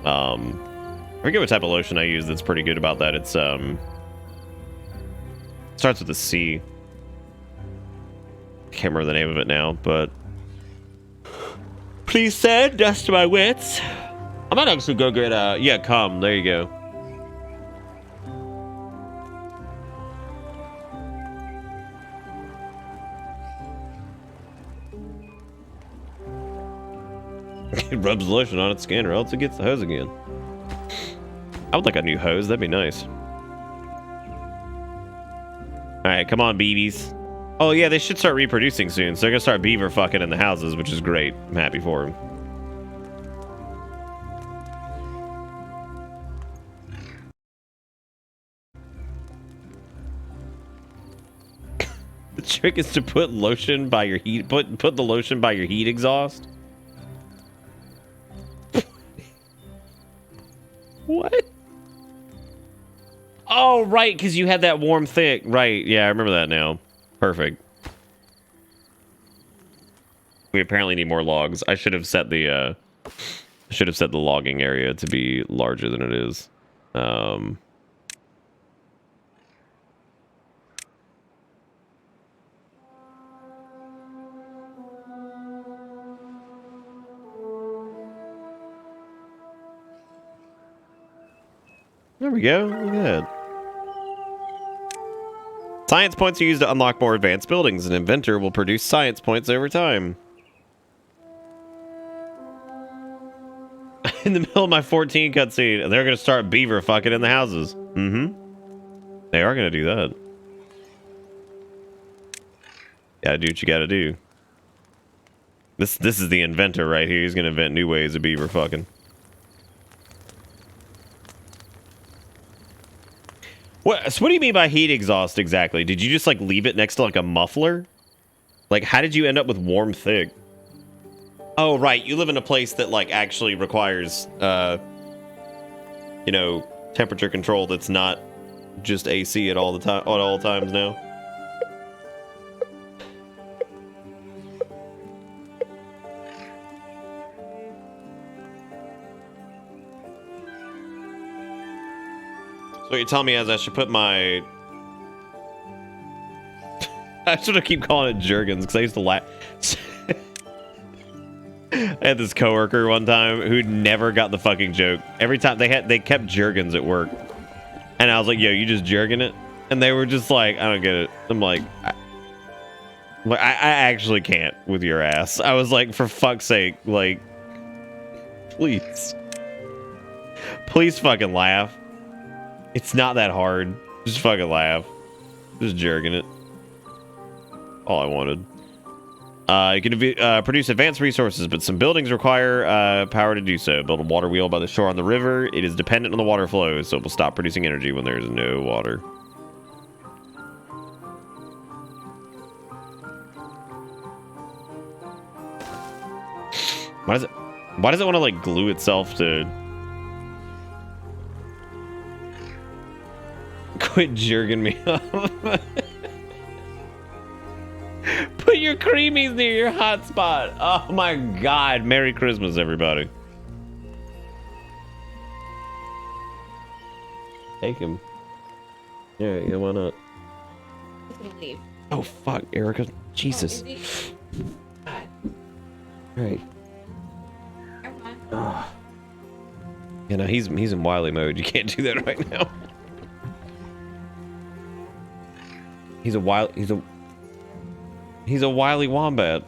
I forget what type of lotion I use that's pretty good about that. It's starts with a C. Can't remember the name of it now, but please, sir, dust my wits. I might actually go get yeah, come. There you go. It rubs lotion on its skin, or else it gets the hose again. I would like a new hose. That'd be nice. Alright, come on, BBs. Oh, yeah, they should start reproducing soon, so they're gonna start beaver fucking in the houses, which is great. I'm happy for them. The trick is to put lotion by your heat. Put the lotion by your heat exhaust. What? Oh, right, because you had that warm thick. Right, yeah, I remember that now. Perfect. We apparently need more logs. I should have set the logging area to be larger than it is. There we go. Look at that. Science points are used to unlock more advanced buildings. An inventor will produce science points over time. In the middle of my 14 cutscene, they're going to start beaver fucking in the houses. Mm-hmm. They are going to do that. Gotta do what you gotta do. This is the inventor right here. He's going to invent new ways of beaver fucking. So what do you mean by heat exhaust exactly? Did you just like leave it next to like a muffler? Like, how did you end up with warm thick? Oh, right. You live in a place that like actually requires, you know, temperature control. That's not just AC at all times now. So what you're telling me is I should put my... I should keep calling it Jergens, because I used to laugh. I had this coworker one time who never got the fucking joke. Every time they kept Jergens at work. And I was like, yo, you just Jergen it? And they were just like, I don't get it. I'm like, I actually can't with your ass. I was like, for fuck's sake, like, please. Please fucking laugh. It's not that hard. Just fucking laugh. Just jerking it. All I wanted. You can produce advanced resources, but some buildings require power to do so. Build a water wheel by the shore on the river. It is dependent on the water flow, so it will stop producing energy when there is no water. Why does it want to like glue itself to? Quit jerking me off. Put your creamies near your hotspot. Oh my god. Merry Christmas, everybody. Take him. Yeah, why not? He's gonna leave. Oh fuck, Erica. Jesus. Oh, Alright. never mind. Oh. Yeah, no, he's in Wily mode. You can't do that right now. He's a wily wombat.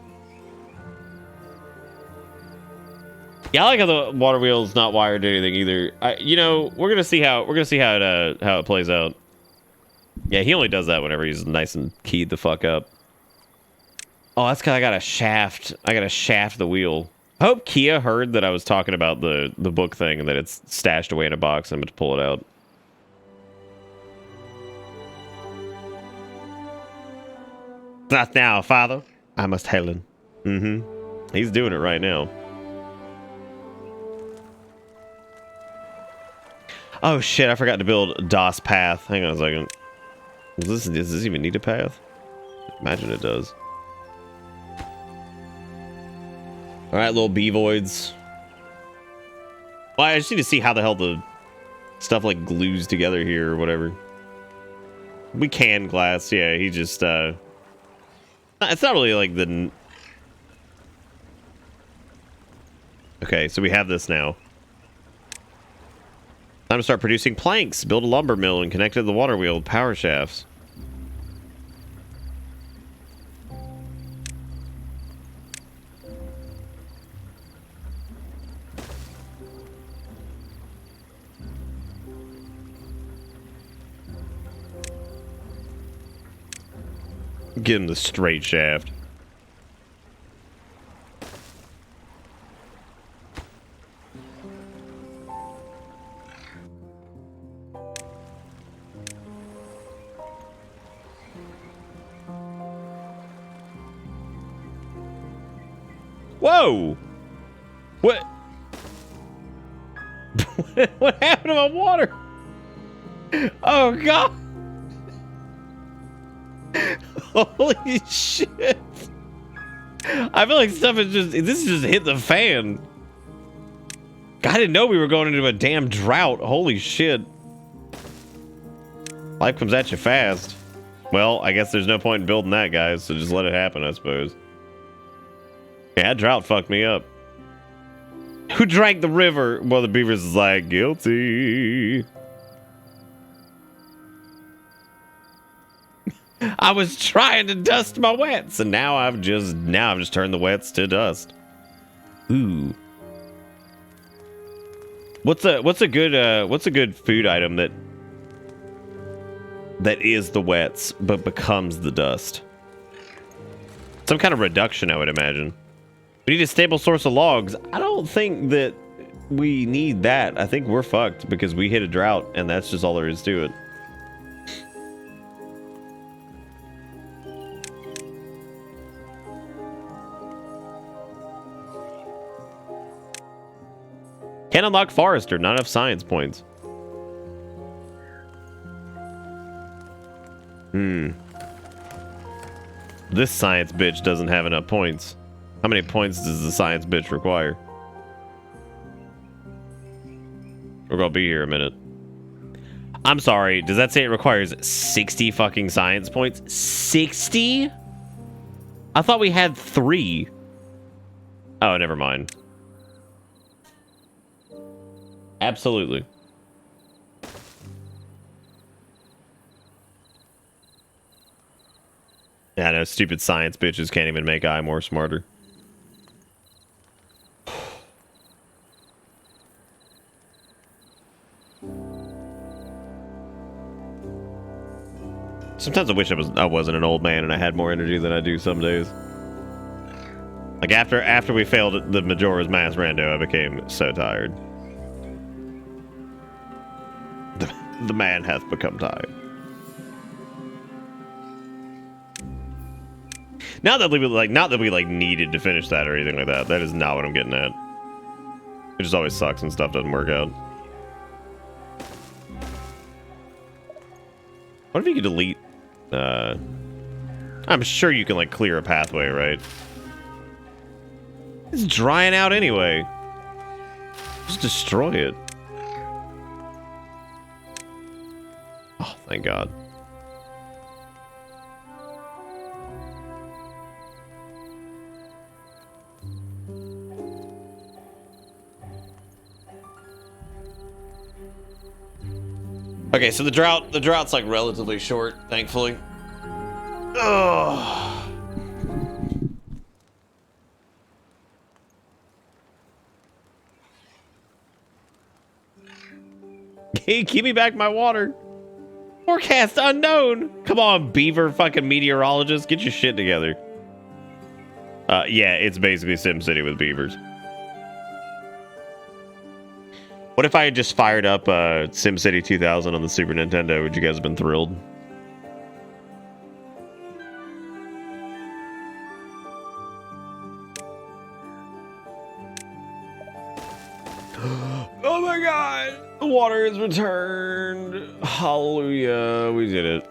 Yeah, I like how the water wheel's not wired to anything either. You know, we're gonna see how it plays out. Yeah, he only does that whenever he's nice and keyed the fuck up. Oh, that's because I gotta shaft the wheel. I hope Kia heard that I was talking about the book thing and that it's stashed away in a box and I'm going to pull it out. Not now, father. I must Helen. Mm-hmm. He's doing it right now. Oh shit, I forgot to build DOS path. Hang on a second. Does this even need a path? Imagine it does. Alright, little B-voids. Well, I just need to see how the hell the stuff like glues together here or whatever. We can glass, yeah, he just it's not really like the... Okay, so we have this now. Time to start producing planks. Build a lumber mill and connect it to the water wheel with power shafts. Give him the straight shaft. Whoa! What? What happened to my water? Oh god! Holy shit! I feel like stuff is this just hit the fan. I didn't know we were going into a damn drought. Holy shit! Life comes at you fast. Well, I guess there's no point in building that, guys. So just let it happen, I suppose. Yeah, that drought fucked me up. Who drank the river? Well, the beavers is like, guilty. I was trying to dust my wets, and now I've just turned the wets to dust. Ooh. What's a good food item that is the wets but becomes the dust? Some kind of reduction, I would imagine. We need a stable source of logs. I don't think that we need that. I think we're fucked because we hit a drought and that's just all there is to it. Can't unlock Forester, not enough science points. This science bitch doesn't have enough points. How many points does the science bitch require? We're gonna be here a minute. I'm sorry, does that say it requires 60 fucking science points? 60? I thought we had 3. Oh, never mind. Absolutely. Yeah, no, stupid science bitches can't even make I more smarter. Sometimes I wish I wasn't an old man and I had more energy than I do some days. Like after we failed the Majora's Mask rando, I became so tired. The man hath become tired. Not that we needed to finish that or anything like that. That is not what I'm getting at. It just always sucks when stuff doesn't work out. What if you could delete? I'm sure you can like clear a pathway, right? It's drying out anyway. Just destroy it. Oh, thank God. Okay, so the drought's like relatively short, thankfully. Ugh. Hey, give me back my water. Forecast unknown. Come on, beaver fucking meteorologist, get your shit together. Yeah, it's basically SimCity with beavers. What if I had just fired up SimCity 2000 on the Super Nintendo? Would you guys have been thrilled? Oh my God! The water is returned. Hallelujah! We did it.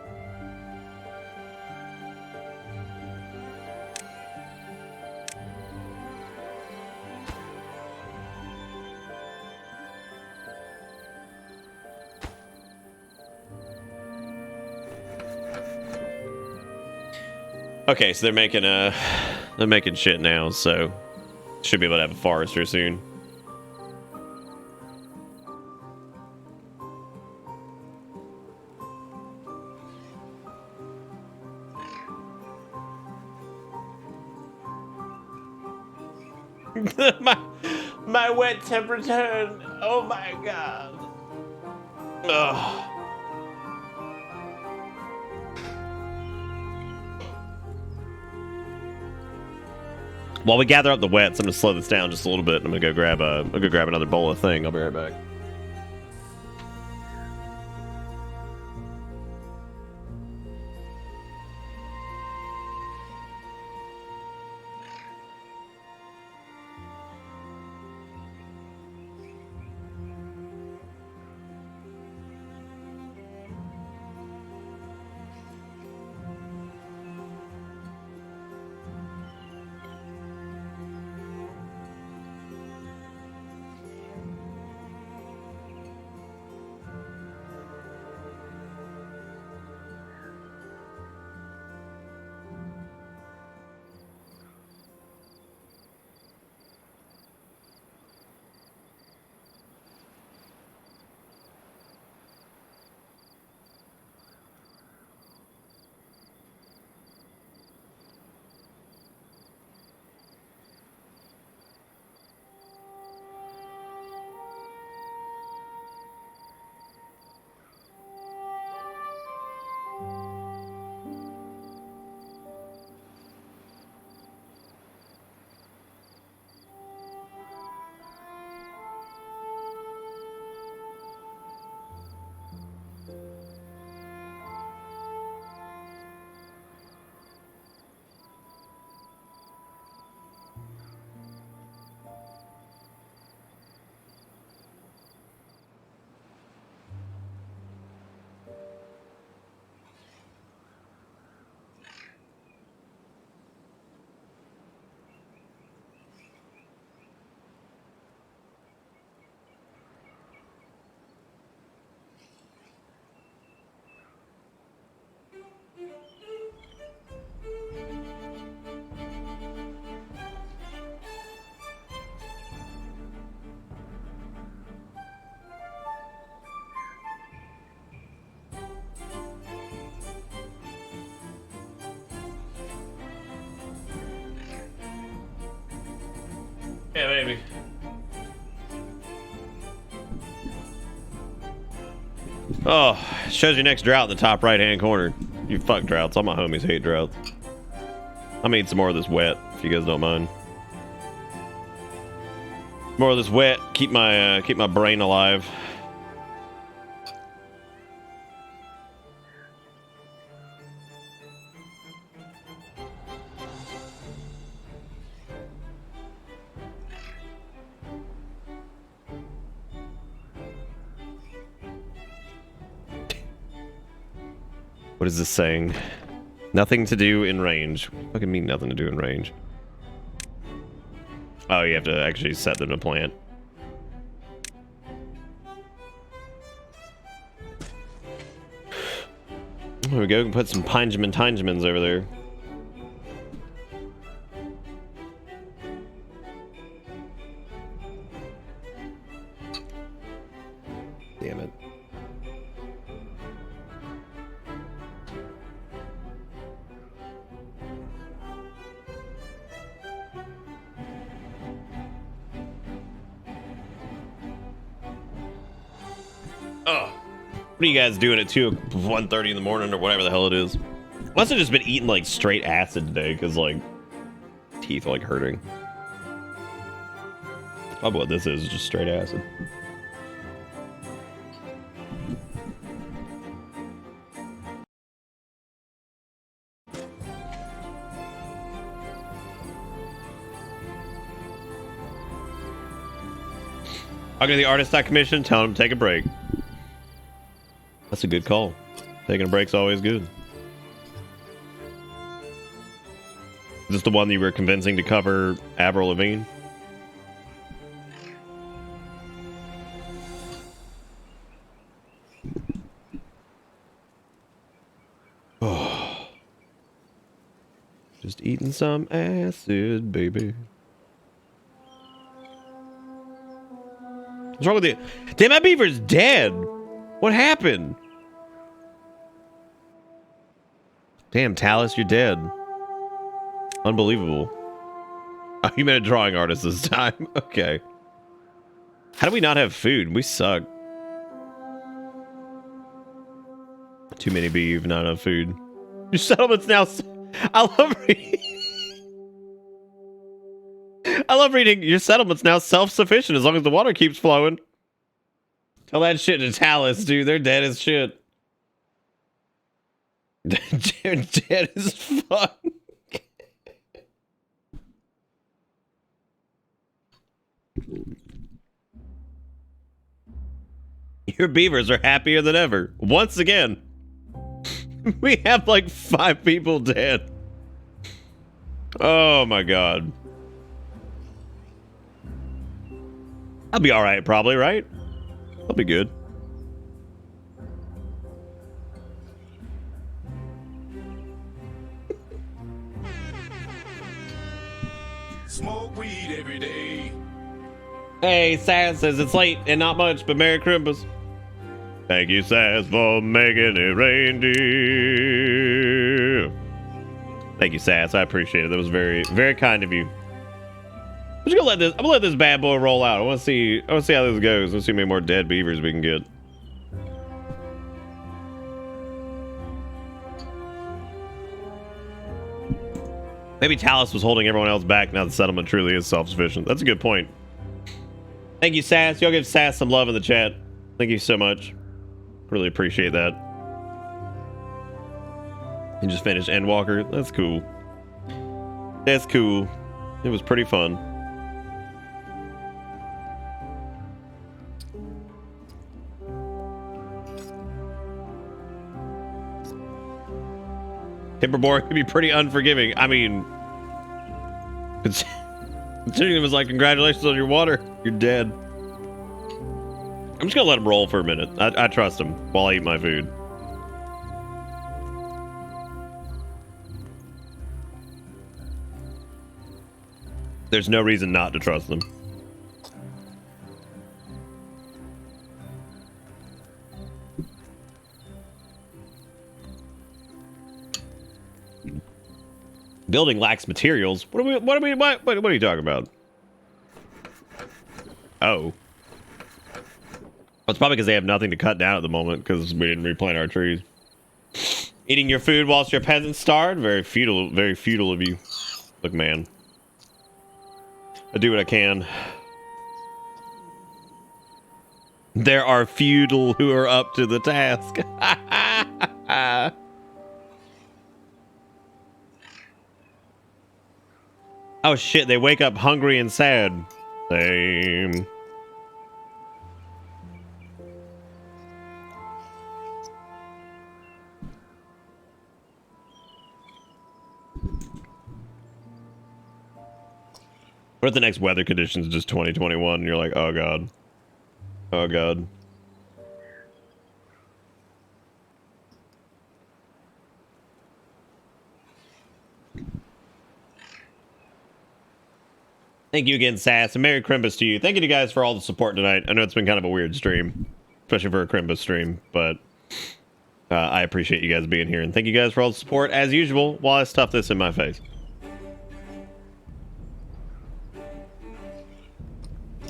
Okay, so they're making shit now, so should be able to have a forester soon. my wet temper turned. Oh my God. Ugh. While we gather up the wets, I'm gonna slow this down just a little bit. I'm gonna go grab another bowl of thing. I'll be right back. Yeah, maybe. Oh, shows your next drought in the top right-hand corner. You fuck droughts. All my homies hate droughts. I'm eating some more of this wet, if you guys don't mind. More of this wet. Keep my brain alive. What is this saying? Nothing to do in range. Fucking mean nothing to do in range. Oh, you have to actually set them to plant. There we go. We can put some Pinjamin over there. Damn it. Oh. What are you guys doing at 1:30 in the morning or whatever the hell it is? Must have just been eating like straight acid today because like teeth are like hurting. Probably what this is just straight acid. I'll go to the artist commission, tell him to take a break. That's a good call. Taking a break's always good. Is this the one that you were convincing to cover Avril Lavigne? Oh. Just eating some acid, baby. What's wrong with it? Damn, that beaver's dead. What happened? Damn, Talus, you're dead. Unbelievable. Oh, you meant a drawing artist this time. Okay. How do we not have food? We suck. Too many beef, not enough food. Your settlement's now... I love reading... I love reading your settlement's now self-sufficient as long as the water keeps flowing. Tell that shit to Talus, dude. They're dead as shit. They're dead as fuck. Your beavers are happier than ever. Once again. We have like 5 people dead. Oh my god. I'll be alright probably, right? I'll be good. Smoke weed every day. Hey, Sass says it's late and not much, but Merry Christmas. Thank you, Sass, for making it reindeer. Thank you, Sass. I appreciate it. That was very, very kind of you. I'm just gonna let this bad boy roll out. I want to see how this goes. Let's see how many more dead beavers we can get. Maybe Talus was holding everyone else back. Now the settlement truly is self-sufficient. That's a good point. Thank you, Sass. Y'all give Sass some love in the chat. Thank you so much. Really appreciate that. You just finished Endwalker. That's cool. That's cool. It was pretty fun. Timberborn can be pretty unforgiving. I mean, considering it was like, congratulations on your water. You're dead. I'm just gonna let him roll for a minute. I trust him while I eat my food. There's no reason not to trust them. Building lacks materials. What are you talking about? Oh. Well, it's probably because they have nothing to cut down at the moment because we didn't replant our trees. Eating your food whilst your peasants starved? Very feudal of you. Look, man. I do what I can. There are feudal who are up to the task. Oh shit, they wake up hungry and sad. Same. What if the next weather conditions just 2021 and you're like, oh god. Oh god. Thank you again, Sass, and Merry Crimbus to you. Thank you guys for all the support tonight. I know it's been kind of a weird stream, especially for a Crimbus stream, but I appreciate you guys being here, and thank you guys for all the support, as usual, while I stuff this in my face.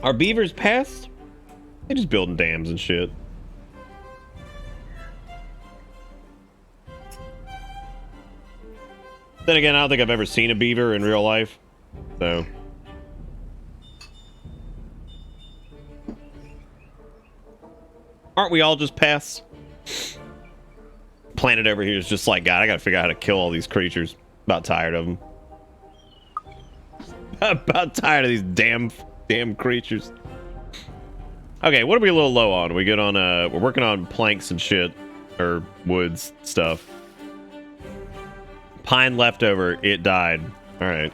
Are beavers past? They're just building dams and shit. Then again, I don't think I've ever seen a beaver in real life, so... Aren't we all just pests? Planet over here is just like, God, I gotta figure out how to kill all these creatures. About tired of them. About tired of these damn creatures. Okay, what are we a little low on? We good on, we're working on planks and shit. Or woods stuff. Pine leftover, it died. Alright.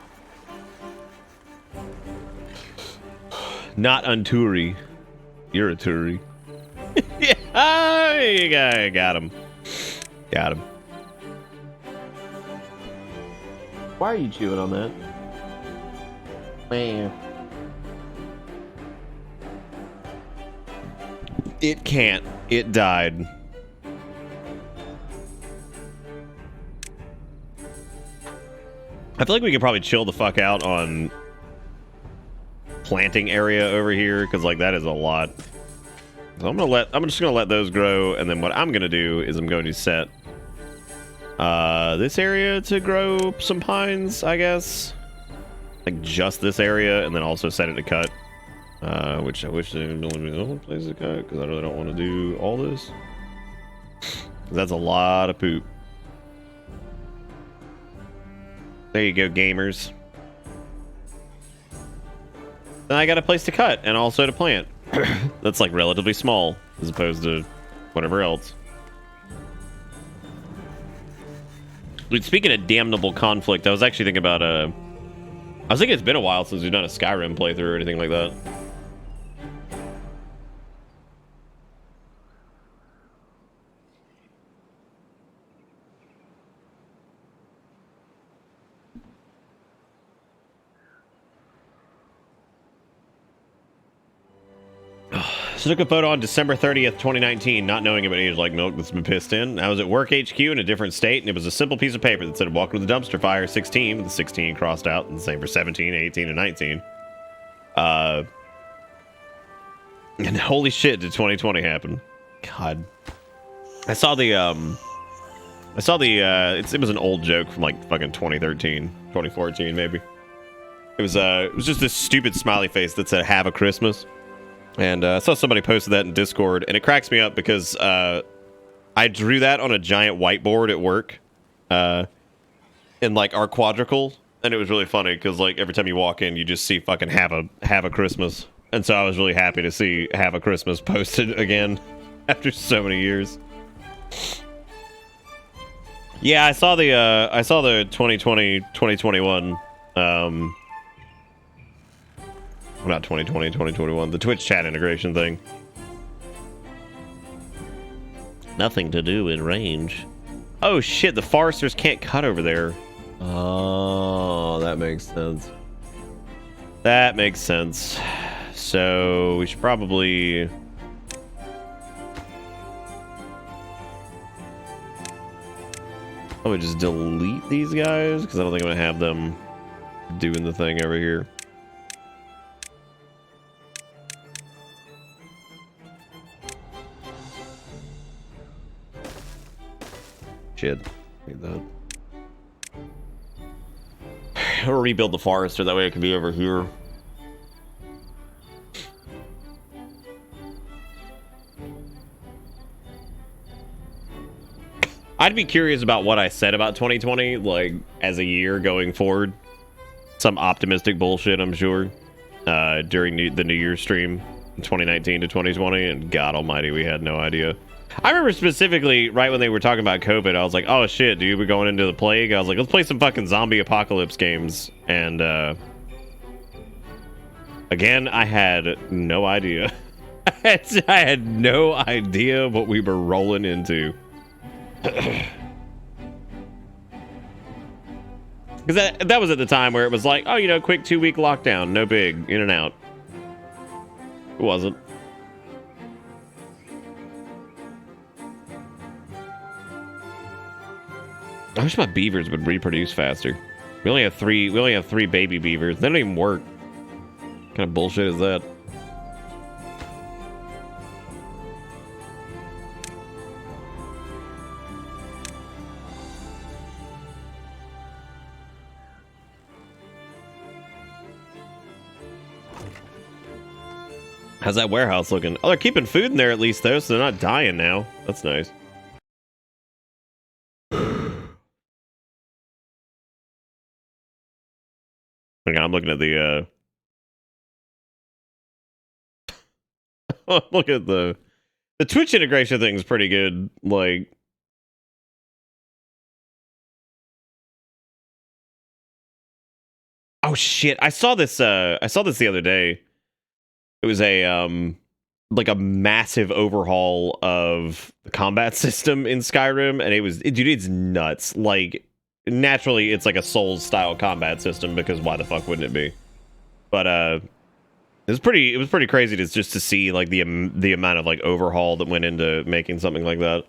Not Unturi. You're a Turi. Yeah, got him. Got him. Why are you chewing on that? Man. It can't. It died. I feel like we could probably chill the fuck out on planting area over here, because like that is a lot. So I'm just gonna let those grow, and then what I'm gonna do is I'm going to set this area to grow some pines, I guess. Like just this area, and then also set it to cut. Which I wish there would only be the only place to cut, because I really don't want to do all this. That's a lot of poop. There you go, gamers. Then I got a place to cut, and also to plant. That's like relatively small as opposed to whatever else. Dude, speaking of damnable conflict, I was actually thinking about I was thinking it's been a while since we've done a Skyrim playthrough or anything like that. So took a photo on December 30th, 2019, not knowing about age like milk that's been pissed in. I was at work HQ in a different state, and it was a simple piece of paper that said, welcome to the dumpster fire, 16, with the 16 crossed out, and the same for 17, 18, and 19. And holy shit, did 2020 happen. God. I saw the, it was an old joke from like fucking 2013, 2014 maybe. It was just this stupid smiley face that said, have a Christmas. And I saw somebody posted that in Discord, and it cracks me up because I drew that on a giant whiteboard at work in like our quadricle, and it was really funny because like every time you walk in, you just see fucking have a Christmas, and so I was really happy to see have a Christmas posted again after so many years. Yeah, I saw the 2020 2021 not 2020, 2021. The Twitch chat integration thing. Nothing to do in range. Oh shit, the foresters can't cut over there. Oh, that makes sense. That makes sense. So we should probably... I would just delete these guys, because I don't think I'm going to have them doing the thing over here. Shit. Need that. I'll rebuild the forest so that way it can be over here. I'd be curious about what I said about 2020, like, as a year going forward. Some optimistic bullshit, I'm sure, during the New Year's stream, 2019 to 2020, and God almighty, we had no idea. I remember specifically, right when they were talking about COVID, I was like, oh shit, dude, we're going into the plague. I was like, let's play some fucking zombie apocalypse games. And, again, I had no idea. I had no idea what we were rolling into. Because that was at the time where it was like, oh, you know, quick 2-week lockdown, no big, in and out. It wasn't. I wish my beavers would reproduce faster. We only have three baby beavers. They don't even work. What kind of bullshit is that? How's that warehouse looking? Oh, they're keeping food in there at least, though, so they're not dying now. That's nice. Hang on, I'm looking at the, look at the Twitch integration thing's pretty good. Like, oh shit, I saw this the other day. It was a like a massive overhaul of the combat system in Skyrim, and dude, it's nuts. Like, naturally it's like a Souls style combat system, because why the fuck wouldn't it be? But it was pretty crazy to see like the amount of like overhaul that went into making something like that.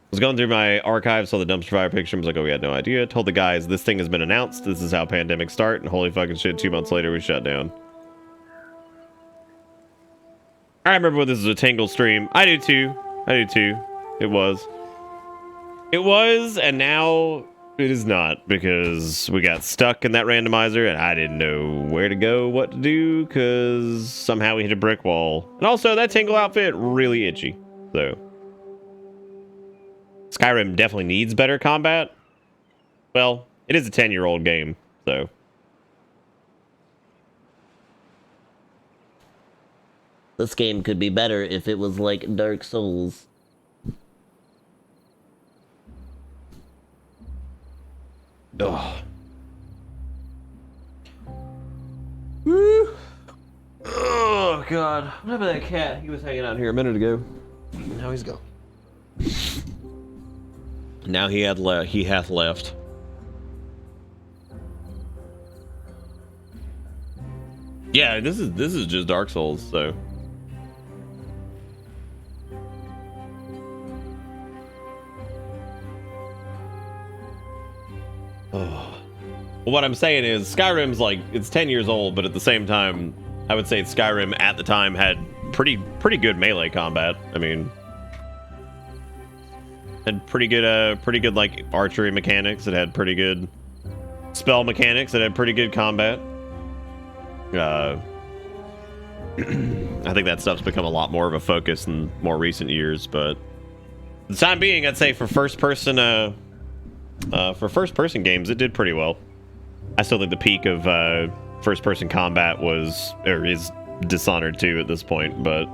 I was going through my archive, saw the dumpster fire picture, was like, oh, we had no idea. Told the guys, this thing has been announced. This is how pandemics start. And holy fucking shit, 2 months later, we shut down. I remember when this was a Tingle stream. I do too. It was, and now it is not, because we got stuck in that randomizer, and I didn't know where to go, what to do, because somehow we hit a brick wall. And also, that Tingle outfit, really itchy. So... Skyrim definitely needs better combat. Well, it is a 10-year-old game, so. This game could be better if it was like Dark Souls. Ugh. Woo! Oh, God. What happened to that cat? He was hanging out here a minute ago. Now he's gone. Now he hath left. Yeah, this is just Dark Souls, so. Oh. Well, what I'm saying is Skyrim's like, it's 10 years old, but at the same time, I would say Skyrim at the time had pretty good melee combat. I mean, had pretty good like archery mechanics. It had pretty good spell mechanics. It had pretty good combat. I think that stuff's become a lot more of a focus in more recent years, but for the time being, I'd say for first person games, it did pretty well. I still think the peak of first person combat is Dishonored 2 at this point, but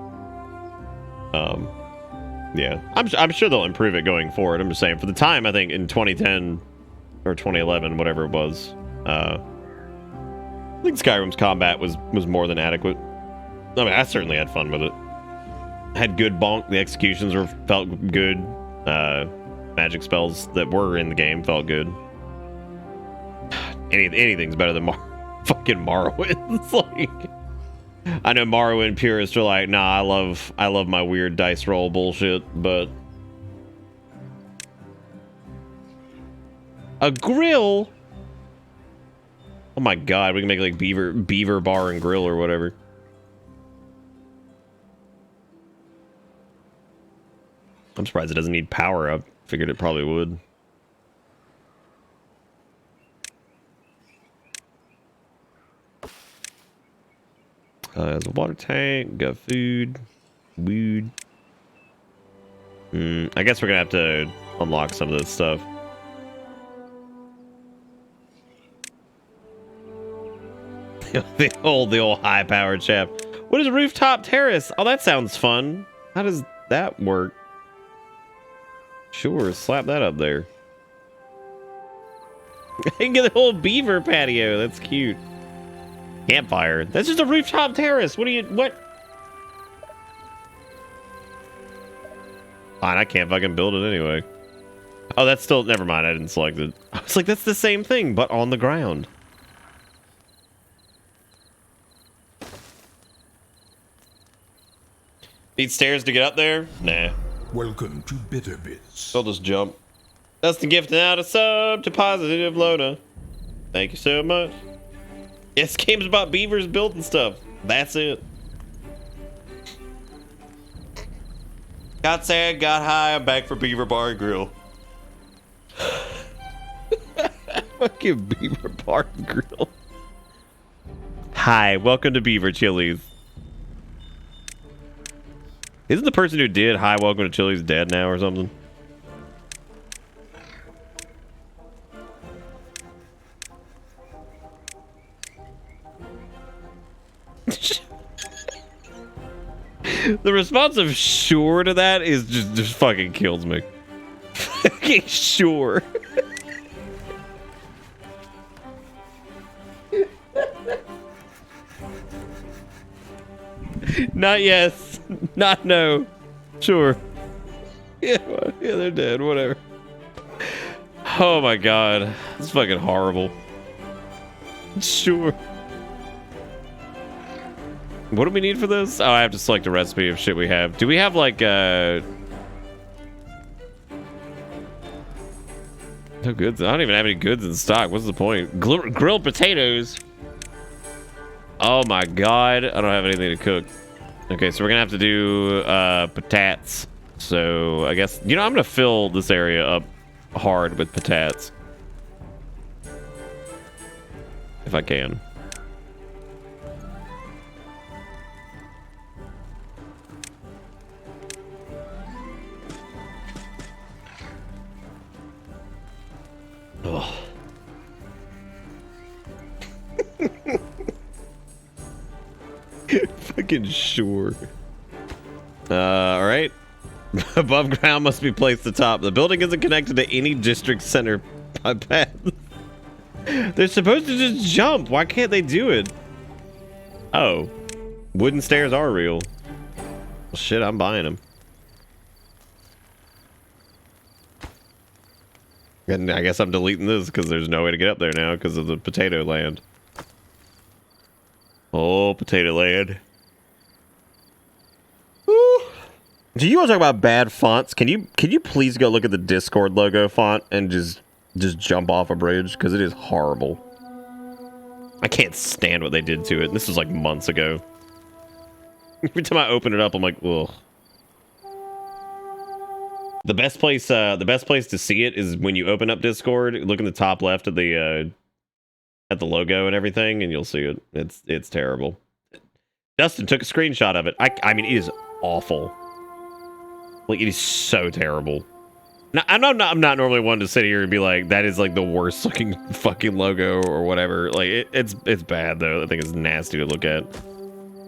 yeah, I'm sure they'll improve it going forward. I'm just saying, for the time, I think in 2010 or 2011, whatever it was, I think Skyrim's combat was more than adequate. I mean, I certainly had fun with it. Had good bonk. The executions felt good. Magic spells that were in the game felt good. Anything's better than fucking Morrowind. It's like, I know Morrowind purists are like, nah, I love my weird dice roll bullshit, but a grill. Oh my god, we can make like beaver bar and grill or whatever. I'm surprised it doesn't need power up. Figured it probably would. There's a water tank, got food, wood. I guess we're gonna have to unlock some of this stuff. the old high-powered shaft. What is a rooftop terrace? Oh, that sounds fun. How does that work? Sure, slap that up there. I can get a whole beaver patio. That's cute. Campfire. That's just a rooftop terrace. What? Fine, I can't fucking build it anyway. Oh, that's still, never mind. I didn't select it. I was like, that's the same thing, but on the ground. Need stairs to get up there? Nah. Welcome to Bitter Bits. I'll just jump. That's the gift out a sub to Positive Loader. Thank you so much. Yes, game's about beavers building stuff. That's it. Got sad, got high, I'm back for Beaver Bar and Grill. Fucking Beaver Bar and Grill. Hi, welcome to Beaver Chili's. Isn't the person who did Hi, welcome to Chili's dead now or something? The response of sure to that is just fucking kills me. Fucking sure. Not yes, not no, sure. Yeah, well, yeah, they're dead, whatever. Oh my god, it's fucking horrible. Sure. What do we need for this? Oh, I have to select a recipe of shit we have. Do we have like no goods? I don't even have any goods in stock. What's the point? Grilled potatoes. Oh my god, I don't have anything to cook. Okay, so we're gonna have to do patates. So I guess, you know, I'm gonna fill this area up hard with patates if I can. Oh. Fucking sure. All right. Above ground must be placed atop. The building isn't connected to any district center path. They're supposed to just jump. Why can't they do it? Oh, wooden stairs are real. Well, shit, I'm buying them. And I guess I'm deleting this because there's no way to get up there now because of the potato land. Oh, potato land. Woo. Do you want to talk about bad fonts? Can you please go look at the Discord logo font and just jump off a bridge? Because it is horrible. I can't stand what they did to it. This was like months ago. Every time I open it up, I'm like, ugh. The best place to see it is when you open up Discord. Look in the top left of the logo and everything, and you'll see it. It's terrible. Dustin took a screenshot of it. I mean, it is awful. Like, it is so terrible. Now, I'm not normally one to sit here and be like, that is like the worst looking fucking logo or whatever. Like, it's bad though. I think it's nasty to look at.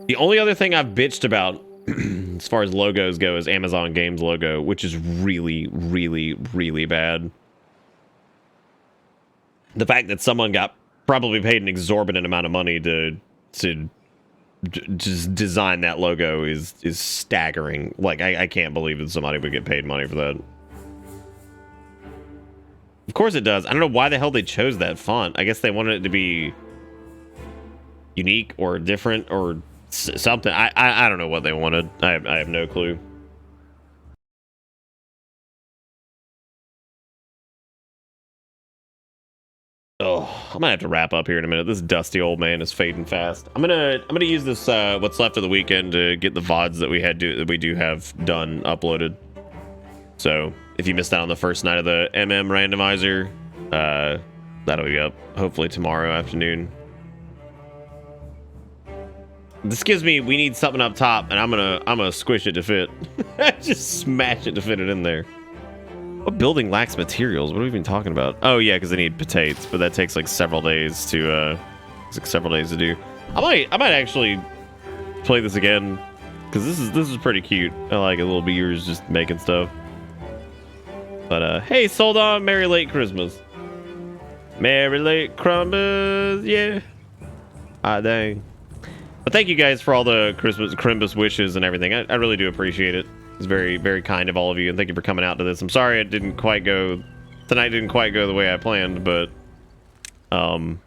The only other thing I've bitched about as far as logos go is Amazon Games logo, which is really, really, really bad. The fact that someone got probably paid an exorbitant amount of money to just design that logo is staggering. Like, I can't believe that somebody would get paid money for that. Of course it does. I don't know why the hell they chose that font. I guess they wanted it to be unique or different or something. I don't know what they wanted. I have no clue. Oh, I'm gonna have to wrap up here in a minute. This dusty old man is fading fast. I'm gonna use this what's left of the weekend to get the VoDs that we do have done uploaded. So if you missed out on the first night of the randomizer, that'll be up hopefully tomorrow afternoon. This gives me, we need something up top, and I'm gonna squish it to fit. Just smash it to fit it in there. What building lacks materials? What are we even talking about? Oh yeah, because they need potatoes, but that takes like several days to do. I might actually play this again because this is pretty cute. I like it. Little beers just making stuff. But hey, sold on Merry Late Christmas. Merry Late Christmas, yeah. Ah dang. But thank you guys for all the Christmas wishes and everything. I really do appreciate it. It's very, very kind of all of you, and thank you for coming out to this. I'm sorry tonight didn't quite go the way I planned, but I don't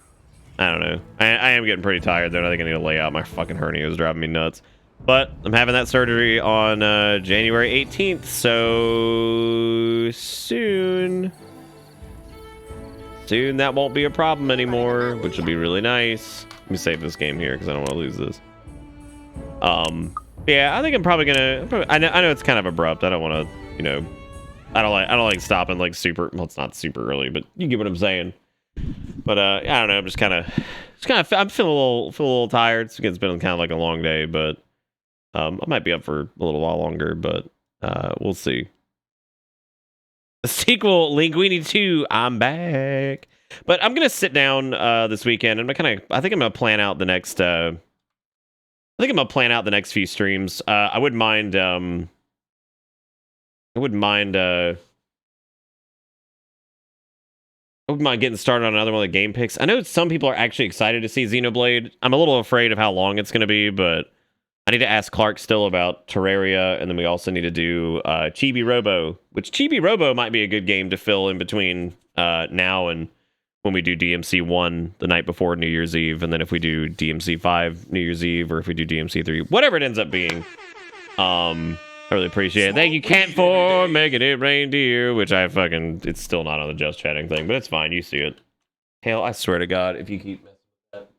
know. I am getting pretty tired though. I think I need to lay out. My fucking hernia is driving me nuts. But I'm having that surgery on January 18th, so soon that won't be a problem anymore, which will be really nice. Let me save this game here because I don't want to lose this. Yeah, I think I'm probably gonna. I know it's kind of abrupt. I don't want to, you know, I don't like stopping like super. Well, it's not super early, but you get what I'm saying. But I don't know. I'm just kind of. I'm feeling a little tired. It's been kind of like a long day, but I might be up for a little while longer. But we'll see. The sequel, Linguini 2. I'm back. But I'm gonna sit down this weekend and I think I'm gonna plan out the next few streams. I wouldn't mind getting started on another one of the game picks. I know some people are actually excited to see Xenoblade. I'm a little afraid of how long it's gonna be, but I need to ask Clark still about Terraria, and then we also need to do Chibi Robo, which Chibi Robo might be a good game to fill in between now and when we do DMC 1 the night before New Year's Eve, and then if we do DMC 5 New Year's Eve, or if we do DMC 3, whatever it ends up being. I really appreciate it. Thank you, Kent, for making it reindeer, which it's still not on the just chatting thing, but it's fine. You see it. Hell, I swear to God, if you keep messing with that.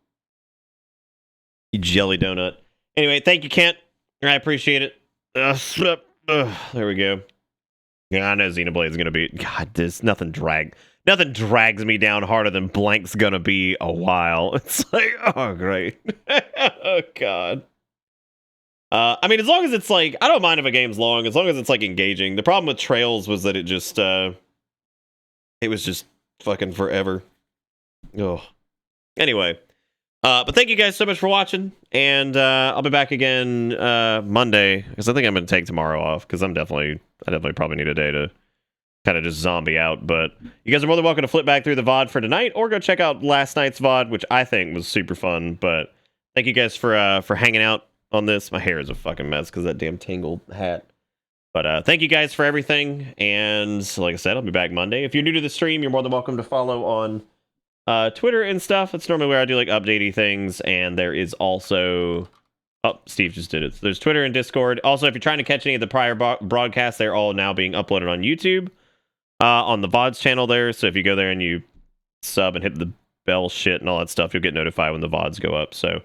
You jelly donut. Anyway, thank you, Kent. I appreciate it. There we go. Yeah, I know Xenoblade's gonna be. God, nothing drags me down harder than Blank's gonna be a while. It's like, oh great. Oh God. I mean, as long as it's like, I don't mind if a game's long, as long as it's like engaging. The problem with Trails was that it was just fucking forever. Oh. Anyway. But thank you guys so much for watching, and I'll be back again Monday, because I think I'm going to take tomorrow off, because I definitely probably need a day to kind of just zombie out. But you guys are more than welcome to flip back through the VOD for tonight, or go check out last night's VOD, which I think was super fun. But thank you guys for hanging out on this. My hair is a fucking mess because of that damn tangled hat. But thank you guys for everything, and like I said, I'll be back Monday. If you're new to the stream, you're more than welcome to follow on Twitter and stuff. That's normally where I do like updatey things, and there is also Steve just did it. So there's Twitter and Discord. Also, if you're trying to catch any of the prior broadcasts, they're all now being uploaded on YouTube on the VODs channel there. So if you go there and you sub and hit the bell shit and all that stuff, you'll get notified when the VODs go up. So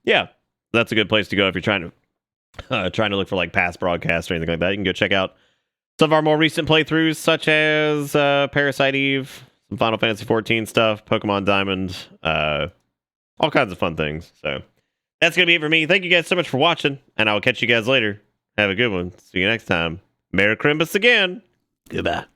yeah, that's a good place to go if you're trying to look for like past broadcasts or anything like that. You can go check out some of our more recent playthroughs, such as Parasite Eve, some Final Fantasy XIV stuff, Pokemon Diamond, all kinds of fun things. So that's going to be it for me. Thank you guys so much for watching, and I'll catch you guys later. Have a good one. See you next time. Merry Christmas again. Goodbye.